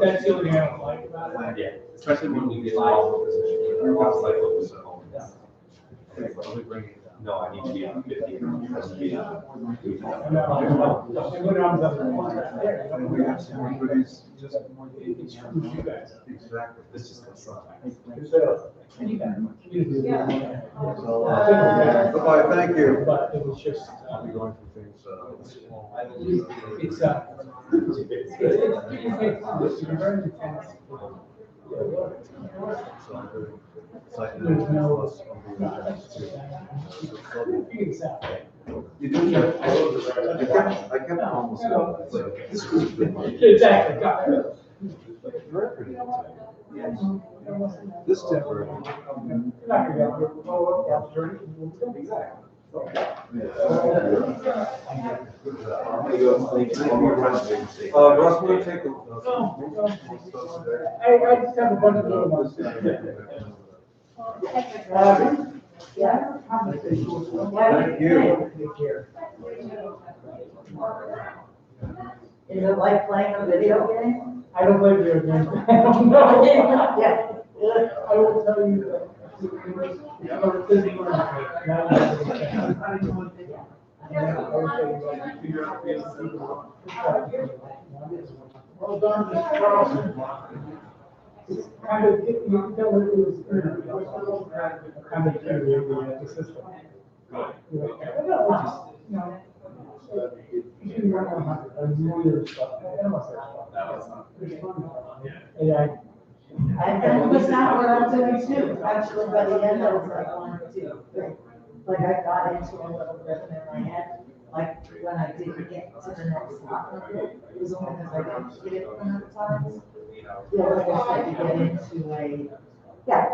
S5: That's the only thing I don't like about it.
S6: Yeah, especially when you get all of this, your house like what was at home. No, I need to be on 50.
S5: And when I was up there,
S7: and we have some goodies, just.
S5: it's from you guys.
S7: Exactly.
S6: This just comes sometimes.
S7: Bye, thank you.
S5: But it was just,
S7: I'll be going through things,
S5: it's very intense. There's no. Exactly.
S7: You do that. I kept almost going. It's like, this was good.
S5: Exactly.
S7: This temporary. Russ, we'll take a.
S5: I just have a bunch of little ones.
S8: Yeah.
S7: Thank you.
S3: Is it like playing a video game?
S5: I don't play video games. I don't know.
S3: Yeah.
S5: I will tell you that. Well done, Mr. Carlson. It's kind of, you can tell it was kind of the system. Yeah.
S3: And that was not what I'm doing too. Actually, by the end, I was like, wanting to, like, I got into a little rhythm in my head. Like, when I didn't get to the next block of it, it was only because I didn't get it enough times. Yeah, like I said, you get into a, yeah.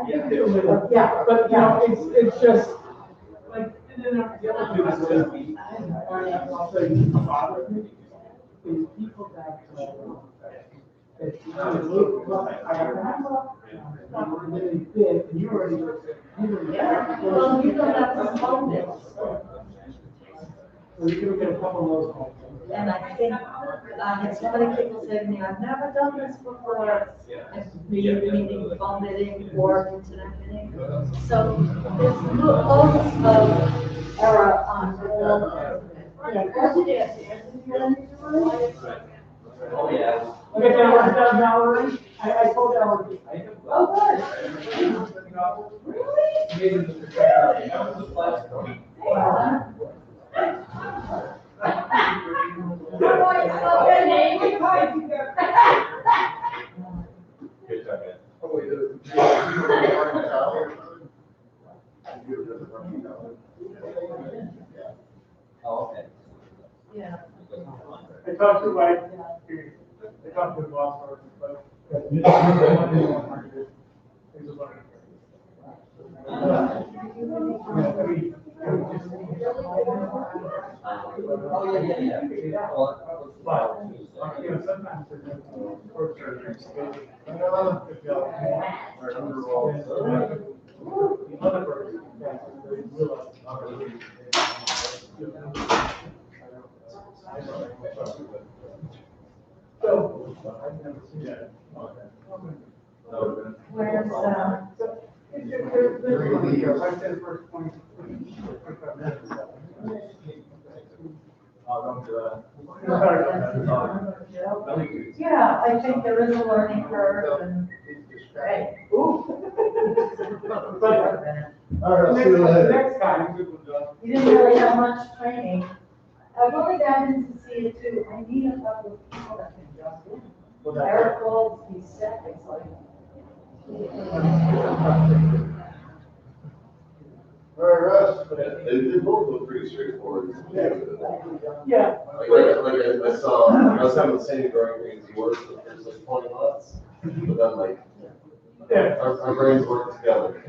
S5: Yeah, but, you know, it's just, like, and then the other thing is just, I'll say, is people that, and you already.
S3: Yeah, well, you don't have to phone it.
S5: So you're gonna get a couple of those homes.
S3: And I think, and so many people say to me, I've never done this before. Meaning phone bidding or internet bidding. So there's loads of error on all.
S2: Oh, yeah.
S5: Okay, now we're done now, already? I told you already.
S3: Oh,
S6: Good job, man.
S2: Oh, okay.
S3: yeah.
S5: I talked to my, I talked to the boss, but.
S2: Oh, yeah. Well,
S5: But, you know, sometimes there's court surgeries. The other person, they realize. So, I've never seen that.
S3: Where's,
S5: There's one here, I said first 25 minutes.
S3: yeah, I think there is a learning curve and, hey, ooh.
S7: All right, see you later.
S5: Next time.
S3: You didn't really have much training. I've only gotten to see it too. I need a couple of people that can jump in. Eric calls, he's sick, it's like.
S4: All right, Russ, they both look pretty straightforward.
S5: Yeah.
S4: I saw, I was having the same growing pains as yours for the first like 20 months, but then like,
S5: Yeah.
S4: our brains work together.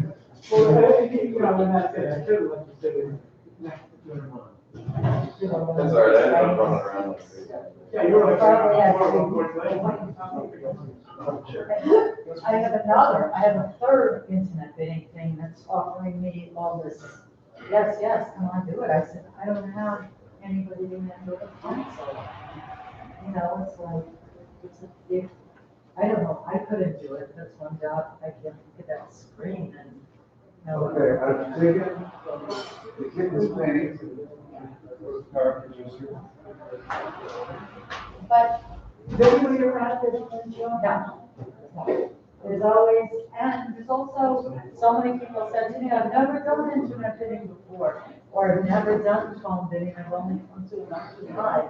S5: Well, I think, you know, when that's it, I should like to say, next to the one.
S4: That's all right, I ended up running around like crazy.
S5: Yeah, you're like.
S3: I have a third internet bidding thing that's offering me all this. Yes, yes, come on, do it. I said, I don't have anybody to handle the console. You know, it's like, it's a big, I don't know, I couldn't do it. That's one job. I can't look at that screen and. No.
S7: Okay, I'm taking, the kid was planning to, power producer.
S3: But, is anybody around this job? No. There's always, and there's also, so many people said to me, I've never done internet bidding before, or I've never done phone bidding, I've only come to an option live.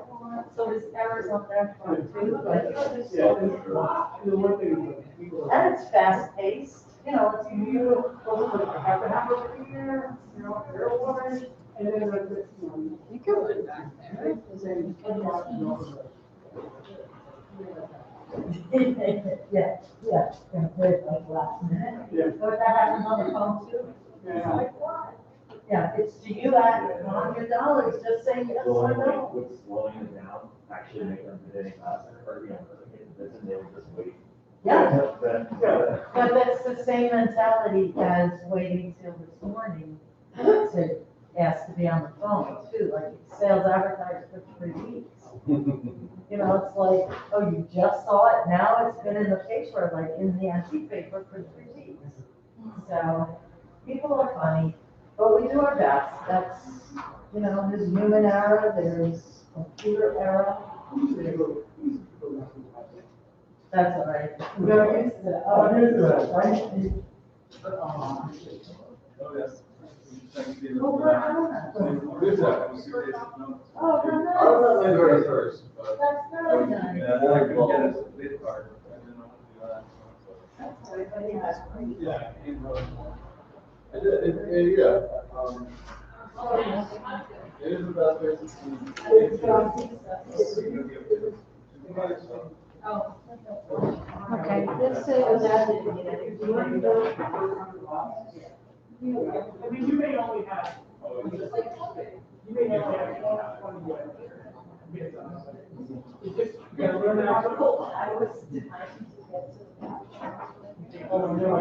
S3: So there's errors on that front too, like, and it's fast paced, you know, it's you, half an hour over here, you know, you're a woman, and then you can win that. Yeah, yeah, gonna play it like last minute.
S5: Yeah.
S3: But that happens on the phone too. It's like, what? Yeah, it's to you at on your dollars, just say yes or no.
S6: What's slowing it down, actually making them bidding faster, or, you know, this and they would just wait.
S3: Yeah,
S5: Yeah.
S3: but that's the same mentality as waiting till this morning to ask to be on the phone too, like sales advertised for 3 weeks. You know, it's like, oh, you just saw it, now it's been in the paper, like in the antique paper for 3 weeks. So, people are funny, but we do our best. That's, you know, there's human error, there's computer error. That's all right. We're used to it. Oh, it is, right? Oh, no,
S4: I was first, but.
S3: that's very nice.
S4: Yeah, then I could get a bid card. I didn't know how to do that, so.
S5: Yeah.
S4: I did, it is the best way to see.
S3: Oh. Okay, let's say that.
S5: I mean, you may only have. You may have to have 20 minutes on this. It's just, you gotta learn how to pull. Oh, no,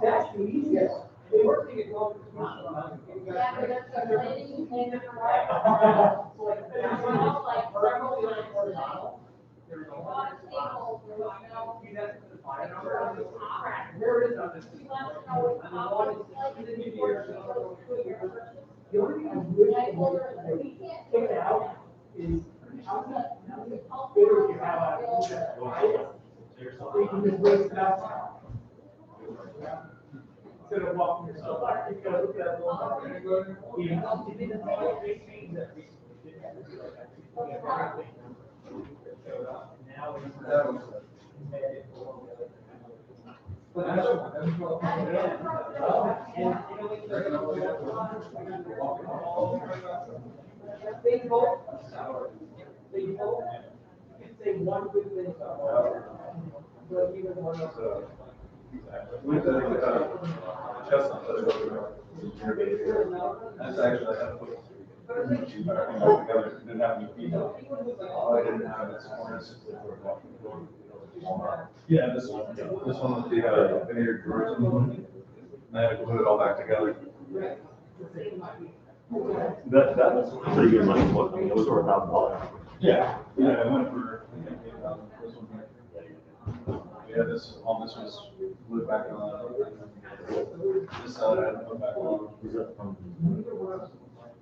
S5: that's the easiest. They work to get going. The only thing I wish I take it out is how bitter you have out. You can just waste it out. Instead of walking yourself back, you gotta look at that little. They vote. Say one good thing. But even one of those.
S7: With the chestnut, that's actually, I put together, didn't have any feet. I didn't have it. Yeah, this one with the vineyard drawers. I had to put it all back together.
S6: That was pretty good money, I mean, it was over $1,000.
S7: Yeah, I went for, this one here. Yeah, all this was glued back on. This side I had to put back on.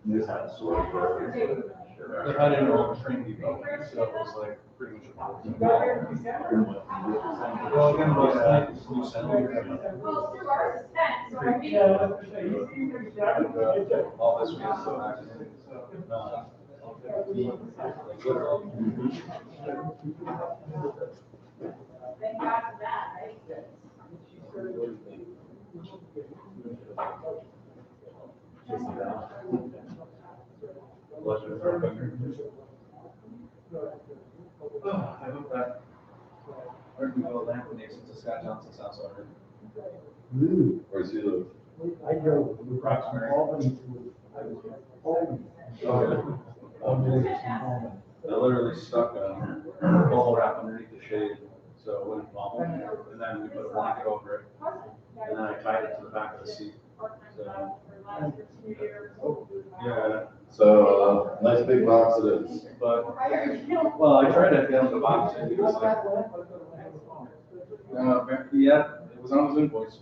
S6: This had a sword.
S7: I didn't know what train depot, so it was like pretty much. Well, again, most loose end. All this was so accident.
S9: Thank God for that, right?
S7: I hope that. Where do we go, Langdon, to Scott Johnson's house already? Where's he live?
S5: I drove from
S7: Roxbury.
S5: Albany to, I was in Albany.
S7: I literally stuck a bubble wrap underneath the shade, so it wouldn't bubble, and then we put a blanket over it, and then I tied it to the back of the seat. So, yeah,
S4: So, nice big box it is.
S7: but, well, I tried to get him to box it, he was like, yeah, it was on his invoice.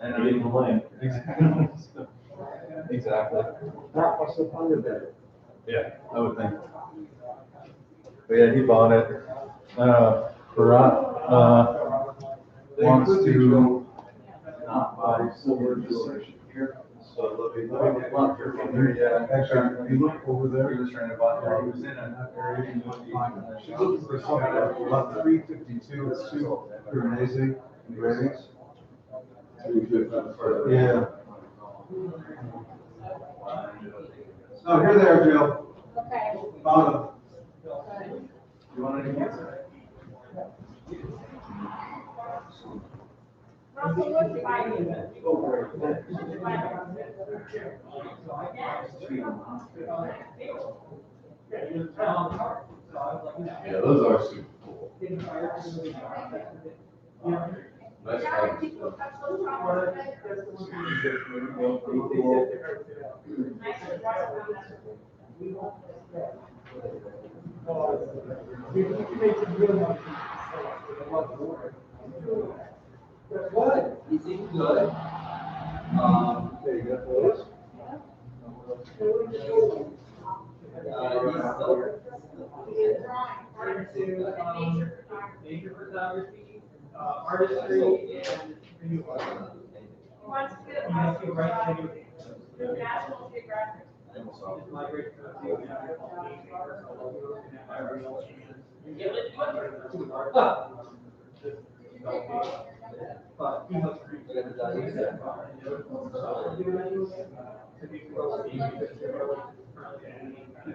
S7: And I didn't complain. Exactly.
S5: That was the fun of it.
S7: Yeah, I would think. But yeah, he bought it. Barat, wants to not buy silver this section here. So let me walk here from here. Yeah, actually, if you look over there, he was trying to buy, he was in that area. She's looking for something about 352, it's two Grenese engravings.
S4: 350.
S7: Yeah. Oh, you're there, Jill.
S9: Okay.
S7: Bottom. You want any answer?
S9: Russell, what's your idea?
S4: Yeah, those are super cool. Nice one.
S2: What? You think good?
S7: There you go, those.
S5: Nature photography, artistry, and renewal.
S9: Wants to get a National Geographic.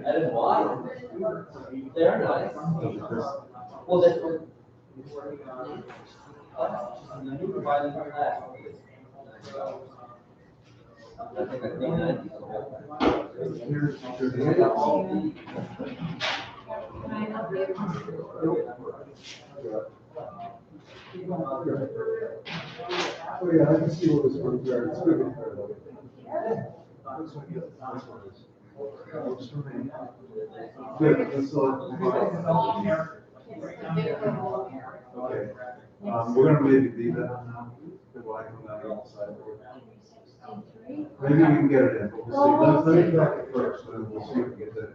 S2: That is why. They're nice. Well, this one.
S7: Oh, yeah, I can see what this one there. It's good. Good, that's all. Okay, we're gonna maybe leave that on now, because I come down on the sideboard. Maybe we can get it in, but we'll see. Let's me back it first, and we'll see if we get that.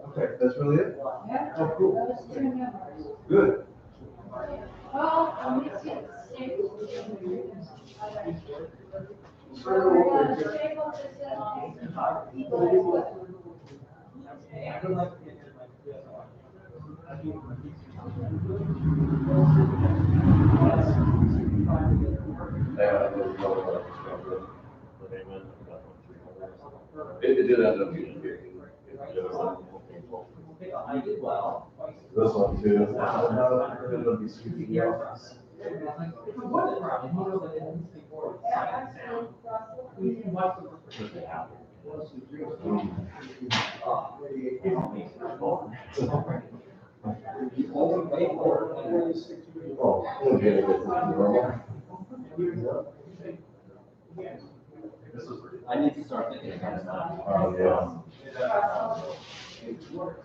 S7: Okay, that's really it?
S9: Yeah.
S7: Oh, cool.
S9: Those two numbers.
S7: Good.
S9: Well, let me see, six.
S4: It did end up being big. This one too.
S7: It'll be sweet.
S4: Oh, we'll get it normal.
S2: I need to start thinking about it now.
S4: Oh, yeah.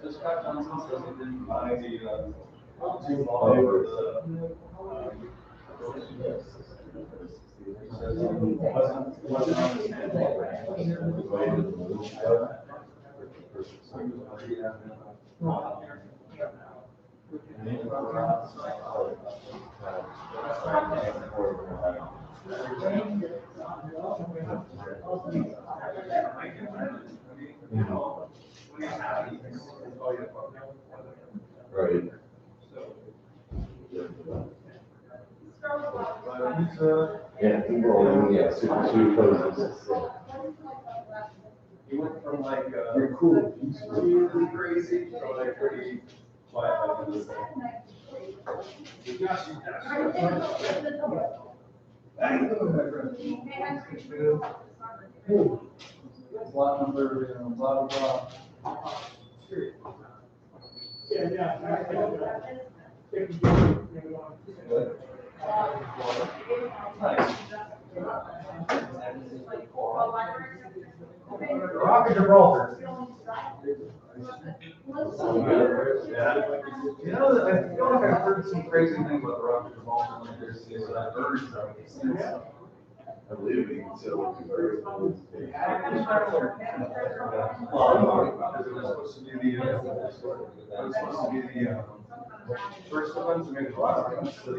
S7: This guy Johnson says he didn't buy the, two
S4: Flavors.
S7: wasn't on his hand.
S4: Right. Yeah, yeah, super sweet poses.
S7: He went from like, you're cool, he's really crazy, so like pretty quiet. Lot number, blah, blah, blah. Rock of Gibraltar. Yeah. You know, I feel like I've heard some crazy things about the Rock of Gibraltar, like there's these birds that make sense.
S4: I believe we can still look very.
S7: Well, because it was supposed to be the, first ones, I mean, a lot of ones to the,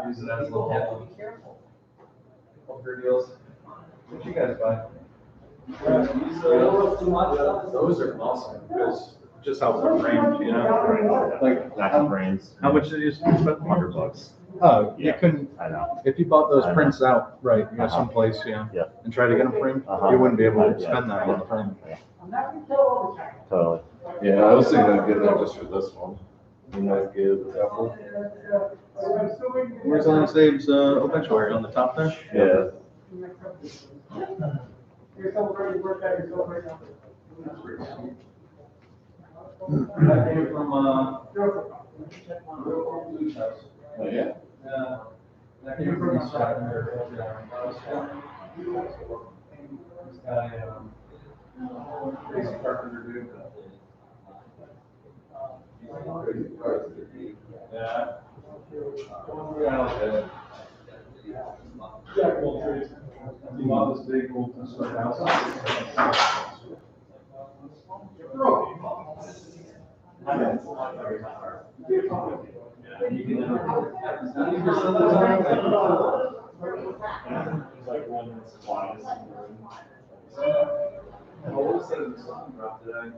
S7: use it as a little. Over deals. What you guys buy?
S6: Those are awesome, because just how they're framed, you know? Like,
S8: Nice frames.
S6: how much did you spend?
S8: $100.
S6: Oh, you
S8: Yeah.
S6: couldn't,
S8: I know.
S6: if you bought those
S8: I know.
S6: prints out, right, you know,
S8: Uh-huh.
S6: someplace, yeah,
S8: Yeah.
S6: and try to get them framed,
S8: Uh-huh.
S6: you wouldn't be able to
S8: Yeah.
S6: spend that on the frame.
S8: Totally.
S4: Yeah, I was thinking of getting that just for this one. You might get a couple.
S6: Where's Alan Save's obituary, on the top there?
S4: Yeah.
S5: You're celebrating birthday, you're celebrating.
S7: That came from, Blue's house.
S4: Oh, yeah.
S7: That came from his side there. This guy, crazy carpenter dude. Yeah. Yeah, like that. Jack of all trades. He bought this big old construction house. What was the song drop today?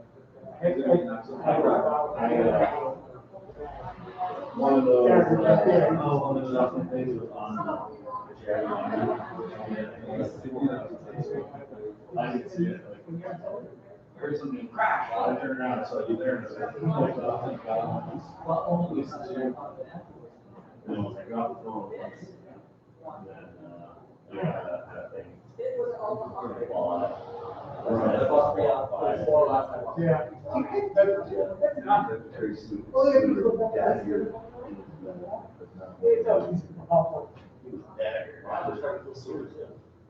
S7: One of those, one of those things was on. I could see it, like, heard something crash, I turned around, I saw you there, and I was like, oh, thank God. And then once I got the phone, and then, yeah, that thing.
S5: Yeah.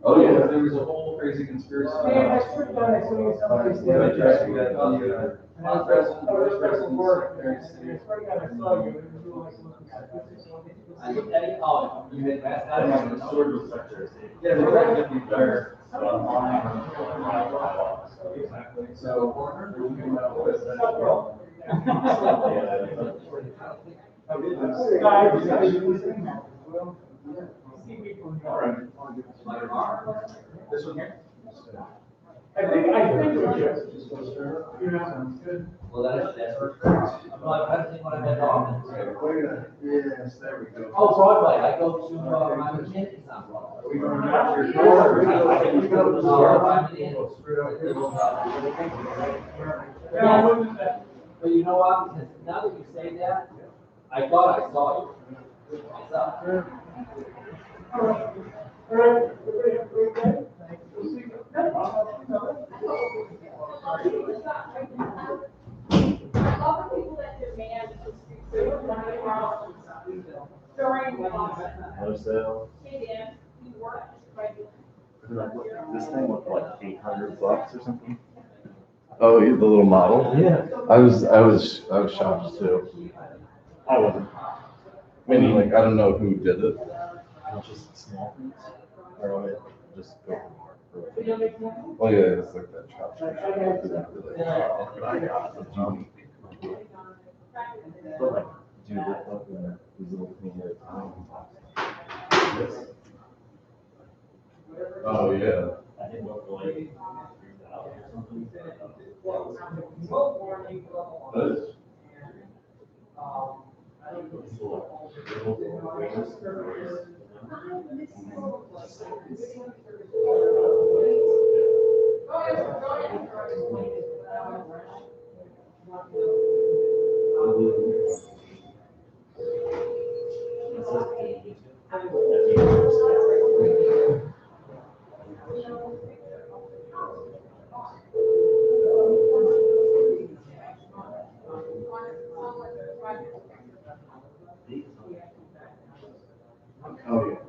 S7: Oh, yeah, there was a whole crazy conspiracy.
S5: Yeah, that's true, I saw somebody.
S7: Yeah, I tried to get the, vice president, secretary of state.
S2: You had asked
S7: I don't know, the sword was secretary of state. Yeah, they're trying to get the entire, line. Exactly, so. we're looking at this, that's well. All right. This one here?
S5: I think we should. Yeah.
S2: Well, that's well, I think when I met Dawkins.
S7: Yes, there we go.
S2: Oh, Broadway, I go to, my mechanic's on Broadway.
S7: We going to
S2: But you know what, because now that you say that, I thought I saw you. Myself.
S5: All right, everybody,
S9: I love the people that demand the street food when they are during the
S6: No sale.
S9: Hey, Dan, you work right
S6: This thing was like $800 or something. Oh, the little model?
S2: Yeah.
S6: I was shocked too.
S7: I wasn't.
S6: I mean, like, I don't know who did it.
S7: Just small things.
S6: Or like, just go for more. Oh yeah, it's like that chop. But I got the Johnny. But like, dude, they're fucking these little things. Oh yeah.
S7: I think what for like 3,000 or something.
S6: That is. Oh yeah.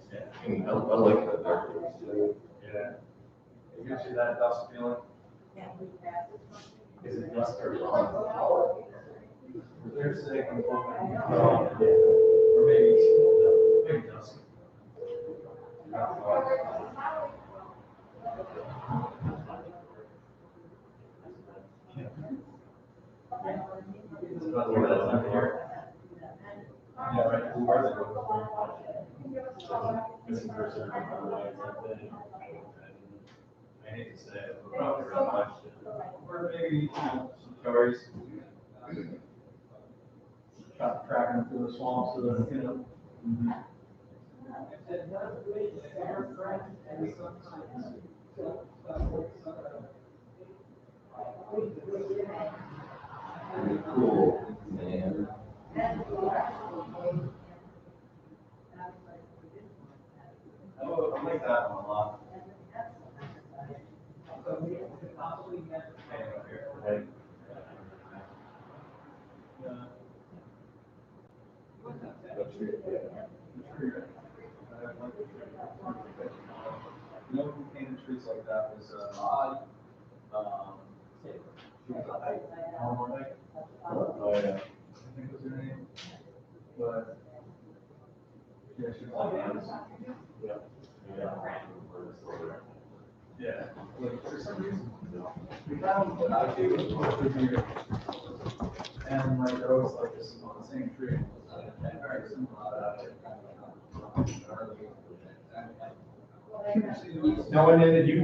S6: Yeah. I like that darkness.
S7: Yeah. It gives you that dust feeling. Is it dust or fog? They're saying, or maybe dust. It's about the way that's not here. Yeah, right. Where they go. Missing person. I hate to say it, but probably around much. Or maybe, some stories. Tracking them through the swamps so that,
S6: Pretty cool, man.
S7: I like that one a lot. No painted trees like that was, she was a Hyde Hall,
S6: Oh, yeah.
S7: I think was her name. But, yeah, she was like Anderson. Yeah, like, for some reason, we found that I gave it for years. And like, there was like this, the same tree, and very similar to that.
S1: No one did, you